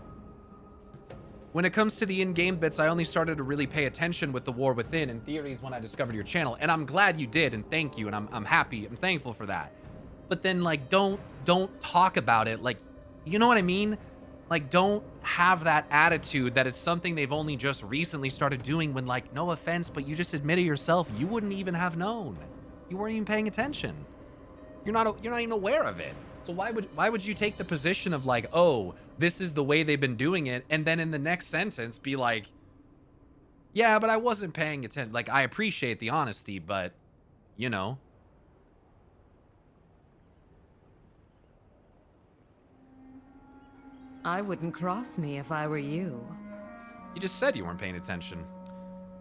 B: When it comes to the in-game bits, I only started to really pay attention with the War Within and Theories when I discovered your channel, and I'm glad you did, and thank you, and I'm happy, I'm thankful for that. But then, like, don't talk about it, like, you know what I mean? Like, don't have that attitude that it's something they've only just recently started doing when, like, no offense, but you just admitted yourself you wouldn't even have known. You weren't even paying attention. You're not even aware of it. So why would you take the position of like, oh, this is the way they've been doing it, and then in the next sentence be like, yeah, but I wasn't paying attention. Like, I appreciate the honesty, but, you know.
D: I wouldn't cross me if I were you.
B: You just said you weren't paying attention.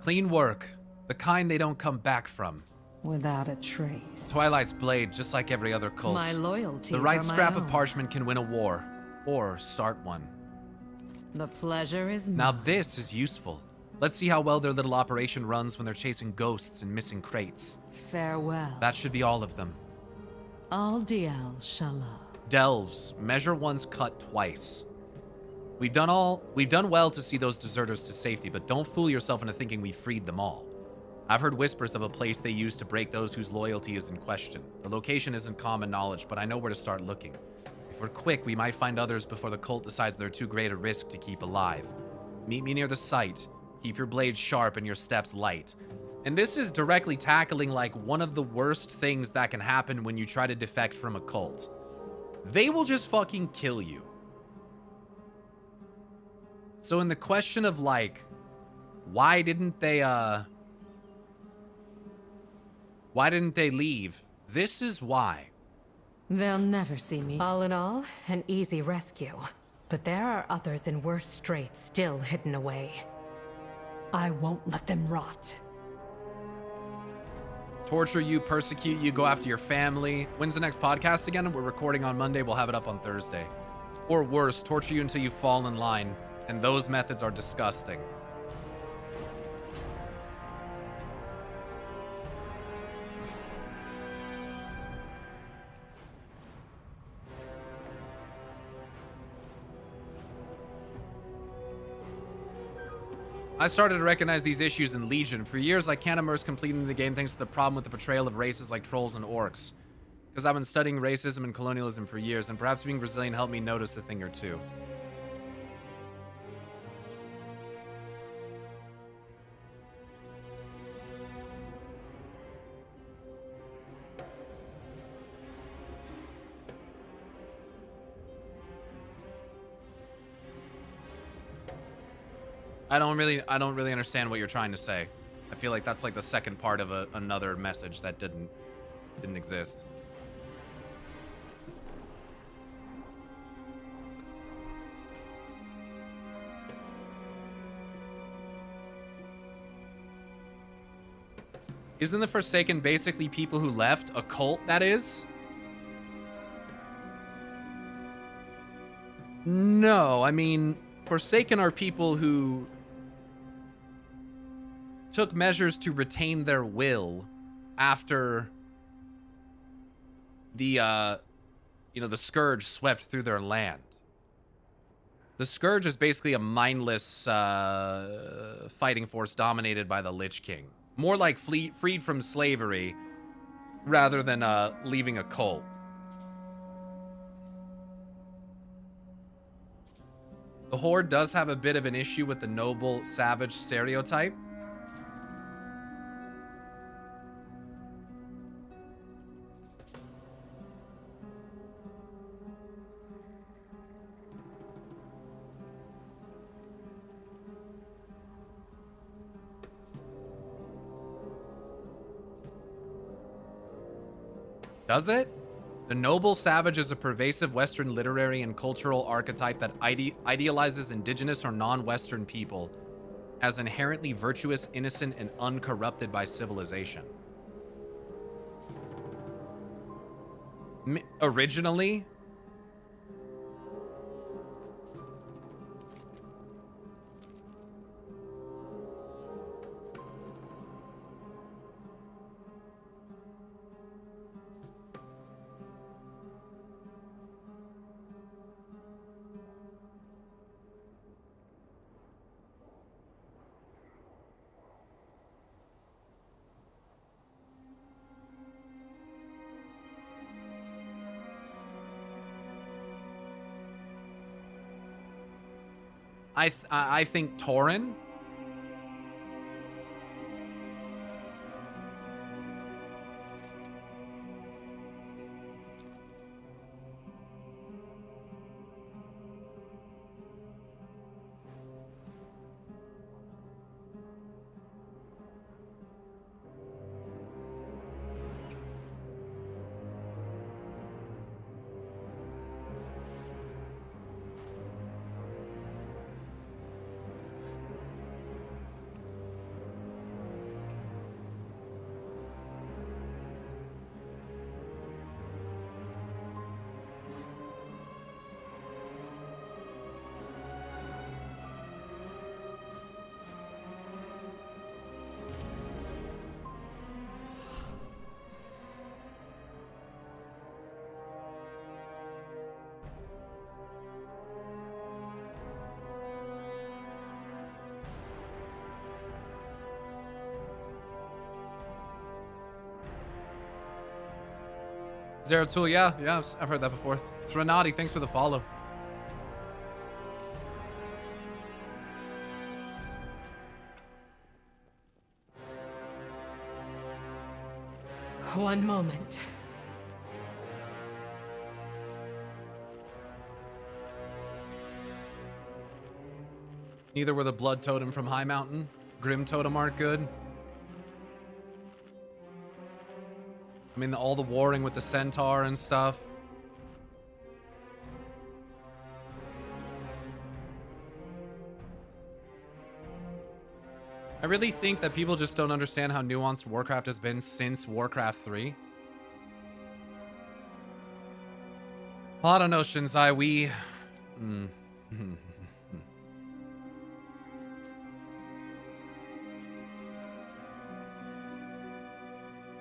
B: Clean work. The kind they don't come back from.
D: Without a trace.
B: Twilight's blade, just like every other cult.
D: My loyalties
B: The right
D: are
B: scrap
D: my
B: of
D: own.
B: parchment can win a war. Or start one.
D: The pleasure is
B: Now
D: mine.
B: this is useful. Let's see how well their little operation runs when they're chasing ghosts and missing crates.
D: Farewell.
B: That should be all of them.
D: Al Dial Shala.
B: Delves. Measure once, cut twice. We've done well to see those deserters to safety, but don't fool yourself into thinking we freed them all. I've heard whispers of a place they use to break those whose loyalty is in question. The location isn't common knowledge, but I know where to start looking. If we're quick, we might find others before the cult decides they're too great a risk to keep alive. Meet me near the site. Keep your blades sharp and your steps light. And this is directly tackling like one of the worst things that can happen when you try to defect from a cult. They will just fucking kill you. So in the question of like, why didn't they leave? This is why.
D: They'll never see me.
O: All in all, an easy rescue. But there are others in worse straits still hidden away. I won't let them rot.
B: Torture you, persecute you, go after your family. When's the next podcast again? We're recording on Monday. We'll have it up on Thursday. Or worse, torture you until you fall in line. And those methods are disgusting. I started to recognize these issues in Legion. For years, I can't immerse completely in the game thanks to the problem with the portrayal of races like trolls and orcs. Because I've been studying racism and colonialism for years, and perhaps being Brazilian helped me notice a thing or two. I don't really understand what you're trying to say. I feel like that's like the second part of another message that didn't exist. Isn't the Forsaken basically people who left a cult, that is? No, I mean, Forsaken are people who took measures to retain their will after the, the Scourge swept through their land. The Scourge is basically a mindless fighting force dominated by the Lich King. More like freed from slavery rather than leaving a cult. The Horde does have a bit of an issue with the noble savage stereotype. Does it? The noble savage is a pervasive Western literary and cultural archetype that idealizes indigenous or non-Western people as inherently virtuous, innocent, and uncorrupted by civilization. Originally, I think Tauren. Zeratul, yeah, I've heard that before. Threnati, thanks for the follow.
O: One moment.
B: Neither were the Blood Totem from High Mountain. Grim Totem aren't good. I mean, all the warring with the Centaur and stuff. I really think that people just don't understand how nuanced Warcraft has been since Warcraft 3. Well, I don't know, Shinzai, we...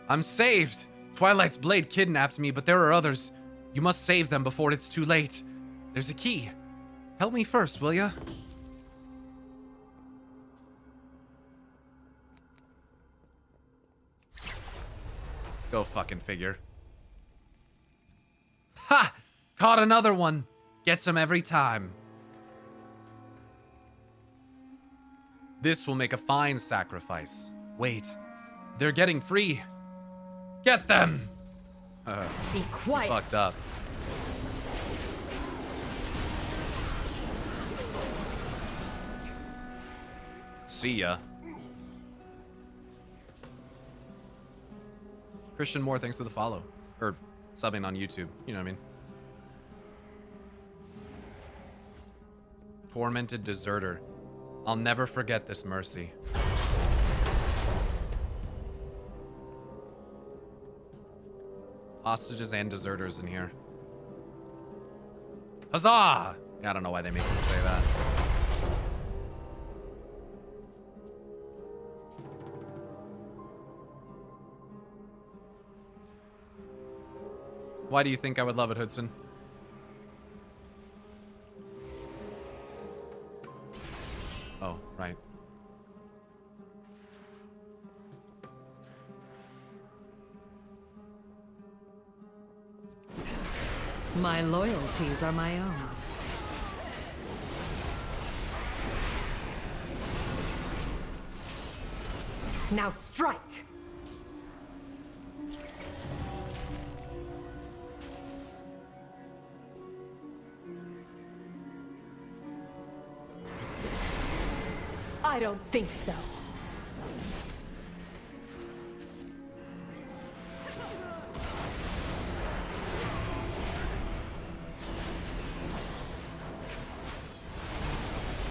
B: I'm saved! Twilight's blade kidnapped me, but there are others. You must save them before it's too late. There's a key. Help me first, will ya? Go fucking figure. Ha! Caught another one. Gets him every time. This will make a fine sacrifice. Wait. They're getting free. Get them!
O: Be quiet.
B: Fucked up. See ya. Christian Moore, thanks for the follow. Or subbing on YouTube, you know what I mean. Tormented deserter. I'll never forget this mercy. Hostages and deserters in here. Huzzah! I don't know why they make me say that. Why do you think I would love it, Hudson? Oh, right.
D: My loyalties are my own.
O: Now strike! I don't think so.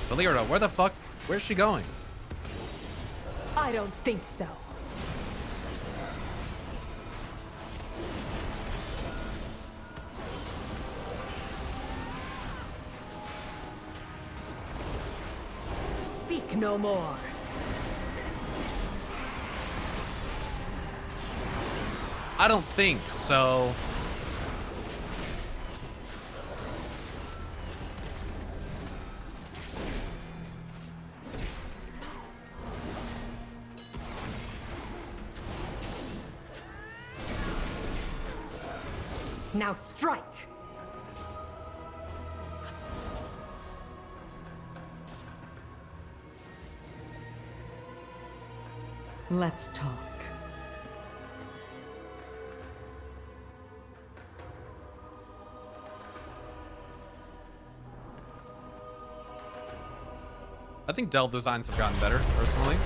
B: Valera, where the fuck? Where's she going?
O: I don't think so. Speak no more.
B: I don't think so.
O: Now strike!
D: Let's talk.
B: I think delve designs have gotten better, personally.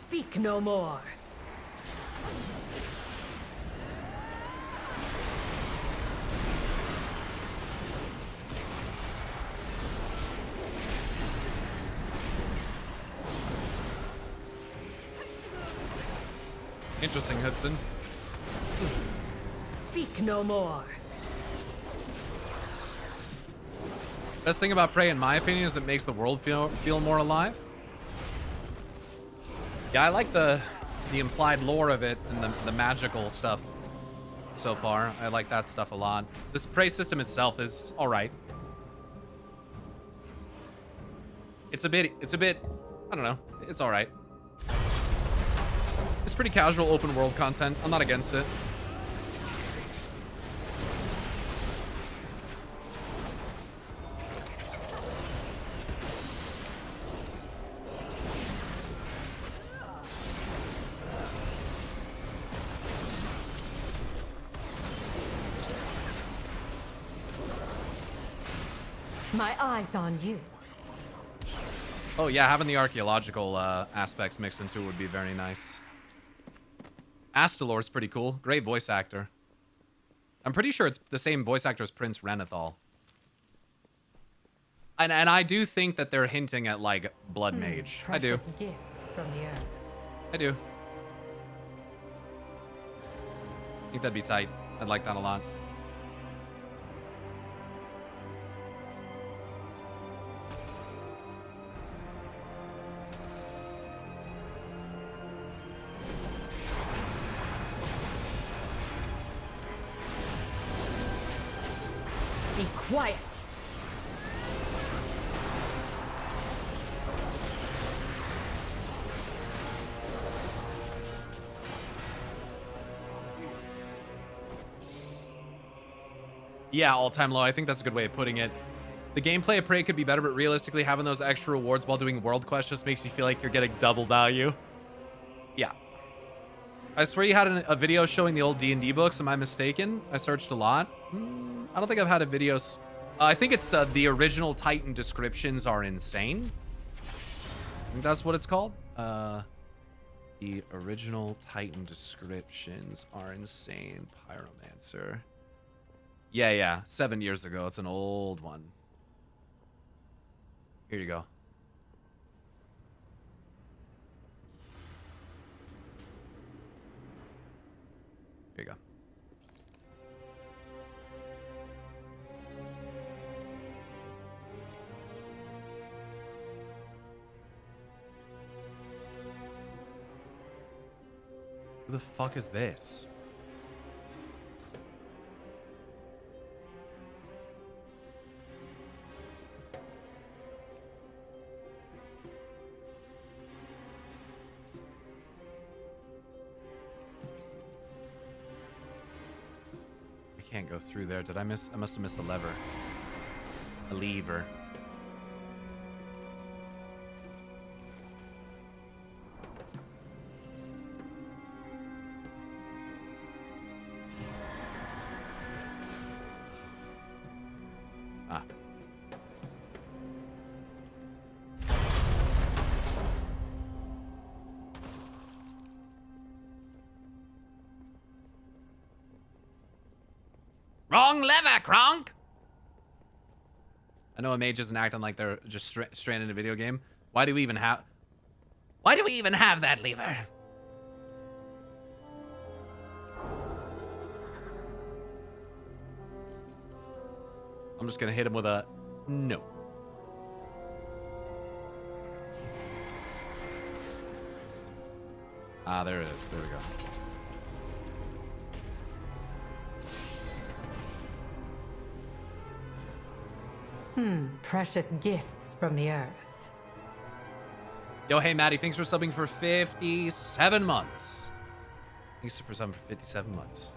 O: Speak no more.
B: Interesting, Hudson.
O: Speak no more.
B: Best thing about Prey, in my opinion, is it makes the world feel more alive. Yeah, I like the implied lore of it and the magical stuff so far. I like that stuff a lot. This Prey system itself is all right. It's a bit, I don't know. It's all right. It's pretty casual open world content. I'm not against it.
O: My eyes on you.
B: Oh yeah, having the archaeological aspects mixed into it would be very nice. Astalor's pretty cool. Great voice actor. I'm pretty sure it's the same voice actor as Prince Renethal. And I do think that they're hinting at, like, Blood Mage. I do.
O: Gifts from the earth.
B: I do. I think that'd be tight. I'd like that a lot.
O: Be quiet.
B: Yeah, all-time low. I think that's a good way of putting it. The gameplay of Prey could be better, but realistically, having those extra rewards while doing world quests just makes you feel like you're getting double value. Yeah. I swear you had a video showing the old D&D books. Am I mistaken? I searched a lot. I don't think I've had a video. I think it's the original Titan descriptions are insane. I think that's what it's called. The original Titan descriptions are insane. Pyromancer. Yeah. 7 years ago. It's an old one. Here you go. Here you go. Who the fuck is this? can't go through there. Did I miss? I must have missed a lever. A lever. Ah. Wrong lever, Kronk! I know a mage isn't acting like they're just stranded in a video game. Why do we even have... Why do we even have that lever? I'm just gonna hit him with a... No. Ah, there it is. There we go.
O: Precious gifts from the earth.
B: Yo, hey, Maddie, thanks for subbing for 57 months. Thanks for subbing for 57 months.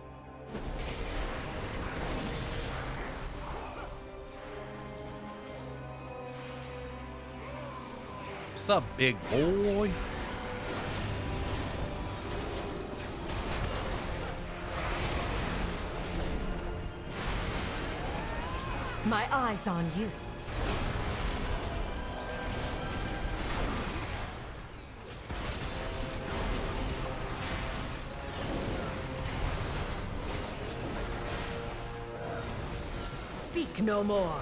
B: What's up, big boy?
O: My eyes on you. Speak no more.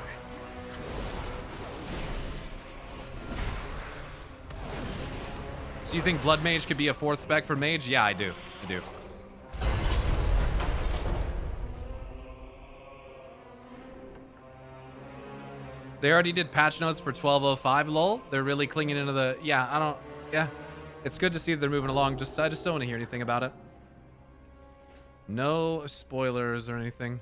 B: So you think Blood Mage could be a 4th spec for Mage? Yeah, I do. I do. They already did patch notes for 12.05, lol. They're really clinging into the... Yeah, I don't... Yeah. It's good to see that they're moving along. I just don't want to hear anything about it. No spoilers or anything.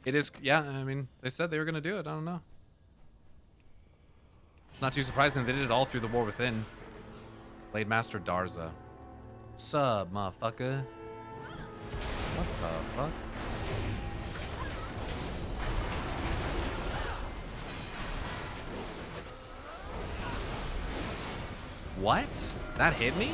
B: It is... Yeah, I mean, they said they were going to do it. I don't know. It's not too surprising. They did it all through the War Within. Blade Master Darza. Sup, motherfucker? What the fuck? What? That hit me?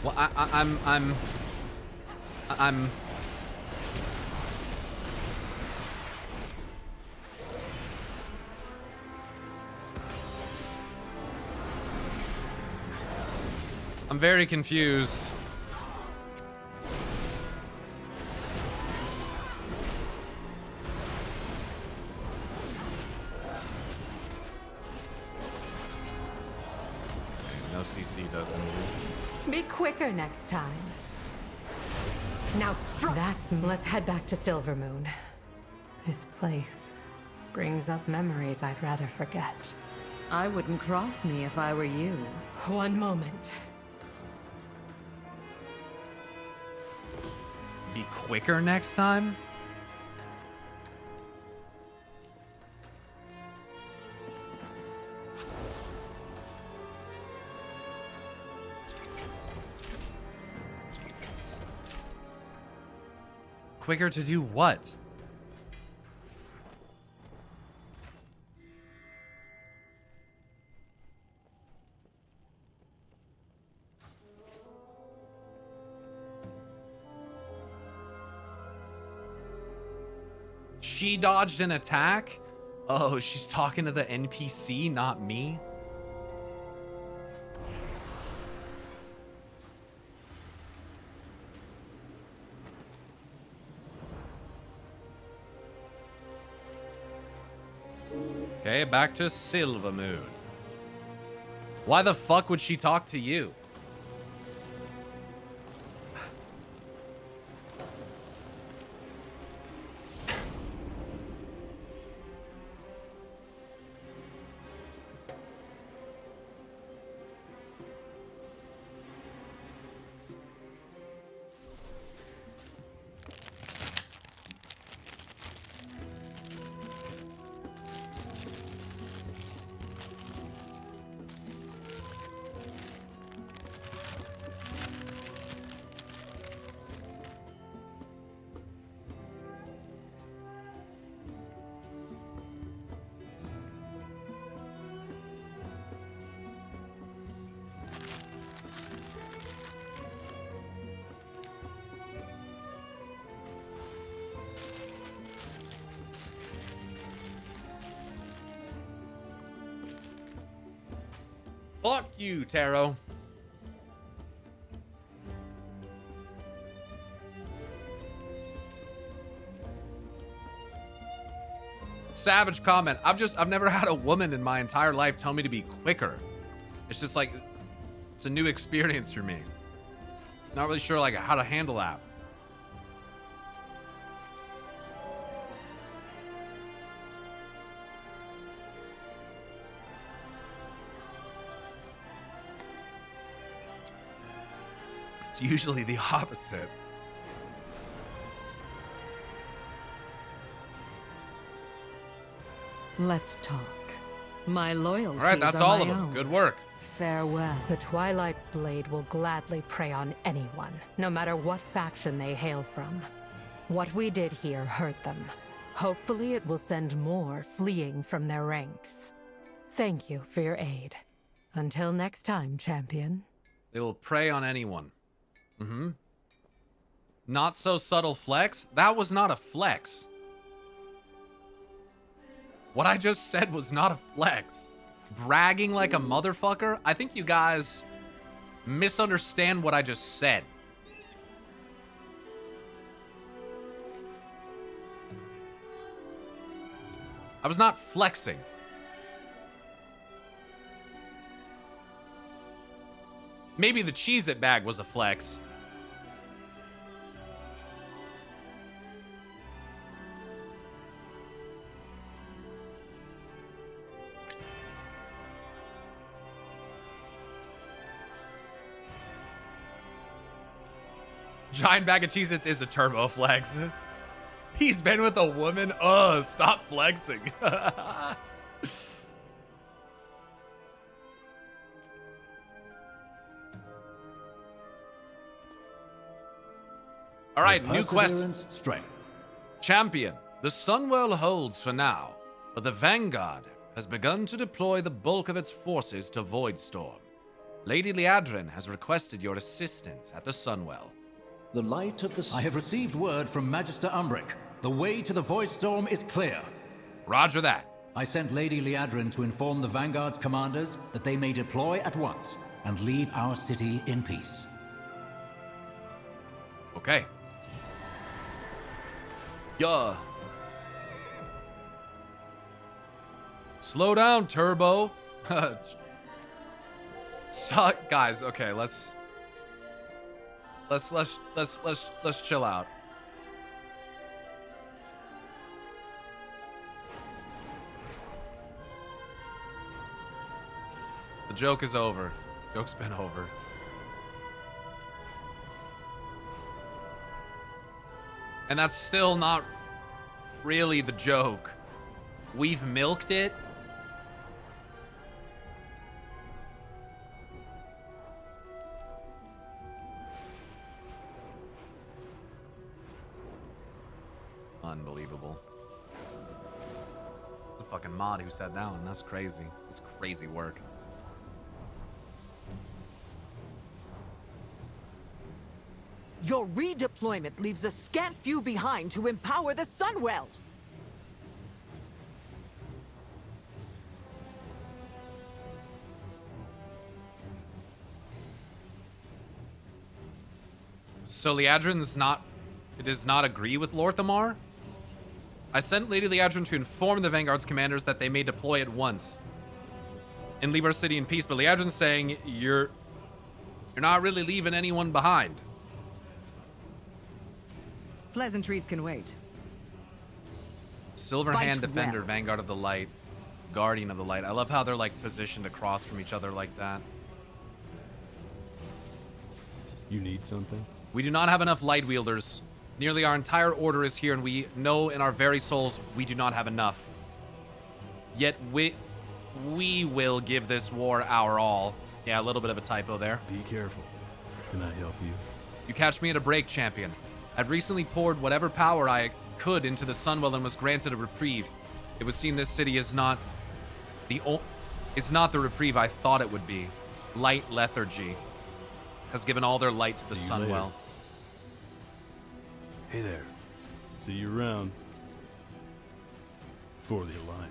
B: Well, I'm very confused. No CC doesn't.
O: Be quicker next time. Now strike. Let's head back to Silvermoon. This place brings up memories I'd rather forget.
D: I wouldn't cross me if I were you.
O: One moment.
B: Be quicker next time? Quicker to do what? She dodged an attack? Oh, she's talking to the NPC, not me? Okay, back to Silvermoon. Why the fuck would she talk to you? Fuck you, Taro. Savage comment. I've never had a woman in my entire life tell me to be quicker. It's just like, it's a new experience for me. Not really sure like how to handle that. It's usually the opposite.
D: Let's talk. My loyalties
B: All right, that's
D: are
B: all
D: my
B: of them.
D: own.
B: Good work.
D: Farewell. The Twilight's blade will gladly prey on anyone, no matter what faction they hail from. What we did here hurt them. Hopefully it will send more fleeing from their ranks. Thank you for your aid. Until next time, champion.
B: They will prey on anyone. Mm-hmm. Not so subtle flex? That was not a flex. What I just said was not a flex. Bragging like a motherfucker? I think you guys misunderstand what I just said. I was not flexing. Maybe the Cheez-It bag was a flex. Giant bag of Cheez-Its is a turbo flex. He's been with a woman? Ugh, stop flexing. All right, new quest.
Q: Strength.
B: Champion, the Sunwell holds for now, but the Vanguard has begun to deploy the bulk of its forces to Voidstorm. Lady Liadrin has requested your assistance at the Sunwell.
Q: The light of the... I have received word from Magister Umbric. The way to the Voidstorm is clear.
B: Roger that.
Q: I sent Lady Liadrin to inform the Vanguard's commanders that they may deploy at once and leave our city in peace.
B: Okay. Yeah. Slow down, Turbo. So, guys, okay, let's chill out. The joke is over. Joke's been over. And that's still not really the joke. We've milked it. Unbelievable. The fucking mod who said that one. That's crazy. That's crazy work.
L: Your redeployment leaves a scant few behind to empower the Sunwell.
B: So Liadrin does not agree with Lorthamar? I sent Lady Liadrin to inform the Vanguard's commanders that they may deploy at once and leave our city in peace, but Liadrin's saying you're not really leaving anyone behind.
L: Pleasantries can wait.
B: Silverhand
L: Fight
B: Defender,
L: well.
B: Vanguard of the Light, Guardian of the Light. I love how they're like positioned across from each other like that.
R: You need something?
B: We do not have enough light wielders. Nearly our entire order is here, and we know in our very souls we do not have enough. Yet we will give this war our all. Yeah, a little bit of a typo there.
R: Be careful. Can I help you?
B: You catch me at a break, champion. I've recently poured whatever power I could into the Sunwell and was granted a reprieve. It would seem this city is not the reprieve I thought it would be. Light lethargy has given all their light to the Sunwell.
R: Hey there. See you around. For the Alliance.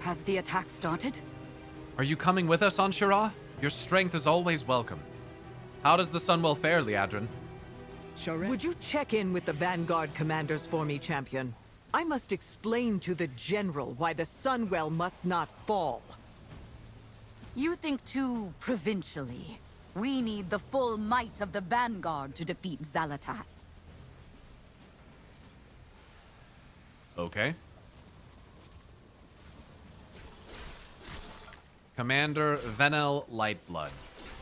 E: Has the attack started?
B: Are you coming with us, Anshara? Your strength is always welcome. How does the Sunwell fare, Liadrin?
L: Would you check in with the Vanguard commanders for me, champion? I must explain to the General why the Sunwell must not fall.
E: You think too provincially. We need the full might of the Vanguard to defeat Xalatath.
B: Okay. Commander Venel Lightblood.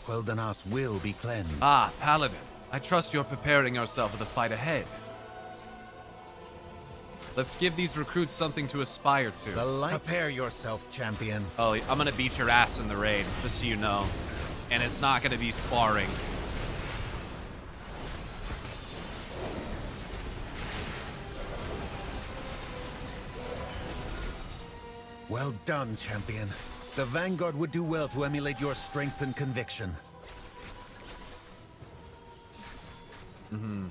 S: Quel'Danas will be cleansed.
B: Ah, Paladin. I trust you're preparing yourself for the fight ahead. Let's give these recruits something to aspire to.
S: Prepare yourself, champion.
B: Oh, I'm gonna beat your ass in the raid, just so you know. And it's not gonna be sparring.
S: Well done, champion. The Vanguard would do well to emulate your strength and conviction.
B: Mm-hmm.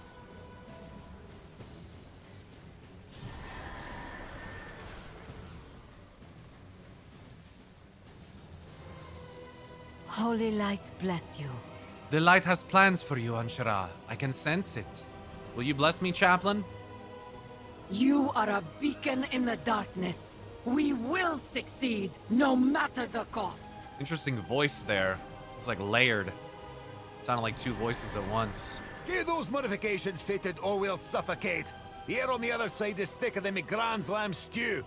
K: Holy light bless you.
B: The light has plans for you, Anshara. I can sense it. Will you bless me, chaplain?
E: You are a beacon in the darkness. We will succeed, no matter the cost.
B: Interesting voice there. It's like layered. It sounded like two voices at once.
S: Get those modifications fitted or we'll suffocate. The air on the other side is thicker than McGrand's lamb stew.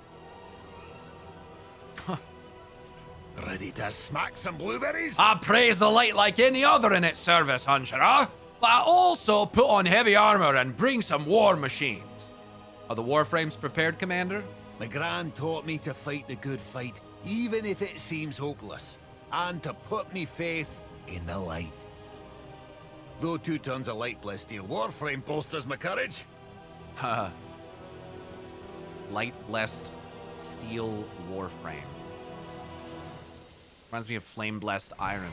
S: Ready to smack some blueberries?
B: I praise the light like any other in its service, Anshara. But I also put on heavy armor and bring some war machines. Are the warframes prepared, Commander?
S: McGrand taught me to fight the good fight, even if it seems hopeless. And to put me faith in the light. Though 2 tons of light blessed steel warframe bolsters my courage.
B: Haha. Light blessed steel warframe. Reminds me of flame blessed iron.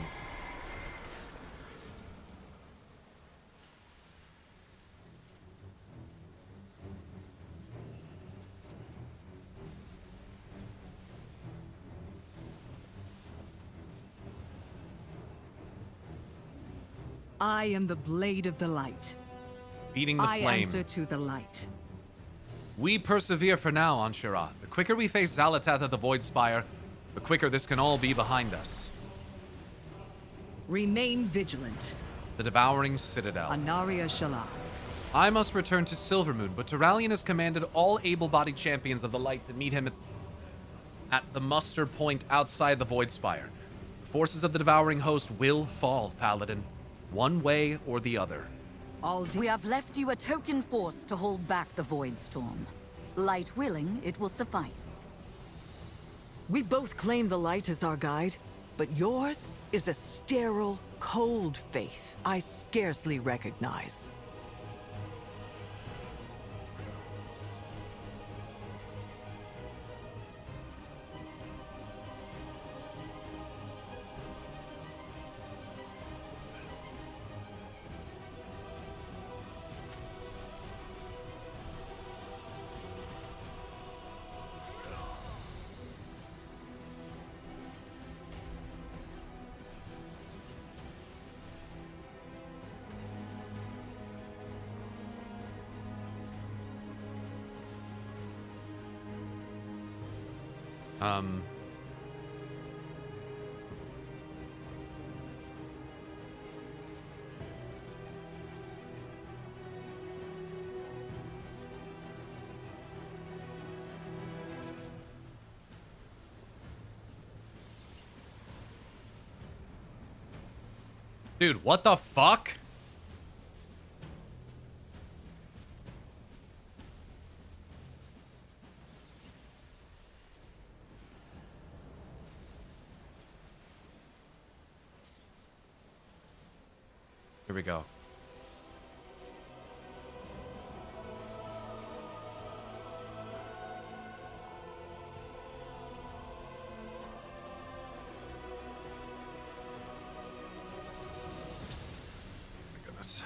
L: I am the blade of the light.
B: Beating the flame.
L: I answer to the light.
B: We persevere for now, Anshara. The quicker we face Xalatath at the Void Spire, the quicker this can all be behind us.
L: Remain vigilant.
B: The Devouring Citadel.
L: Anaria Shala.
B: I must return to Silvermoon, but Turallion has commanded all able-bodied champions of the light to meet him at the muster point outside the Void Spire. The forces of the Devouring Host will fall, Paladin. One way or the other.
E: We have left you a token force to hold back the Void Storm. Light willing, it will suffice.
L: We both claim the light as our guide, but yours is a sterile, cold faith I scarcely recognize.
B: Dude, what the fuck? Here we go. My goodness.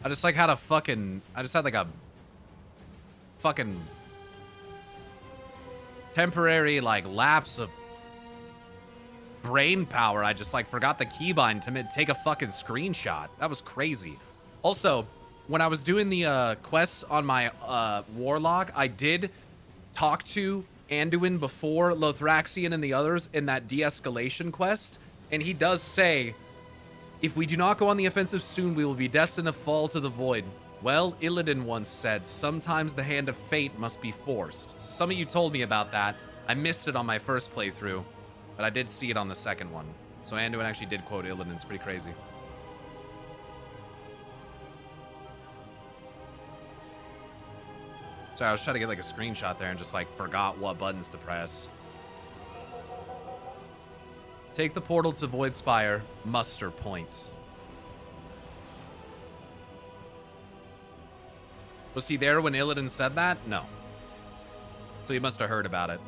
B: I just like had a fucking... I just had like a fucking temporary, like, lapse of brain power. I just, like, forgot the keybind to take a fucking screenshot. That was crazy. Also, when I was doing the quests on my Warlock, I did talk to Anduin before Lothraxion and the others in that de-escalation quest, and he does say, if we do not go on the offensive soon, we will be destined to fall to the void. Well, Illidan once said, sometimes the hand of fate must be forced. Some of you told me about that. I missed it on my first playthrough, but I did see it on the second one. So Anduin actually did quote Illidan. It's pretty crazy. So I was trying to get like a screenshot there and just like forgot what buttons to press. Take the portal to Void Spire, muster point. Was he there when Illidan said that? No. So he must have heard about it.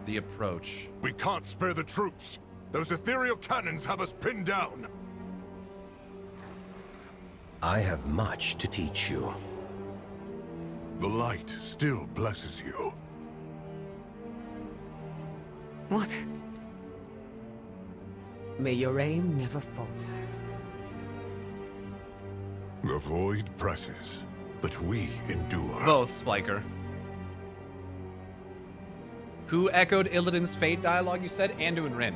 B: The approach.
M: We can't spare the troops. Those ethereal cannons have us pinned down.
C: I have much to teach you.
M: The light still blesses you.
L: What? May your aim never falter.
M: The void presses, but we endure.
B: Both, Spliker. Who echoed Illidan's fate dialogue, you said? Anduin Rin.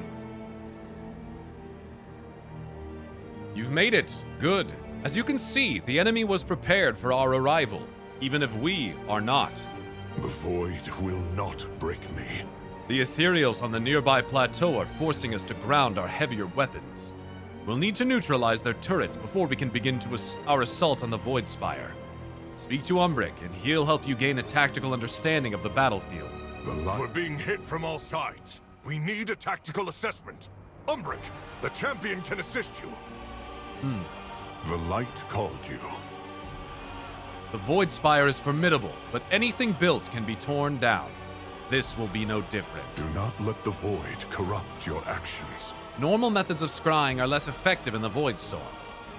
B: You've made it. Good. As you can see, the enemy was prepared for our arrival, even if we are not.
M: The void will not break me.
B: The ethereals on the nearby plateau are forcing us to ground our heavier weapons. We'll need to neutralize their turrets before we can begin our assault on the Void Spire. Speak to Umbric, and he'll help you gain a tactical understanding of the battlefield.
M: We're being hit from all sides. We need a tactical assessment. Umbric, the champion can assist you. The light called you.
B: The Void Spire is formidable, but anything built can be torn down. This will be no different.
M: Do not let the void corrupt your actions.
B: Normal methods of scrying are less effective in the Void Storm.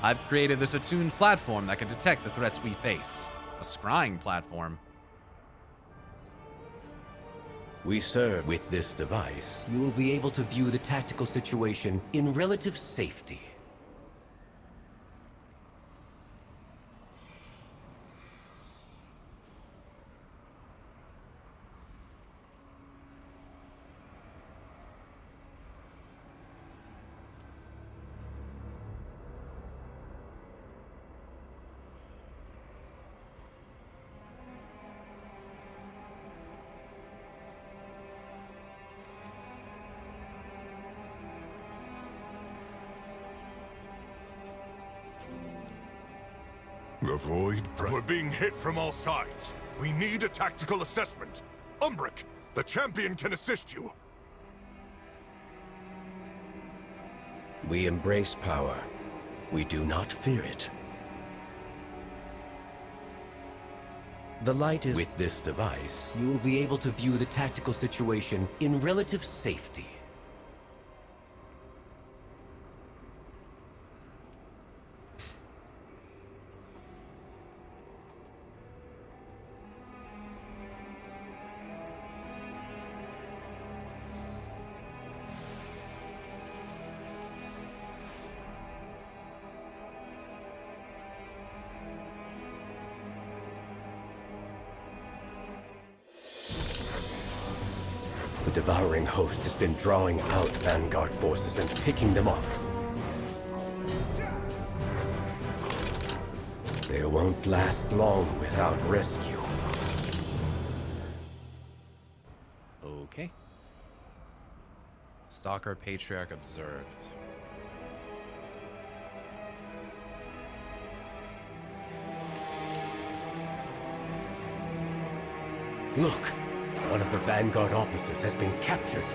B: I've created this attuned platform that can detect the threats we face. A scrying platform.
C: We serve. With this device, you will be able to view the tactical situation in relative safety.
M: The void We're being hit from all sides. We need a tactical assessment. Umbric, the champion can assist you.
C: We embrace power. We do not fear it. The light is... With this device, you will be able to view the tactical situation in relative safety. The devouring host has been drawing out Vanguard forces and picking them off. They won't last long without rescue.
B: Okay. Stalker Patriarch observed.
C: Look! One of the Vanguard officers has been captured.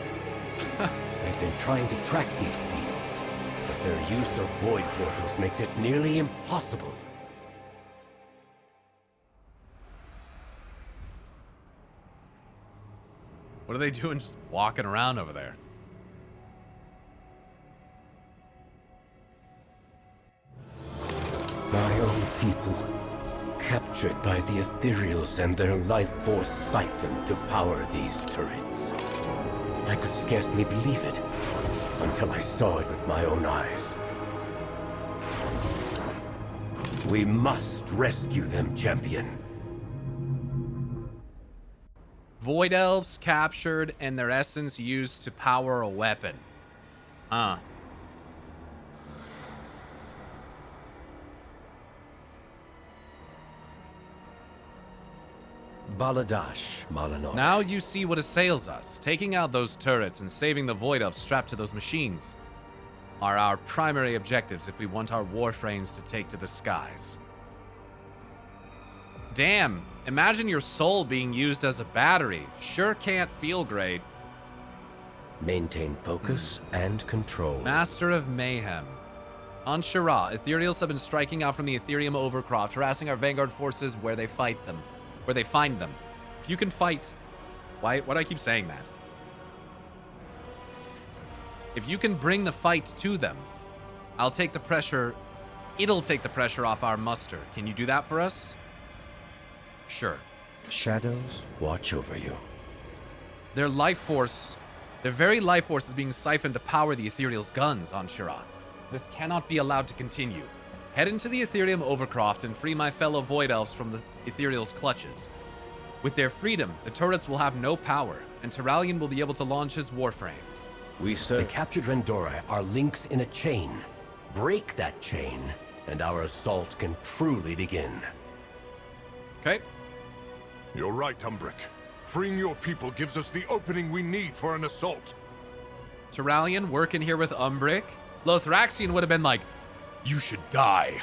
C: They've been trying to track these beasts, but their use of void portals makes it nearly impossible.
B: What are they doing just walking around over there?
C: My own people captured by the Ethereals and their life force siphoned to power these turrets. I could scarcely believe it until I saw it with my own eyes. We must rescue them, champion.
B: Void elves captured and their essence used to power a weapon. Huh.
C: Baladash, Malanor.
B: Now you see what assails us. Taking out those turrets and saving the Void Elves strapped to those machines are our primary objectives if we want our warframes to take to the skies. Damn, imagine your soul being used as a battery. Sure can't feel great.
C: Maintain focus and control.
B: Master of Mayhem. On Shira, Ethereals have been striking out from the Ethereum Overcroft, harassing our Vanguard forces where they find them. If you can fight... Why do I keep saying that? If you can bring the fight to them, I'll take the pressure... It'll take the pressure off our muster. Can you do that for us? Sure.
C: Shadows watch over you.
B: Their very life force is being siphoned to power the Ethereal's guns on Shira. This cannot be allowed to continue. Head into the Ethereum Overcroft and free my fellow Void Elves from the Ethereal's clutches. With their freedom, the turrets will have no power, and Terralion will be able to launch his warframes.
C: The captured Rendori are links in a chain. Break that chain, and our assault can truly begin.
B: Okay.
M: You're right, Umbric. Freeing your people gives us the opening we need for an assault.
B: Terralion working here with Umbric. Lothraxion would have been like, you should die.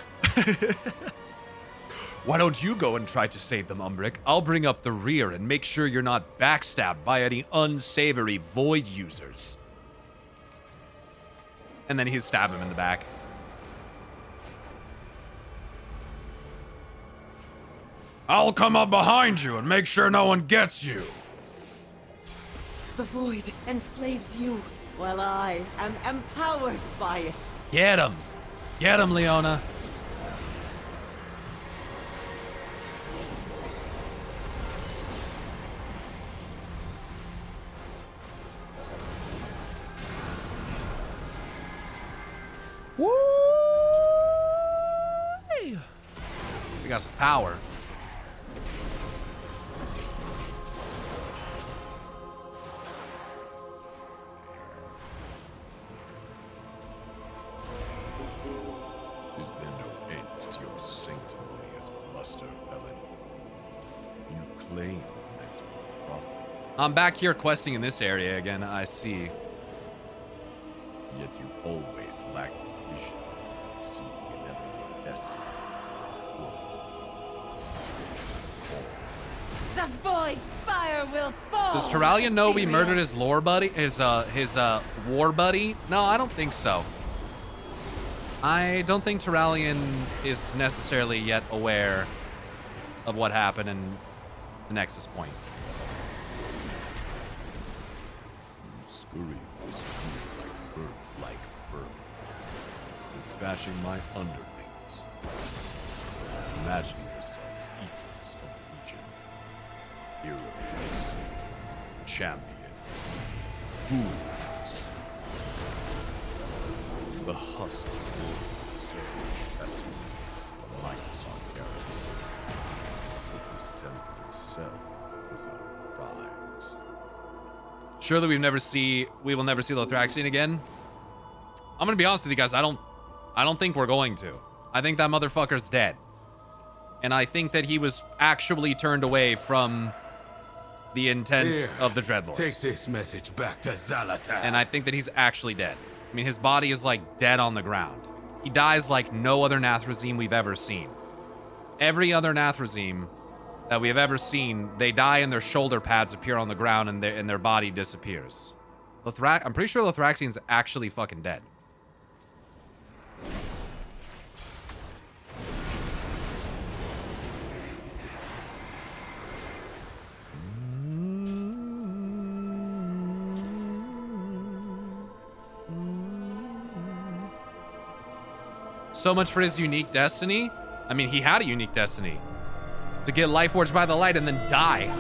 B: Why don't you go and try to save them, Umbric? I'll bring up the rear and make sure you're not backstabbed by any unsavory Void users. And then he'd stab him in the back. I'll come up behind you and make sure no one gets you.
F: The Void enslaves you, while I am empowered by it.
B: Get him. Get him, Leona. Woo! We got some power.
G: Is there no end to your sanctimonious bluster, felon? You claim next prophet.
B: I'm back here questing in this area again, I see.
G: Yet you always lack the vision to see the inevitable destiny.
E: The Void Spire will fall!
B: Does Terralion know we murdered his lore buddy? His war buddy? No, I don't think so. I don't think Terralion is necessarily yet aware of what happened in the Nexus Point.
G: You scurry this tree like bird, dispatching my underlings. Imagining yourselves equals of Legion. Heroes, champions, fools. The husk will serve as the mights on carrots. But this temple itself is our prize.
B: Surely we will never see Lothraxion again. I'm gonna be honest with you guys, I don't think we're going to. I think that motherfucker's dead. And I think that he was actually turned away from the intent of the Dreadlords.
S: Take this message back to Zalatan.
B: And I think that he's actually dead. I mean, his body is like dead on the ground. He dies like no other Nathrazim we've ever seen. Every other Nathrazim that we have ever seen, they die and their shoulder pads appear on the ground and their body disappears. I'm pretty sure Lothraxion's actually fucking dead. So much for his unique destiny. I mean, he had a unique destiny. to get life forged by the light and then die.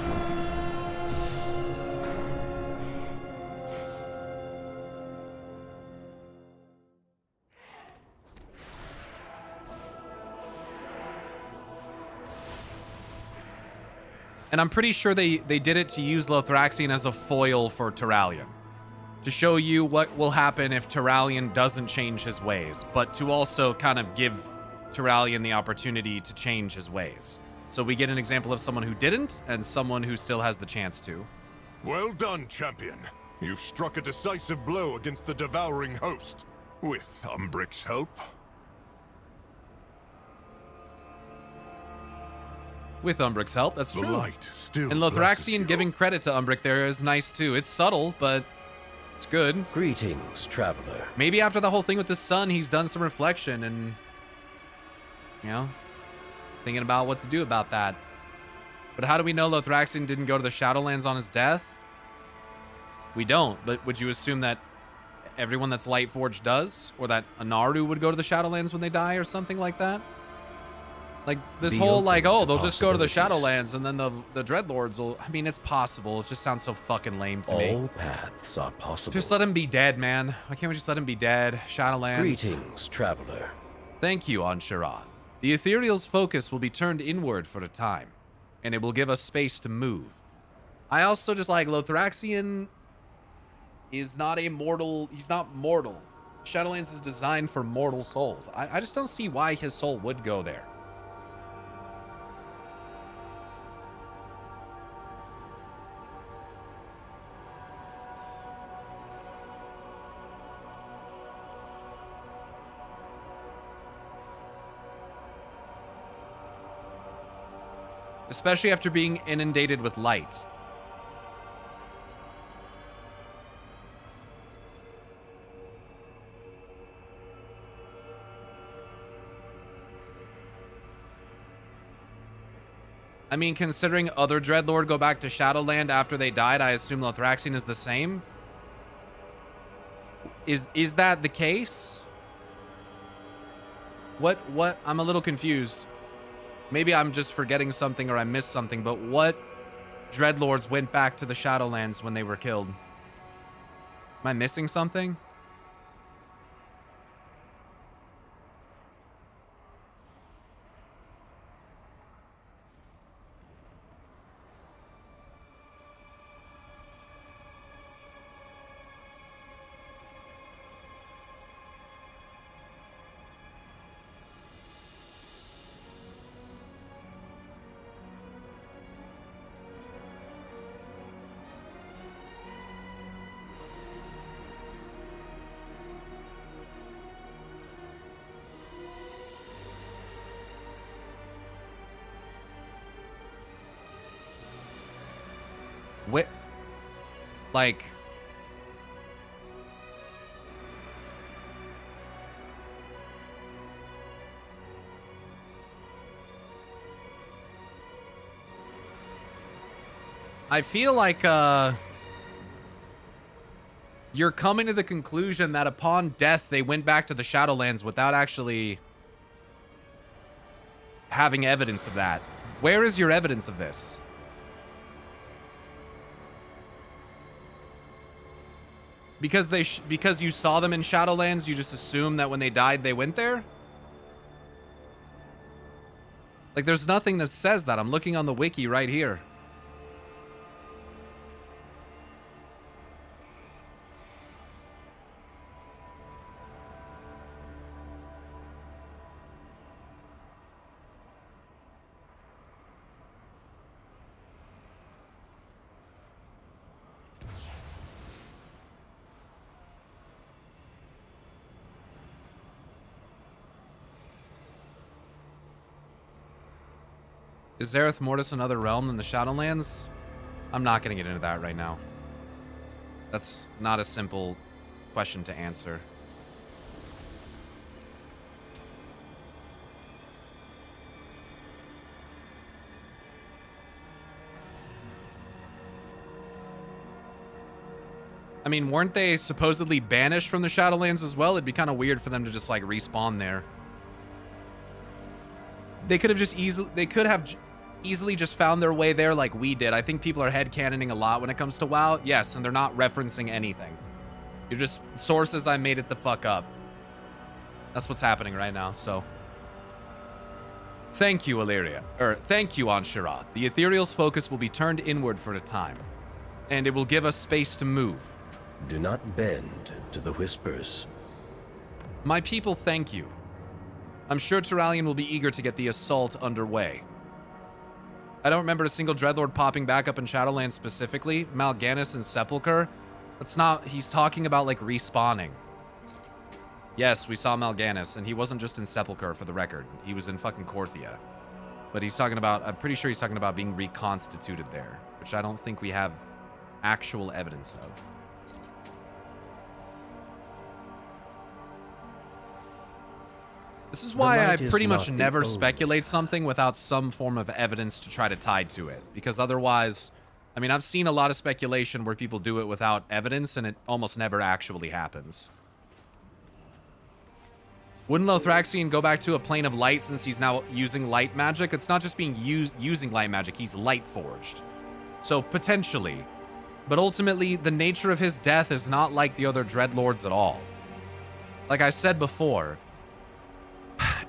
B: And I'm pretty sure they did it to use Lothraxion as a foil for Turalyon. To show you what will happen if Turalyon doesn't change his ways, but to also kind of give Turalyon the opportunity to change his ways. So we get an example of someone who didn't, and someone who still has the chance to.
M: Well done, champion. You've struck a decisive blow against the devouring host. With Umbric's help.
B: With Umbric's help, that's
M: The
B: true.
M: light still
B: And Lothraxion giving credit to Umbric there is nice too. It's subtle, but it's good.
C: Greetings, traveler.
B: Maybe after the whole thing with the sun, he's done some reflection and, you know, thinking about what to do about that. But how do we know Lothraxion didn't go to the Shadowlands on his death? We don't, but would you assume that everyone that's Lightforged does? Or that Anaru would go to the Shadowlands when they die or something like that? Like, this
C: Be
B: whole,
C: open
B: like, oh,
C: to
B: they'll just go to the
C: possibilities.
B: Shadowlands and then the Dreadlords will... I mean, it's possible. It just sounds so fucking lame to me.
C: All paths are possible.
B: Just let him be dead, man. Why can't we just let him be dead? Shadowlands.
C: Greetings, traveler.
B: Thank you, Ansharad. The Ethereal's focus will be turned inward for a time, and it will give us space to move. I also just like Lothraxion is not a mortal. He's not mortal. Shadowlands is designed for mortal souls. I just don't see why his soul would go there. Especially after being inundated with light. I mean, considering other Dreadlord go back to Shadowland after they died, I assume Lothraxion is the same. Is that the case? What? I'm a little confused. Maybe I'm just forgetting something or I missed something, but what Dreadlords went back to the Shadowlands when they were killed? Am I missing something? What? Like... I feel like, you're coming to the conclusion that upon death, they went back to the Shadowlands without actually having evidence of that. Where is your evidence of this? Because because you saw them in Shadowlands, you just assume that when they died, they went there? Like, there's nothing that says that. I'm looking on the wiki right here. Is Zareth Mortis another realm than the Shadowlands? I'm not going to get into that right now. That's not a simple question to answer. I mean, weren't they supposedly banished from the Shadowlands as well? It'd be kind of weird for them to just, like, respawn there. They could have just easily just found their way there like we did. I think people are headcanoning a lot when it comes to WoW. Yes, and they're not referencing anything. You're just sources I made it the fuck up. That's what's happening right now, so. Thank you, Illyria. Thank you, Ansharat. The Ethereal's focus will be turned inward for a time, and it will give us space to move.
C: Do not bend to the whispers.
B: My people thank you. I'm sure Turalian will be eager to get the assault underway. I don't remember a single Dreadlord popping back up in Shadowlands specifically. Mal'Ganis and Sepulchre. That's not... He's talking about, like, respawning. Yes, we saw Mal'Ganis, and he wasn't just in Sepulchre, for the record. He was in fucking Korthia. But he's talking about... I'm pretty sure he's talking about being reconstituted there, which I don't think we have actual evidence of. This is why I pretty much never speculate something without some form of evidence to try to tie to it. Because otherwise... I mean, I've seen a lot of speculation where people do it without evidence, and it almost never actually happens. Wouldn't Lothraxion go back to a plane of light since he's now using light magic? It's not just being using light magic, he's light forged. So potentially. But ultimately, the nature of his death is not like the other Dreadlords at all. Like I said before,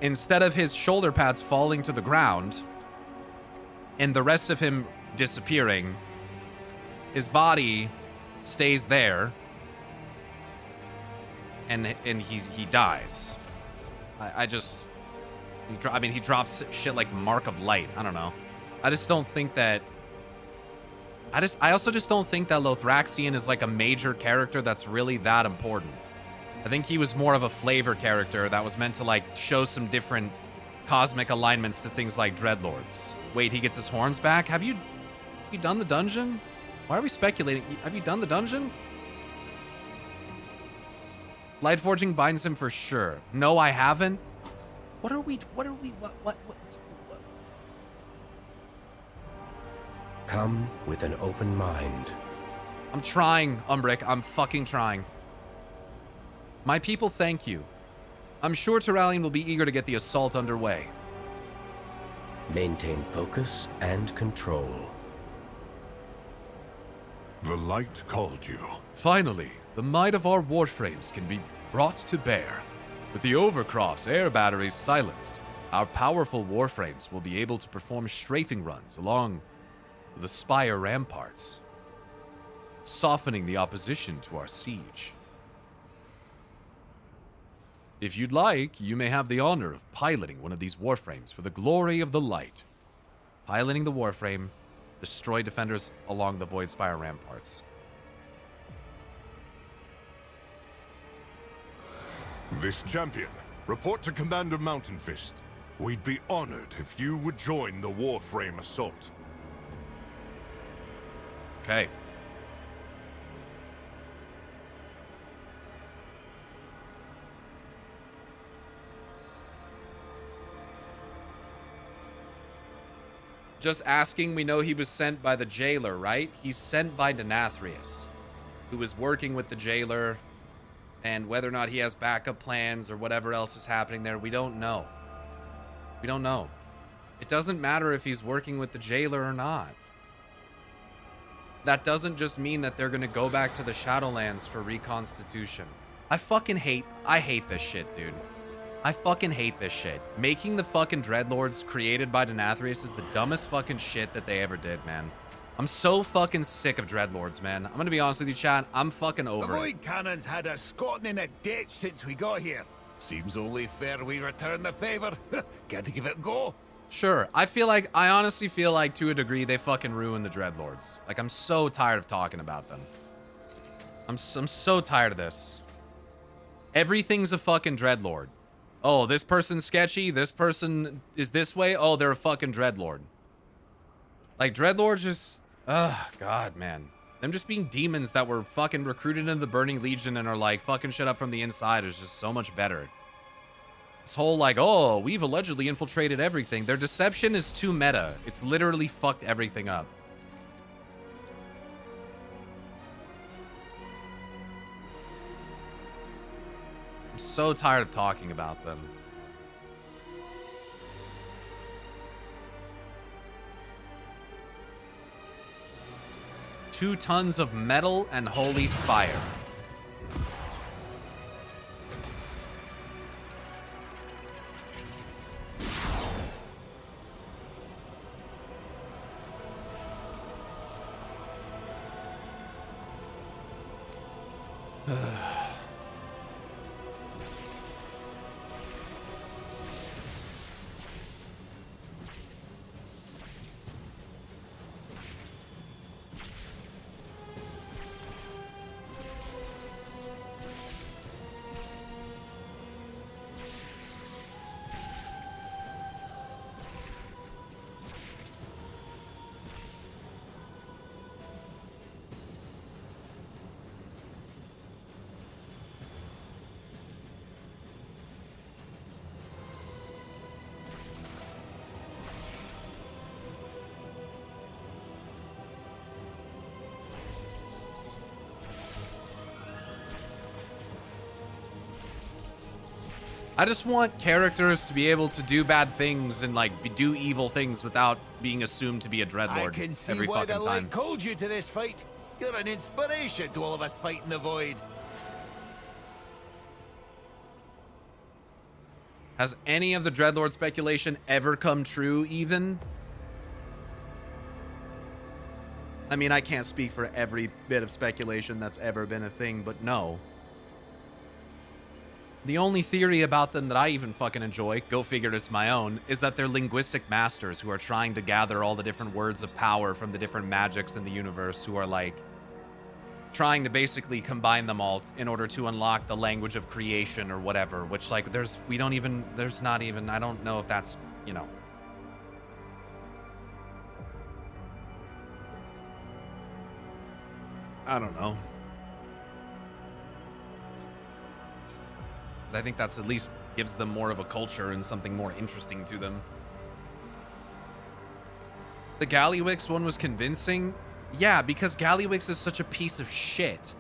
B: instead of his shoulder pads falling to the ground and the rest of him disappearing, his body stays there and he dies. I mean, he drops shit like Mark of Light. I don't know. I just don't think that... I also just don't think that Lothraxion is like a major character that's really that important. I think he was more of a flavor character that was meant to like show some different cosmic alignments to things like Dreadlords. Wait, he gets his horns back? Have you done the dungeon? Why are we speculating? Have you done the dungeon? Lightforging binds him for sure. No, I haven't. What?
C: Come with an open mind.
B: I'm trying, Umbric. I'm fucking trying. My people thank you. I'm sure Turalian will be eager to get the assault underway.
C: Maintain focus and control.
M: The light called you.
G: Finally, the might of our warframes can be brought to bear. With the Overcroft's air batteries silenced, our powerful warframes will be able to perform strafing runs along the spire ramparts, softening the opposition to our siege. If you'd like, you may have the honor of piloting one of these warframes for the glory of the light.
B: Piloting the warframe, destroy defenders along the Void Spire ramparts.
M: This champion, report to Commander Mountainfist. We'd be honored if you would join the Warframe assault.
B: Okay. Just asking, we know he was sent by the jailer, right? He's sent by Denathrius, who is working with the jailer, and whether or not he has backup plans or whatever else is happening there, we don't know. We don't know. It doesn't matter if he's working with the jailer or not. That doesn't just mean that they're gonna go back to the Shadowlands for reconstitution. I hate this shit, dude. I fucking hate this shit. Making the fucking Dreadlords created by Denathrius is the dumbest fucking shit that they ever did, man. I'm so fucking sick of Dreadlords, man. I'm gonna be honest with you, chat. I'm fucking over
S: The
B: it.
S: Void Cannons had us squatting in a ditch since we got here. Seems only fair we return the favor. Got to give it a go.
B: Sure. I honestly feel like, to a degree, they fucking ruined the Dreadlords. Like, I'm so tired of talking about them. I'm so tired of this. Everything's a fucking Dreadlord. Oh, this person's sketchy. This person is this way. Oh, they're a fucking Dreadlord. Like, Dreadlords just... Ugh, God, man. Them just being demons that were fucking recruited into the Burning Legion and are, like, fucking shit up from the inside is just so much better. This whole, like, oh, we've allegedly infiltrated everything. Their deception is too meta. It's literally fucked everything up. I'm so tired of talking about them. 2 tons of metal and holy fire. I just want characters to be able to do bad things and like do evil things without being assumed to be a dreadlord
S: I can see
B: every
S: why
B: fucking
S: the
B: time.
S: light called you to this fight. You're an inspiration to all of us fighting the void.
B: Has any of the dreadlord speculation ever come true even? I mean, I can't speak for every bit of speculation that's ever been a thing, but no. The only theory about them that I even fucking enjoy, go figure it's my own, is that they're linguistic masters who are trying to gather all the different words of power from the different magics in the universe, who are like trying to basically combine them all in order to unlock the language of creation or whatever, which like I don't know if that's, you know. I don't know. I think that's at least gives them more of a culture and something more interesting to them. The Gallywix one was convincing. Yeah, because Gallywix is such a piece of shit.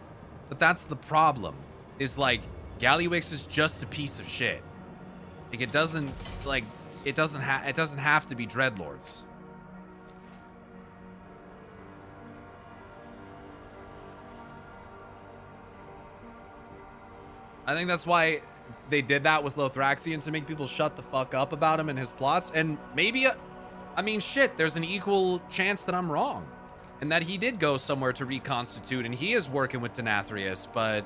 B: But that's the problem. Is like Gallywix is just a piece of shit. Like it doesn't have to be dreadlords. I think that's why they did that with Lothraxion, to make people shut the fuck up about him and his plots. And maybe, I mean, shit, there's an equal chance that I'm wrong. And that he did go somewhere to reconstitute and he is working with Denathrius, but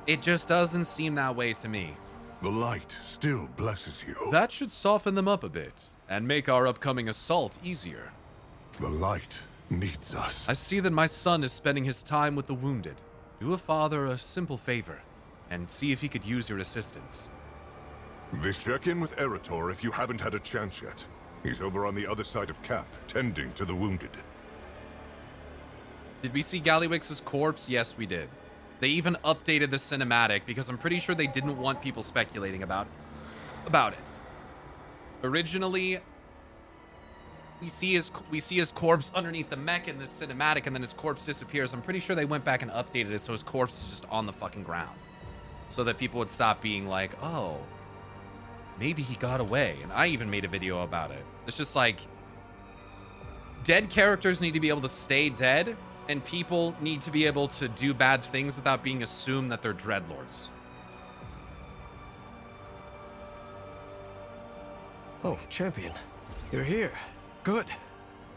B: it just doesn't seem that way to me.
M: The light still blesses you.
G: That should soften them up a bit and make our upcoming assault easier.
M: The light needs us.
G: I see that my son is spending his time with the wounded. Do a father a simple favor and see if he could use your assistance.
M: This check-in with Erator if you haven't had a chance yet. He's over on the other side of Cap, tending to the wounded.
B: Did we see Gallywix's corpse? Yes, we did. They even updated the cinematic because I'm pretty sure they didn't want people speculating about it. Originally, we see his corpse underneath the mech in the cinematic, and then his corpse disappears. I'm pretty sure they went back and updated it so his corpse is just on the fucking ground, so that people would stop being like, oh, maybe he got away. And I even made a video about it. It's just like, dead characters need to be able to stay dead, and people need to be able to do bad things without being assumed that they're dreadlords.
T: Oh, champion. You're here. Good.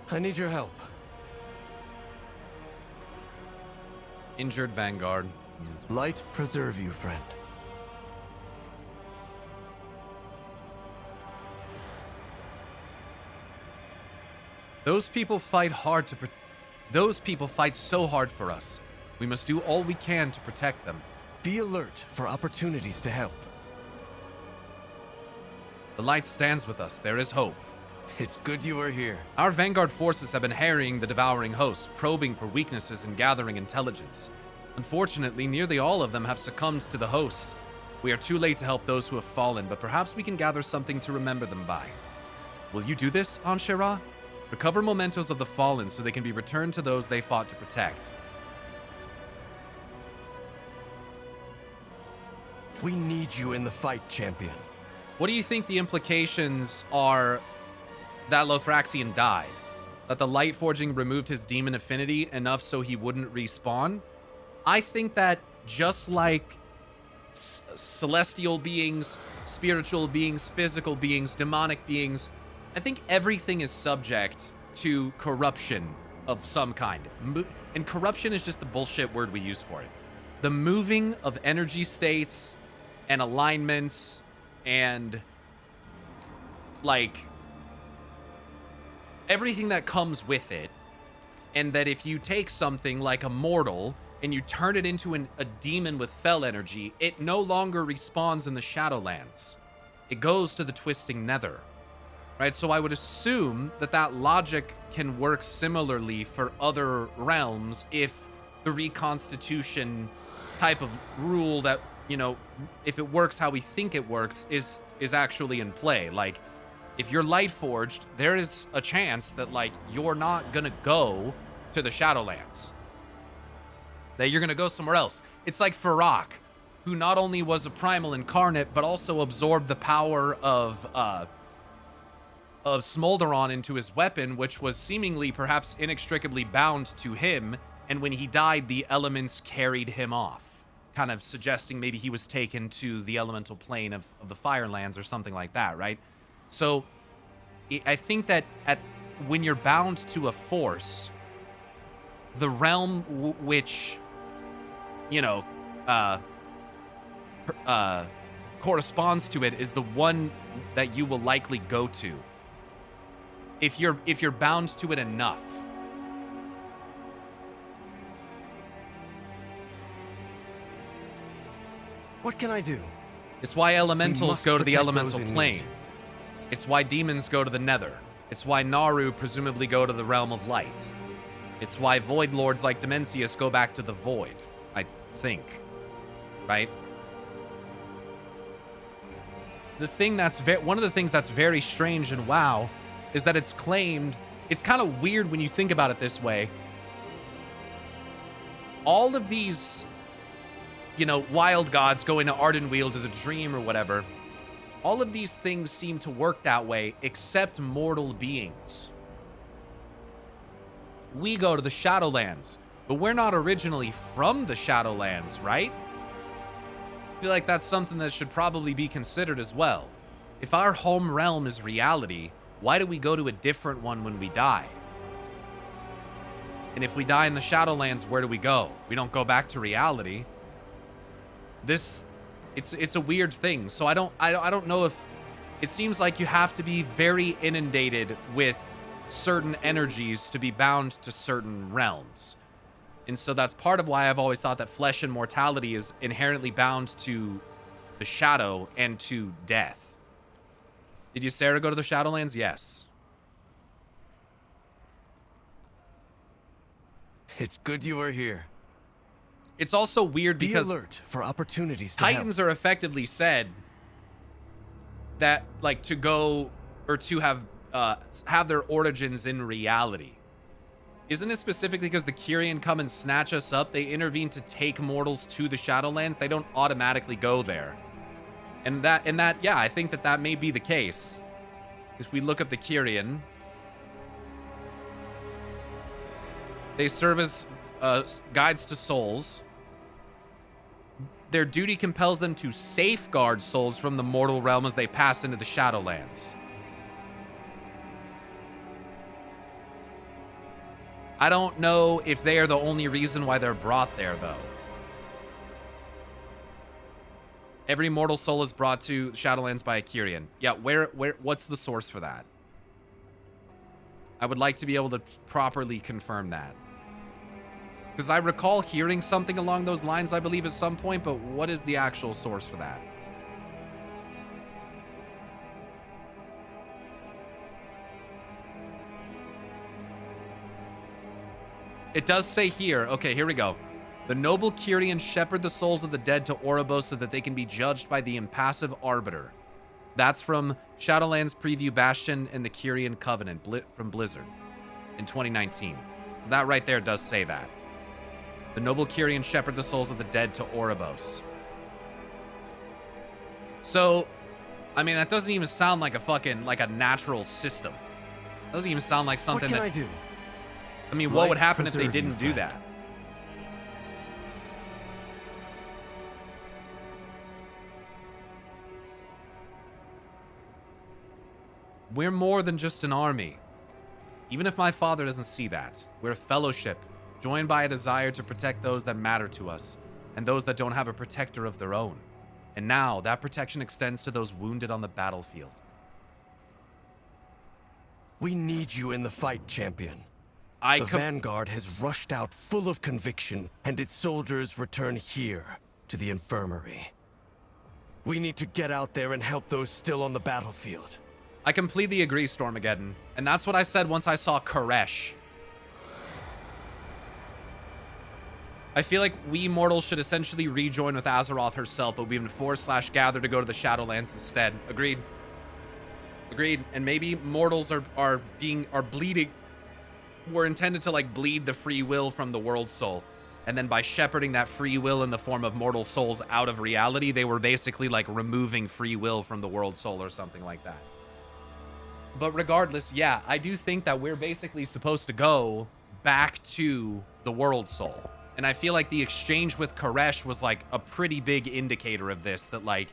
T: I need your help.
B: Injured Vanguard.
T: Light preserve you, friend.
B: Those people fight so hard for us. We must do all we can to protect them.
T: Be alert for opportunities to help.
B: The light stands with us. There is hope.
T: It's good you are here.
B: Our Vanguard forces have been harrying the devouring host, probing for weaknesses and gathering intelligence. Unfortunately, nearly all of them have succumbed to the host. We are too late to help those who have fallen, but perhaps we can gather something to remember them by. Will you do this, Anshera? Recover mementos of the fallen so they can be returned to those they fought to protect.
T: We need you in the fight, champion.
B: What do you think the implications are that Lothraxion died? that the light forging removed his demon affinity enough so he wouldn't respawn. I think that just like celestial beings, spiritual beings, physical beings, demonic beings, I think everything is subject to corruption of some kind. And corruption is just the bullshit word we use for it. The moving of energy states and alignments and like everything that comes with it. And that if you take something like a mortal and you turn it into a demon with fel energy, it no longer respawns in the Shadowlands. It goes to the Twisting Nether, right? So I would assume that that logic can work similarly for other realms if the reconstitution type of rule that, you know, if it works how we think it works is actually in play. Like, if you're light forged, there is a chance that, like, you're not gonna go to the Shadowlands. That you're gonna go somewhere else. It's like Farak, who not only was a primal incarnate, but also absorbed the power of Smolderon into his weapon, which was seemingly perhaps inextricably bound to him, and when he died, the elements carried him off, kind of suggesting maybe he was taken to the elemental plane of the Firelands or something like that, right? So I think that when you're bound to a force, the realm which, you know, corresponds to it is the one that you will likely go to. If you're bound to it enough.
T: What can I do?
B: It's why elementals go to the
T: protect
B: elemental
T: those in
B: plane.
T: need.
B: It's why demons go to the nether. It's why Naru presumably go to the realm of light. It's why void lords like Dimensius go back to the void, I think. Right? The thing that's one of the things that's very strange in WoW is that it's claimed, it's kind of weird when you think about it this way. All of these, you know, wild gods going to Ardenweald to the Dream or whatever, all of these things seem to work that way except mortal beings. We go to the Shadowlands, but we're not originally from the Shadowlands, right? I feel like that's something that should probably be considered as well. If our home realm is reality, why do we go to a different one when we die? And if we die in the Shadowlands, where do we go? We don't go back to reality. It's a weird thing. So I don't know if it seems like you have to be very inundated with certain energies to be bound to certain realms. And so that's part of why I've always thought that flesh and mortality is inherently bound to the shadow and to death. Did Ysera go to the Shadowlands? Yes.
T: It's good you are here.
B: It's also weird because
T: be alert for opportunities to
B: Titans
T: help.
B: are effectively said that, like, to go or to have their origins in reality. Isn't it specifically because the Kyrian come and snatch us up? They intervene to take mortals to the Shadowlands. They don't automatically go there. And that, yeah, I think that may be the case. If we look up the Kyrian, they serve as guides to souls. Their duty compels them to safeguard souls from the mortal realm as they pass into the Shadowlands. I don't know if they are the only reason why they're brought there, though. Every mortal soul is brought to Shadowlands by a Kyrian. Yeah, what's the source for that? I would like to be able to properly confirm that. Because I recall hearing something along those lines, I believe, at some point, but what is the actual source for that? It does say here, okay, here we go. The noble Kyrian shepherd the souls of the dead to Oribos so that they can be judged by the impassive arbiter. That's from Shadowlands Preview Bastion and the Kyrian Covenant from Blizzard in 2019. So that right there does say that. The noble Kyrian shepherd the souls of the dead to Oribos. So, I mean, that doesn't even sound like a fucking, like a natural system. Doesn't even sound like something
T: what can
B: that...
T: I do?
B: I mean, what would
T: Light
B: happen if they
T: preserve you,
B: didn't do
T: friend.
B: that? We're more than just an army. Even if my father doesn't see that, we're a fellowship, joined by a desire to protect those that matter to us, and those that don't have a protector of their own. And now, that protection extends to those wounded on the battlefield.
T: We need you in the fight, champion. The Vanguard has rushed out full of conviction, and its soldiers return here, to the infirmary. We need to get out there and help those still on the battlefield.
B: I completely agree, Stormageddon. And that's what I said once I saw Koresh. I feel like we mortals should essentially rejoin with Azeroth herself, but we've been forced/gathered to go to the Shadowlands instead. Agreed. Agreed. And maybe mortals are bleeding. We're intended to like bleed the free will from the world soul. And then by shepherding that free will in the form of mortal souls out of reality, they were basically like removing free will from the world soul or something like that. But regardless, yeah, I do think that we're basically supposed to go back to the world soul. And I feel like the exchange with Koresh was like a pretty big indicator of this, that like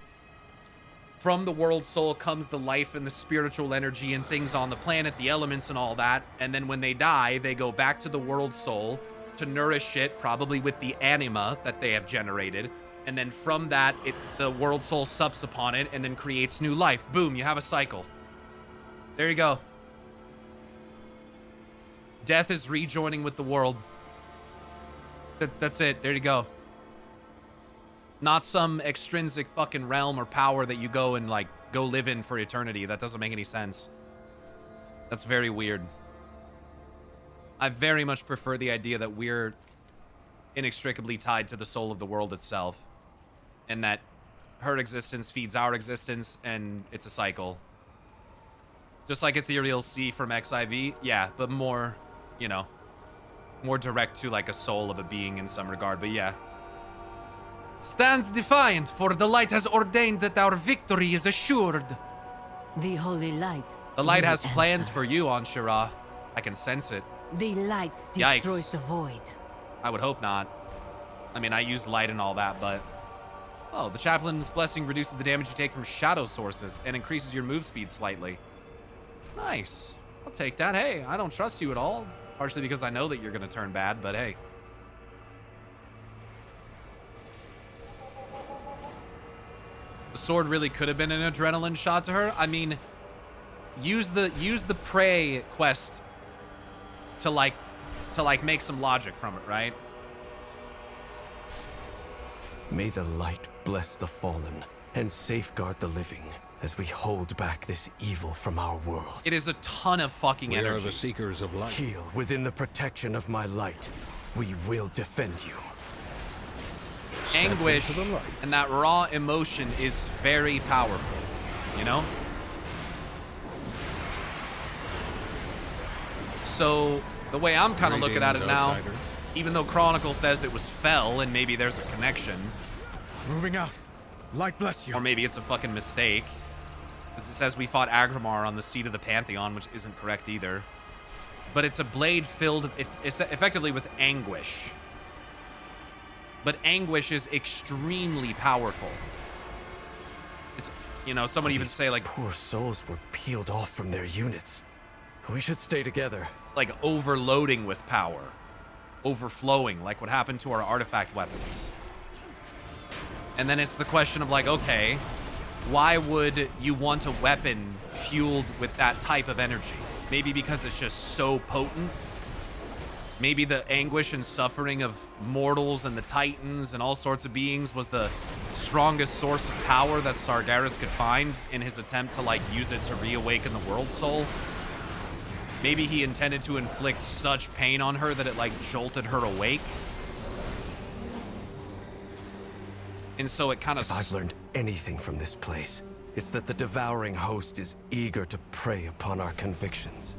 B: from the world soul comes the life and the spiritual energy and things on the planet, the elements and all that. And then when they die, they go back to the world soul to nourish it, probably with the anima that they have generated. And then from that, the world soul sups upon it and then creates new life. Boom, you have a cycle. There you go. Death is rejoining with the world. That's it. There you go. Not some extrinsic fucking realm or power that you go and like go live in for eternity. That doesn't make any sense. That's very weird. I very much prefer the idea that we're inextricably tied to the soul of the world itself, and that her existence feeds our existence, and it's a cycle. Just like Ethereal Sea from XIV, yeah, but more, you know, more direct to like a soul of a being in some regard, but yeah. Stands defiant, for the light has ordained that our victory is assured.
E: The holy light.
B: The light
E: will
B: has plans
E: answer.
B: for you, Anshara. I can sense it.
E: The light
B: Yikes.
E: destroys the void.
B: I would hope not. I mean, I use light and all that, but... Oh, the Chaplain's Blessing reduces the damage you take from shadow sources and increases your move speed slightly. Nice. I'll take that. Hey, I don't trust you at all. Partially because I know that you're going to turn bad, but hey. The sword really could have been an adrenaline shot to her. I mean, use the prey quest to like make some logic from it, right?
T: May the light bless the fallen and safeguard the living as we hold back this evil from our world.
B: It is a ton of fucking energy.
T: We are the seekers of light. Heal within the protection of my light. We will defend you.
B: Anguish and that raw emotion is very powerful, you know? So the way I'm kind of looking at it now, even though Chronicle says it was fell and maybe there's a connection.
N: Moving out. Light bless you.
B: Or maybe it's a fucking mistake. Because it says we fought Agramar on the seat of the Pantheon, which isn't correct either. But it's a blade filled effectively with anguish. But anguish is extremely powerful. It's, you know, somebody even say like...
T: Poor souls were peeled off from their units. We should stay together.
B: Like overloading with power. Overflowing, like what happened to our artifact weapons. And then it's the question of like, okay, why would you want a weapon fueled with that type of energy? Maybe because it's just so potent. Maybe the anguish and suffering of mortals and the titans and all sorts of beings was the strongest source of power that Sargeras could find in his attempt to like use it to reawaken the world soul. Maybe he intended to inflict such pain on her that it like jolted her awake. And so it kind of...
T: If I've learned anything from this place, it's that the devouring host is eager to prey upon our convictions.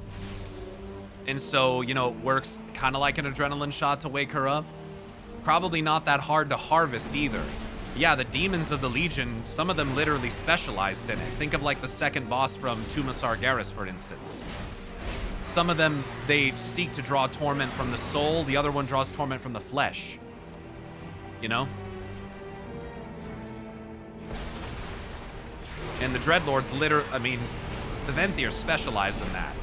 B: And so, you know, it works kind of like an adrenaline shot to wake her up. Probably not that hard to harvest either. Yeah, the demons of the Legion, some of them literally specialized in it. Think of like the second boss from Tuma Sargeras, for instance. some of them, they seek to draw torment from the soul. The other one draws torment from the flesh. You know? And the Dreadlords I mean, the Venthyr specialize in that.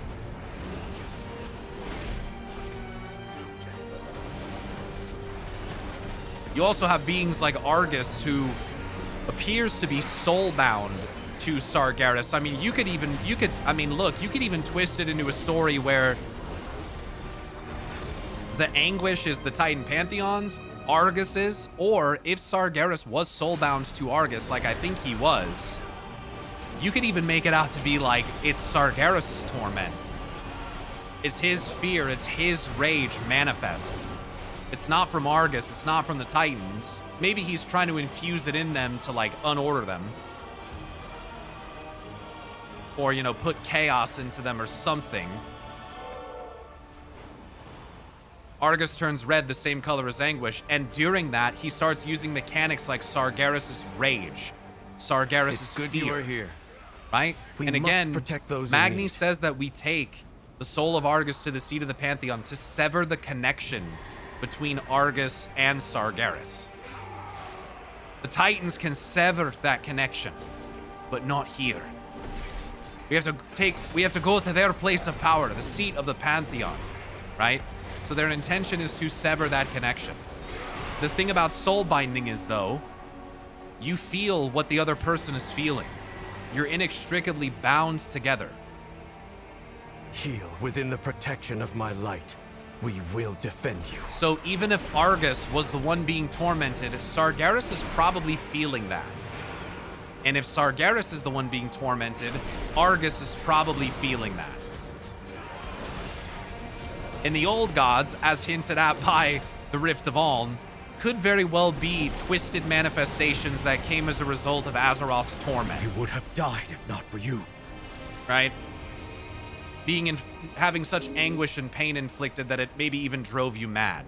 B: You also have beings like Argus, who appears to be soul-bound to Sargeras. I mean, you could even twist it into a story where the Anguish is the Titan Pantheons, Argus is, or if Sargeras was soul-bound to Argus, like I think he was, you could even make it out to be like it's Sargeras' torment. It's his fear, it's his rage manifest. It's not from Argus, it's not from the Titans. Maybe he's trying to infuse it in them to, like, unorder them. Or, you know, put chaos into them or something. Argus turns red the same color as Anguish, and during that, he starts using mechanics like Sargeras' rage. Sargeras'
T: It's good
B: fear.
T: you are here.
B: Right?
T: We
B: and
T: must
B: again,
T: protect those in
B: Magni
T: need.
B: says that we take the soul of Argus to the seat of the Pantheon to sever the connection between Argus and Sargeras. The Titans can sever that connection, but not here. We have to go to their place of power, the seat of the Pantheon, right? So their intention is to sever that connection. The thing about soul binding is, though, you feel what the other person is feeling. You're inextricably bound together.
T: Heal within the protection of my light. We will defend you.
B: So even if Argus was the one being tormented, Sargeras is probably feeling that. And if Sargeras is the one being tormented, Argus is probably feeling that. And the old gods, as hinted at by the Rift of Aln, could very well be twisted manifestations that came as a result of Azeroth's torment.
S: You would have died if not for you.
B: Right? Having such anguish and pain inflicted that it maybe even drove you mad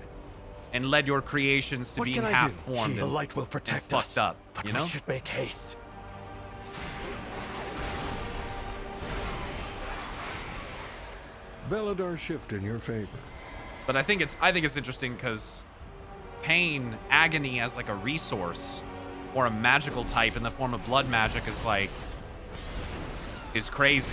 B: and led your creations to being half-formed.
T: The light will protect
B: us, fucked up,
T: but
B: you know?
T: we should make haste.
R: Beladar shift in your favor.
B: But I think it's interesting because pain, agony as like a resource or a magical type in the form of blood magic is crazy.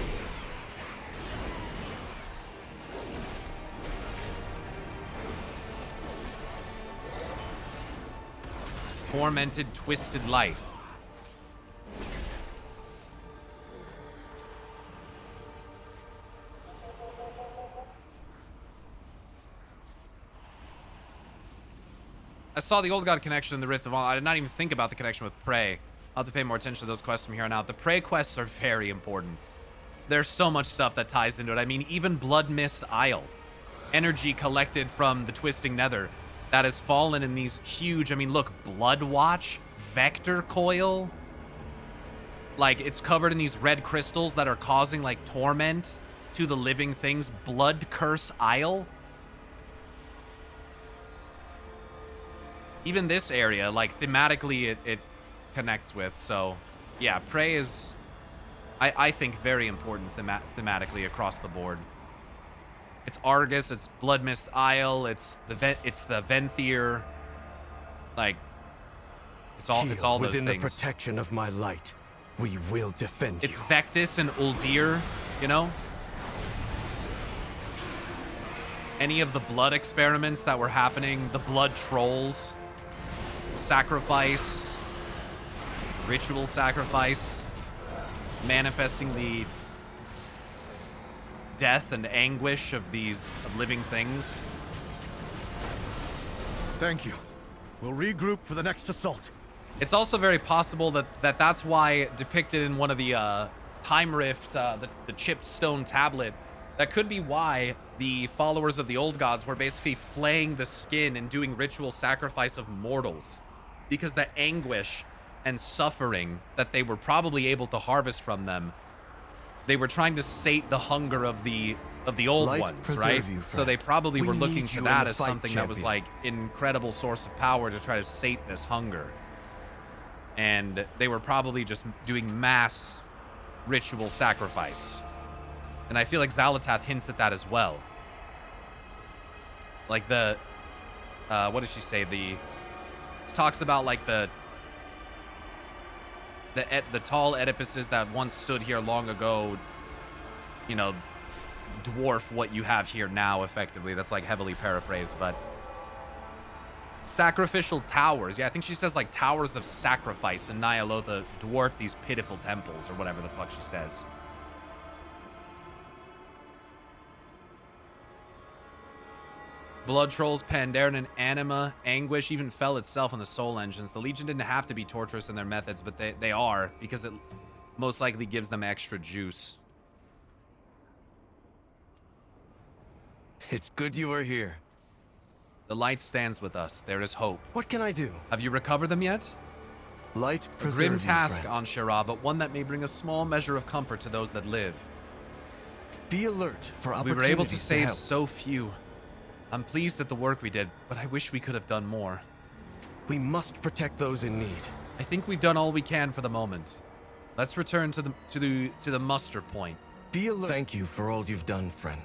B: Tormented, twisted life. I saw the old god connection in the Rift of Aln. I did not even think about the connection with Prey. I'll have to pay more attention to those quests from here on out. The Prey quests are very important. There's so much stuff that ties into it. I mean, even Blood Mist Isle. Energy collected from the Twisting Nether that has fallen in these huge, I mean, look, Blood Watch, Vector Coil. Like, it's covered in these red crystals that are causing, like, torment to the living things. Blood Curse Isle. Even this area, like, thematically, it connects with. So, yeah, Prey is, I think, very important thematically across the board. It's Argus, it's Blood Mist Isle, it's the Venthyr, like, it's all those things.
T: Within the protection of my light, we will defend you.
B: It's Vectis and Uldir, you know? Any of the blood experiments that were happening, the blood trolls, sacrifice, ritual sacrifice, manifesting the death and anguish of these living things.
S: Thank you. We'll regroup for the next assault.
B: It's also very possible that's why depicted in one of the Time Rift, the chipped stone tablet, that could be why the followers of the old gods were basically flaying the skin and doing ritual sacrifice of mortals, because the anguish and suffering that they were probably able to harvest from them, they were trying to sate the hunger of the old ones, right? So they probably were looking to that as something that was like an incredible source of power to try to sate this hunger. And they were probably just doing mass ritual sacrifice. And I feel like Xalatath hints at that as well. Like the, what does she say? She talks about like the tall edifices that once stood here long ago, you know, dwarf what you have here now, effectively. That's like heavily paraphrased, but sacrificial towers. Yeah, I think she says like towers of sacrifice, and Nyalotha dwarf these pitiful temples, or whatever the fuck she says. Blood Trolls, Pandaren, and Anima, Anguish, even Fel itself on the Soul Engines. The Legion didn't have to be torturous in their methods, but they are, because it most likely gives them extra juice.
T: It's good you are here.
B: The light stands with us. There is hope.
T: What can I do?
B: Have you recovered them yet?
T: Light
B: A
T: preserve
B: grim
T: you,
B: task
T: friend.
B: on Shira, but one that may bring a small measure of comfort to those that live.
T: Be alert for
B: We
T: opportunities
B: were able to save
T: help.
B: so few. I'm pleased at the work we did, but I wish we could have done more.
T: We must protect those in need.
B: I think we've done all we can for the moment. Let's return to the muster point.
T: Be alert. Thank you for all you've done, friend.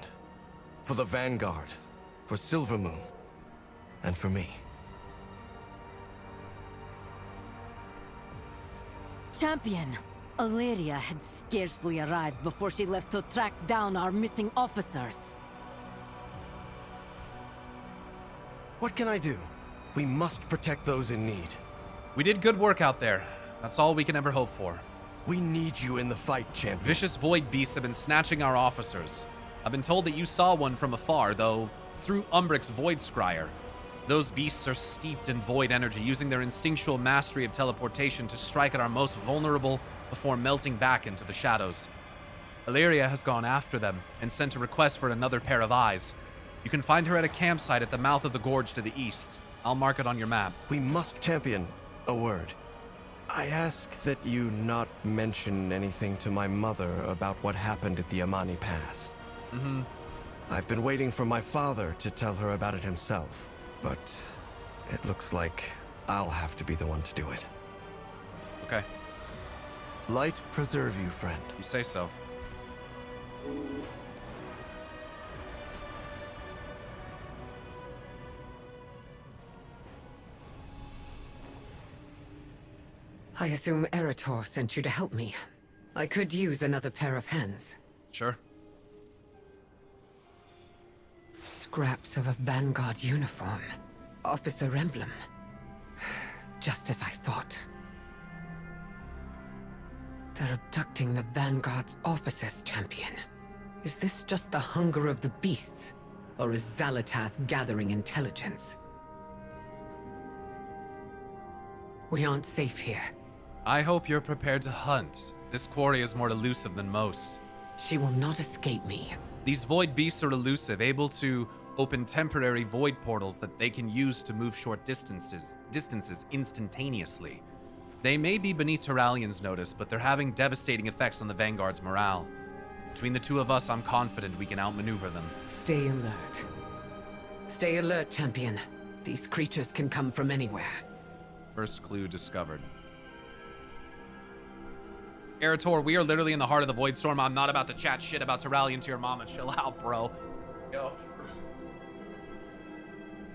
T: For the Vanguard, for Silvermoon, and for me.
E: Champion, Illyria had scarcely arrived before she left to track down our missing officers.
T: What can I do? We must protect those in need.
B: We did good work out there. That's all we can ever hope for.
T: We need you in the fight, champion.
B: Vicious void beasts have been snatching our officers. I've been told that you saw one from afar, though, through Umbric's Void Scryer. Those beasts are steeped in void energy, using their instinctual mastery of teleportation to strike at our most vulnerable before melting back into the shadows. Illyria has gone after them and sent a request for another pair of eyes. You can find her at a campsite at the mouth of the gorge to the east. I'll mark it on your map.
T: We must champion a word. I ask that you not mention anything to my mother about what happened at the Amani Pass.
B: Mm-hmm.
T: I've been waiting for my father to tell her about it himself, but it looks like I'll have to be the one to do it.
B: Okay.
T: Light preserve you, friend.
B: You say so.
L: I assume Eretor sent you to help me. I could use another pair of hands.
B: Sure.
L: Scraps of a Vanguard uniform. Officer emblem. Just as I thought. They're abducting the Vanguard's officers, champion. Is this just the hunger of the beasts? Or is Xalatath gathering intelligence? We aren't safe here.
B: I hope you're prepared to hunt. This quarry is more elusive than most.
L: She will not escape me.
B: These void beasts are elusive, able to open temporary void portals that they can use to move short distances instantaneously. They may be beneath Turalian's notice, but they're having devastating effects on the Vanguard's morale. Between the two of us, I'm confident we can outmaneuver them.
L: Stay alert. Stay alert, champion. These creatures can come from anywhere.
B: First clue discovered. Eretor, we are literally in the heart of the Void Storm. I'm not about to chat shit about Turalian to your mama. Chill out, bro. Yo.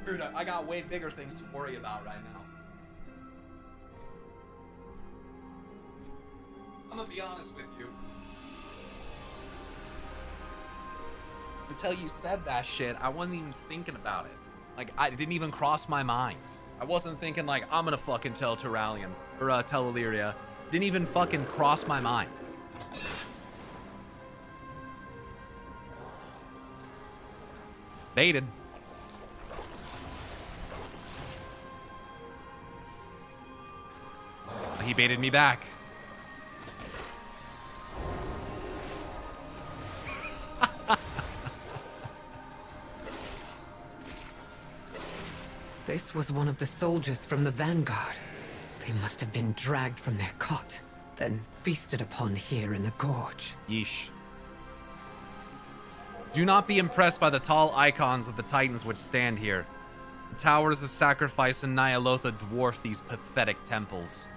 B: Screwed up. I got way bigger things to worry about right now. I'm gonna be honest with you. Until you said that shit, I wasn't even thinking about it. Like, it didn't even cross my mind. I wasn't thinking like, I'm gonna fucking tell Turalian, or tell Illyria. Didn't even fucking cross my mind. Baited. He baited me back.
L: This was one of the soldiers from the Vanguard. They must have been dragged from their cot, then feasted upon here in the gorge.
B: Yeesh. Do not be impressed by the tall icons of the Titans which stand here. The towers of sacrifice in Nyalotha dwarf these pathetic temples.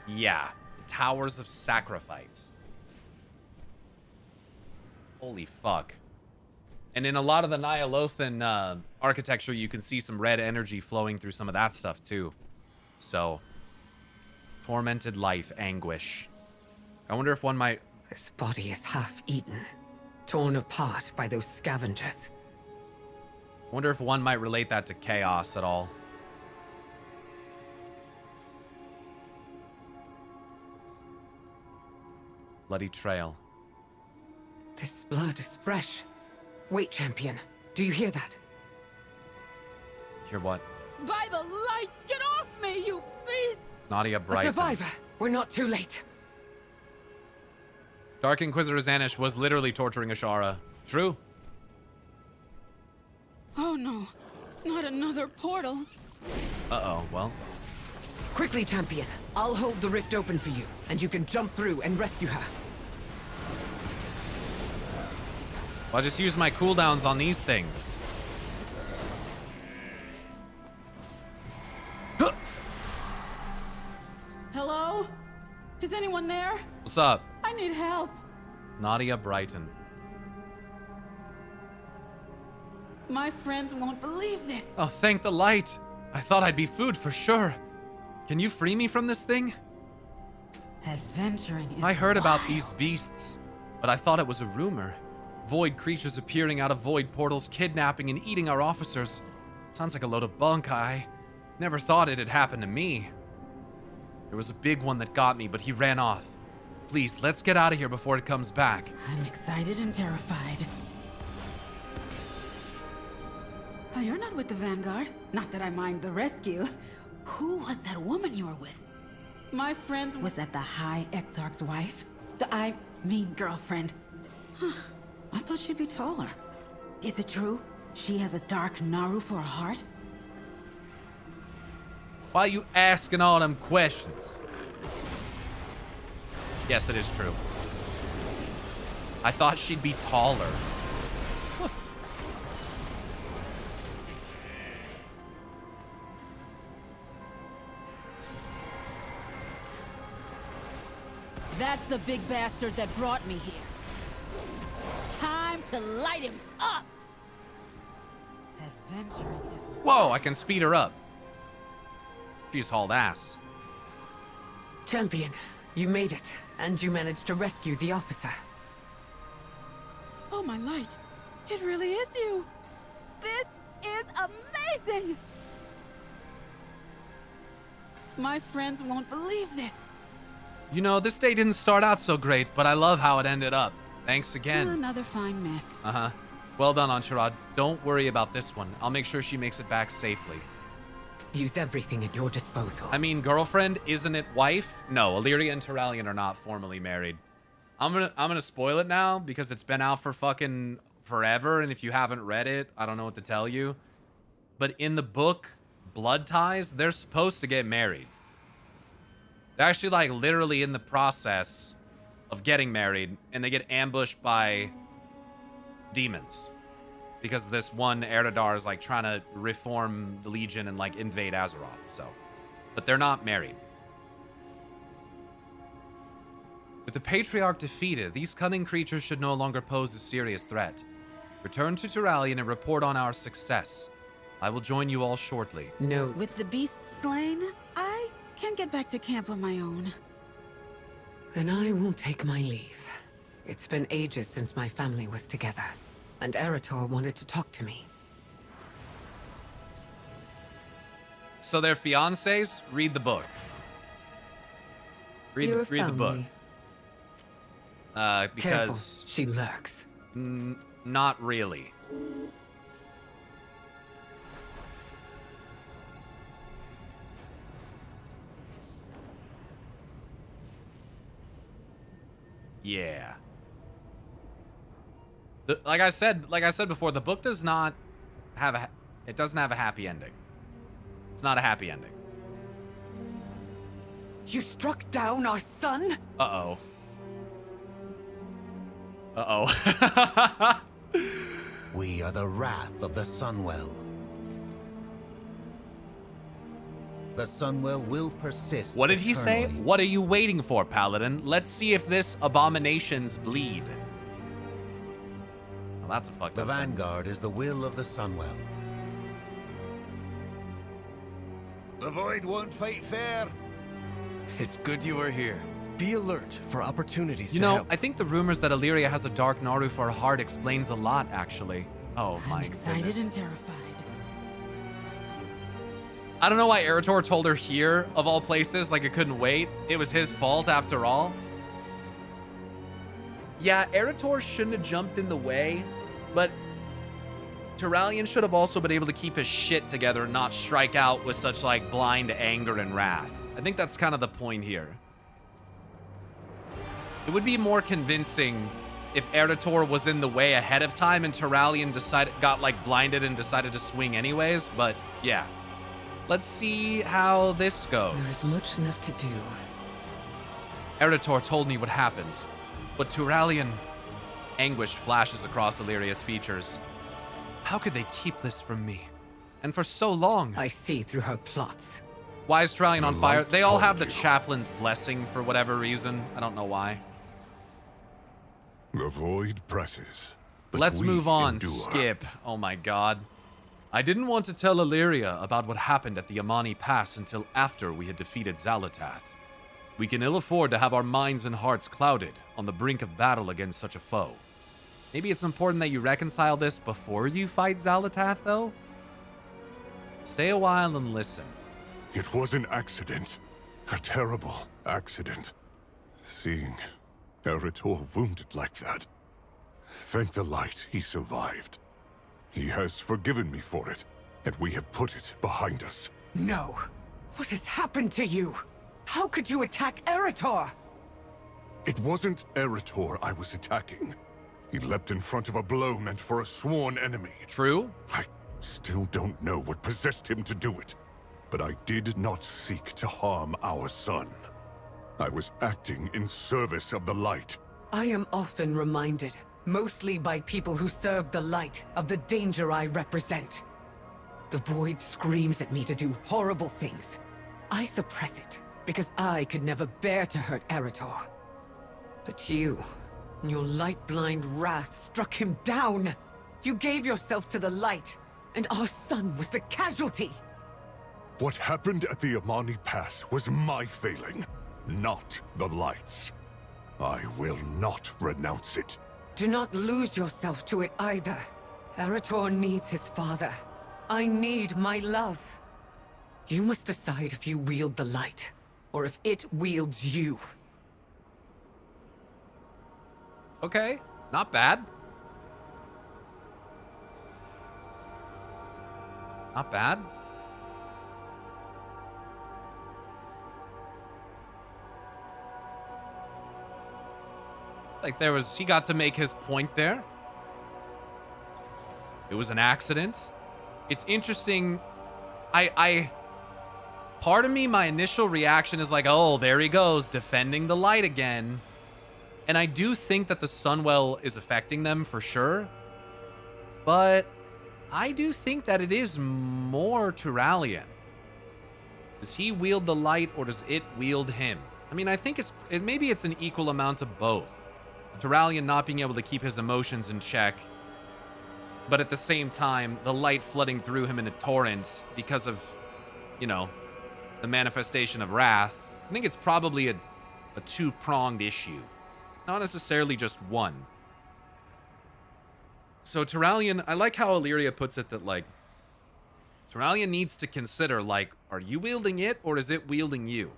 B: Yeah, the towers of sacrifice. Holy fuck. And in a lot of the Nyalothan architecture, you can see some red energy flowing through some of that stuff, too. So, tormented life, anguish. I wonder if one might...
L: This body is half-eaten, torn apart by those scavengers.
B: I wonder if one might relate that to chaos at all. Bloody trail.
L: This blood is fresh. Wait, champion. Do you hear that?
B: Hear what?
E: By the light! Get off me, you beast!
B: Nadia Brighton.
L: A survivor! We're not too late.
B: Dark Inquisitor Zanish was literally torturing Ashara. True.
E: Oh no, not another portal.
B: Uh-oh, well.
L: Quickly, champion. I'll hold the rift open for you, and you can jump through and rescue her.
B: I'll just use my cooldowns on these things.
E: Hello? Is anyone there?
B: What's up?
E: I need help.
B: Nadia Brighton.
E: My friends won't believe this.
B: Oh, thank the light. I thought I'd be food for sure. Can you free me from this thing?
E: Adventuring is
B: I heard about
E: wild.
B: these beasts, but I thought it was a rumor. Void creatures appearing out of void portals, kidnapping and eating our officers. Sounds like a load of bunk. I never thought it'd happen to me. There was a big one that got me, but he ran off. Please, let's get out of here before it comes back.
E: I'm excited and terrified. Oh, you're not with the Vanguard. Not that I mind the rescue. Who was that woman you were with? My friends. Was that the High Exarch's wife? I mean girlfriend. Huh. I thought she'd be taller. Is it true? She has a dark Naru for a heart?
B: Why you asking all them questions? Yes, it is true. I thought she'd be taller.
E: That's the big bastard that brought me here. Time to light him up! Adventuring is...
B: Whoa, I can speed her up. She's hauled ass.
L: Champion, you made it, and you managed to rescue the officer.
E: Oh, my light. It really is you. This is amazing! My friends won't believe this.
B: You know, this day didn't start out so great, but I love how it ended up. Thanks again.
E: Another fine mess.
B: Uh-huh. Well done, Anshirad. Don't worry about this one. I'll make sure she makes it back safely.
L: Use everything at your disposal.
B: I mean, girlfriend, isn't it wife? No, Illyria and Turalyon are not formally married. I'm gonna spoil it now because it's been out for fucking forever, and if you haven't read it, I don't know what to tell you. But in the book, Blood Ties, they're supposed to get married. They're actually, like, literally in the process of getting married, and they get ambushed by demons. Because this one Eredar is, like, trying to reform the Legion and, like, invade Azeroth, so. But they're not married. With the Patriarch defeated, these cunning creatures should no longer pose a serious threat. Return to Turalyon and report on our success. I will join you all shortly.
L: No.
E: With the beast slain, I can get back to camp on my own.
L: Then I will take my leave. It's been ages since my family was together, and Eretor wanted to talk to me.
B: So they're fiancés? Read the book. Read the book. Because
L: Careful. She lurks.
B: Not really. Yeah. Like I said before, the book does not have it doesn't have a happy ending. It's not a happy ending.
L: You struck down our son?
B: Uh-oh. Uh-oh.
S: We are the wrath of the Sunwell. The Sunwell will persist.
B: What did he say?
S: eternally.
B: What are you waiting for, Paladin? Let's see if this abominations bleed. Well, that's a fucked
S: The
B: up sentence.
S: Vanguard is the will of the Sunwell. The Void won't fight fair.
T: It's good you are here. Be alert for opportunities
B: You
T: to
B: know,
T: help.
B: I think the rumors that Illyria has a dark Naru for her heart explains a lot, actually. Oh my
E: I'm excited
B: goodness.
E: and terrified.
B: I don't know why Eretor told her here, of all places, like it couldn't wait. It was his fault after all. Yeah, Eretor shouldn't have jumped in the way, but Turalyon should have also been able to keep his shit together and not strike out with such, like, blind anger and wrath. I think that's kind of the point here. It would be more convincing if Eretor was in the way ahead of time and Turalyon got, like, blinded and decided to swing anyways, but yeah. Let's see how this goes.
L: There is much left to do.
B: Eretor told me what happened, but Turalyon... Anguish flashes across Illyria's features. How could they keep this from me? And for so long?
L: I see through her plots.
B: Why is Turalyon on fire?
M: light
B: They all have the
M: told you.
B: chaplain's blessing for whatever reason. I don't know why.
M: The void presses. But
B: Let's
M: we
B: move on,
M: endure.
B: Skip. Oh my god. I didn't want to tell Illyria about what happened at the Amani Pass until after we had defeated Xalatath. We can ill afford to have our minds and hearts clouded on the brink of battle against such a foe. Maybe it's important that you reconcile this before you fight Xalatath, though? Stay a while and listen.
M: It was an accident. A terrible accident. Seeing Eretor wounded like that. Thank the light he survived. He has forgiven me for it, and we have put it behind us.
L: No. What has happened to you? How could you attack Eretor?
M: It wasn't Eretor I was attacking. He leapt in front of a blow meant for a sworn enemy.
B: True?
M: I still don't know what possessed him to do it, but I did not seek to harm our son. I was acting in service of the light.
L: I am often reminded, mostly by people who serve the light, of the danger I represent. The void screams at me to do horrible things. I suppress it, because I could never bear to hurt Eretor. But you, in your light-blind wrath, struck him down. You gave yourself to the light, and our son was the casualty.
M: What happened at the Amani Pass was my failing, not the light's. I will not renounce it.
L: Do not lose yourself to it either. Eretor needs his father. I need my love. You must decide if you wield the light, or if it wields you.
B: Okay, not bad. Not bad. Like he got to make his point there. It was an accident. It's interesting. Part of me, my initial reaction is like, oh, there he goes, defending the light again. And I do think that the Sunwell is affecting them for sure. But I do think that it is more Turalyon. Does he wield the light or does it wield him? I mean, I think maybe it's an equal amount of both. Turalyon not being able to keep his emotions in check, but at the same time, the light flooding through him in a torrent because of, the manifestation of wrath. I think it's probably a two-pronged issue, not necessarily just one. So Turalyon, I like how Illyria puts it that, Turalyon needs to consider, are you wielding it or is it wielding you?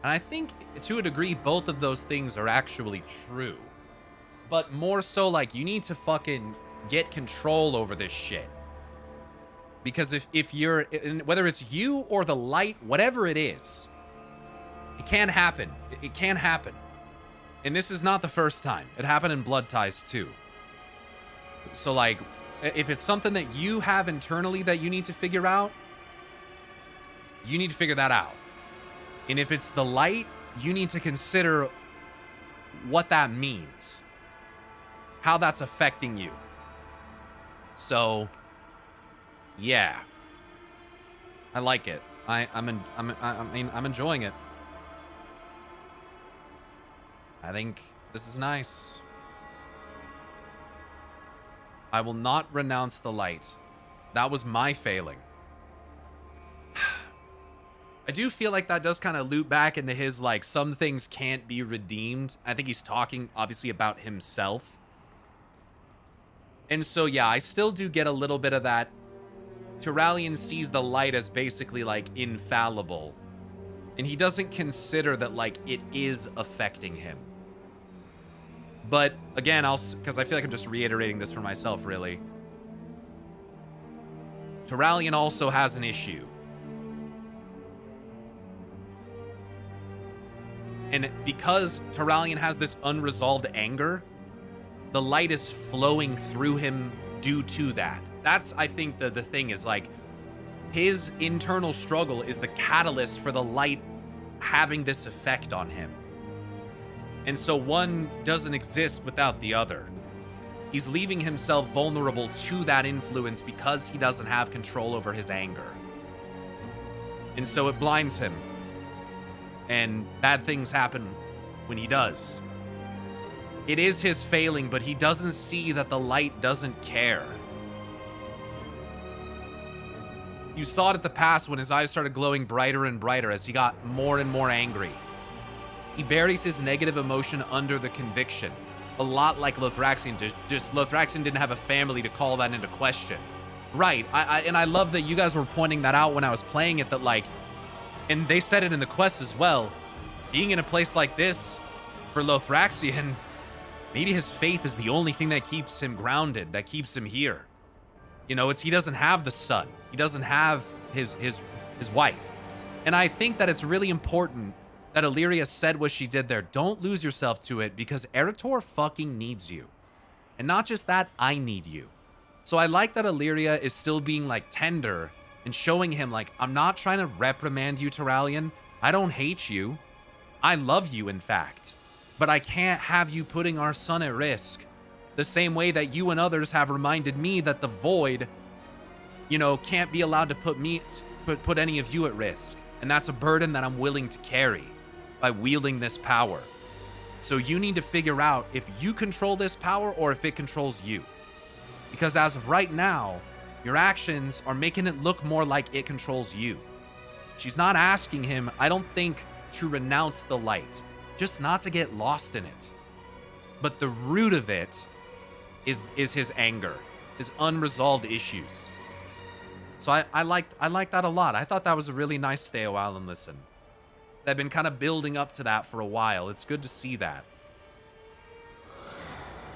B: And I think, to a degree, both of those things are actually true. But more so, you need to fucking get control over this shit. Because if you're, whether it's you or the light, whatever it is, it can happen. It can happen. And this is not the first time. It happened in Blood Ties too. So if it's something that you have internally that you need to figure out, you need to figure that out. And if it's the light, you need to consider what that means. How that's affecting you. So, yeah. I like it. I'm enjoying it. I think this is nice. I will not renounce the light. That was my failing. I do feel like that does kind of loop back into his, like, some things can't be redeemed. I think he's talking, obviously, about himself. And so, yeah, I still do get a little bit of that. Turalyon sees the light as basically, like, infallible. And he doesn't consider that, like, it is affecting him. But, again, because I feel like I'm just reiterating this for myself, really. Turalyon also has an issue. And because Turalyon has this unresolved anger, the light is flowing through him due to that. That's, I think, the thing is, like, his internal struggle is the catalyst for the light having this effect on him. And so one doesn't exist without the other. He's leaving himself vulnerable to that influence because he doesn't have control over his anger. And so it blinds him. And bad things happen when he does. It is his failing, but he doesn't see that the light doesn't care. You saw it at the past when his eyes started glowing brighter and brighter as he got more and more angry. He buries his negative emotion under the conviction. A lot like Lothraxion did, just Lothraxion didn't have a family to call that into question. Right, and I love that you guys were pointing that out when I was playing it, that, like, and they said it in the quest as well, being in a place like this, for Lothraxion, maybe his faith is the only thing that keeps him grounded, that keeps him here. You know, he doesn't have the son. He doesn't have his wife. And I think that it's really important that Illyria said what she did there. Don't lose yourself to it, because Eretor fucking needs you. And not just that, I need you. So I like that Illyria is still being, like, tender and showing him, like, I'm not trying to reprimand you, Turalyon. I don't hate you. I love you, in fact. But I can't have you putting our son at risk. The same way that you and others have reminded me that the Void, you know, can't be allowed to put any of you at risk. And that's a burden that I'm willing to carry by wielding this power. So you need to figure out if you control this power or if it controls you. Because as of right now, your actions are making it look more like it controls you. She's not asking him, I don't think, to renounce the light, just not to get lost in it. But the root of it is his anger, his unresolved issues. So I liked that a lot. I thought that was a really nice stay a while and listen. They've been kind of building up to that for a while. It's good to see that.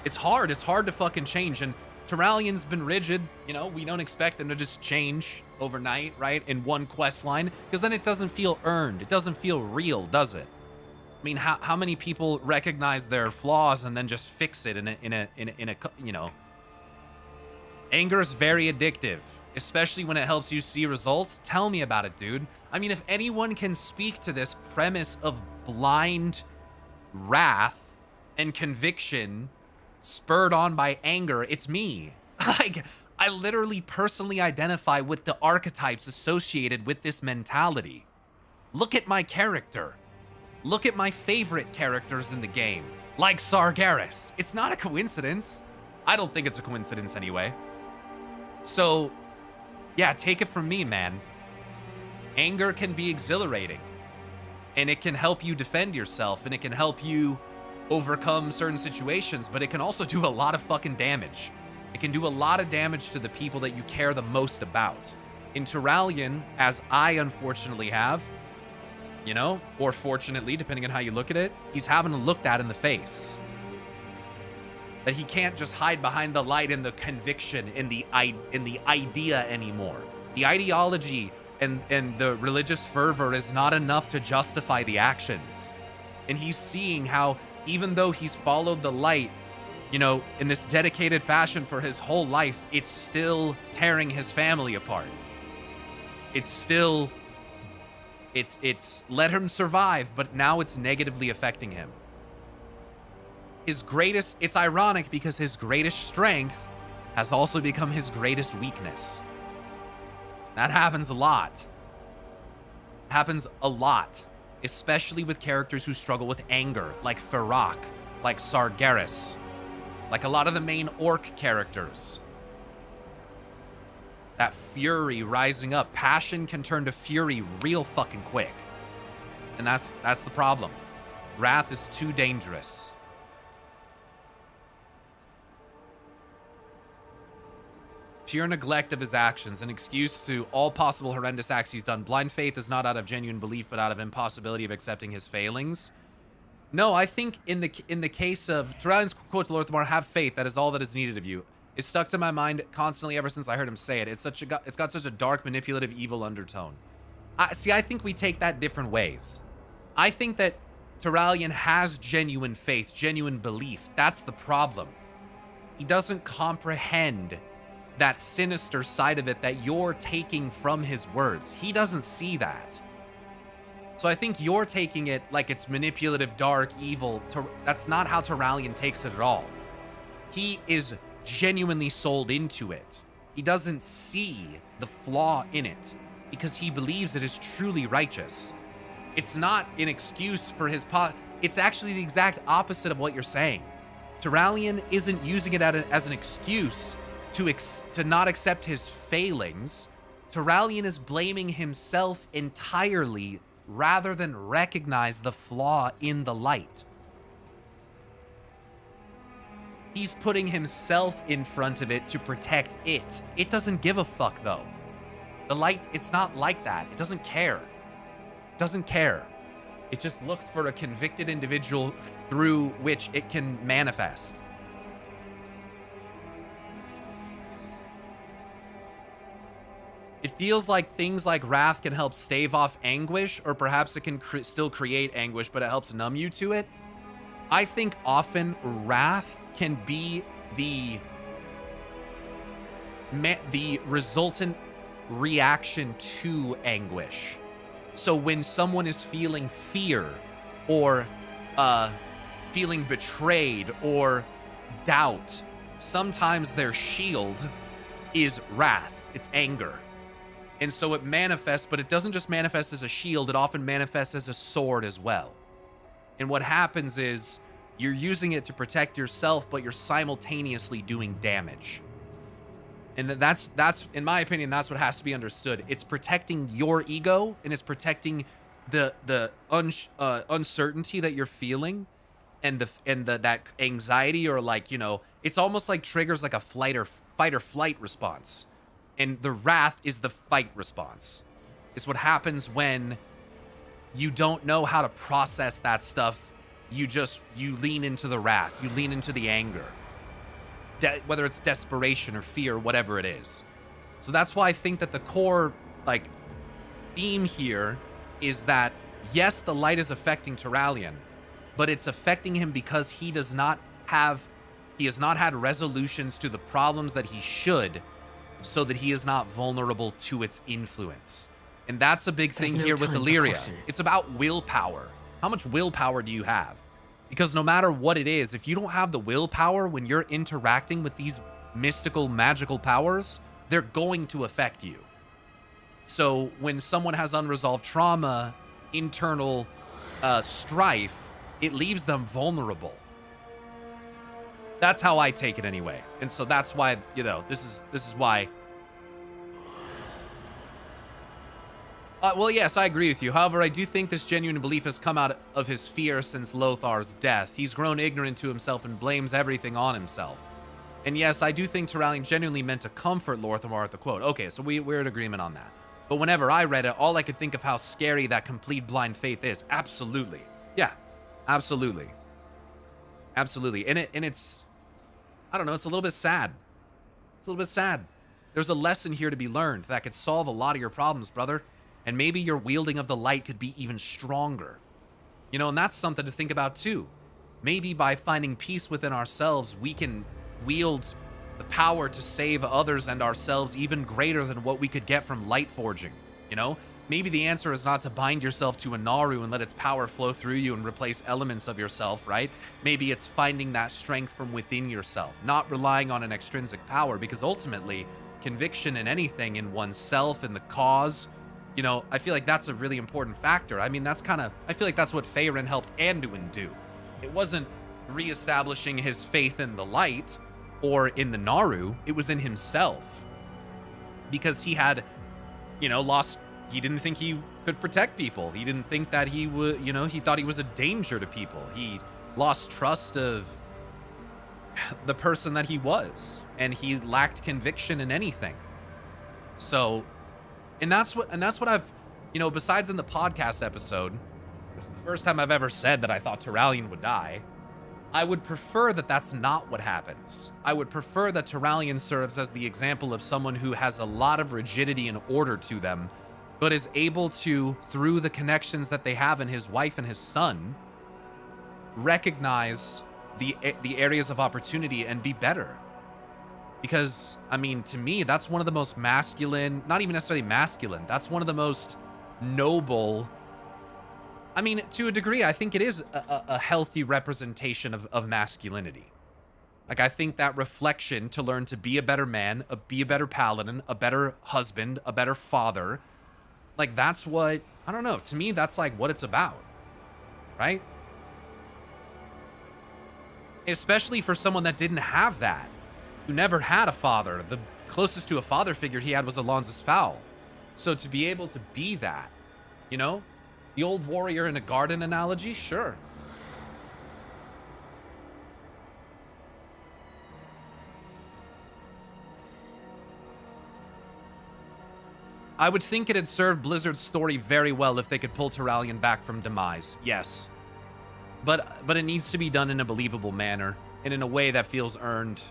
B: It's hard to fucking change, and Turalyon's been rigid. You know, we don't expect them to just change overnight, right? In one quest line, because then it doesn't feel earned. It doesn't feel real, does it? I mean, how many people recognize their flaws and then just fix it in a you know? Anger is very addictive, especially when it helps you see results. Tell me about it, dude. I mean, if anyone can speak to this premise of blind wrath and conviction spurred on by anger, it's me. Like, I literally personally identify with the archetypes associated with this mentality. Look at my character. Look at my favorite characters in the game, like Sargeras. It's not a coincidence. I don't think it's a coincidence anyway. So, yeah, take it from me, man. Anger can be exhilarating, and it can help you defend yourself, and it can help you overcome certain situations, but it can also do a lot of fucking damage. It can do a lot of damage to the people that you care the most about. In Turalyon, as I unfortunately have, you know, or fortunately, depending on how you look at it, he's having to look that in the face. That he can't just hide behind the light and the conviction in the idea anymore. The ideology and the religious fervor is not enough to justify the actions. And he's seeing how, even though he's followed the light, you know, in this dedicated fashion for his whole life, it's still tearing his family apart. It's let him survive, but now it's negatively affecting him. It's ironic because his greatest strength has also become his greatest weakness. That happens a lot. Happens a lot, especially with characters who struggle with anger, like Farak, like Sargeras, like a lot of the main orc characters. that fury rising up. Passion can turn to fury real fucking quick. And that's the problem. Wrath is too dangerous. Pure neglect of his actions, an excuse to all possible horrendous acts he's done. Blind faith is not out of genuine belief, but out of impossibility of accepting his failings. No, I think in the case of Turalian's quote to Lorthamar, "Have faith. That is all that is needed of you." It's stuck to my mind constantly ever since I heard him say it. It's got such a dark, manipulative, evil undertone. I think we take that different ways. I think that Turalian has genuine faith, genuine belief. That's the problem. He doesn't comprehend that sinister side of it that you're taking from his words. He doesn't see that. So I think you're taking it like it's manipulative, dark, evil. That's not how Turalian takes it at all. He is genuinely sold into it. He doesn't see the flaw in it because he believes it is truly righteous. It's not an excuse for his it's actually the exact opposite of what you're saying. Turalian isn't using it as an excuse to not accept his failings. Turalian is blaming himself entirely rather than recognize the flaw in the light. He's putting himself in front of it to protect it. It doesn't give a fuck, though. The light, it's not like that. It doesn't care. It doesn't care. It just looks for a convicted individual through which it can manifest. It feels like things like wrath can help stave off anguish, or perhaps it can still create anguish, but it helps numb you to it. I think often wrath can be the resultant reaction to anguish. So when someone is feeling fear, or feeling betrayed, or doubt, sometimes their shield is wrath. It's anger. And so it manifests, but it doesn't just manifest as a shield, it often manifests as a sword as well. And what happens is you're using it to protect yourself, but you're simultaneously doing damage. And that's in my opinion, that's what has to be understood. It's protecting your ego, and it's protecting the uncertainty that you're feeling, and that anxiety, or like, you know, it's almost like triggers like a fight or flight response. And the wrath is the fight response. It's what happens when you don't know how to process that stuff. You lean into the wrath. You lean into the anger. Whether it's desperation or fear, whatever it is. So that's why I think that the core, like, theme here is that, yes, the light is affecting Turalian, but it's affecting him because he has not had resolutions to the problems that he should, so that he is not vulnerable to its influence. And that's a big thing here with Illyria. It's about willpower. How much willpower do you have? Because no matter what it is, if you don't have the willpower when you're interacting with these mystical, magical powers, they're going to affect you. So when someone has unresolved trauma, internal strife, it leaves them vulnerable. That's how I take it anyway. And so that's why, you know, this is why. Well, yes, I agree with you. However, I do think this genuine belief has come out of his fear since Lothar's death. He's grown ignorant to himself and blames everything on himself. And yes, I do think Turalian genuinely meant to comfort Lorthamar at the quote. Okay, so we're in agreement on that. But whenever I read it, all I could think of how scary that complete blind faith is. Absolutely. Yeah, absolutely. Absolutely. And it's, I don't know, it's a little bit sad. It's a little bit sad. There's a lesson here to be learned that could solve a lot of your problems, brother. And maybe your wielding of the light could be even stronger. You know, and that's something to think about too. Maybe by finding peace within ourselves, we can wield the power to save others and ourselves even greater than what we could get from light forging. You know, maybe the answer is not to bind yourself to a Naru and let its power flow through you and replace elements of yourself, right? Maybe it's finding that strength from within yourself, not relying on an extrinsic power, because ultimately, conviction in anything, in oneself, in the cause, you know, I feel like that's a really important factor. I mean, I feel like that's what Feyrin helped Anduin do. It wasn't reestablishing his faith in the light or in the Naru, it was in himself. because he had, lost. He didn't think he could protect people. He didn't think that he would, he thought he was a danger to people. He lost trust of the person that he was, and he lacked conviction in anything. So, and that's what I've, besides in the podcast episode, which is the first time I've ever said that I thought Turalyon would die, I would prefer that that's not what happens. I would prefer that Turalyon serves as the example of someone who has a lot of rigidity and order to them, but is able to, through the connections that they have in his wife and his son, recognize the areas of opportunity and be better. Because, I mean, to me, that's one of the most masculine, not even necessarily masculine, that's one of the most noble, I mean, to a degree, I think it is a healthy representation of masculinity. Like, I think that reflection to learn to be a better man, be a better paladin, a better husband, a better father, like, that's what, I don't know, to me, that's like what it's about, right? Especially for someone that didn't have that, who never had a father. The closest to a father figure he had was Alonzus Fowl. So to be able to be that, the old warrior in a garden analogy, sure. I would think it'd serve Blizzard's story very well if they could pull Turalyon back from demise, yes. But it needs to be done in a believable manner, and in a way that feels earned,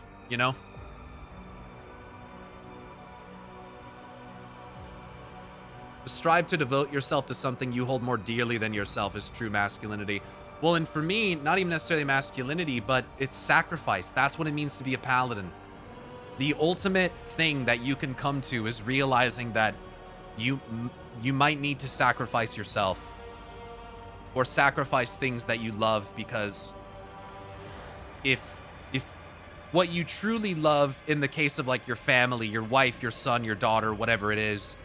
B: Strive to devote yourself to something you hold more dearly than yourself is true masculinity. Well, and for me, not even necessarily masculinity, but it's sacrifice. That's what it means to be a paladin. The ultimate thing that you can come to is realizing that you might need to sacrifice yourself, or sacrifice things that you love, because if what you truly love, in the case of like your family, your wife, your son, your daughter, whatever it is,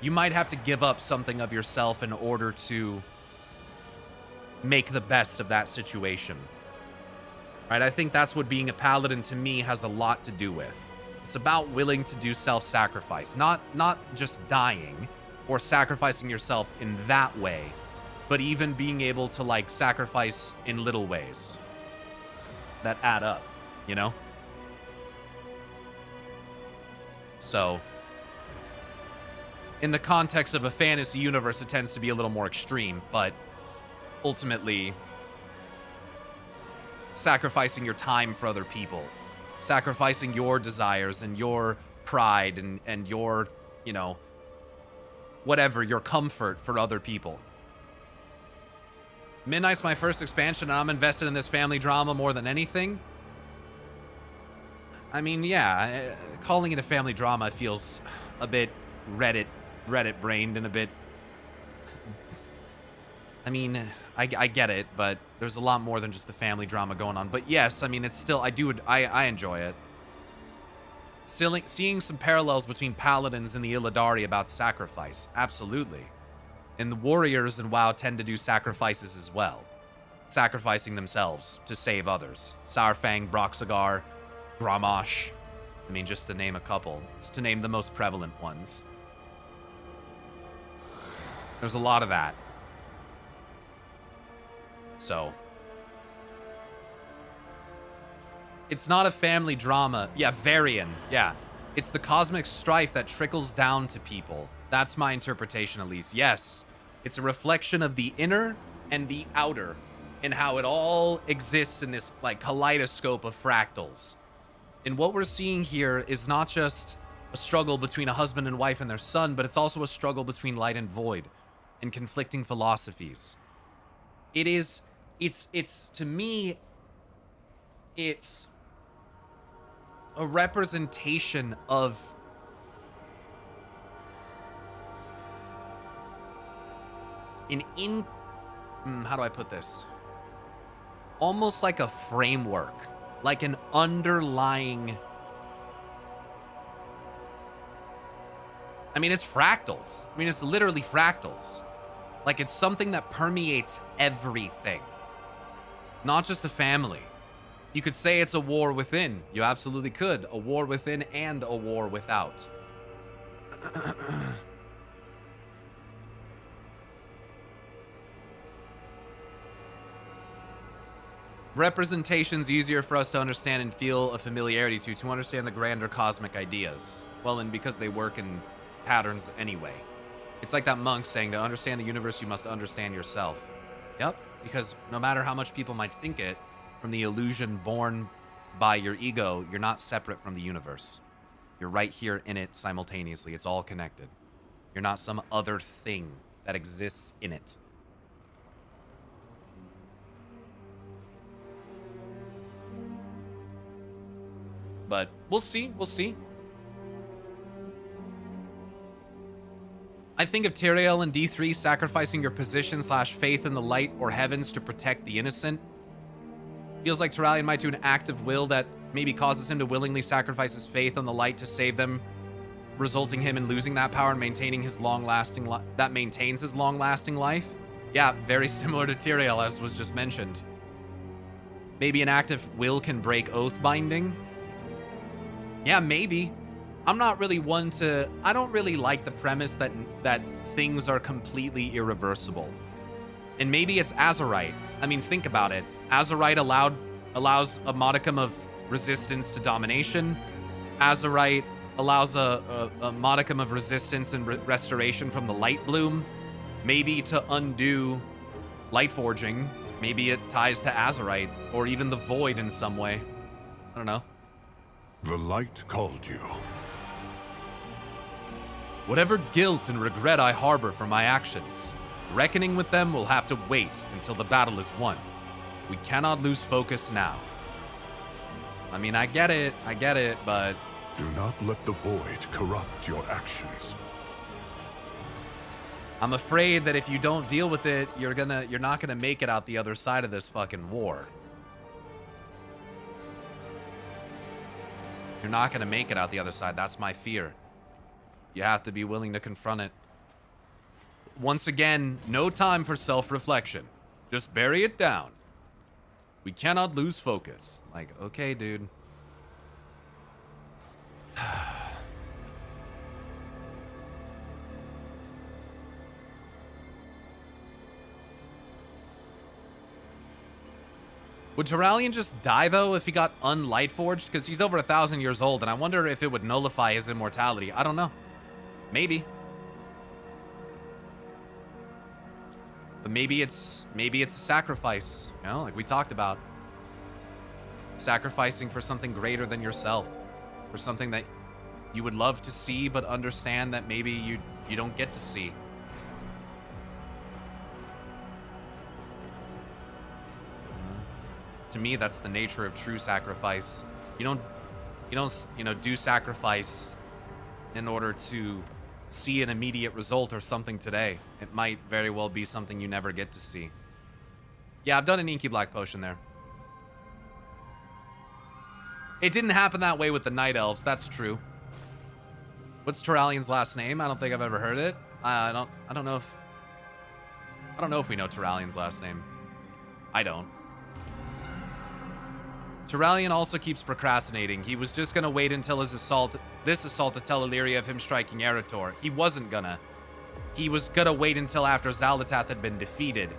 B: you might have to give up something of yourself in order to make the best of that situation. Right? I think that's what being a paladin to me has a lot to do with. It's about willing to do self-sacrifice, not just dying or sacrificing yourself in that way, but even being able to like sacrifice in little ways that add up, So, in the context of a fantasy universe, it tends to be a little more extreme, but ultimately, sacrificing your time for other people, sacrificing your desires and your pride and your, whatever, your comfort for other people. Midnight's my first expansion, and I'm invested in this family drama more than anything. I mean, yeah, calling it a family drama feels a bit Reddit-brained and a bit... I mean, I get it, but there's a lot more than just the family drama going on. But yes, I mean, it's still... I enjoy it. Still, seeing some parallels between paladins and the Illidari about sacrifice. Absolutely. And the warriors in WoW tend to do sacrifices as well. Sacrificing themselves to save others. Saurfang, Broxagar, Grommash. I mean, just to name a couple. It's to name the most prevalent ones. There's a lot of that. So. It's not a family drama. Yeah, Varian. Yeah. It's the cosmic strife that trickles down to people. That's my interpretation, at least. Yes. It's a reflection of the inner and the outer, and how it all exists in this, like, kaleidoscope of fractals. And what we're seeing here is not just a struggle between a husband and wife and their son, but it's also a struggle between light and void and conflicting philosophies. It's to me, it's a representation of how do I put this? Almost like a framework, like an underlying... I mean, it's fractals. I mean, it's literally fractals. Like, it's something that permeates everything. Not just a family. You could say it's a war within. You absolutely could. A war within and a war without. Representation's easier for us to understand and feel a familiarity to understand the grander cosmic ideas. Well, and because they work in patterns anyway. It's like that monk saying, to understand the universe, you must understand yourself. Yep, because no matter how much people might think it, from the illusion born by your ego, you're not separate from the universe. You're right here in it simultaneously. It's all connected. You're not some other thing that exists in it. But we'll see. We'll see. I think of Tyrael and D3 sacrificing your position / faith in the light or heavens to protect the innocent. Feels like Turalyon might do an act of will that maybe causes him to willingly sacrifice his faith on the light to save them, resulting him in losing that power and maintaining his long-lasting that maintains his long-lasting life. Yeah, very similar to Tyrael, as was just mentioned. Maybe an act of will can break oath binding. Yeah, maybe. I'm not really one to... I don't really like the premise that things are completely irreversible. And maybe it's Azerite. I mean, think about it. Azerite allows a modicum of resistance to domination. Azerite allows a modicum of resistance and restoration from the light bloom. Maybe to undo light forging. Maybe it ties to Azerite, or even the void in some way. I don't know.
M: The light called you.
B: Whatever guilt and regret I harbor for my actions, reckoning with them will have to wait until the battle is won. We cannot lose focus now. I mean, I get it, but...
M: Do not let the void corrupt your actions.
B: I'm afraid that if you don't deal with it, you're not gonna make it out the other side of this fucking war. You're not gonna make it out the other side. That's my fear. You have to be willing to confront it. Once again, no time for self-reflection. Just bury it down. We cannot lose focus. Like, okay, dude. Would Turalyon just die, though, if he got unlightforged? Because he's over 1,000 years old, and I wonder if it would nullify his immortality. I don't know. Maybe. But maybe it's a sacrifice, you know, like we talked about. Sacrificing for something greater than yourself. For something that you would love to see, but understand that maybe you don't get to see. To me, that's the nature of true sacrifice. You don't do sacrifice in order to see an immediate result or something today. It might very well be something you never get to see. Yeah, I've done an inky black potion there. It didn't happen that way with the night elves, that's true. What's Turalyon's last name? I don't think I've ever heard it. I don't know if we know Turalyon's last name. I don't. Turalyon also keeps procrastinating. He was just gonna wait until this assault to tell Illyria of him striking Eretor. He wasn't gonna. He was gonna wait until after Xal'atath had been defeated.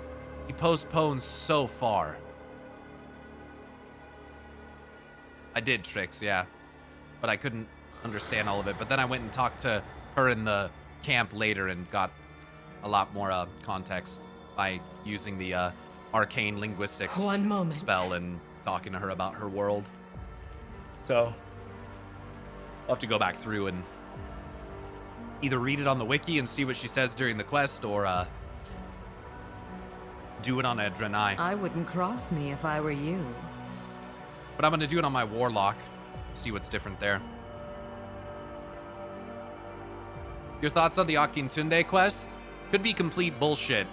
B: He postpones so far. I did, Trix, yeah. But I couldn't understand all of it. But then I went and talked to her in the camp later and got a lot more context by using the arcane linguistics spell and talking to her about her world. So I'll have to go back through and either read it on the wiki and see what she says during the quest, or do it on a Draenei.
D: I wouldn't cross me if I were you.
B: But I'm gonna do it on my Warlock, see what's different there. Your thoughts on the Akintunde quest? Could be complete bullshit,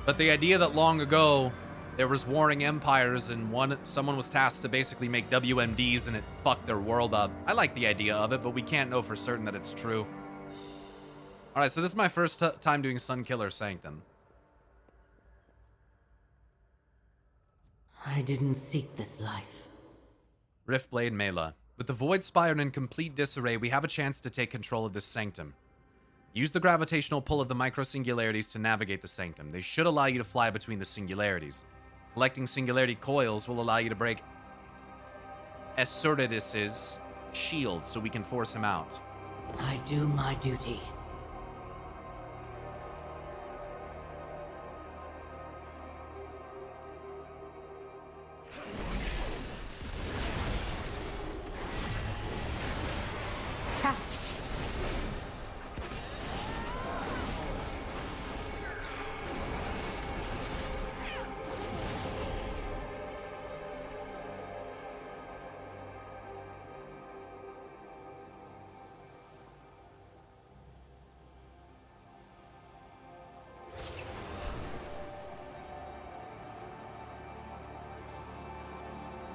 B: but the idea that long ago there was warring empires and someone was tasked to basically make WMDs and it fucked their world up. I like the idea of it, but we can't know for certain that it's true. Alright, so this is my first time doing Sunkiller Sanctum.
F: I didn't seek this life.
B: Riftblade Mela. With the Void Spire in complete disarray, we have a chance to take control of this sanctum. Use the gravitational pull of the micro-singularities to navigate the sanctum. They should allow you to fly between the singularities. Collecting singularity coils will allow you to break Assertidus's shield so we can force him out.
K: I do my duty.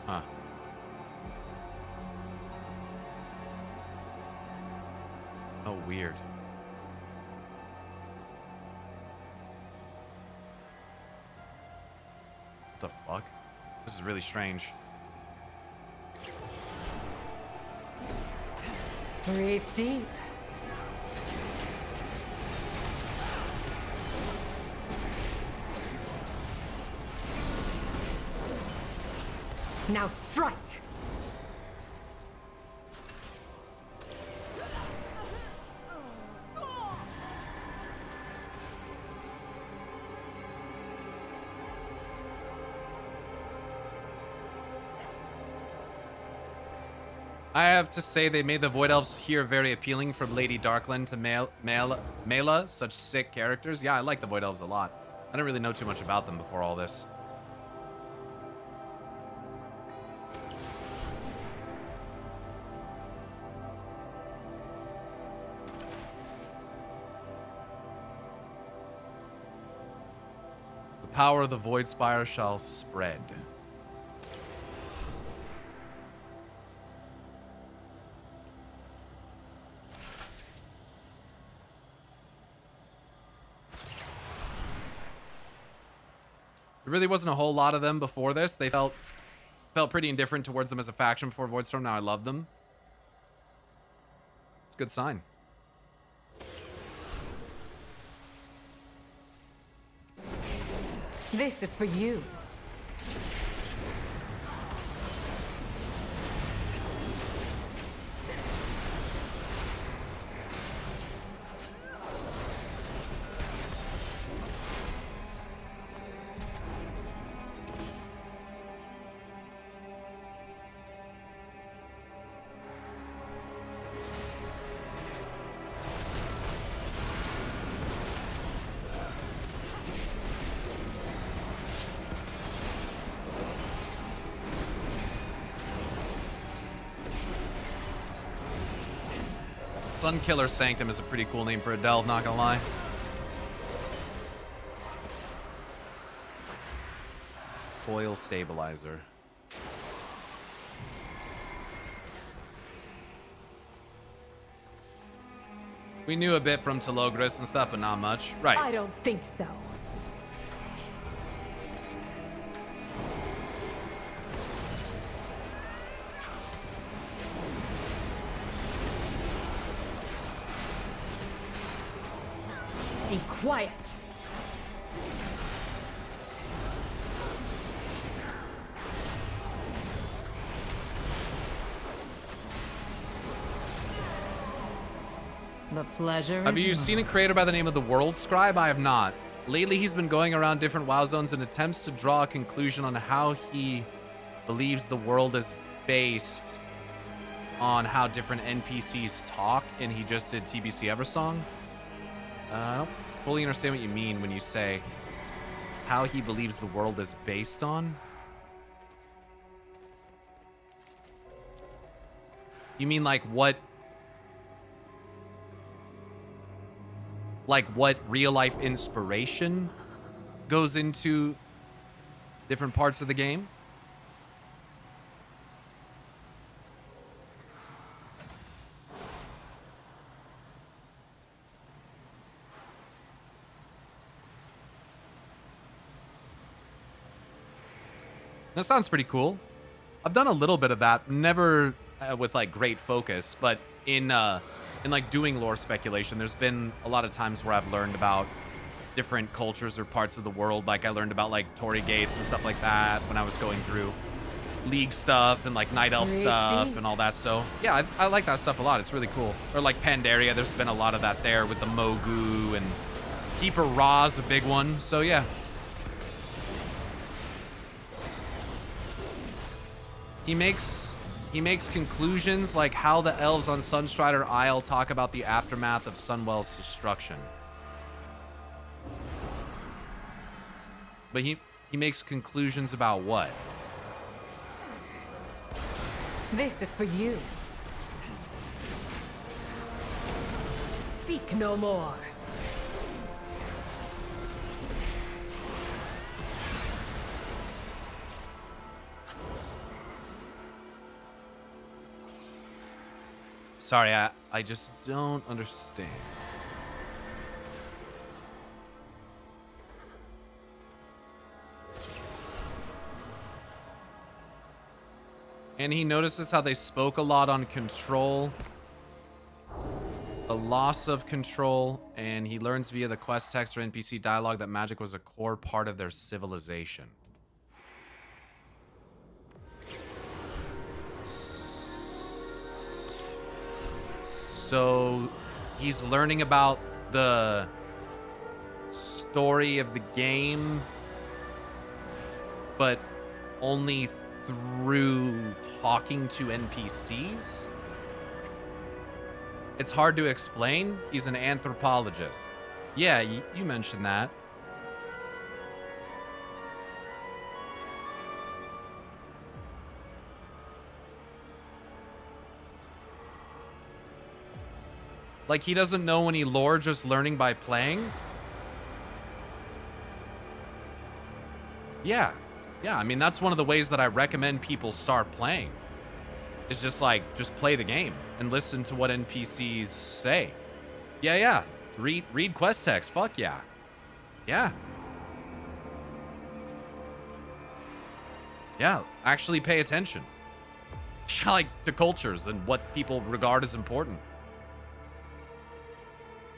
B: Huh. Oh, weird. What the fuck? This is really strange.
D: Breathe deep. Now strike!
B: I have to say they made the Void Elves here very appealing, from Lady Darkland to Mela, such sick characters. Yeah, I like the Void Elves a lot. I didn't really know too much about them before all this. The power of the Void Spire shall spread. There really wasn't a whole lot of them before this. They felt pretty indifferent towards them as a faction before Voidstorm. Now I love them. It's a good sign.
D: This is for you.
B: Sunkiller Sanctum is a pretty cool name for a delve, not gonna lie. Coil Stabilizer. We knew a bit from Telogris and stuff, but not much. Right.
D: I don't think so. Be quiet. The pleasure
B: Have
D: is
B: you seen a creator by the name of the World Scribe? I have not. Lately, he's been going around different WoW zones and attempts to draw a conclusion on how he believes the world is based on how different NPCs talk, and he just did TBC Eversong. I don't fully understand what you mean when you say how he believes the world is based on. You mean like what real life inspiration goes into different parts of the game? That sounds pretty cool. I've done a little bit of that, never with like great focus, but in in like doing lore speculation, there's been a lot of times where I've learned about different cultures or parts of the world. Like I learned about like Torii Gates and stuff like that when I was going through League stuff and like Night Elf stuff and all that. So yeah, I like that stuff a lot. It's really cool. Or like Pandaria, there's been a lot of that there with the Mogu, and Keeper Ra's a big one. So yeah. He makes conclusions like how the elves on Sunstrider Isle talk about the aftermath of Sunwell's destruction. But he makes conclusions about what?
O: This is for you. Speak no more.
B: Sorry, I just don't understand. And he notices how they spoke a lot on control, the loss of control, and he learns via the quest text or NPC dialogue that magic was a core part of their civilization. So he's learning about the story of the game, but only through talking to NPCs? It's hard to explain. He's an anthropologist. Yeah, you mentioned that. Like, he doesn't know any lore, just learning by playing? Yeah. Yeah, I mean, that's one of the ways that I recommend people start playing. It's just like, just play the game and listen to what NPCs say. Yeah. Read quest text. Fuck yeah. Yeah. Yeah, actually pay attention. Like, to cultures and what people regard as important.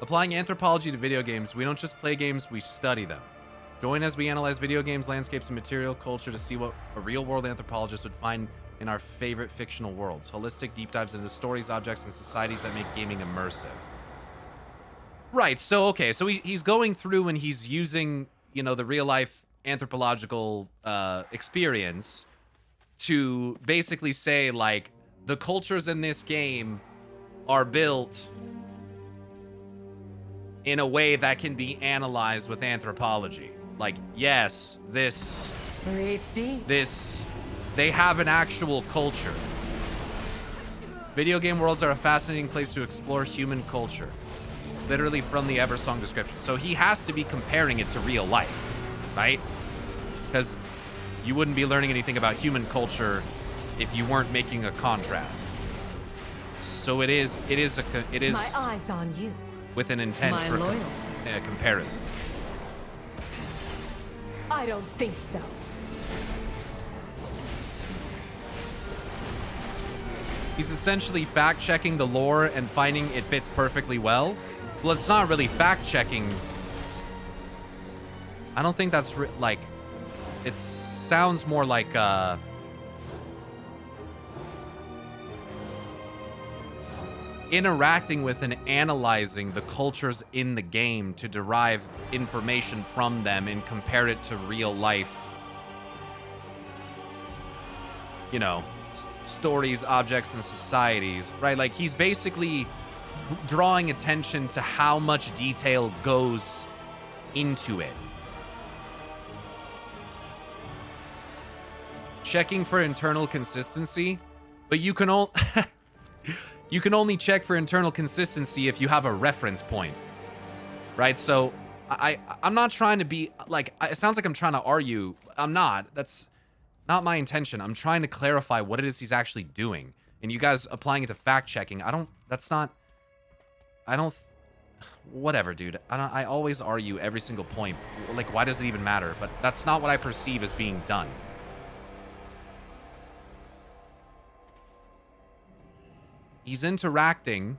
B: Applying anthropology to video games, we don't just play games, we study them. Join as we analyze video games, landscapes, and material culture to see what a real-world anthropologist would find in our favorite fictional worlds. Holistic deep dives into the stories, objects, and societies that make gaming immersive. Right, so, okay, so he's going through and he's using, you know, the real-life anthropological experience to basically say, like, the cultures in this game are built in a way that can be analyzed with anthropology. Like, yes, they have an actual culture. Video game worlds are a fascinating place to explore human culture. Literally from the Eversong description. So he has to be comparing it to real life, right? Because you wouldn't be learning anything about human culture if you weren't making a contrast. So it is
O: My eyes on you.
B: with an intent
O: My
B: for
O: loyalty.
B: comparison.
O: I don't think so.
B: He's essentially fact-checking the lore and finding it fits perfectly well. Well, it's not really fact-checking. I don't think that's like... It sounds more like interacting with and analyzing the cultures in the game to derive information from them and compare it to real life, you know, stories, objects, and societies, right? Like, he's basically drawing attention to how much detail goes into it. Checking for internal consistency, but you can you can only check for internal consistency if you have a reference point, right? So I'm not trying to be like, it sounds like I'm trying to argue. I'm not. That's not my intention. I'm trying to clarify what it is he's actually doing. And you guys applying it to fact checking, whatever, dude. I always argue every single point. Like, why does it even matter? But that's not what I perceive as being done. He's interacting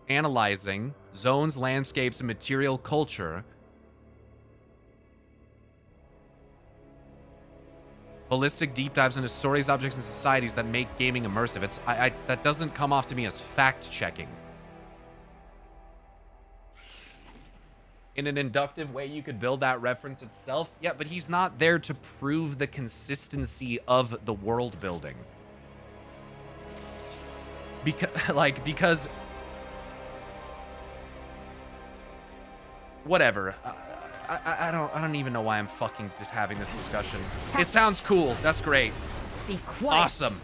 B: analyzing zones, landscapes, and material culture. Holistic deep dives into stories, objects, and societies that make gaming immersive. That doesn't come off to me as fact-checking. In an inductive way, you could build that reference itself. Yeah, but he's not there to prove the consistency of the world building. Because whatever. I don't even know why I'm fucking just having this discussion. It sounds cool. That's great.
D: Be quiet.
B: Awesome.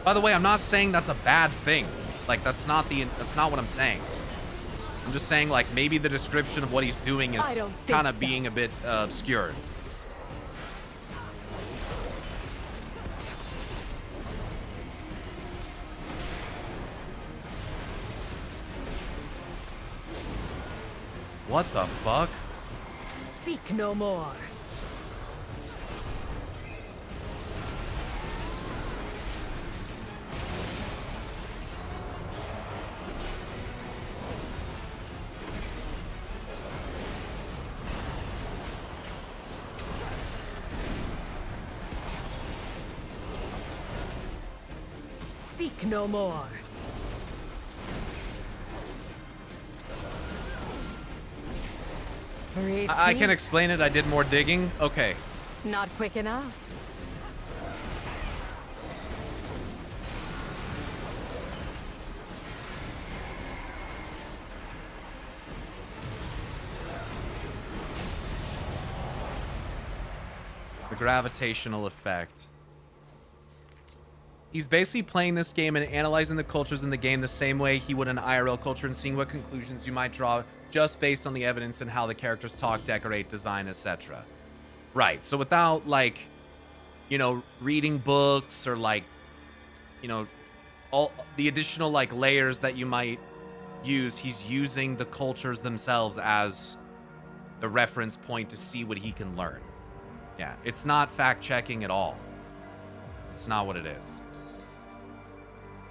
B: By the way, I'm not saying that's a bad thing. Like, that's not what I'm saying. I'm just saying, like, maybe the description of what he's doing is kind of being a bit obscure. What the fuck?
D: Speak no more. Speak no more.
B: I can explain it. I did more digging. Okay.
D: Not quick enough.
B: The gravitational effect. He's basically playing this game and analyzing the cultures in the game the same way he would an IRL culture and seeing what conclusions you might draw just based on the evidence and how the characters talk, decorate, design, etc. Right. So without, like, you know, reading books or, like, you know, all the additional, like, layers that you might use, he's using the cultures themselves as the reference point to see what he can learn. Yeah, it's not fact-checking at all. It's not what it is.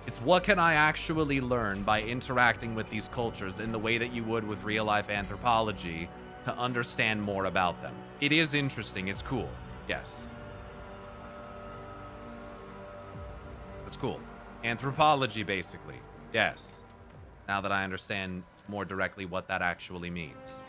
B: It's what can I actually learn by interacting with these cultures in the way that you would with real-life anthropology to understand more about them. It is interesting. It's cool. Yes. It's cool. Anthropology, basically. Yes. Now that I understand more directly what that actually means.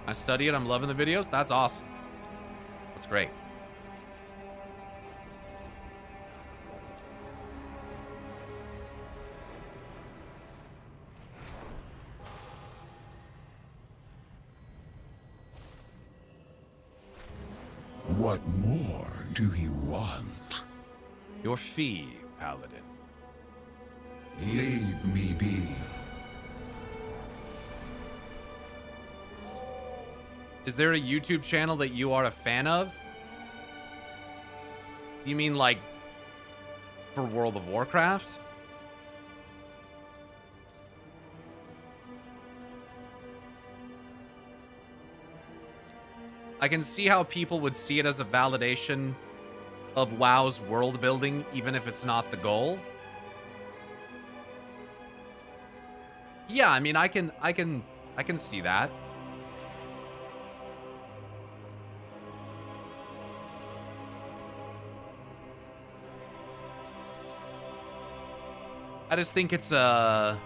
B: I study it. I'm loving the videos. That's awesome. That's great.
H: What more do you want?
B: Your fee, Paladin.
H: Leave me be.
B: Is there a YouTube channel that you are a fan of? You mean, like, for World of Warcraft? I can see how people would see it as a validation of WoW's world building, even if it's not the goal. Yeah, I mean, I can see that. I just think it's yeah.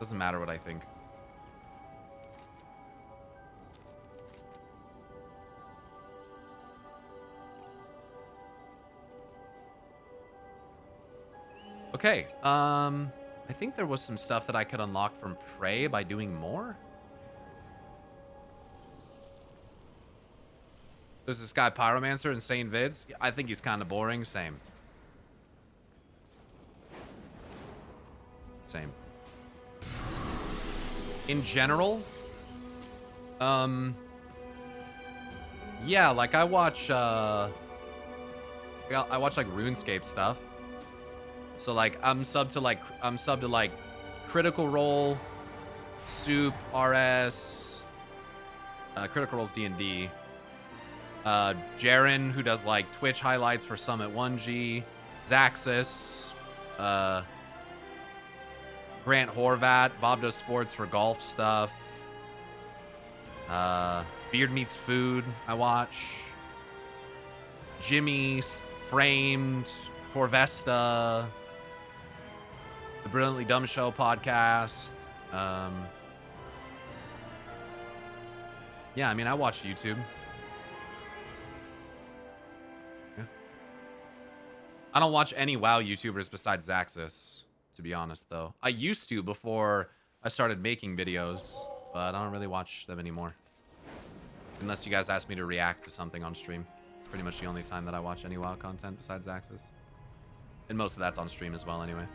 B: Doesn't matter what I think. Okay, I think there was some stuff that I could unlock from Prey by doing more. There's this guy Pyromancer, insane vids. I think he's kind of boring. Same. Same. In general, yeah, like I watch like RuneScape stuff. So like I'm sub to like Critical Role, Soup, RS, Critical Role's D&D. Jaren, who does like Twitch highlights for Summit 1G, Zaxxas, Grant Horvat, Bob does sports for golf stuff. Beard Meets Food, I watch. Jimmy, Framed, Corvesta, the Brilliantly Dumb Show podcast. Yeah, I mean, I watch YouTube. Yeah. I don't watch any WoW YouTubers besides Zaxxas, to be honest, though. I used to before I started making videos, but I don't really watch them anymore. Unless you guys ask me to react to something on stream. It's pretty much the only time that I watch any WoW content besides Zaxxas. And most of that's on stream as well, anyway.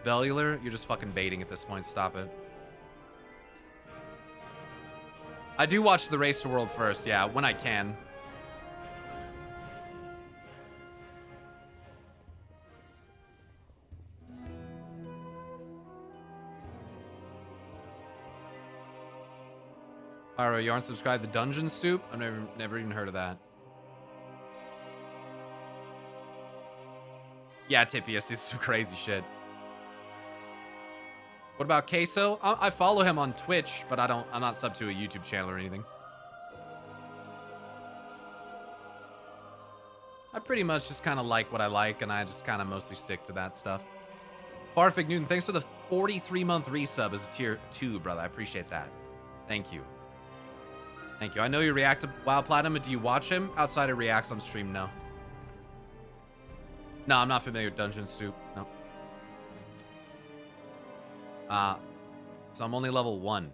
B: Bellular, you're just fucking baiting at this point. Stop it. I do watch the Race to World first, yeah, when I can. Pyro, you aren't subscribed to Dungeon Soup? I've never even heard of that. Yeah, Tipius is some crazy shit. What about Queso? I follow him on Twitch, but I'm not sub to a YouTube channel or anything. I pretty much just kind of like what I like, and I just kind of mostly stick to that stuff. Farfig Newton, thanks for the 43-month resub as a tier 2, brother. I appreciate that. Thank you. Thank you. I know you react to WoW Platinum, but do you watch him? Outside of reacts on stream, no. No, I'm not familiar with Dungeon Soup. No. So I'm only level 1.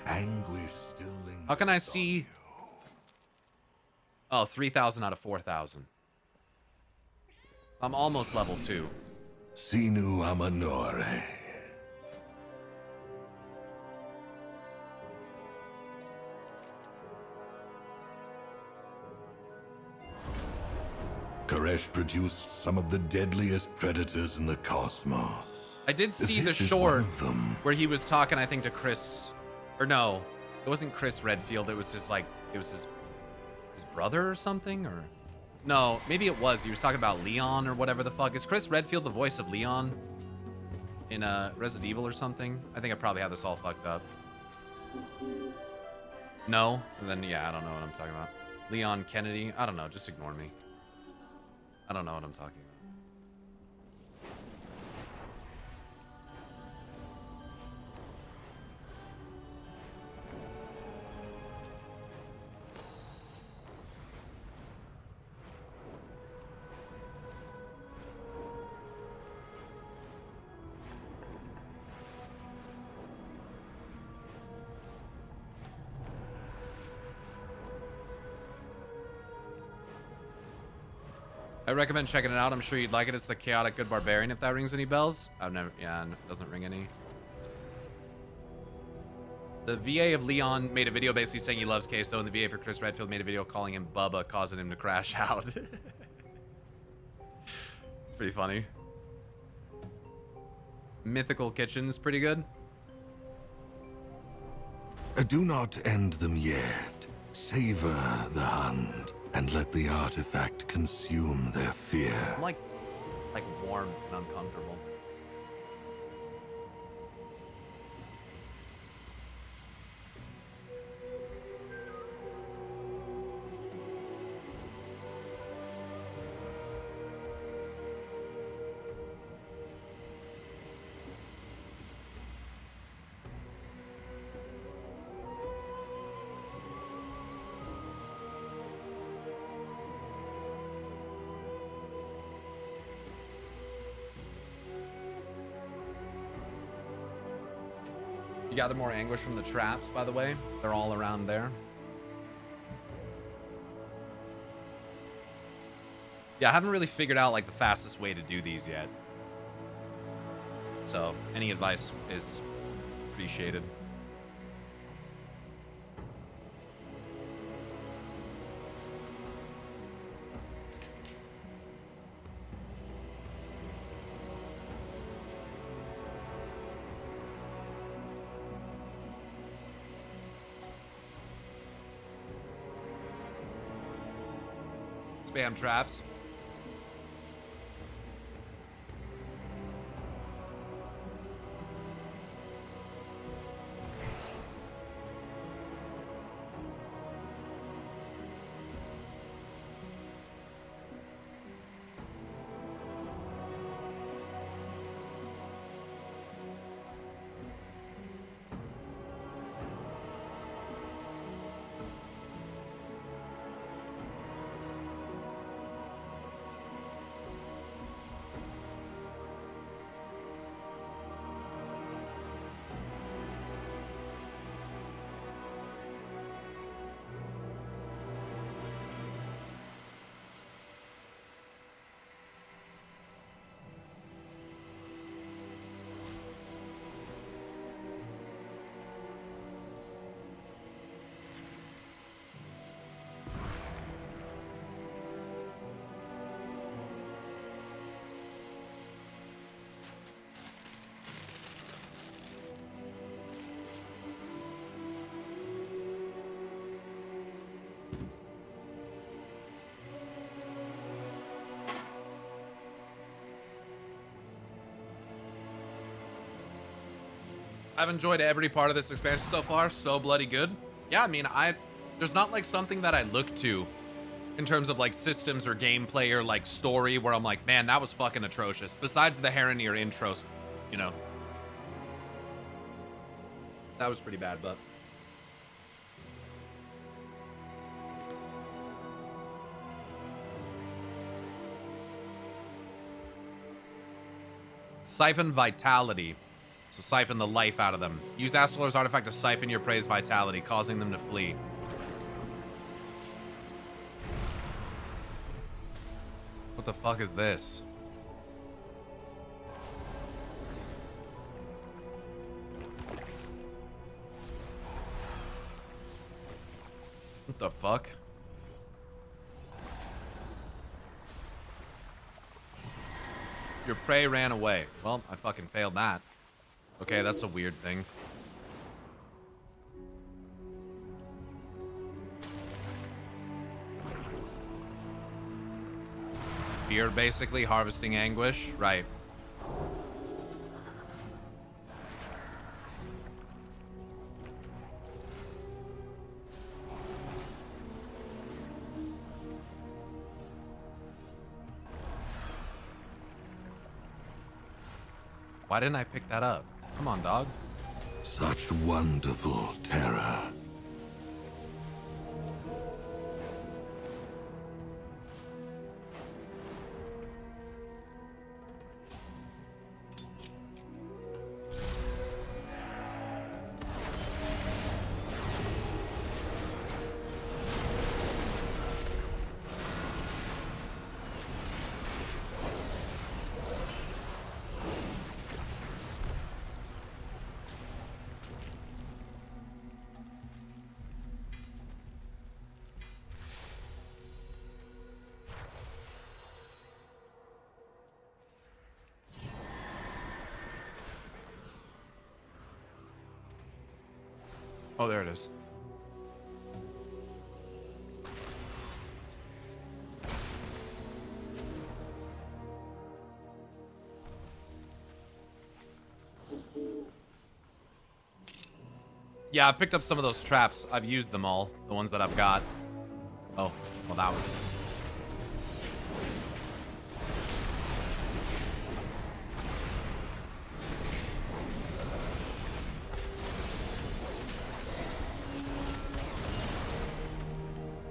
H: Anguish still lingers.
B: How can I see? Oh, 3,000 out of 4,000. I'm almost level 2.
H: Sinu Amanore. Koresh produced some of the deadliest predators in the cosmos.
B: I did see the
H: This is
B: short
H: one of them.
B: where he was talking, I think, to Chris, or no, it wasn't Chris Redfield. It was his his brother or something, or no, maybe it was. He was talking about Leon or whatever the fuck. Is Chris Redfield the voice of Leon in Resident Evil or something? I think I probably have this all fucked up. No, and then yeah, I don't know what I'm talking about. Leon Kennedy. I don't know. Just ignore me. I don't know what I'm talking about. I recommend checking it out. I'm sure you'd like it. It's the Chaotic Good Barbarian, if that rings any bells. I've never, yeah, it doesn't ring any. The VA of Leon made a video basically saying he loves Queso, and the VA for Chris Redfield made a video calling him Bubba, causing him to crash out. It's pretty funny. Mythical Kitchen's pretty good.
H: Do not end them yet. Savor the hunt, and let the artifact consume their fear.
B: I'm like warm and uncomfortable. You gather more anguish from the traps, by the way. They're all around there. Yeah, I haven't really figured out like the fastest way to do these yet. So any advice is appreciated. Spam traps. I've enjoyed every part of this expansion so far. So bloody good. Yeah, I mean, there's not like something that I look to in terms of like systems or gameplay or like story where I'm like, man, that was fucking atrocious. Besides the Heronir intros, you know. That was pretty bad, but. Siphon Vitality. So siphon the life out of them. Use Astalor's artifact to siphon your prey's vitality, causing them to flee. What the fuck is this? What the fuck? Your prey ran away. Well, I fucking failed that. Okay, that's a weird thing. Fear, basically, harvesting anguish. Right. Why didn't I pick that up? Come on, dog.
H: Such wonderful terror.
B: Oh, there it is. Yeah, I picked up some of those traps. I've used them all, the ones that I've got. Oh, well, that was...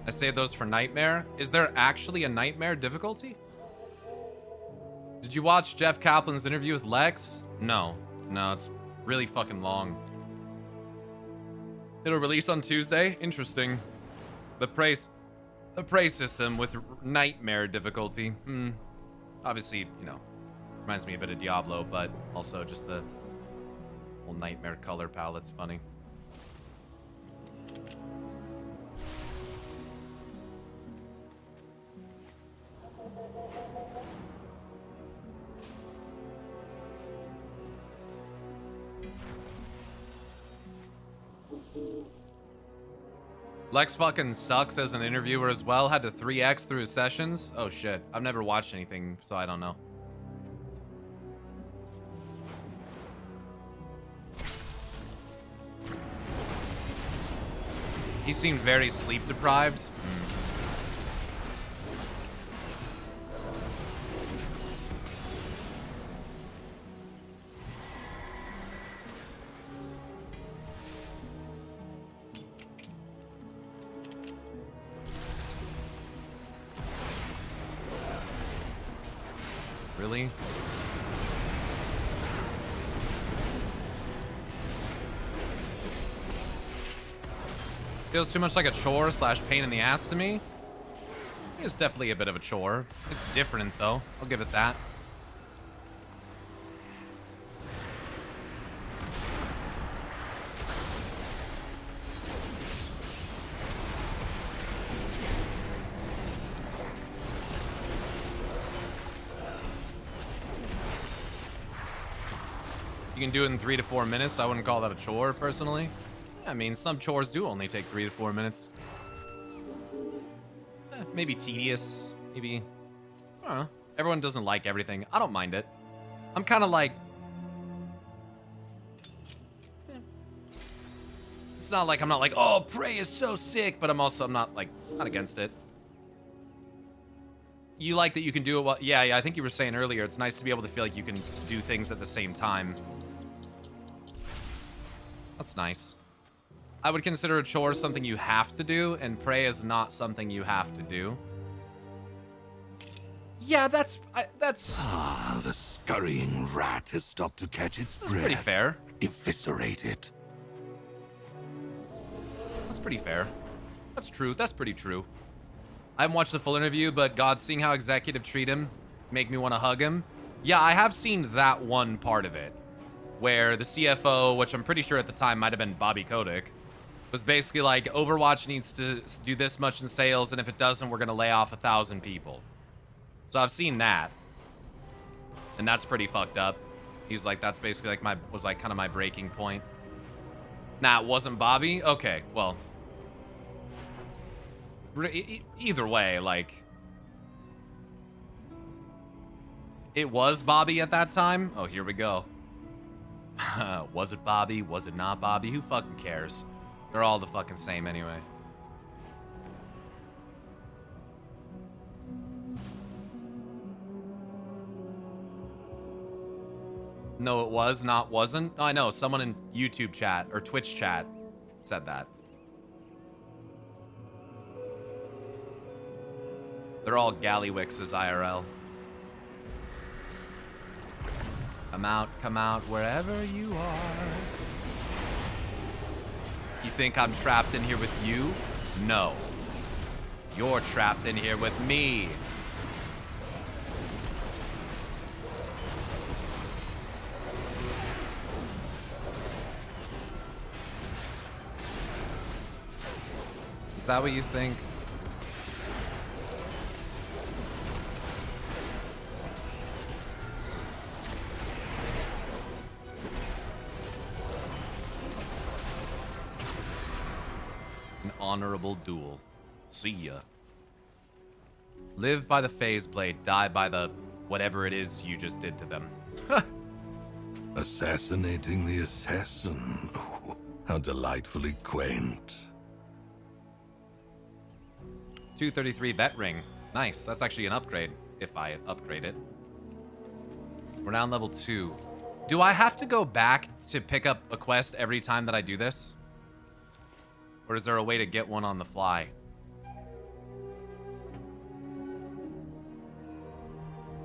B: I saved those for Nightmare. Is there actually a Nightmare difficulty? Did you watch Jeff Kaplan's interview with Lex? No. No, it's really fucking long. It'll release on Tuesday. Interesting. The prey system with nightmare difficulty. Obviously, you know, reminds me a bit of Diablo, but also just the whole nightmare color palette's funny. Lex fucking sucks as an interviewer as well. Had to 3x through his sessions. Oh shit. I've never watched anything, so I don't know. He seemed very sleep deprived. Really? Feels too much like a chore slash pain in the ass to me. It's definitely a bit of a chore. It's different though. I'll give it that. You can do it in 3 to 4 minutes. I wouldn't call that a chore, personally. I mean, some chores do only take 3 to 4 minutes. Maybe tedious. Maybe... I don't know. Everyone doesn't like everything. I don't mind it. I'm kind of like... It's not like I'm not like, oh, Prey is so sick, but I'm not like, not against it. You like that you can do it well. Yeah, I think you were saying earlier, it's nice to be able to feel like you can do things at the same time. That's nice. I would consider a chore something you have to do, and Prey is not something you have to do. Yeah, that's...
H: Ah, the scurrying rat has stopped to catch its breath.
B: That's pretty fair.
H: Eviscerate it.
B: That's pretty fair. That's true. That's pretty true. I haven't watched the full interview, but God, seeing how Executive treat him, make me want to hug him. Yeah, I have seen that one part of it, where the CFO, which I'm pretty sure at the time might have been Bobby Kotick, was basically like, Overwatch needs to do this much in sales, and if it doesn't, we're going to lay off 1,000 people. So I've seen that. And that's pretty fucked up. He's like, that's basically like was kind of my breaking point. Nah, it wasn't Bobby? Okay, well. Either way, like... It was Bobby at that time? Oh, here we go. Was it Bobby? Was it not Bobby? Who fucking cares? They're all the fucking same anyway. No, it was, not wasn't. Oh, I know, someone in YouTube chat or Twitch chat said that. They're all Gallywixes IRL. Come out wherever you are. You think I'm trapped in here with you? No. You're trapped in here with me. Is that what you think? An honorable duel. See ya. Live by the phase blade, die by the whatever it is you just did to them.
H: Assassinating the assassin. Oh, how delightfully quaint.
B: 233 vet ring. Nice. That's actually an upgrade if I upgrade it. We're now on level 2. Do I have to go back to pick up a quest every time that I do this? Or is there a way to get one on the fly?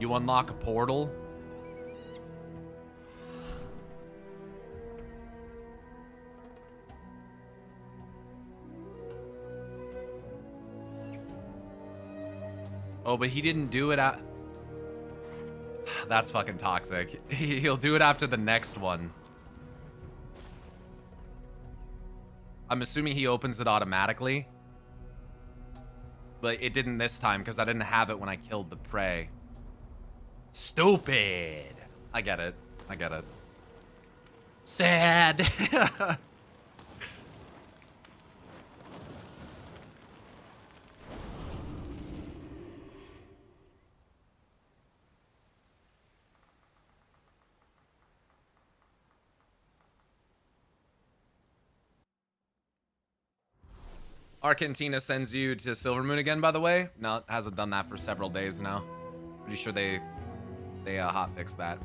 B: You unlock a portal. Oh, but he didn't do it at... That's fucking toxic. He'll do it after the next one. I'm assuming he opens it automatically. But it didn't this time because I didn't have it when I killed the prey. Stupid. I get it. I get it. Sad. Argentina sends you to Silvermoon again, by the way. No, it hasn't done that for several days now. Pretty sure they hotfixed that.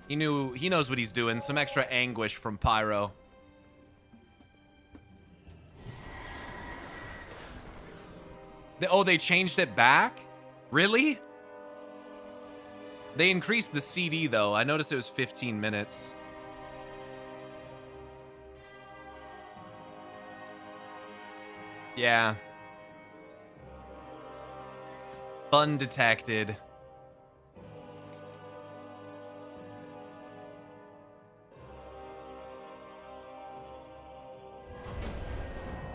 B: He knows what he's doing. Some extra anguish from Pyro. They changed it back? Really? They increased the CD though. I noticed it was 15 minutes. Yeah. Fun detected.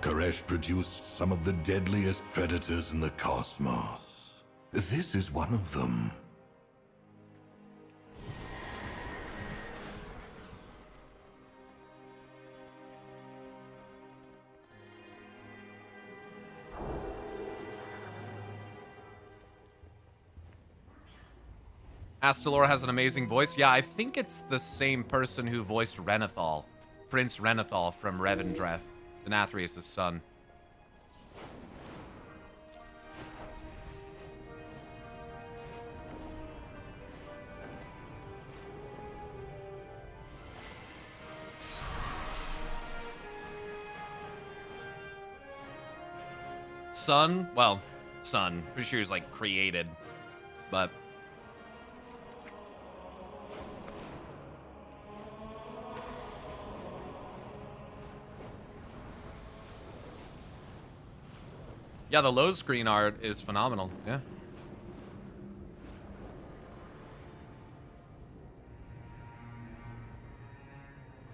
H: Koresh produced some of the deadliest predators in the cosmos. This is one of them.
B: Astalor has an amazing voice. Yeah, I think it's the same person who voiced Renethal. Prince Renethal from Revendreth, Denathrius' son. Son? Well, son. Pretty sure he was, like, created. But... yeah, the low screen art is phenomenal. Yeah.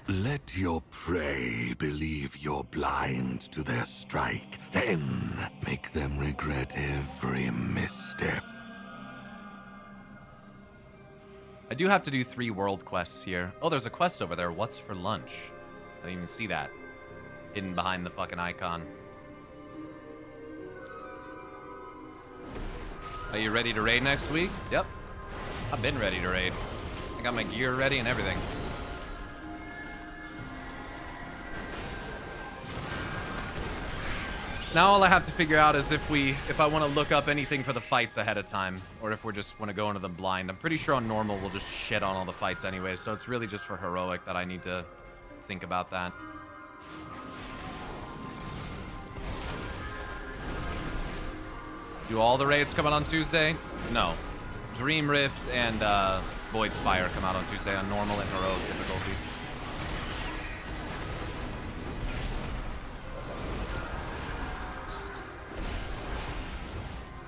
H: Let your prey believe you're blind to their strike, then make them regret every misstep.
B: I do have to do 3 world quests here. Oh, there's a quest over there. What's for lunch? I didn't even see that. Hidden behind the fucking icon. Are you ready to raid next week? Yep. I've been ready to raid. I got my gear ready and everything. Now all I have to figure out is if I want to look up anything for the fights ahead of time, or if we're just want to go into them blind. I'm pretty sure on normal we'll just shit on all the fights anyway, so it's really just for heroic that I need to think about that. Do all the raids come out on Tuesday? No. Dream Rift and Void Spire come out on Tuesday on normal and heroic difficulty.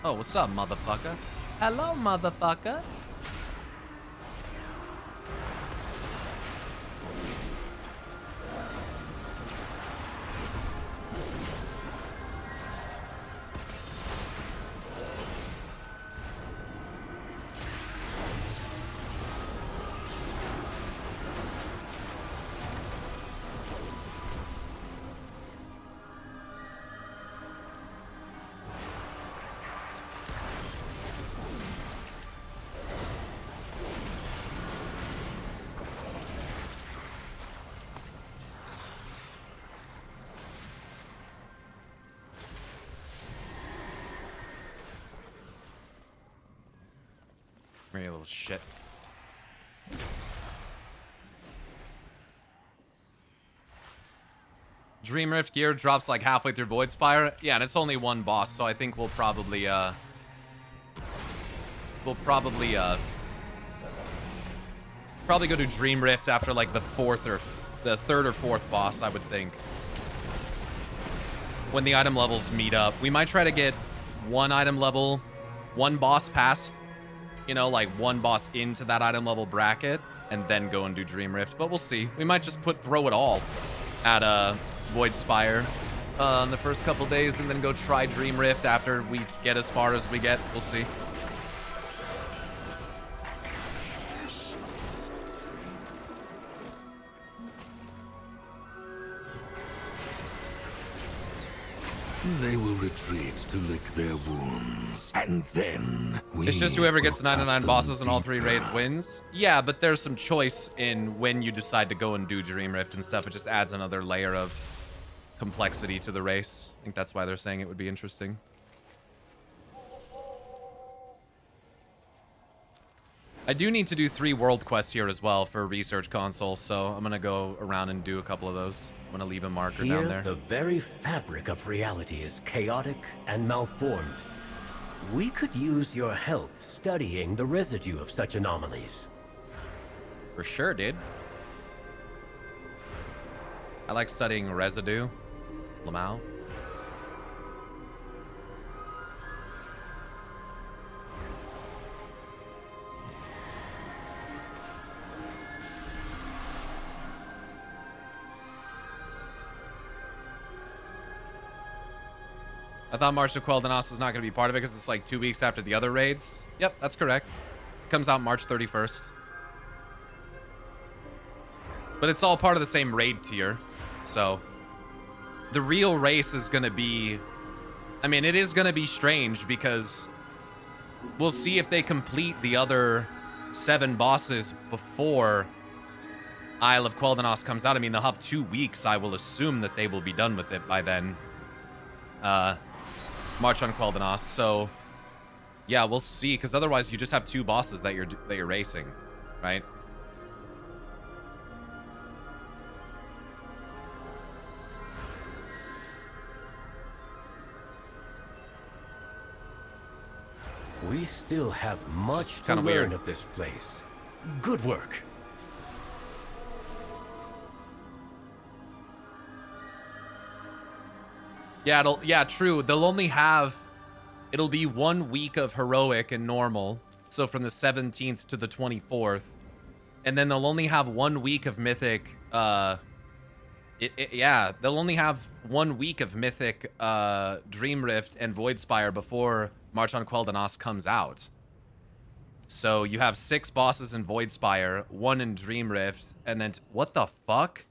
B: Oh, what's up, motherfucker? Hello, motherfucker. You little shit. Dream Rift gear drops like halfway through Void Spire. Yeah, and it's only one boss, so I think we'll probably go to Dream Rift after like the third or fourth boss, I would think. when the item levels meet up. We might try to get one item level, one boss past, you know, like one boss into that item level bracket, and then go and do Dream Rift. But we'll see. We might just throw it all at Void Spire in the first couple days, and then go try Dream Rift after we get as far as we get. We'll see.
H: They will retreat to lick their wounds, and then
B: It's just whoever gets 99 bosses in all 3 raids wins. Yeah, but there's some choice in when you decide to go and do Dream Rift and stuff. It just adds another layer of complexity to the race. I think that's why they're saying it would be interesting. I do need to do 3 world quests here as well for Research Console, so I'm gonna go around and do a couple of those. I'm gonna leave a marker
C: Here,
B: down there.
C: the very fabric of reality is chaotic and malformed. We could use your help studying the residue of such anomalies.
B: For sure, dude. I like studying residue. Lamau. I thought March of Quel'Danas was not going to be part of it because it's like 2 weeks after the other raids. Yep, that's correct. It comes out March 31st. But it's all part of the same raid tier. So the real race is going to be... I mean, it is going to be strange because we'll see if they complete the other 7 bosses before Isle of Quel'Danas comes out. I mean, they'll have 2 weeks. I will assume that they will be done with it by then. March on Quel'Danas. So yeah, we'll see, because otherwise you just have 2 bosses that you're racing, right?
C: We still have much to learn
B: weird.
C: of this place. Good work.
B: Yeah, true. They'll only have... It'll be 1 week of heroic and normal. So from the 17th to the 24th. And then they'll only have 1 week of mythic... yeah, they'll only have 1 week of mythic Dream Rift and Void Spire before March on Quel'Danas comes out. So you have 6 bosses in Void Spire, 1 in Dream Rift, and then... What the fuck?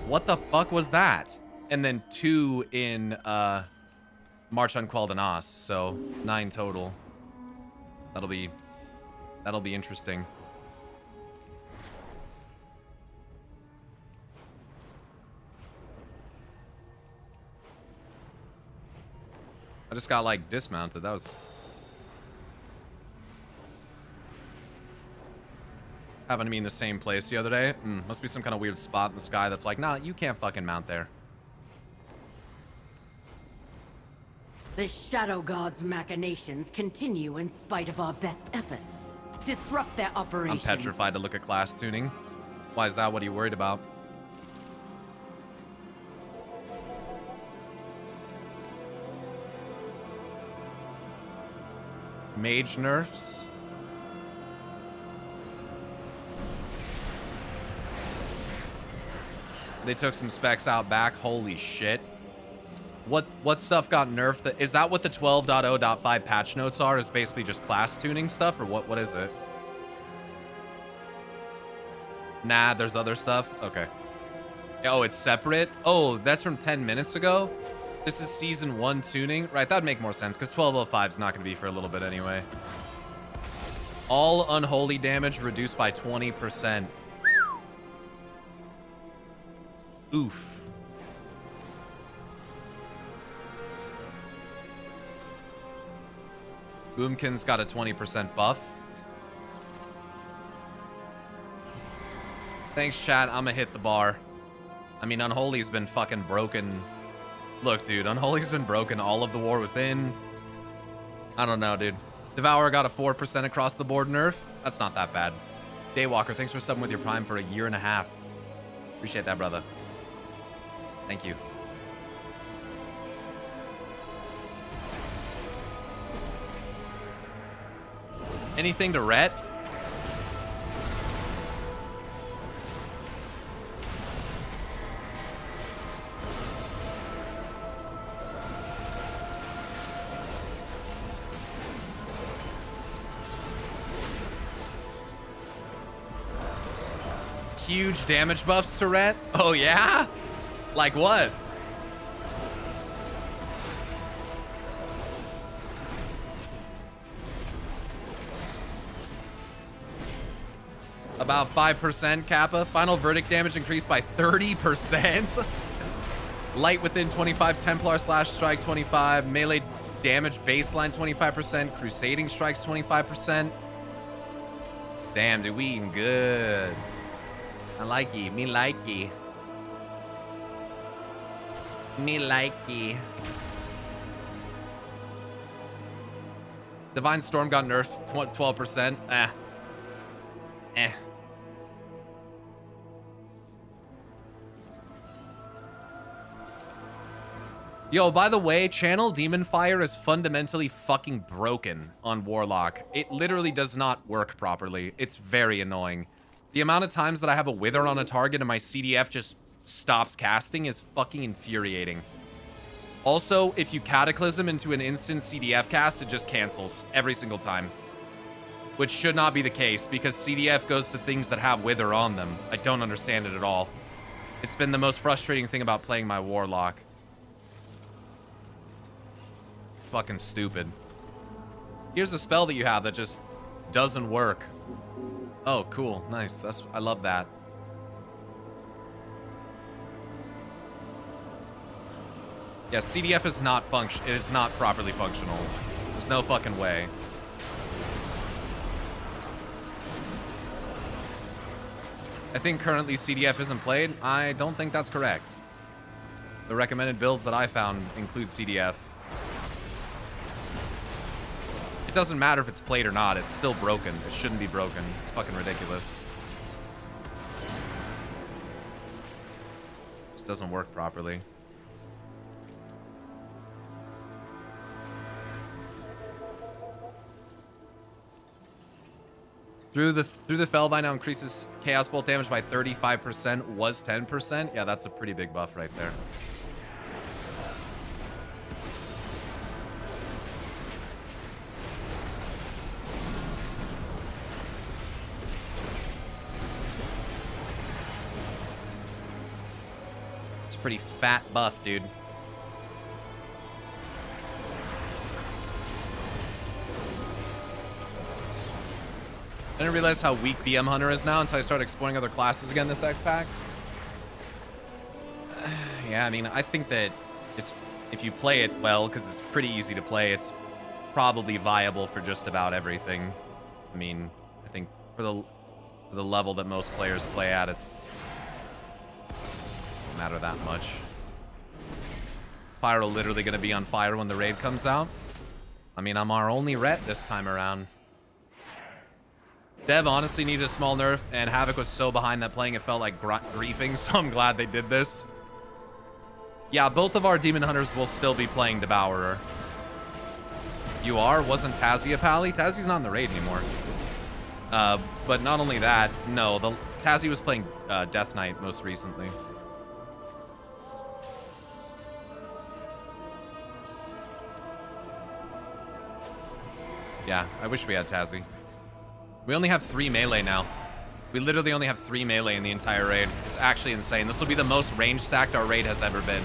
B: What the fuck was that? And then 2 in March on Quel'Danas, so 9 total. That'll be interesting. I just got like dismounted. That was happened to me in the same place the other day. Must be some kind of weird spot in the sky that's like, nah, you can't fucking mount there.
U: The Shadow God's machinations continue in spite of our best efforts. Disrupt their
B: I'm
U: operations.
B: petrified to look at class tuning. Why is that? What are you worried about? Mage nerfs. They took some specs out back. Holy shit. What stuff got nerfed? Is that what the 12.0.5 patch notes are? Is basically just class tuning stuff, or what is it? Nah, there's other stuff. Okay. Oh, it's separate? Oh, that's from 10 minutes ago? This is season 1 tuning? Right, that'd make more sense, because 12.05 is not going to be for a little bit anyway. All unholy damage reduced by 20%. Oof. Boomkin's got a 20% buff. Thanks, chat. I'm gonna hit the bar. I mean, Unholy's been fucking broken. Look, dude, Unholy's been broken. All of the War Within. I don't know, dude. Devour got a 4% across the board nerf. That's not that bad. Daywalker, thanks for subbing with your Prime for 1.5 years. Appreciate that, brother. Thank you. Anything to Rhett? Huge damage buffs to Rhett? Oh yeah? Like what? About 5% Kappa. Final verdict damage increased by 30%. Light within 25, Templar slash strike 25, melee damage baseline 25%, crusading strikes 25%. Damn, dude, we eating good. I like ye. Me like ye. Me like ye. Divine Storm got nerfed 12%. Eh. Yo, by the way, Channel Demon Fire is fundamentally fucking broken on Warlock. It literally does not work properly. It's very annoying. The amount of times that I have a Wither on a target and my CDF just stops casting is fucking infuriating. Also, if you Cataclysm into an instant CDF cast, it just cancels every single time. Which should not be the case, because CDF goes to things that have Wither on them. I don't understand it at all. It's been the most frustrating thing about playing my Warlock. Fucking stupid. Here's a spell that you have that just doesn't work. Oh, cool. Nice. I love that. Yeah, CDF is not it is not properly functional. There's no fucking way. I think currently CDF isn't played. I don't think that's correct. The recommended builds that I found include CDF. It doesn't matter if it's played or not. It's still broken. It shouldn't be broken. It's fucking ridiculous. It just doesn't work properly. Through the Fellvine now increases Chaos Bolt damage by 35%, was 10%. Yeah, that's a pretty big buff right there. It's a pretty fat buff, dude. I didn't realize how weak BM Hunter is now until I started exploring other classes again this X-Pack. Yeah, I mean, I think that it's, if you play it well, because it's pretty easy to play, it's probably viable for just about everything. I mean, I think for the level that most players play at, it's doesn't matter that much. Pyro literally going to be on fire when the raid comes out. I mean, I'm our only ret this time around. Dev honestly needed a small nerf, and Havoc was so behind that playing it felt like griefing, so I'm glad they did this. Yeah, both of our Demon Hunters will still be playing Devourer. You are? Wasn't Tazzy a pally? Tazzy's not in the raid anymore. But not only that, no, Tazzy was playing Death Knight most recently. Yeah, I wish we had Tazzy. We only have 3 melee now. We literally only have 3 melee in the entire raid. It's actually insane. This will be the most range stacked our raid has ever been.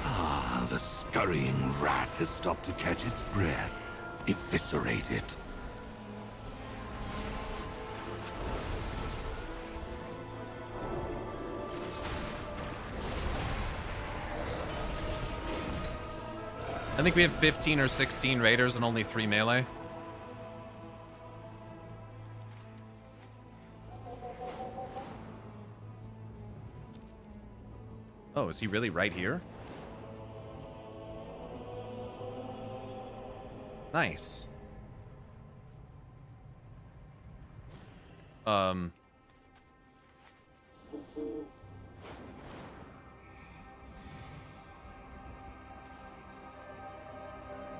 H: Ah, the scurrying rat has stopped to catch its breath. Eviscerate it.
B: I think we have 15 or 16 raiders and only 3 melee. Oh, is he really right here? Nice.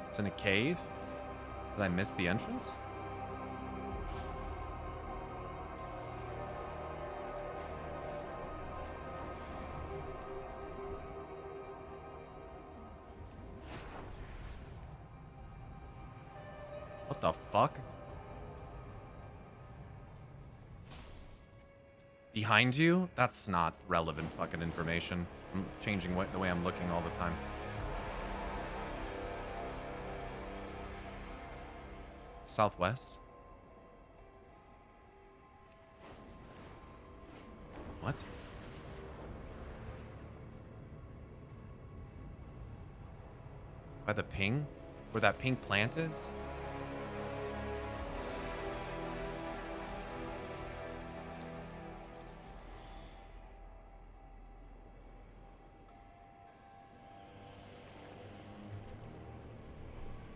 B: It's in a cave? Did I miss the entrance? What the fuck? Behind you? That's not relevant fucking information. I'm changing the way I'm looking all the time. Southwest? What? By the ping? Where that pink plant is?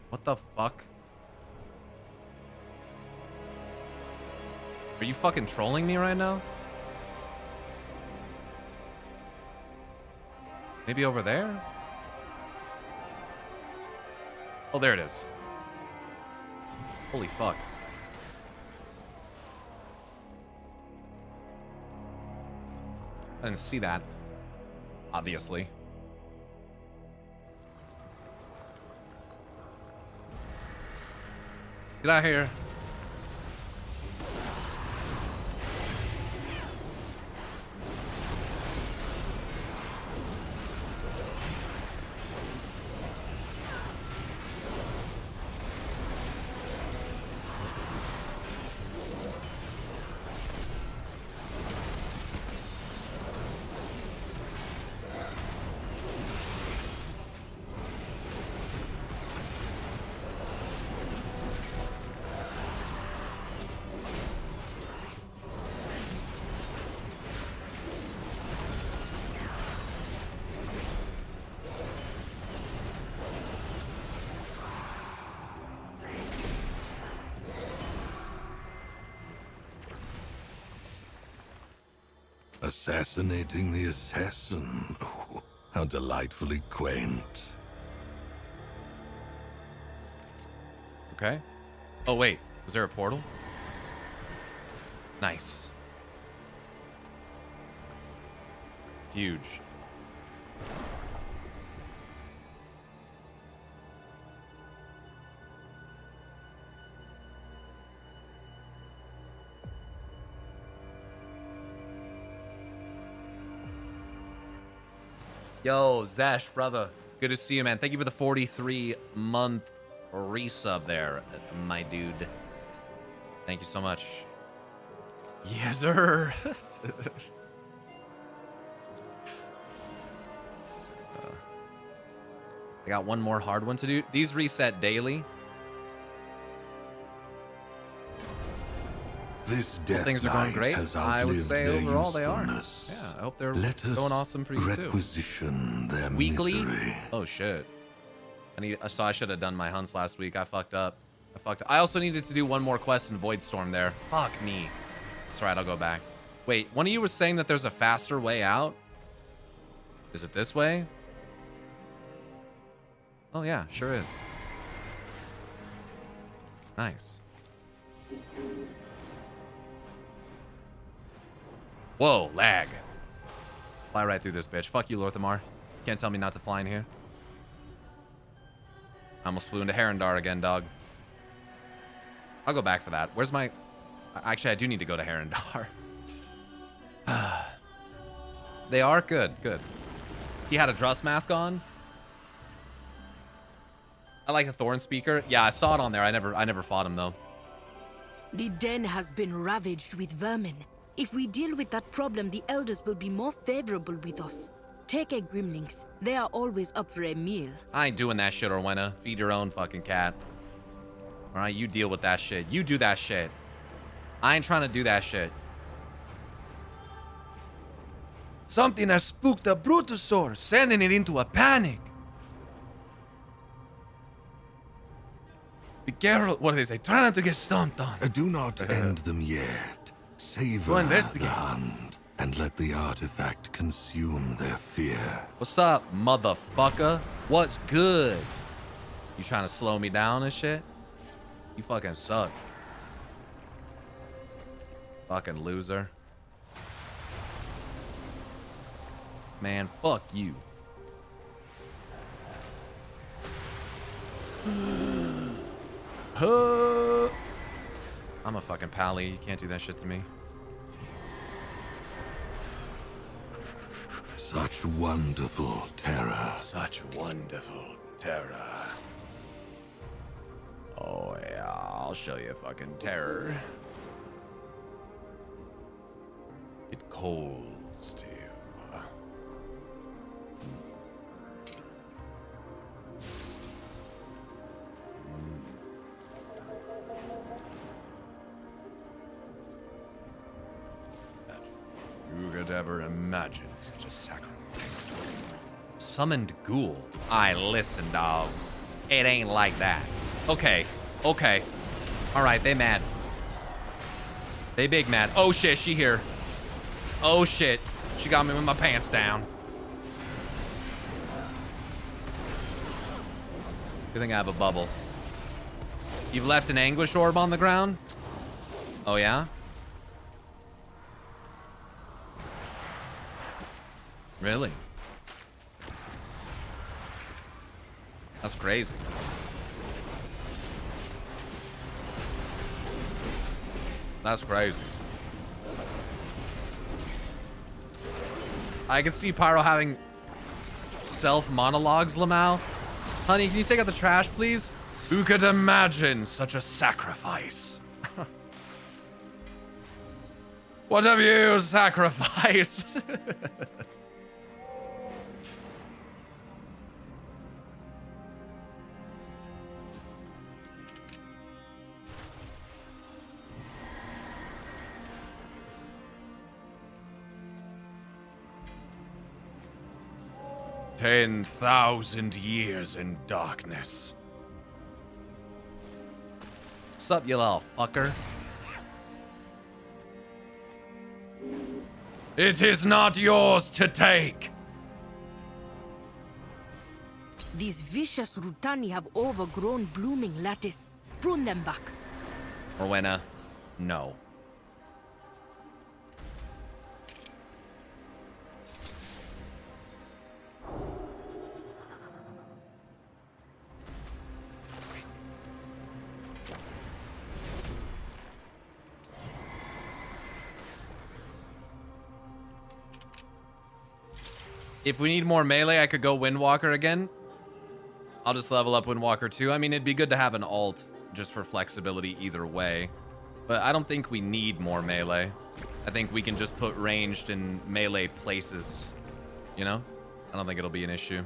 B: What the fuck? Are you fucking trolling me right now? Maybe over there? Oh, there it is. Holy fuck. I didn't see that. Obviously. Get out of here.
H: Assassinating the assassin. Oh, how delightfully quaint.
B: Okay. Oh, wait. Was there a portal? Nice. Huge. Yo, Zash, brother. Good to see you, man. Thank you for the 43-month resub there, my dude. Thank you so much. Yes, sir. I got one more hard one to do. These reset daily.
H: This death
B: things are going great.
H: has
B: I would
H: outlived
B: say
H: their
B: overall they are.
H: usefulness.
B: Yeah, I hope they're
H: Let us
B: going awesome for you too.
H: requisition their
B: Weekly?
H: misery.
B: Oh shit. So I should have done my hunts last week. I fucked up. I also needed to do one more quest in Voidstorm there. Fuck me. That's right, I'll go back. Wait, one of you was saying that there's a faster way out? Is it this way? Oh yeah, sure is. Nice. Whoa, lag. Fly right through this bitch. Fuck you, Lorthamar. Can't tell me not to fly in here. I almost flew into Herondar again, dog. I'll go back for that. Where's my... Actually, I do need to go to Herondar. They are good, good. He had a Drust mask on. I like the Thorn Speaker. Yeah, I saw it on there. I never fought him though.
K: The den has been ravaged with vermin. If we deal with that problem, the elders will be more favorable with us. Take a Grimlings. They are always up for a meal.
B: I ain't doing that shit, Orwena. Feed your own fucking cat. Alright, you deal with that shit. You do that shit. I ain't trying to do that shit. Something has spooked a Brutosaur, sending it into a panic. Be careful. What do they say? Try not to get stomped on.
H: Do not end them yet. Savor
B: Go investigate.
H: the hunt and let the artifact consume their fear.
B: What's up, motherfucker? What's good? You trying to slow me down and shit? You fucking suck. Fucking loser. Man, fuck you. I'm a fucking pally. You can't do that shit to me.
H: Such wonderful terror.
G: Such wonderful terror.
B: Oh yeah, I'll show you fucking terror. It calls to you.
G: Who could ever imagine such a sacrifice?
B: Summoned ghoul. Listen, dog. It ain't like that. Okay. Okay. Alright, they mad. They big mad. Oh shit, she here. Oh shit. She got me with my pants down. Good thing I have a bubble. You've left an anguish orb on the ground? Oh yeah? Really? That's crazy. That's crazy. I can see Pyro having self-monologues, Lamau. Honey, can you take out the trash, please?
G: Who could imagine such a sacrifice? What have you sacrificed? 10,000 years in darkness.
B: Sup, you little fucker?
G: It is not yours to take.
K: These vicious Rutani have overgrown blooming lattice. Prune them back.
B: Rowena, no. If we need more melee, I could go Windwalker again. I'll just level up Windwalker 2. I mean, it'd be good to have an alt just for flexibility either way. But I don't think we need more melee. I think we can just put ranged in melee places. You know? I don't think it'll be an issue.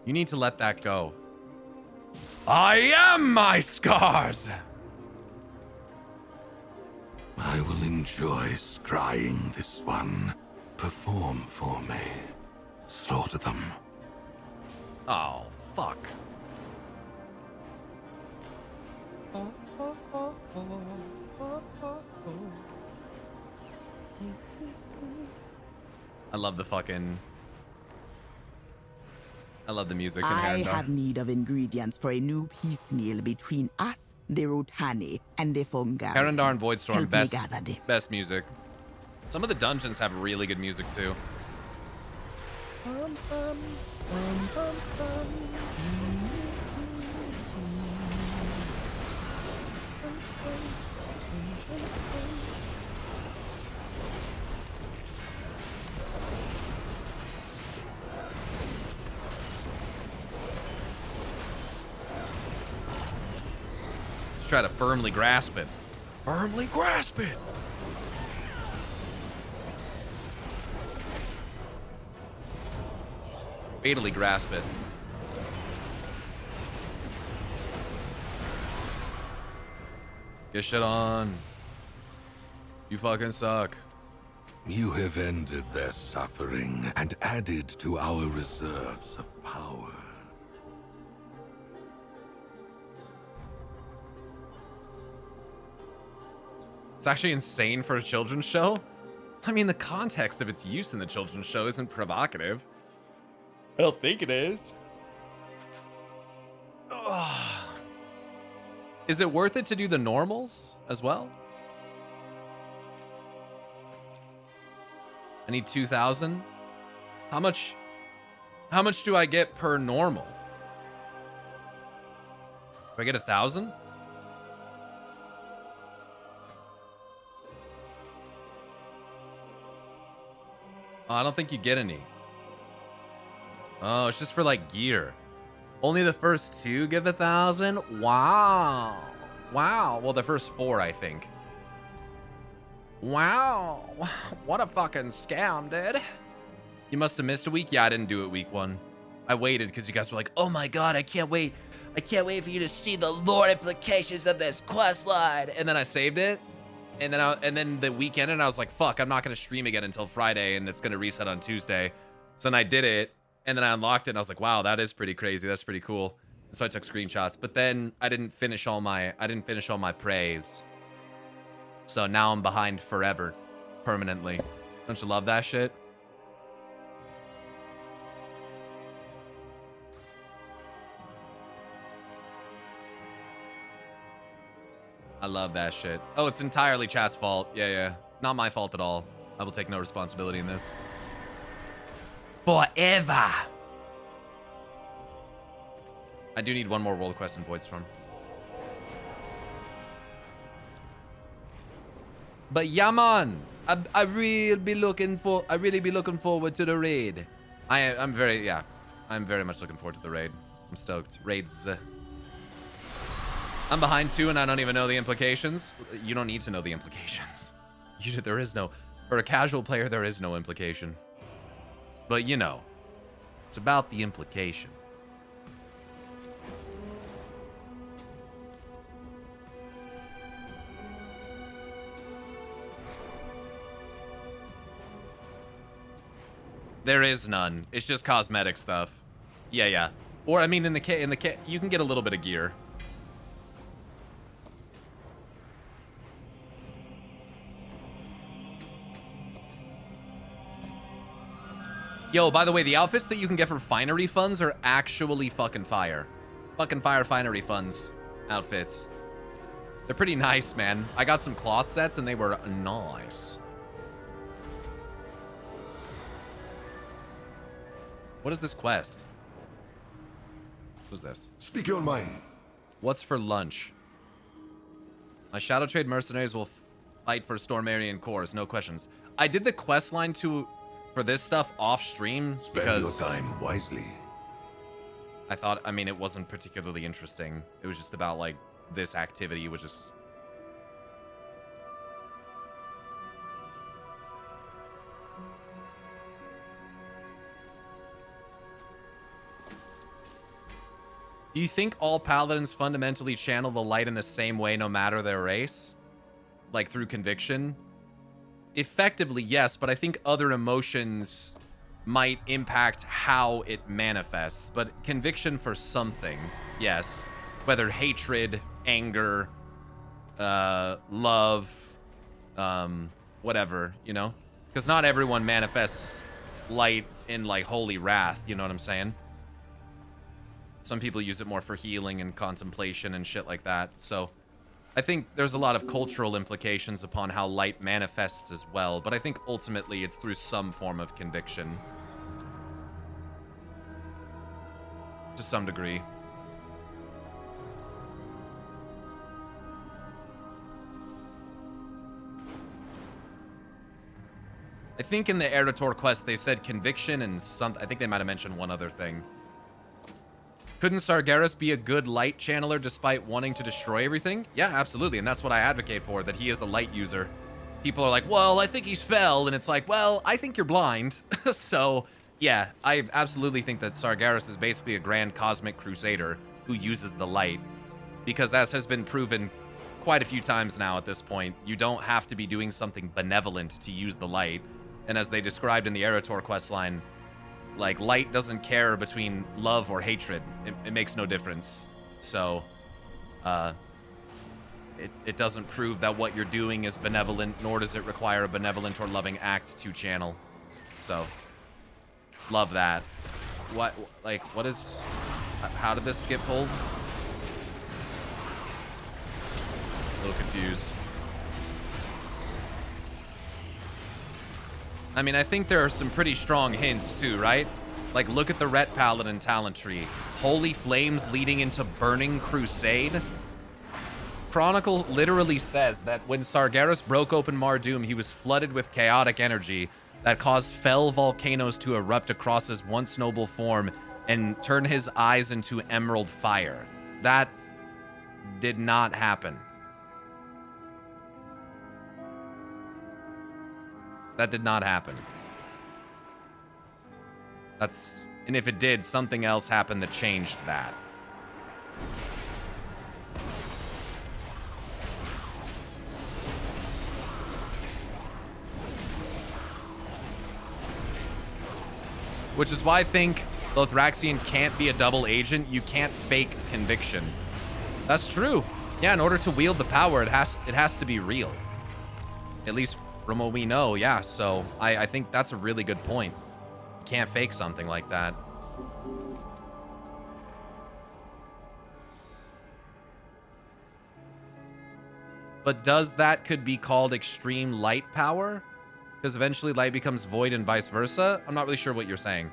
B: You need to let that go.
G: I am my scars!
H: I will enjoy scrying this one. Perform for me. Slaughter them.
B: Oh, fuck. I love the fucking... I love the music in
A: I
B: Herondor.
A: have need of ingredients for a new piecemeal between us, the Rutani, and the Fungarians.
B: Herondor and Voidstorm,
A: Help me
B: best,
A: gather them.
B: best music. Some of the dungeons have really good music too. Let's try to firmly grasp it.
G: Firmly grasp it!
B: Fatally grasp it. Get shit on. You fucking suck.
H: You have ended their suffering and added to our reserves of power.
B: It's actually insane for a children's show. I mean, the context of its use in the children's show isn't provocative. I don't think it is. Ugh. Is it worth it to do the normals as well? I need 2,000. How much do I get per normal? Do I get 1,000? Oh, I don't think you get any. Oh, it's just for like gear. Only the first 2 give 1,000? Wow. Wow. Well, the first 4, I think. Wow. What a fucking scam, dude. You must have missed a week? Yeah, I didn't do it week 1. I waited because you guys were like, oh my god, I can't wait. I can't wait for you to see the lore implications of this quest line. And then I saved it. And then the weekend, and I was like, fuck, I'm not going to stream again until Friday, and it's going to reset on Tuesday. So then I did it, and then I unlocked it, and I was like, wow, that is pretty crazy. That's pretty cool. And so I took screenshots. But then I didn't finish all my praise. So now I'm behind forever, permanently. Don't you love that shit? I love that shit. Oh, it's entirely chat's fault. Yeah. Not my fault at all. I will take no responsibility in this. Forever. I do need one more world quest in Voidstorm. But yeah, man, I really be looking forward to the raid. I'm very much looking forward to the raid. I'm stoked. Raids. I'm behind 2 and I don't even know the implications. You don't need to know the implications. There is no, for a casual player, there is no implication. But you know, it's about the implication. There is none. It's just cosmetic stuff. Yeah. Or I mean, in the kit, you can get a little bit of gear. Yo, by the way, the outfits that you can get for finery funds are actually fucking fire. Fucking fire finery funds outfits. They're pretty nice, man. I got some cloth sets and they were nice. What is this quest? What's this?
H: Speak your mind.
B: What's for lunch? My Shadow Trade mercenaries will fight for Stormarian cores, no questions. I did the quest line for this stuff off stream because
H: Spend your time wisely.
B: I thought, I mean, it wasn't particularly interesting. It was just about like this activity, which is Do you think all paladins fundamentally channel the light in the same way no matter their race? Like through conviction? Effectively, yes, but I think other emotions might impact how it manifests. But conviction for something, yes. Whether hatred, anger, love, whatever, you know? Because not everyone manifests light in like holy wrath, you know what I'm saying? Some people use it more for healing and contemplation and shit like that. So I think there's a lot of cultural implications upon how light manifests as well, but I think ultimately it's through some form of conviction. To some degree. I think in the Eritor quest they said conviction and I think they might have mentioned one other thing. Couldn't Sargeras be a good light channeler despite wanting to destroy everything? Yeah, absolutely, and that's what I advocate for, that he is a light user. People are like, well, I think he's fell, and it's like, well, I think you're blind. So, yeah, I absolutely think that Sargeras is basically a grand cosmic crusader who uses the light. Because as has been proven quite a few times now at this point, you don't have to be doing something benevolent to use the light. And as they described in the Eritor questline, like, light doesn't care between love or hatred. It makes no difference. So, it doesn't prove that what you're doing is benevolent, nor does it require a benevolent or loving act to channel. So, love that. What is... How did this get pulled? A little confused. I mean, I think there are some pretty strong hints too, right? Like, look at the Ret Paladin talent tree. Holy flames leading into Burning Crusade. Chronicle literally says that when Sargeras broke open Mardoom, he was flooded with chaotic energy that caused fell volcanoes to erupt across his once noble form and turn his eyes into emerald fire. That did not happen. That did not happen. And if it did, something else happened that changed that. Which is why I think Lothraxion can't be a double agent. You can't fake conviction. That's true. Yeah, in order to wield the power, it has to be real. At least from what we know, yeah. So I think that's a really good point. You can't fake something like that. But does that could be called extreme light power? Because eventually light becomes void and vice versa? I'm not really sure what you're saying.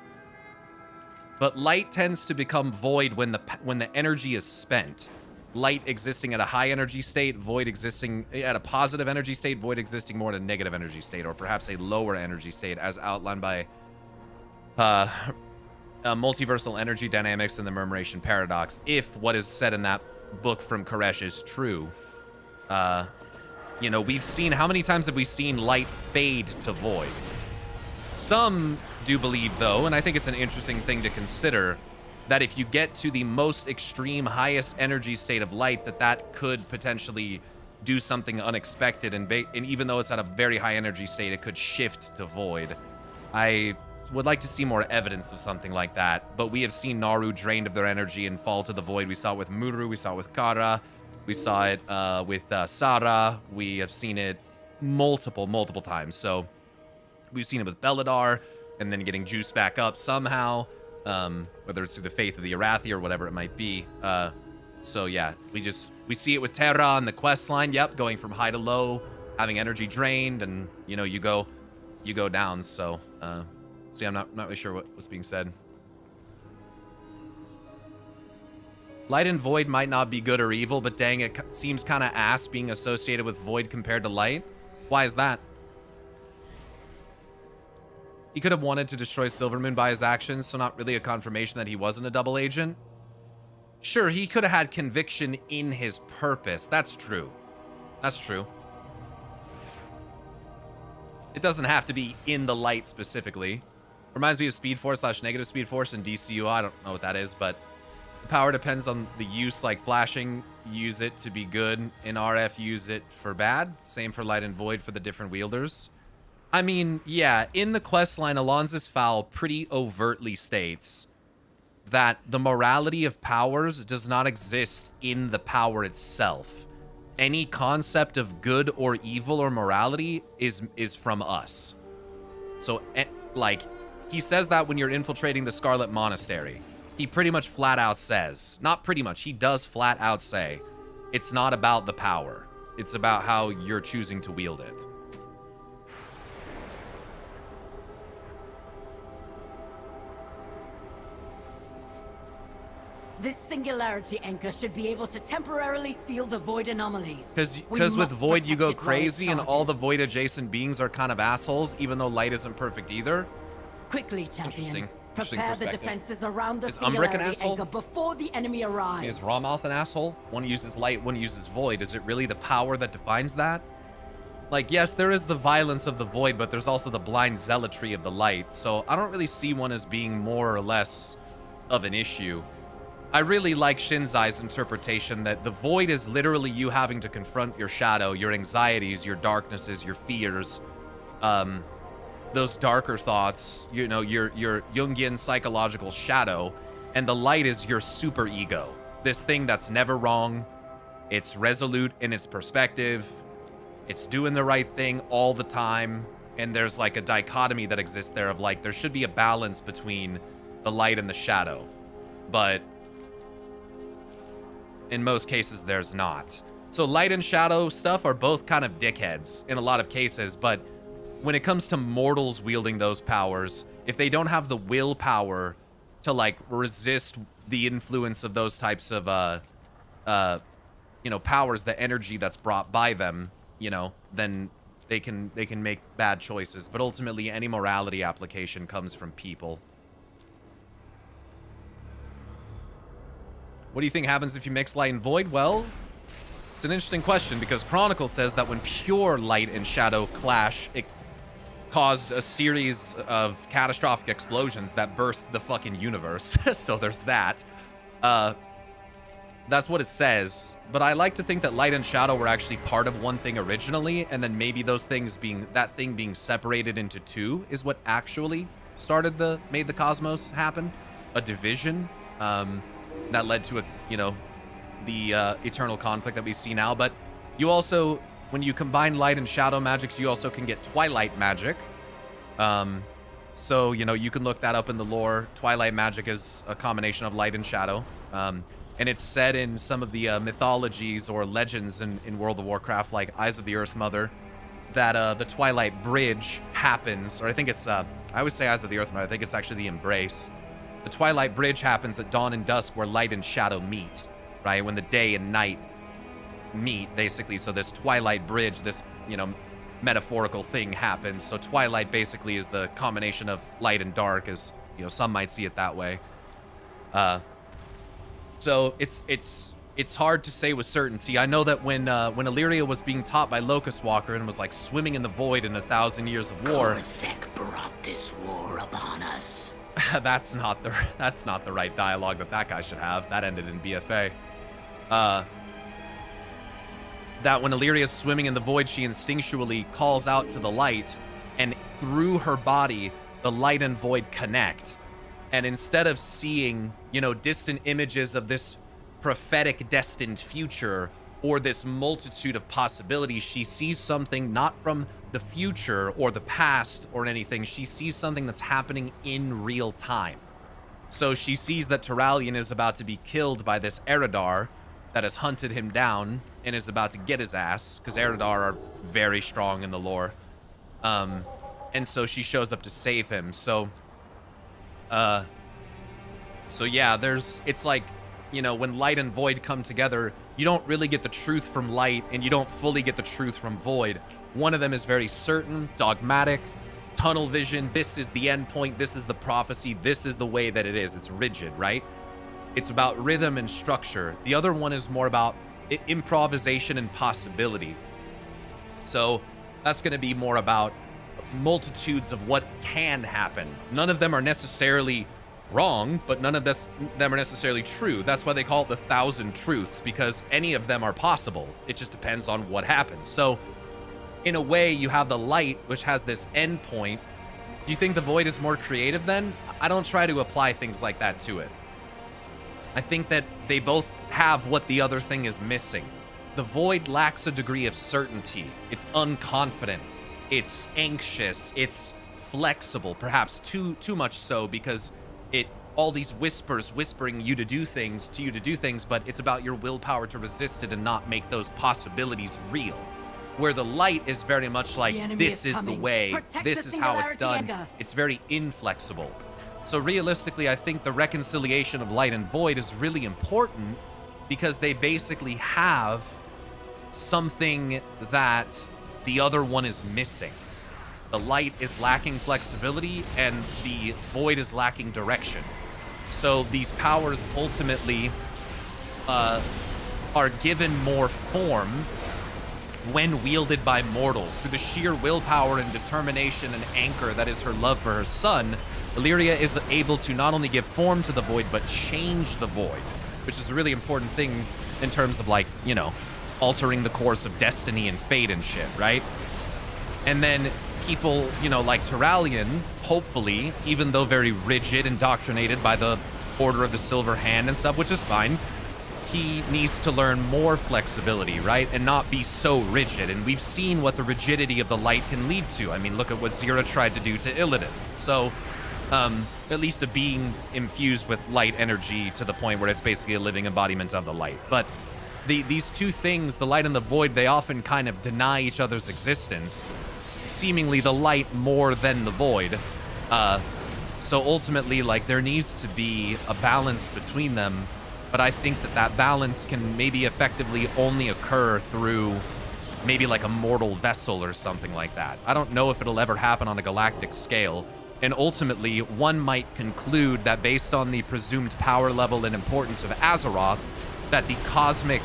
B: But light tends to become void when the energy is spent. Light existing at a high energy state, void existing at a positive energy state, void existing more at a negative energy state, or perhaps a lower energy state, as outlined by multiversal energy dynamics and the Murmuration Paradox, if what is said in that book from Koresh is true. You know, we've seen, how many times have we seen light fade to void? Some do believe, though, and I think it's an interesting thing to consider, that if you get to the most extreme, highest energy state of light, that could potentially do something unexpected, and even though it's at a very high energy state, it could shift to void. I would like to see more evidence of something like that, but we have seen Naru drained of their energy and fall to the void. We saw it with Muru, we saw it with Kara, we saw it with Sara. We have seen it multiple times. So we've seen it with Beladar, and then getting juiced back up somehow, whether it's through the faith of the Arathi or whatever it might be. So yeah, we see it with Terra on the quest line. Yep, going from high to low, having energy drained, and you know, you go down. So yeah, I'm not really sure what's being said. Light and void might not be good or evil, but dang, it seems kind of ass being associated with void compared to light. Why is that? He could have wanted to destroy Silvermoon by his actions, so not really a confirmation that he wasn't a double agent. Sure, he could have had conviction in his purpose. That's true. That's true. It doesn't have to be in the light specifically. Reminds me of Speed Force / negative Speed Force in DCU. I don't know what that is, but the power depends on the use, like flashing, use it to be good. In RF, use it for bad. Same for light and void for the different wielders. I mean, yeah, in the questline, Alonz's Foul pretty overtly states that the morality of powers does not exist in the power itself. Any concept of good or evil or morality is from us. So, like, he says that when you're infiltrating the Scarlet Monastery. He pretty much flat out says, not pretty much, he does flat out say, it's not about the power. It's about how you're choosing to wield it.
U: This singularity anchor should be able to temporarily seal the void anomalies.
B: Because with void you go crazy and all the void adjacent beings are kind of assholes, even though light isn't perfect either.
U: Quickly, champion.
B: Interesting
U: Prepare the defenses around the
B: Is Umbric an
U: singularity
B: asshole?
U: anchor before the enemy arrives.
B: Is Rawmouth an asshole? One uses light, one uses void. Is it really the power that defines that? Like, yes, there is the violence of the void, but there's also the blind zealotry of the light. So I don't really see one as being more or less of an issue. I really like Shinzai's interpretation that the void is literally you having to confront your shadow, your anxieties, your darknesses, your fears, those darker thoughts, you know, your Jungian psychological shadow, and the light is your super ego, this thing that's never wrong. It's resolute in its perspective. It's doing the right thing all the time. And there's like a dichotomy that exists there of like, there should be a balance between the light and the shadow. But in most cases, there's not. So light and shadow stuff are both kind of dickheads in a lot of cases, but when it comes to mortals wielding those powers, if they don't have the willpower to like resist the influence of those types of you know, powers, the energy that's brought by them, you know, then they can make bad choices. But ultimately, any morality application comes from people. What do you think happens if you mix light and void? Well, it's an interesting question, because Chronicle says that when pure light and shadow clash, it caused a series of catastrophic explosions that birthed the fucking universe. So there's that. That's what it says. But I like to think that light and shadow were actually part of one thing originally, and then maybe those things that thing being separated into two is what actually made the cosmos happen. A division that led to the eternal conflict that we see now. But you also, when you combine light and shadow magics, you also can get twilight magic. So, you know, you can look that up in the lore. Twilight magic is a combination of light and shadow. And it's said in some of the mythologies or legends in World of Warcraft, like Eyes of the Earth Mother, that the Twilight Bridge happens, or I think it's, I always say Eyes of the Earth Mother, I think it's actually the Embrace. The Twilight Bridge happens at dawn and dusk, where light and shadow meet, right? When the day and night meet, basically. So this Twilight Bridge, this, you know, metaphorical thing happens. So Twilight basically is the combination of light and dark, as, you know, some might see it that way. So it's hard to say with certainty. I know that when Illyria was being taught by Locust Walker and was like swimming in the void in 1,000 years of war,
I: Korthek brought this war upon us.
B: that's not the right dialogue that guy should have. That ended in BFA. That when Illyria's swimming in the void, she instinctually calls out to the light, and through her body, the light and void connect. And instead of seeing, you know, distant images of this prophetic destined future or this multitude of possibilities, she sees something not from the future or the past or anything. She sees something that's happening in real time. So she sees that Turalyon is about to be killed by this Eridar that has hunted him down and is about to get his ass, because Eridar are very strong in the lore. And so she shows up to save him. So yeah, it's like, you know, when light and void come together, you don't really get the truth from light, and you don't fully get the truth from void. One of them is very certain, dogmatic, tunnel vision. This is the end point. This is the prophecy. This is the way that it is. It's rigid, right? It's about rhythm and structure. The other one is more about improvisation and possibility. So that's going to be more about multitudes of what can happen. None of them are necessarily wrong, but none of them are necessarily true. That's why they call it the 1,000 truths, because any of them are possible. It just depends on what happens. So in a way, you have the light, which has this end point. Do you think the void is more creative then? I don't try to apply things like that to it. I think that they both have what the other thing is missing. The void lacks a degree of certainty. It's unconfident. It's anxious. It's flexible, perhaps too much so, because all these whispers whispering you to do things, but it's about your willpower to resist it and not make those possibilities real. Where the light is very much like, this is the way, this is how it's done. It's very inflexible. So realistically, I think the reconciliation of light and void is really important, because they basically have something that the other one is missing. The light is lacking flexibility, and the void is lacking direction. So these powers ultimately are given more form when wielded by mortals. Through the sheer willpower and determination and anchor that is her love for her son, Illyria is able to not only give form to the void, but change the void, which is a really important thing in terms of, like, you know, altering the course of destiny and fate and shit, right? And then people, you know, like Turalyon, hopefully, even though very rigid, indoctrinated by the Order of the Silver Hand and stuff, which is fine, he needs to learn more flexibility, right? And not be so rigid. And we've seen what the rigidity of the light can lead to. I mean, look at what Zira tried to do to Illidan. So, at least a being infused with light energy to the point where it's basically a living embodiment of the light. But these two things, the light and the void, they often kind of deny each other's existence. Seemingly the light more than the void. So ultimately, like, there needs to be a balance between them. But I think that balance can maybe effectively only occur through maybe like a mortal vessel or something like that. I don't know if it'll ever happen on a galactic scale. And ultimately, one might conclude that based on the presumed power level and importance of Azeroth, that the cosmic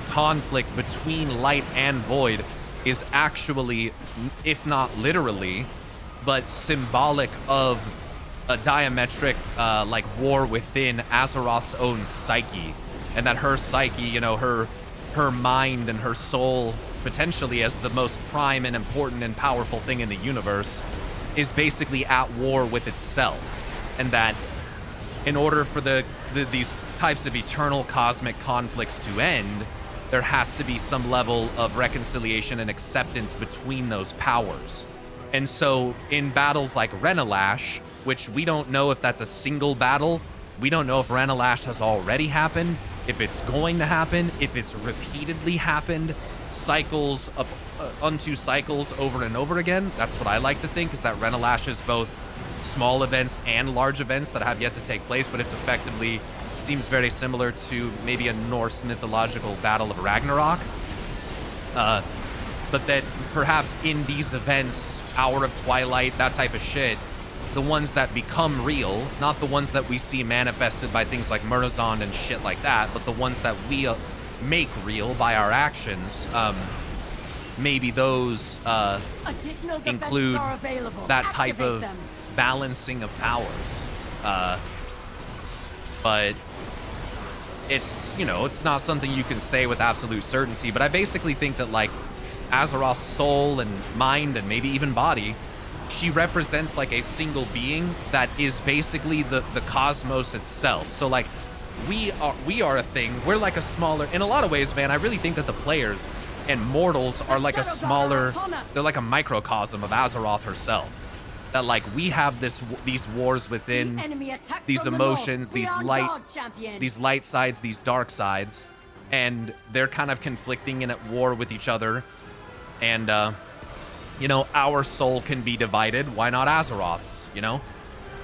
B: conflict between light and void is actually, if not literally, but symbolic of a diametric like war within Azeroth's own psyche, and that her psyche, you know, her mind and her soul, potentially as the most prime and important and powerful thing in the universe, is basically at war with itself, and that in order for these types of eternal cosmic conflicts to end, there has to be some level of reconciliation and acceptance between those powers. And so in battles like Renalash, which we don't know if that's a single battle, we don't know if Renalash has already happened, if it's going to happen, if it's repeatedly happened, cycles of unto cycles over and over again. That's what I like to think, is that Renalash is both small events and large events that have yet to take place, but it's effectively seems very similar to maybe a Norse mythological battle of Ragnarok. But that perhaps in these events, Hour of Twilight, that type of shit, the ones that become real, not the ones that we see manifested by things like Murozond and shit like that, but the ones that we make real by our actions, maybe those include that type of balancing of powers. But it's, you know, it's not something you can say with absolute certainty, but I basically think that, like, Azeroth's soul and mind and maybe even body, she represents like a single being that is basically the cosmos itself. So like we are a thing. We're like a smaller, in a lot of ways, man. I really think that the players and mortals are like a smaller, they're like a microcosm of Azeroth herself. That like we have these wars within, these emotions, these light sides, these dark sides, and they're kind of conflicting and at war with each other. And you know, our soul can be divided. Why not Azeroth's? You know,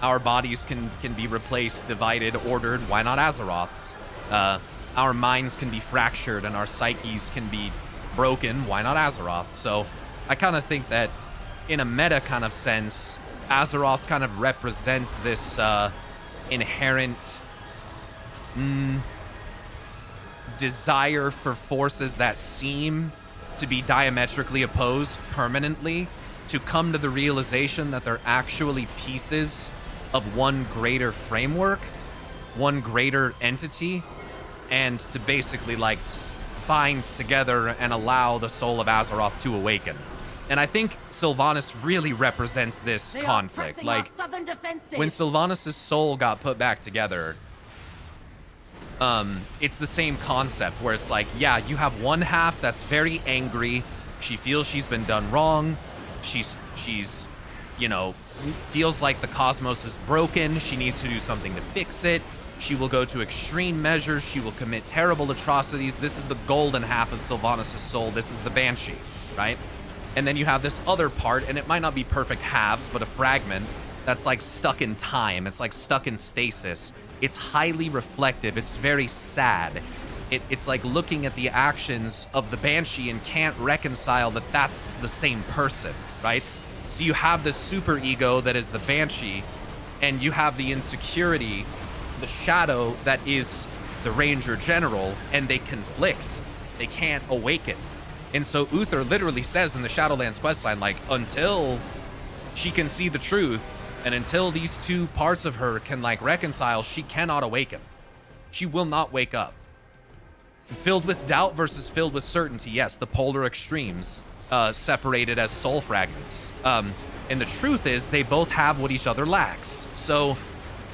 B: our bodies can be replaced, divided, ordered. Why not Azeroth's? Our minds can be fractured and our psyches can be broken. Why not Azeroth? So I kind of think that in a meta kind of sense, Azeroth kind of represents this inherent desire for forces that seem to be diametrically opposed permanently to come to the realization that they're actually pieces of one greater framework, one greater entity, and to basically like bind together and allow the soul of Azeroth to awaken. And I think Sylvanas really represents this conflict. Like, when Sylvanas' soul got put back together, it's the same concept where it's like, yeah, you have one half that's very angry. She feels she's been done wrong. She's, you know, feels like the cosmos is broken. She needs to do something to fix it. She will go to extreme measures. She will commit terrible atrocities. This is the golden half of Sylvanas' soul. This is the Banshee, right? And then you have this other part, and it might not be perfect halves, but a fragment that's like stuck in time. It's like stuck in stasis. It's highly reflective. It's very sad. It's like looking at the actions of the Banshee and can't reconcile that that's the same person, right? So you have this super ego that is the Banshee, and you have the insecurity, the shadow that is the Ranger General, and they conflict. They can't awaken. And so Uther literally says in the Shadowlands questline, like, until she can see the truth, and until these two parts of her can like reconcile, she cannot awaken. She will not wake up. Filled with doubt versus filled with certainty. Yes, the polar extremes, separated as soul fragments. And the truth is they both have what each other lacks. So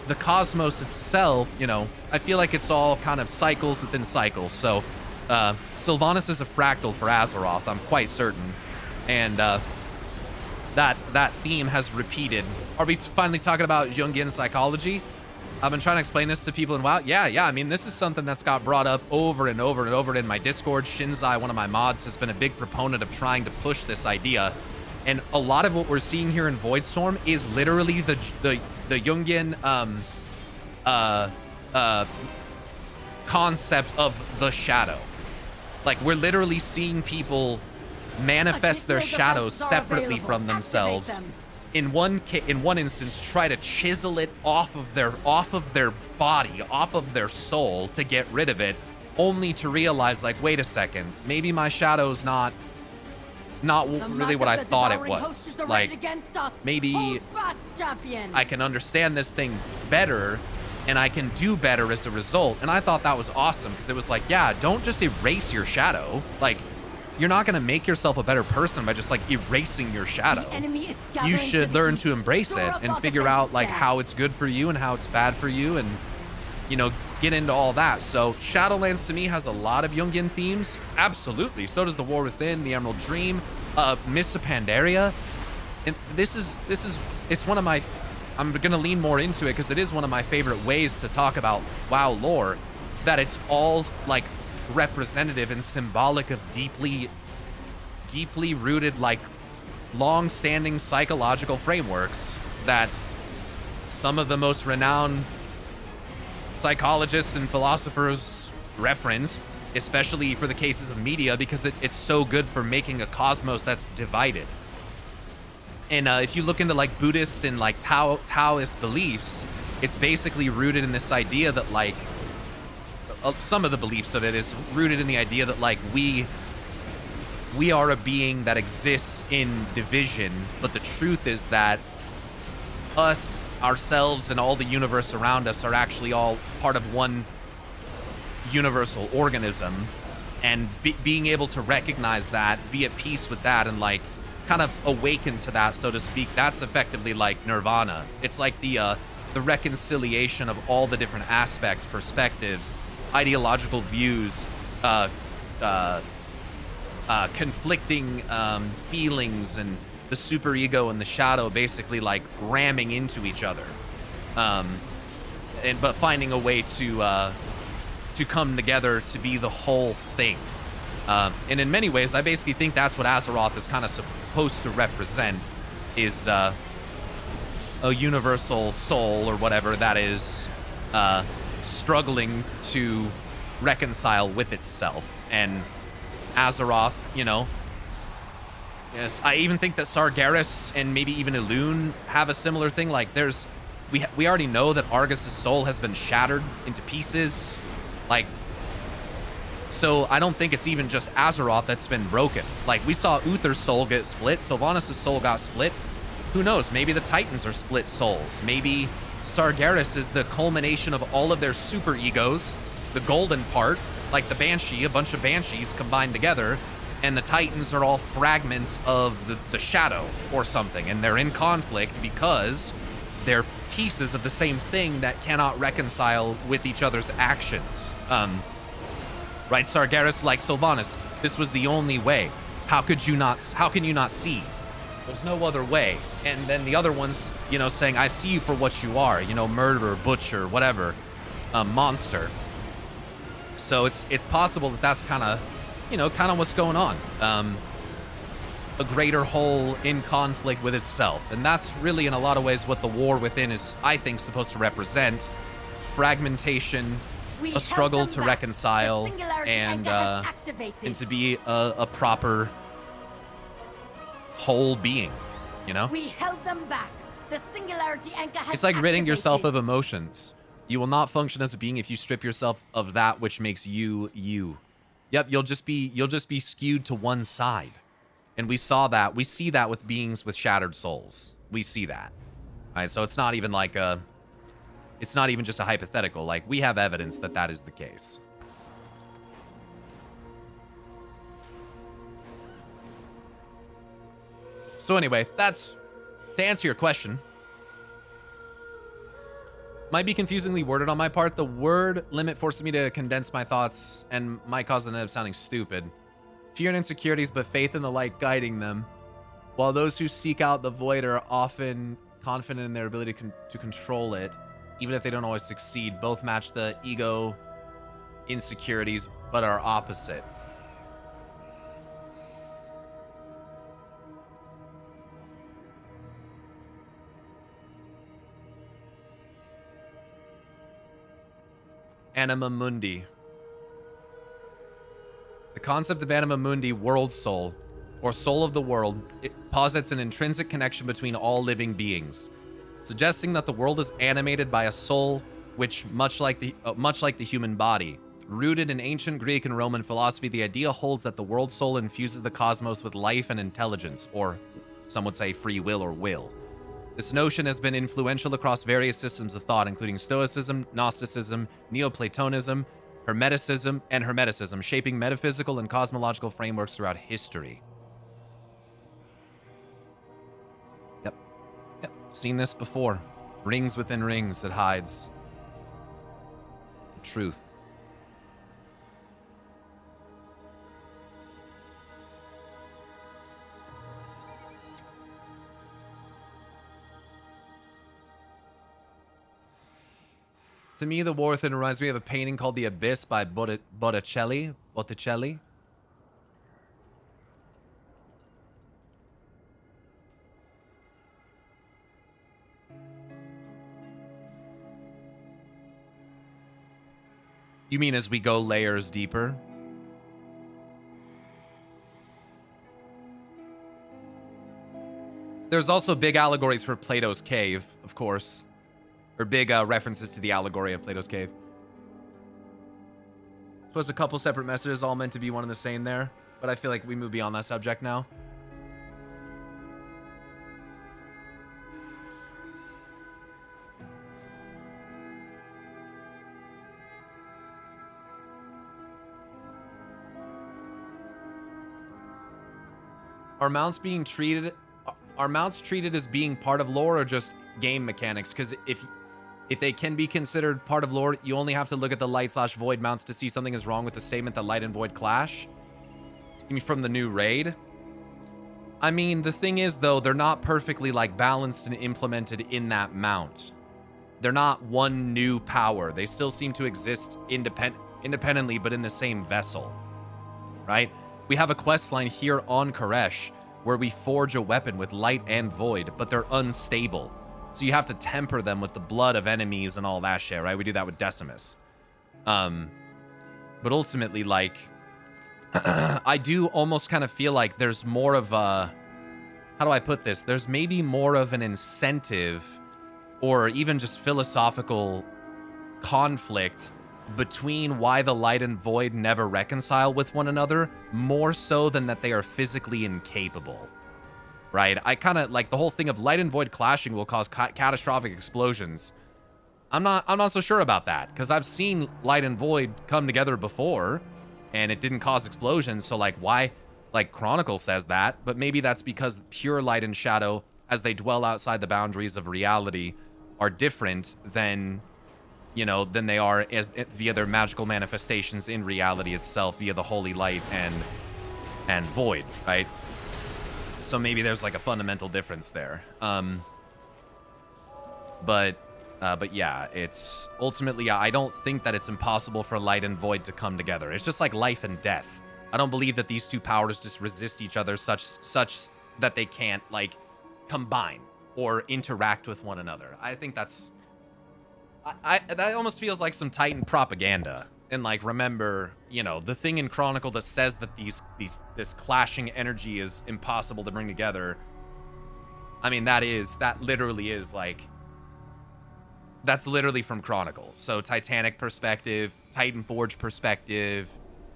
B: the cosmos itself, you know, I feel like it's all kind of cycles within cycles. So Sylvanas is a fractal for Azeroth, I'm quite certain. And that theme has repeated. Are we finally talking about Jungian psychology? I've been trying to explain this to people in WoW. Yeah. I mean, this is something that's got brought up over and over and over in my Discord. Shinzai, one of my mods, has been a big proponent of trying to push this idea. And a lot of what we're seeing here in Voidstorm is literally the Jungian concept of the shadow. Like, we're literally seeing people manifest their shadows separately from themselves. In one instance, try to chisel it off of their body, off of their soul to get rid of it, only to realize, like, wait a second, maybe my shadow's not really what I thought it was. Like, maybe I can understand this thing better, and I can do better as a result. And I thought that was awesome, because it was like, yeah, don't just erase your shadow. Like, you're not going to make yourself a better person by just, like, erasing your shadow. You should learn to embrace it and figure out, like, how it's good for you and how it's bad for you, and, you know, get into all that. So Shadowlands to me has a lot of Jungian themes. Absolutely. So does The War Within, The Emerald Dream, Mists of Pandaria. And it's one of my, I'm going to lean more into it because it is one of my favorite ways to talk about WoW lore, that it's all, like, representative and symbolic of deeply rooted, like, long-standing psychological frameworks that some of the most renowned psychologists and philosophers reference, especially for the cases of media, because it's so good for making a cosmos that's divided. And if you look into, like, Buddhist and, like, Taoist beliefs, it's basically rooted in this idea that, like, some of the beliefs of it is rooted in the idea that, like, we are a being that exists in division, but the truth is that us, ourselves, and all the universe around us are actually all part of one universal organism. And being able to recognize that, be at peace with that, and, like, kind of awaken to that, so to speak, that's effectively like nirvana. It's like the reconciliation of all the different aspects, perspectives, ideological views, conflicting feelings, and the superego and the shadow basically, like, ramming into each other, but finding a way to come together to be the whole thing. And in many ways, I basically think that's what Azeroth is kind of supposed to represent, is a universal soul or whatever that is struggling to reconcile with itself. And Azeroth, you know, yes, I even think that Sargeras and maybe even Elune have a similar thing. Like, we already know that Argus' soul has been shattered into pieces. Like, so I don't think it's even just Azeroth that's been broken. Like, we saw Uther's soul get split, Sylvanas' soul got split. Who knows? Maybe the Titans are split souls. Maybe Sargeras is the culmination of all of their super egos, the golden part, like the Banshee, a bunch of Banshees combined together, and the Titans are all fragments of the Shadow or something, and they're in conflict because they're pieces of the same thing that cannot reconcile with each other's actions. Right, Sargeras, like Sylvanas, this was the only way. How can you not see? There's no other way. And then the other ones, you know, saying, I see you for what you are, you know, murderer, butcher, whatever, monster. So it's possible that that's kind of, you know, kind of what's going on. A greater whole in conflict with itself. And that's really, in a lot of ways, what the War Within is, I think, supposed to represent. Fragmentation, a struggle to reconcile, and to be a proper whole being, you know?
U: We held them back. The singularity anchor has
B: It's like ridding yourself
U: activated.
B: of emotions. You will not function as a being if you strip yourself of that which makes you you. Yep, you'll just be skewed to one side. And we saw that. We see that with beings with shattered souls. We see that. All right, so it's not even like it's not even just a hypothetical. Like, we have evidence that that is the case. So anyway, that's to answer your question. Might be confusingly worded on my part. The word limit forces me to condense my thoughts and might cause them to end up sounding stupid. Fear and insecurities, but faith in the light guiding them. While those who seek out the void are often confident in their ability to control it, even if they don't always succeed. Both match the ego insecurities, but are opposite. Anima Mundi. The concept of Anima Mundi, world soul, or soul of the world, it posits an intrinsic connection between all living beings, suggesting that the world is animated by a soul which, much like the human body, rooted in ancient Greek and Roman philosophy, the idea holds that the world soul infuses the cosmos with life and intelligence, or some would say free will or will. This notion has been influential across various systems of thought, including Stoicism, Gnosticism, Neoplatonism, Hermeticism, shaping metaphysical and cosmological frameworks throughout history. Yep. Seen this before. Rings within rings that hides the truth. To me, the war thing reminds me of a painting called The Abyss by Botticelli. You mean as we go layers deeper? There's also big allegories for Plato's cave, of course. Or big references to the allegory of Plato's cave. Plus a couple separate messages all meant to be one and the same there. But I feel like we move beyond that subject now. Are mounts treated as being part of lore or just game mechanics? Because if they can be considered part of lore, you only have to look at the light/void mounts to see something is wrong with the statement that light and void clash. You mean from the new raid? I mean, the thing is, though, they're not perfectly like balanced and implemented in that mount. They're not one new power. They still seem to exist independently, but in the same vessel, right? We have a quest line here on Koresh where we forge a weapon with light and void, but they're unstable. So you have to temper them with the blood of enemies and all that shit, right? We do that with Decimus. But ultimately, like, I do almost kind of feel like there's more of a, how do I put this? There's maybe more of an incentive or even just philosophical conflict between why the light and void never reconcile with one another, more so than that they are physically incapable. Right? I kind of like the whole thing of light and void clashing will cause catastrophic explosions. I'm not so sure about that, because I've seen light and void come together before and it didn't cause explosions. So like, why? Like Chronicle says that, but maybe that's because pure light and shadow, as they dwell outside the boundaries of reality, are different than, you know, than they are as via their magical manifestations in reality itself via the holy light and void, right? So maybe there's like a fundamental difference there. But yeah, it's ultimately, I don't think that it's impossible for light and void to come together. It's just like life and death. I don't believe that these two powers just resist each other such that they can't like combine or interact with one another. I think that's, that almost feels like some Titan propaganda. And like, remember, you know, the thing in Chronicle that says that this clashing energy is impossible to bring together. I mean, that literally is like, that's literally from Chronicle. So Titanic perspective, Titan Forge perspective,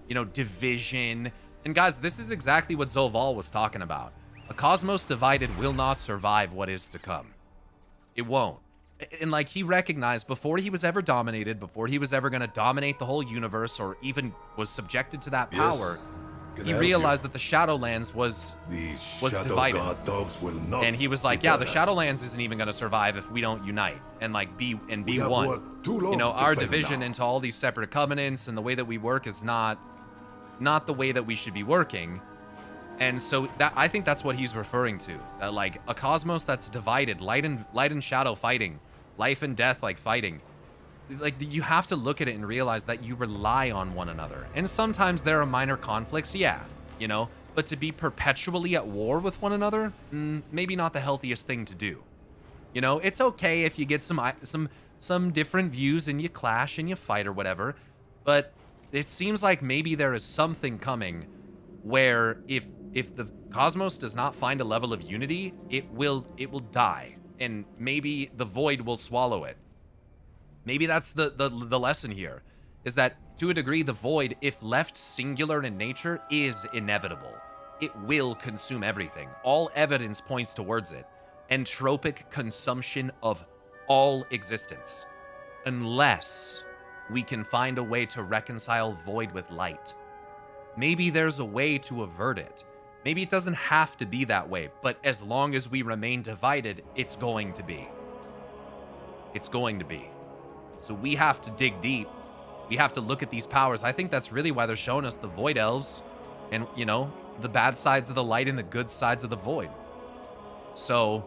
B: you know, division. And guys, this is exactly what Zoval was talking about. A cosmos divided will not survive what is to come. It won't. And like, he recognized before he was ever dominated, before he was ever going to dominate the whole universe or even was subjected to that power, he realized that the Shadowlands was divided. And he was like, yeah, the Shadowlands isn't even going to survive if we don't unite and like be one. You know, our division into all these separate covenants and the way that we work is not the way that we should be working. And so that, I think that's what he's referring to. That like a cosmos that's divided, light and shadow fighting, life and death, like fighting. Like, you have to look at it and realize that you rely on one another. And sometimes there are minor conflicts, yeah, you know, but to be perpetually at war with one another, maybe not the healthiest thing to do. You know, it's okay if you get some different views and you clash and you fight or whatever, but it seems like maybe there is something coming where if the cosmos does not find a level of unity, it will die, and maybe the void will swallow it. Maybe that's the lesson here, is that to a degree, the void, if left singular in nature, is inevitable. It will consume everything. All evidence points towards it. Entropic consumption of all existence. Unless we can find a way to reconcile void with light. Maybe there's a way to avert it. Maybe it doesn't have to be that way, but as long as we remain divided, it's going to be. It's going to be. So we have to dig deep. We have to look at these powers. I think that's really why they're showing us the Void Elves and, you know, the bad sides of the light and the good sides of the void. So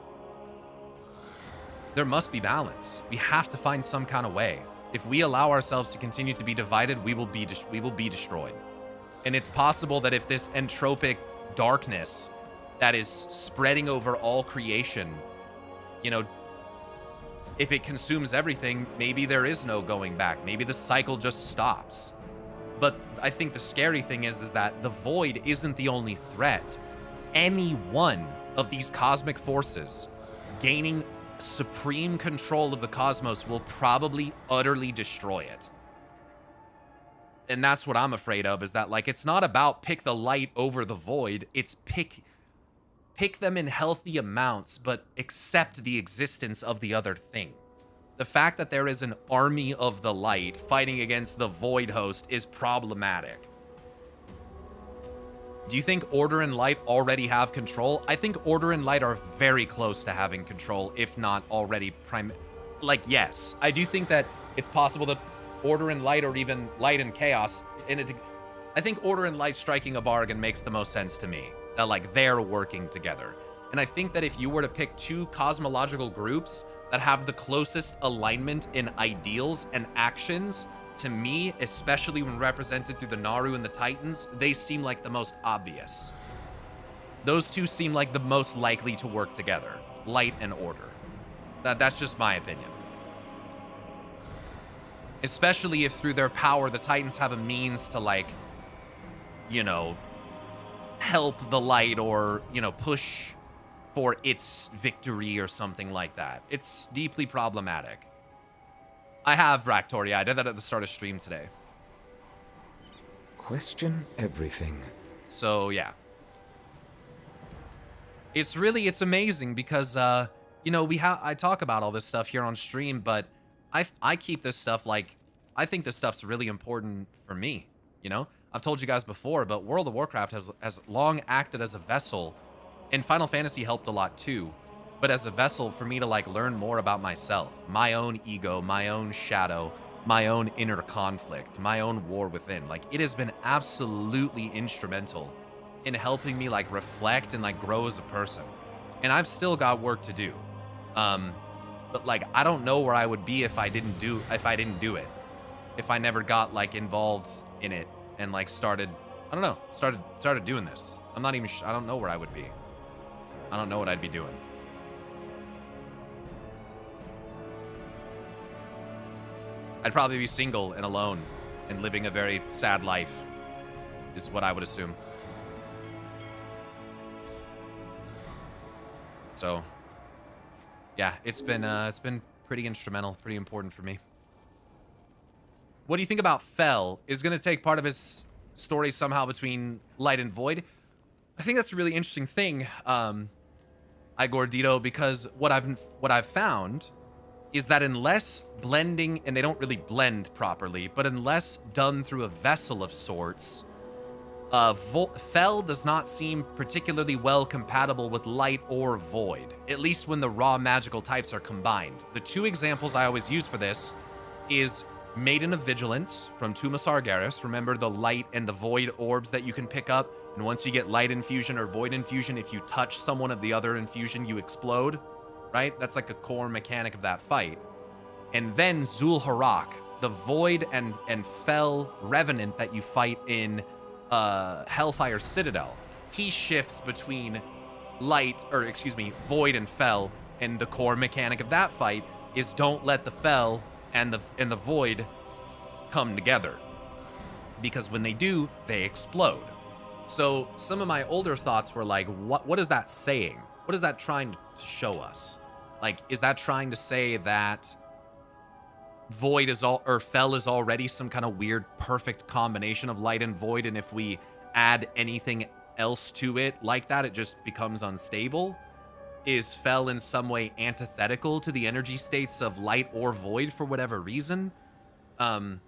B: there must be balance. We have to find some kind of way. If we allow ourselves to continue to be divided, we will be destroyed. And it's possible that if this entropic darkness that is spreading over all creation, you know, if it consumes everything, maybe there is no going back. Maybe the cycle just stops. But I think the scary thing is that the void isn't the only threat. Any one of these cosmic forces gaining supreme control of the cosmos will probably utterly destroy it. And that's what I'm afraid of, is that, like, it's not about pick the light over the void. It's pick them in healthy amounts, but accept the existence of the other thing. The fact that there is an army of the light fighting against the void host is problematic. Do you think Order and Light already have control? I think Order and Light are very close to having control, if not already yes. I do think that it's possible that Order and Light, or even Light and Chaos, I think Order and Light striking a bargain makes the most sense to me. That, like, they're working together. And I think that if you were to pick two cosmological groups that have the closest alignment in ideals and actions, to me, especially when represented through the Naru and the Titans, they seem like the most obvious. Those two seem like the most likely to work together. Light and Order. That's just my opinion. Especially if through their power, the Titans have a means to, like, you know, help the light, or, you know, push for its victory or something like that. It's deeply problematic. I have Raktor, yeah, I did that at the start of stream today.
J: Question everything.
B: So, yeah. It's amazing because, you know, I talk about all this stuff here on stream, but I keep this stuff, like, I think this stuff's really important for me, you know? I've told you guys before, but World of Warcraft has long acted as a vessel, and Final Fantasy helped a lot too, but as a vessel for me to, like, learn more about myself, my own ego, my own shadow, my own inner conflict, my own war within. Like, it has been absolutely instrumental in helping me, like, reflect and, like, grow as a person. And I've still got work to do. But, like, I don't know where I would be if I didn't do it. If I never got, like, involved in it and, like, started doing this. I'm not even I don't know where I would be. I don't know what I'd be doing. I'd probably be single and alone and living a very sad life, is what I would assume. So, yeah, it's been pretty instrumental, pretty important for me. What do you think about Fel? Is going to take part of his story somehow between Light and Void? I think that's a really interesting thing, Igordito, because what I've found is that unless blending, and they don't really blend properly, but unless done through a vessel of sorts, Fel does not seem particularly well compatible with Light or Void, at least when the raw magical types are combined. The two examples I always use for this is Maiden of Vigilance from Tuma Sargeras. Remember the Light and the Void orbs that you can pick up, and once you get Light infusion or Void infusion, if you touch someone of the other infusion, you explode, right? That's like a core mechanic of that fight. And then Zul'Harak, the Void and Fel Revenant that you fight in Hellfire Citadel, he shifts between Void and Fel, and the core mechanic of that fight is don't let the Fel and the Void come together, because when they do, they explode. So some of my older thoughts were like, what is that saying? What is that trying to show us? Like, is that trying to say that Void is Fel is already some kind of weird perfect combination of light and void, and if we add anything else to it like that, it just becomes unstable? Is Fel in some way antithetical to the energy states of light or void for whatever reason? And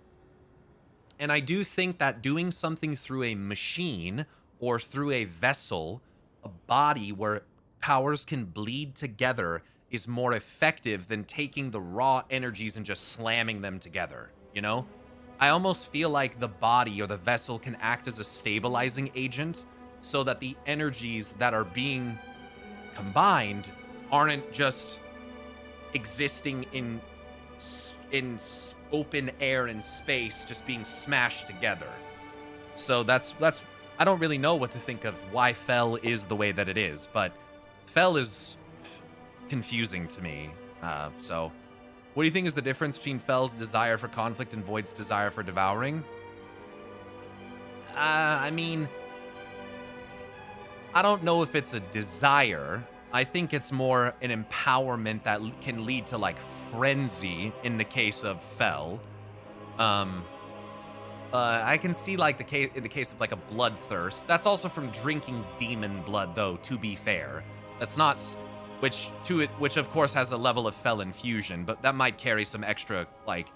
B: I do think that doing something through a machine or through a vessel, a body where powers can bleed together, is more effective than taking the raw energies and just slamming them together, you know? I almost feel like the body or the vessel can act as a stabilizing agent so that the energies that are being combined aren't just existing in open air and space, just being smashed together. So that's I don't really know what to think of why Fel is the way that it is, but Fel is confusing to me. So what do you think is the difference between Fel's desire for conflict and Void's desire for devouring? I mean, I don't know if it's a desire. I think it's more an empowerment that can lead to like frenzy in the case of Fel. I can see like in the case of like a bloodthirst. That's also from drinking demon blood, though, to be fair. That's not, which of course has a level of Fel infusion, but that might carry some extra like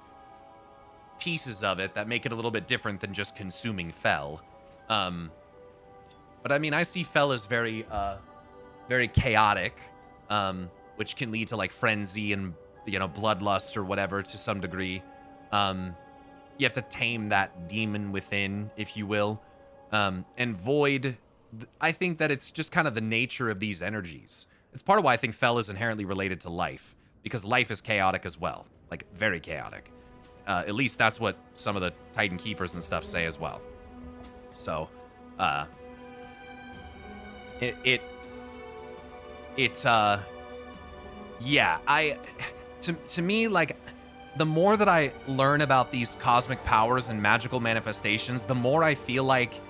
B: pieces of it that make it a little bit different than just consuming Fel. But I mean, I see Fel as very chaotic, which can lead to like frenzy and, you know, bloodlust or whatever to some degree. You have to tame that demon within, if you will. And Void, I think that it's just kind of the nature of these energies. It's part of why I think Fel is inherently related to life, because life is chaotic as well, like very chaotic. At least that's what some of the Titan Keepers and stuff say as well. So, yeah, to me, like, the more that I learn about these cosmic powers and magical manifestations, the more I feel like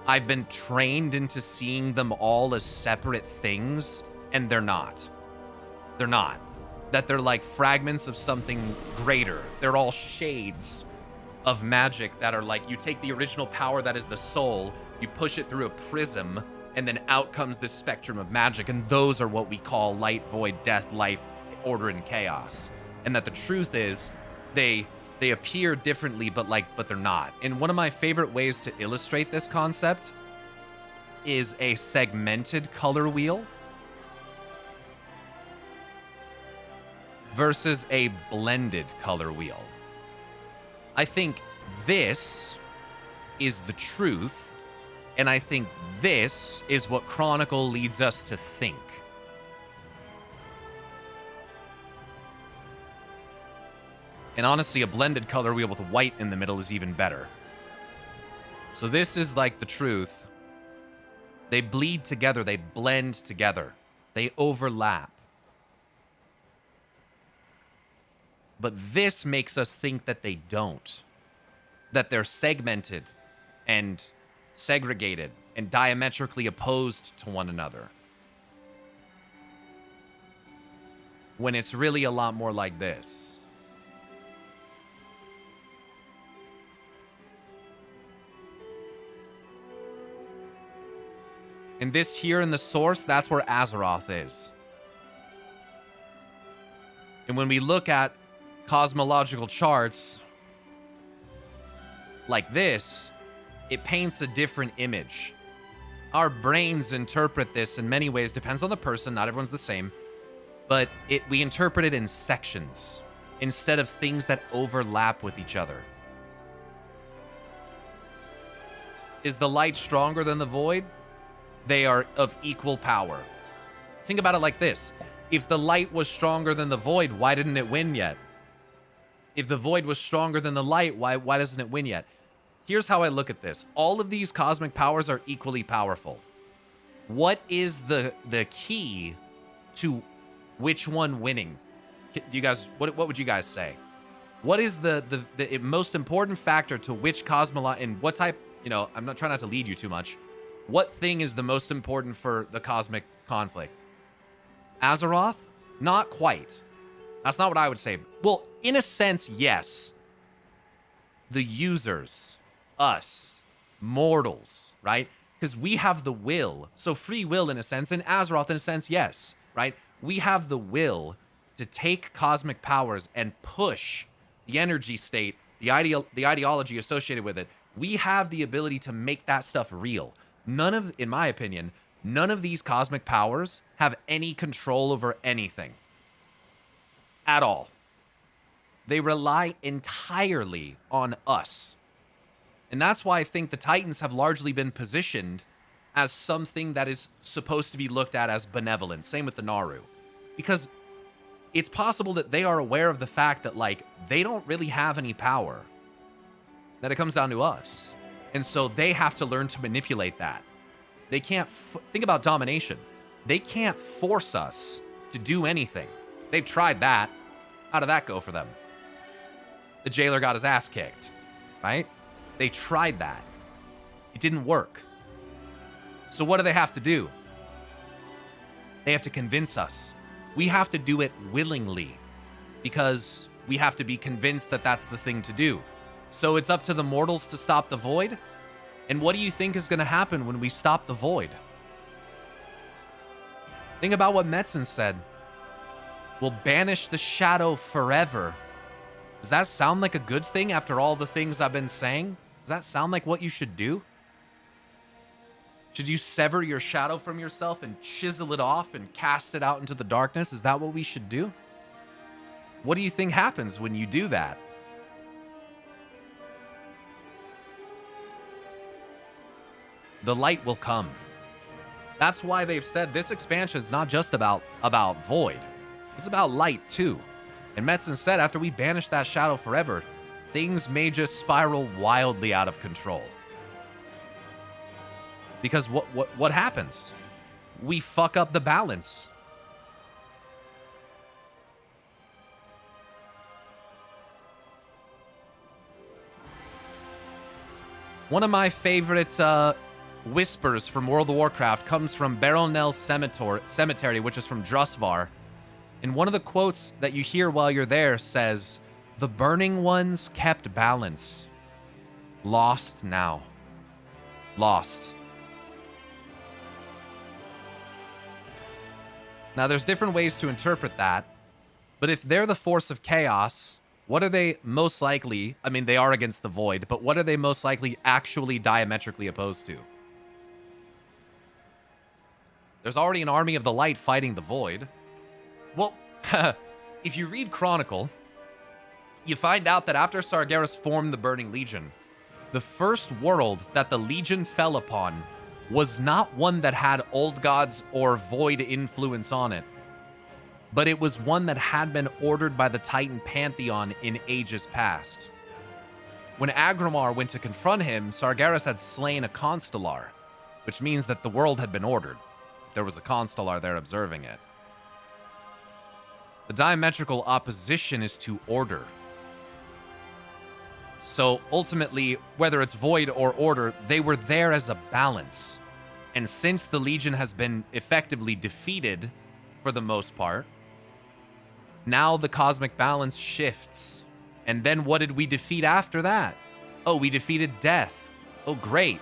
B: I've been trained into seeing them all as separate things, and they're not. They're not. That they're like fragments of something greater. They're all shades of magic that are like, you take the original power that is the soul, you push it through a prism, and then out comes this spectrum of magic, and those are what we call light, void, death, life, order, and chaos. And that the truth is, they appear differently, but they're not. And one of my favorite ways to illustrate this concept is a segmented color wheel versus a blended color wheel. I think this is the truth, and I think this is what Chronicle leads us to think. And honestly, a blended color wheel with white in the middle is even better. So this is like the truth. They bleed together, they blend together, they overlap. But this makes us think that they don't. That they're segmented and segregated and diametrically opposed to one another. When it's really a lot more like this. And this here in the source, that's where Azeroth is. And when we look at cosmological charts like this, it paints a different image. Our brains interpret this in many ways, depends on the person, not everyone's the same, but we interpret it in sections instead of things that overlap with each other. Is the light stronger than the void? They are of equal power. Think about it like this. If the light was stronger than the void, why didn't it win yet? If the void was stronger than the light, why doesn't it win yet? Here's how I look at this. All of these cosmic powers are equally powerful. What is the key to which one winning? Do you guys, what would you guys say? What is the most important factor to which and what type, I'm not trying not to lead you too much. What thing is the most important for the cosmic conflict? Azeroth? Not quite. That's not what I would say. Well, in a sense, yes. The users, us, mortals, right? Because we have the will. So free will in a sense, and Azeroth in a sense, yes, right? We have the will to take cosmic powers and push the energy state, the ideology associated with it. We have the ability to make that stuff real. In my opinion, none of these cosmic powers have any control over anything. At all. They rely entirely on us. And that's why I think the Titans have largely been positioned as something that is supposed to be looked at as benevolent. Same with the Naru. Because it's possible that they are aware of the fact that, they don't really have any power. That it comes down to us. And so they have to learn to manipulate that. They can't... think about domination. They can't force us to do anything. They've tried that. How did that go for them? The jailer got his ass kicked, right? They tried that. It didn't work. So what do they have to do? They have to convince us. We have to do it willingly because we have to be convinced that that's the thing to do. So it's up to the mortals to stop the void? And what do you think is going to happen when we stop the void? Think about what Metzen said. We'll banish the shadow forever. Does that sound like a good thing after all the things I've been saying? Does that sound like what you should do? Should you sever your shadow from yourself and chisel it off and cast it out into the darkness? Is that what we should do? What do you think happens when you do that? The light will come. That's why they've said this expansion is not just about void. It's about light too. And Metzen said after we banish that shadow forever, things may just spiral wildly out of control. Because what happens? We fuck up the balance. One of my favorite whispers from World of Warcraft comes from Baronel's Cemetery, which is from Drusvar. And one of the quotes that you hear while you're there says, "The burning ones kept balance. Lost now. Lost." Now, there's different ways to interpret that, but if they're the force of chaos, what are they most likely... I mean, they are against the void, but what are they most likely actually diametrically opposed to? There's already an army of the light fighting the void. Well, if you read Chronicle, you find out that after Sargeras formed the Burning Legion, the first world that the Legion fell upon was not one that had old gods or void influence on it, but it was one that had been ordered by the Titan Pantheon in ages past. When Agramar went to confront him, Sargeras had slain a Constellar, which means that the world had been ordered. There was a Constellar there observing it. The diametrical opposition is to order. So ultimately, whether it's void or order, they were there as a balance. And since the Legion has been effectively defeated, for the most part, now the cosmic balance shifts. And then what did we defeat after that? Oh, we defeated death. Oh, great.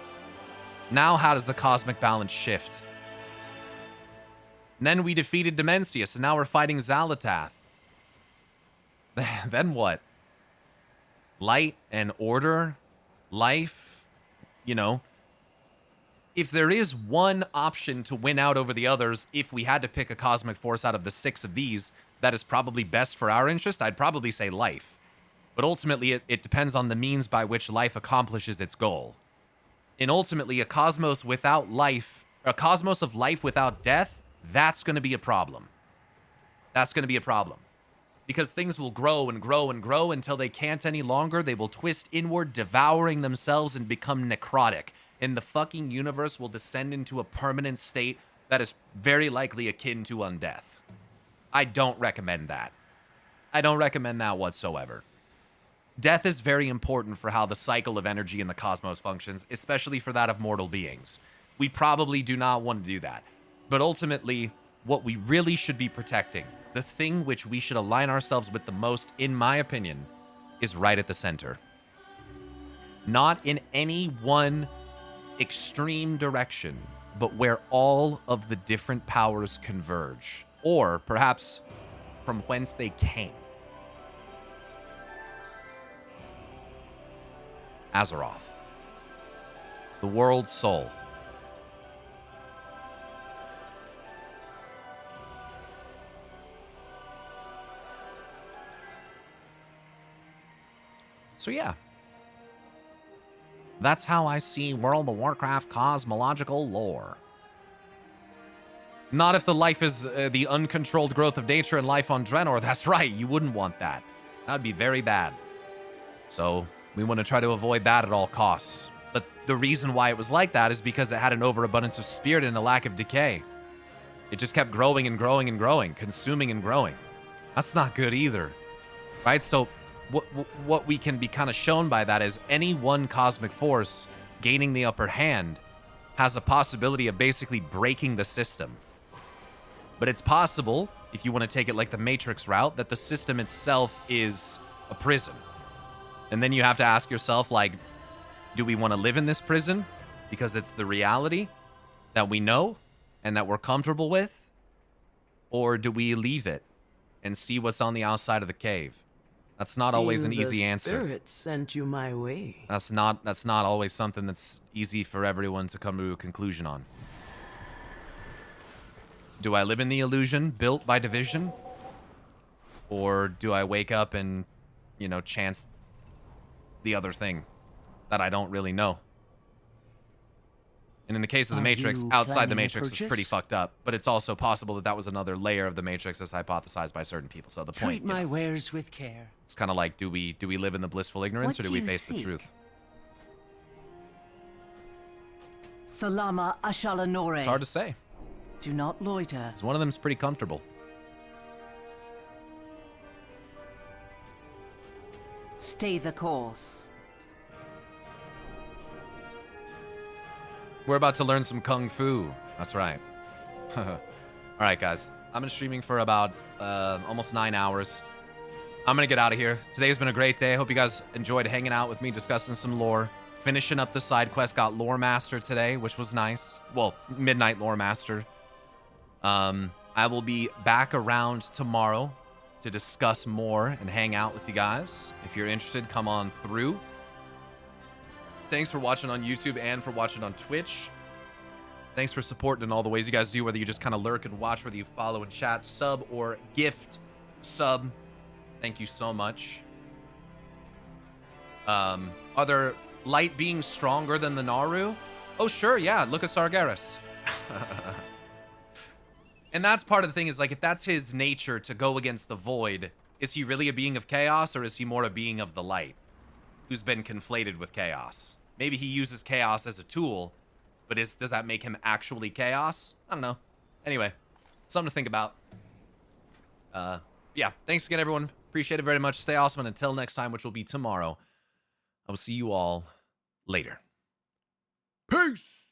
B: Now how does the cosmic balance shift? And then we defeated Demencius, and now we're fighting Xalatath. Then what? Light and order? Life? You know? If there is one option to win out over the others, if we had to pick a cosmic force out of the 6 of these, that is probably best for our interest, I'd probably say life. But ultimately, it depends on the means by which life accomplishes its goal. And ultimately, a cosmos without life, a cosmos of life without death, that's going to be a problem. That's going to be a problem. Because things will grow and grow and grow until they can't any longer. They will twist inward, devouring themselves and become necrotic. And the fucking universe will descend into a permanent state that is very likely akin to undeath. I don't recommend that. I don't recommend that whatsoever. Death is very important for how the cycle of energy in the cosmos functions, especially for that of mortal beings. We probably do not want to do that. But ultimately, what we really should be protecting, the thing which we should align ourselves with the most, in my opinion, is right at the center. Not in any one extreme direction, but where all of the different powers converge, or perhaps from whence they came. Azeroth, the world's soul. So yeah, that's how I see World of Warcraft cosmological lore. Not if the life is the uncontrolled growth of nature and life on Draenor. That's right, you wouldn't want that. That would be very bad. So we want to try to avoid that at all costs. But the reason why it was like that is because it had an overabundance of spirit and a lack of decay. It just kept growing and growing and growing, consuming and growing. That's not good either, right? So what we can be kind of shown by that is any one cosmic force gaining the upper hand has a possibility of basically breaking the system. But it's possible, if you want to take it like the Matrix route, that the system itself is a prison. And then you have to ask yourself, like, do we want to live in this prison because it's the reality that we know and that we're comfortable with? Or do we leave it and see what's on the outside of the cave? That's not always an easy answer.
F: Spirit sent you my way.
B: That's not always something that's easy for everyone to come to a conclusion on. Do I live in the illusion built by division? Or do I wake up and, you know, chance the other thing that I don't really know? And in the case of the Matrix, outside the Matrix is pretty fucked up. But it's also possible that that was another layer of the Matrix as hypothesized by certain people. So the point,
F: Treat my wares with care.
B: It's kind of like, do we live in the blissful ignorance, or do we face the truth?
F: Salama Ashalanore.
B: It's hard to say.
F: Do not loiter.
B: Because one of them's pretty comfortable.
F: Stay the course.
B: We're about to learn some Kung Fu. That's right. All right, guys. I've been streaming for about almost 9 hours. I'm going to get out of here. Today's been a great day. I hope you guys enjoyed hanging out with me, discussing some lore. Finishing up the side quest. Got Loremaster today, which was nice. Well, Midnight Loremaster. I will be back around tomorrow to discuss more and hang out with you guys. If you're interested, come on through. Thanks for watching on YouTube and for watching on Twitch. Thanks for supporting in all the ways you guys do, whether you just kind of lurk and watch, whether you follow and chat, sub, or gift sub. Thank you so much. Are there light beings stronger than the Naru? Oh, sure, yeah. Look at Sargeras. And that's part of the thing is, like, if that's his nature to go against the void, is he really a being of chaos, or is he more a being of the light who's been conflated with chaos? Maybe he uses chaos as a tool, but does that make him actually chaos? I don't know. Anyway, something to think about. Yeah, thanks again, everyone. Appreciate it very much. Stay awesome, and until next time, which will be tomorrow, I will see you all later.
S: Peace!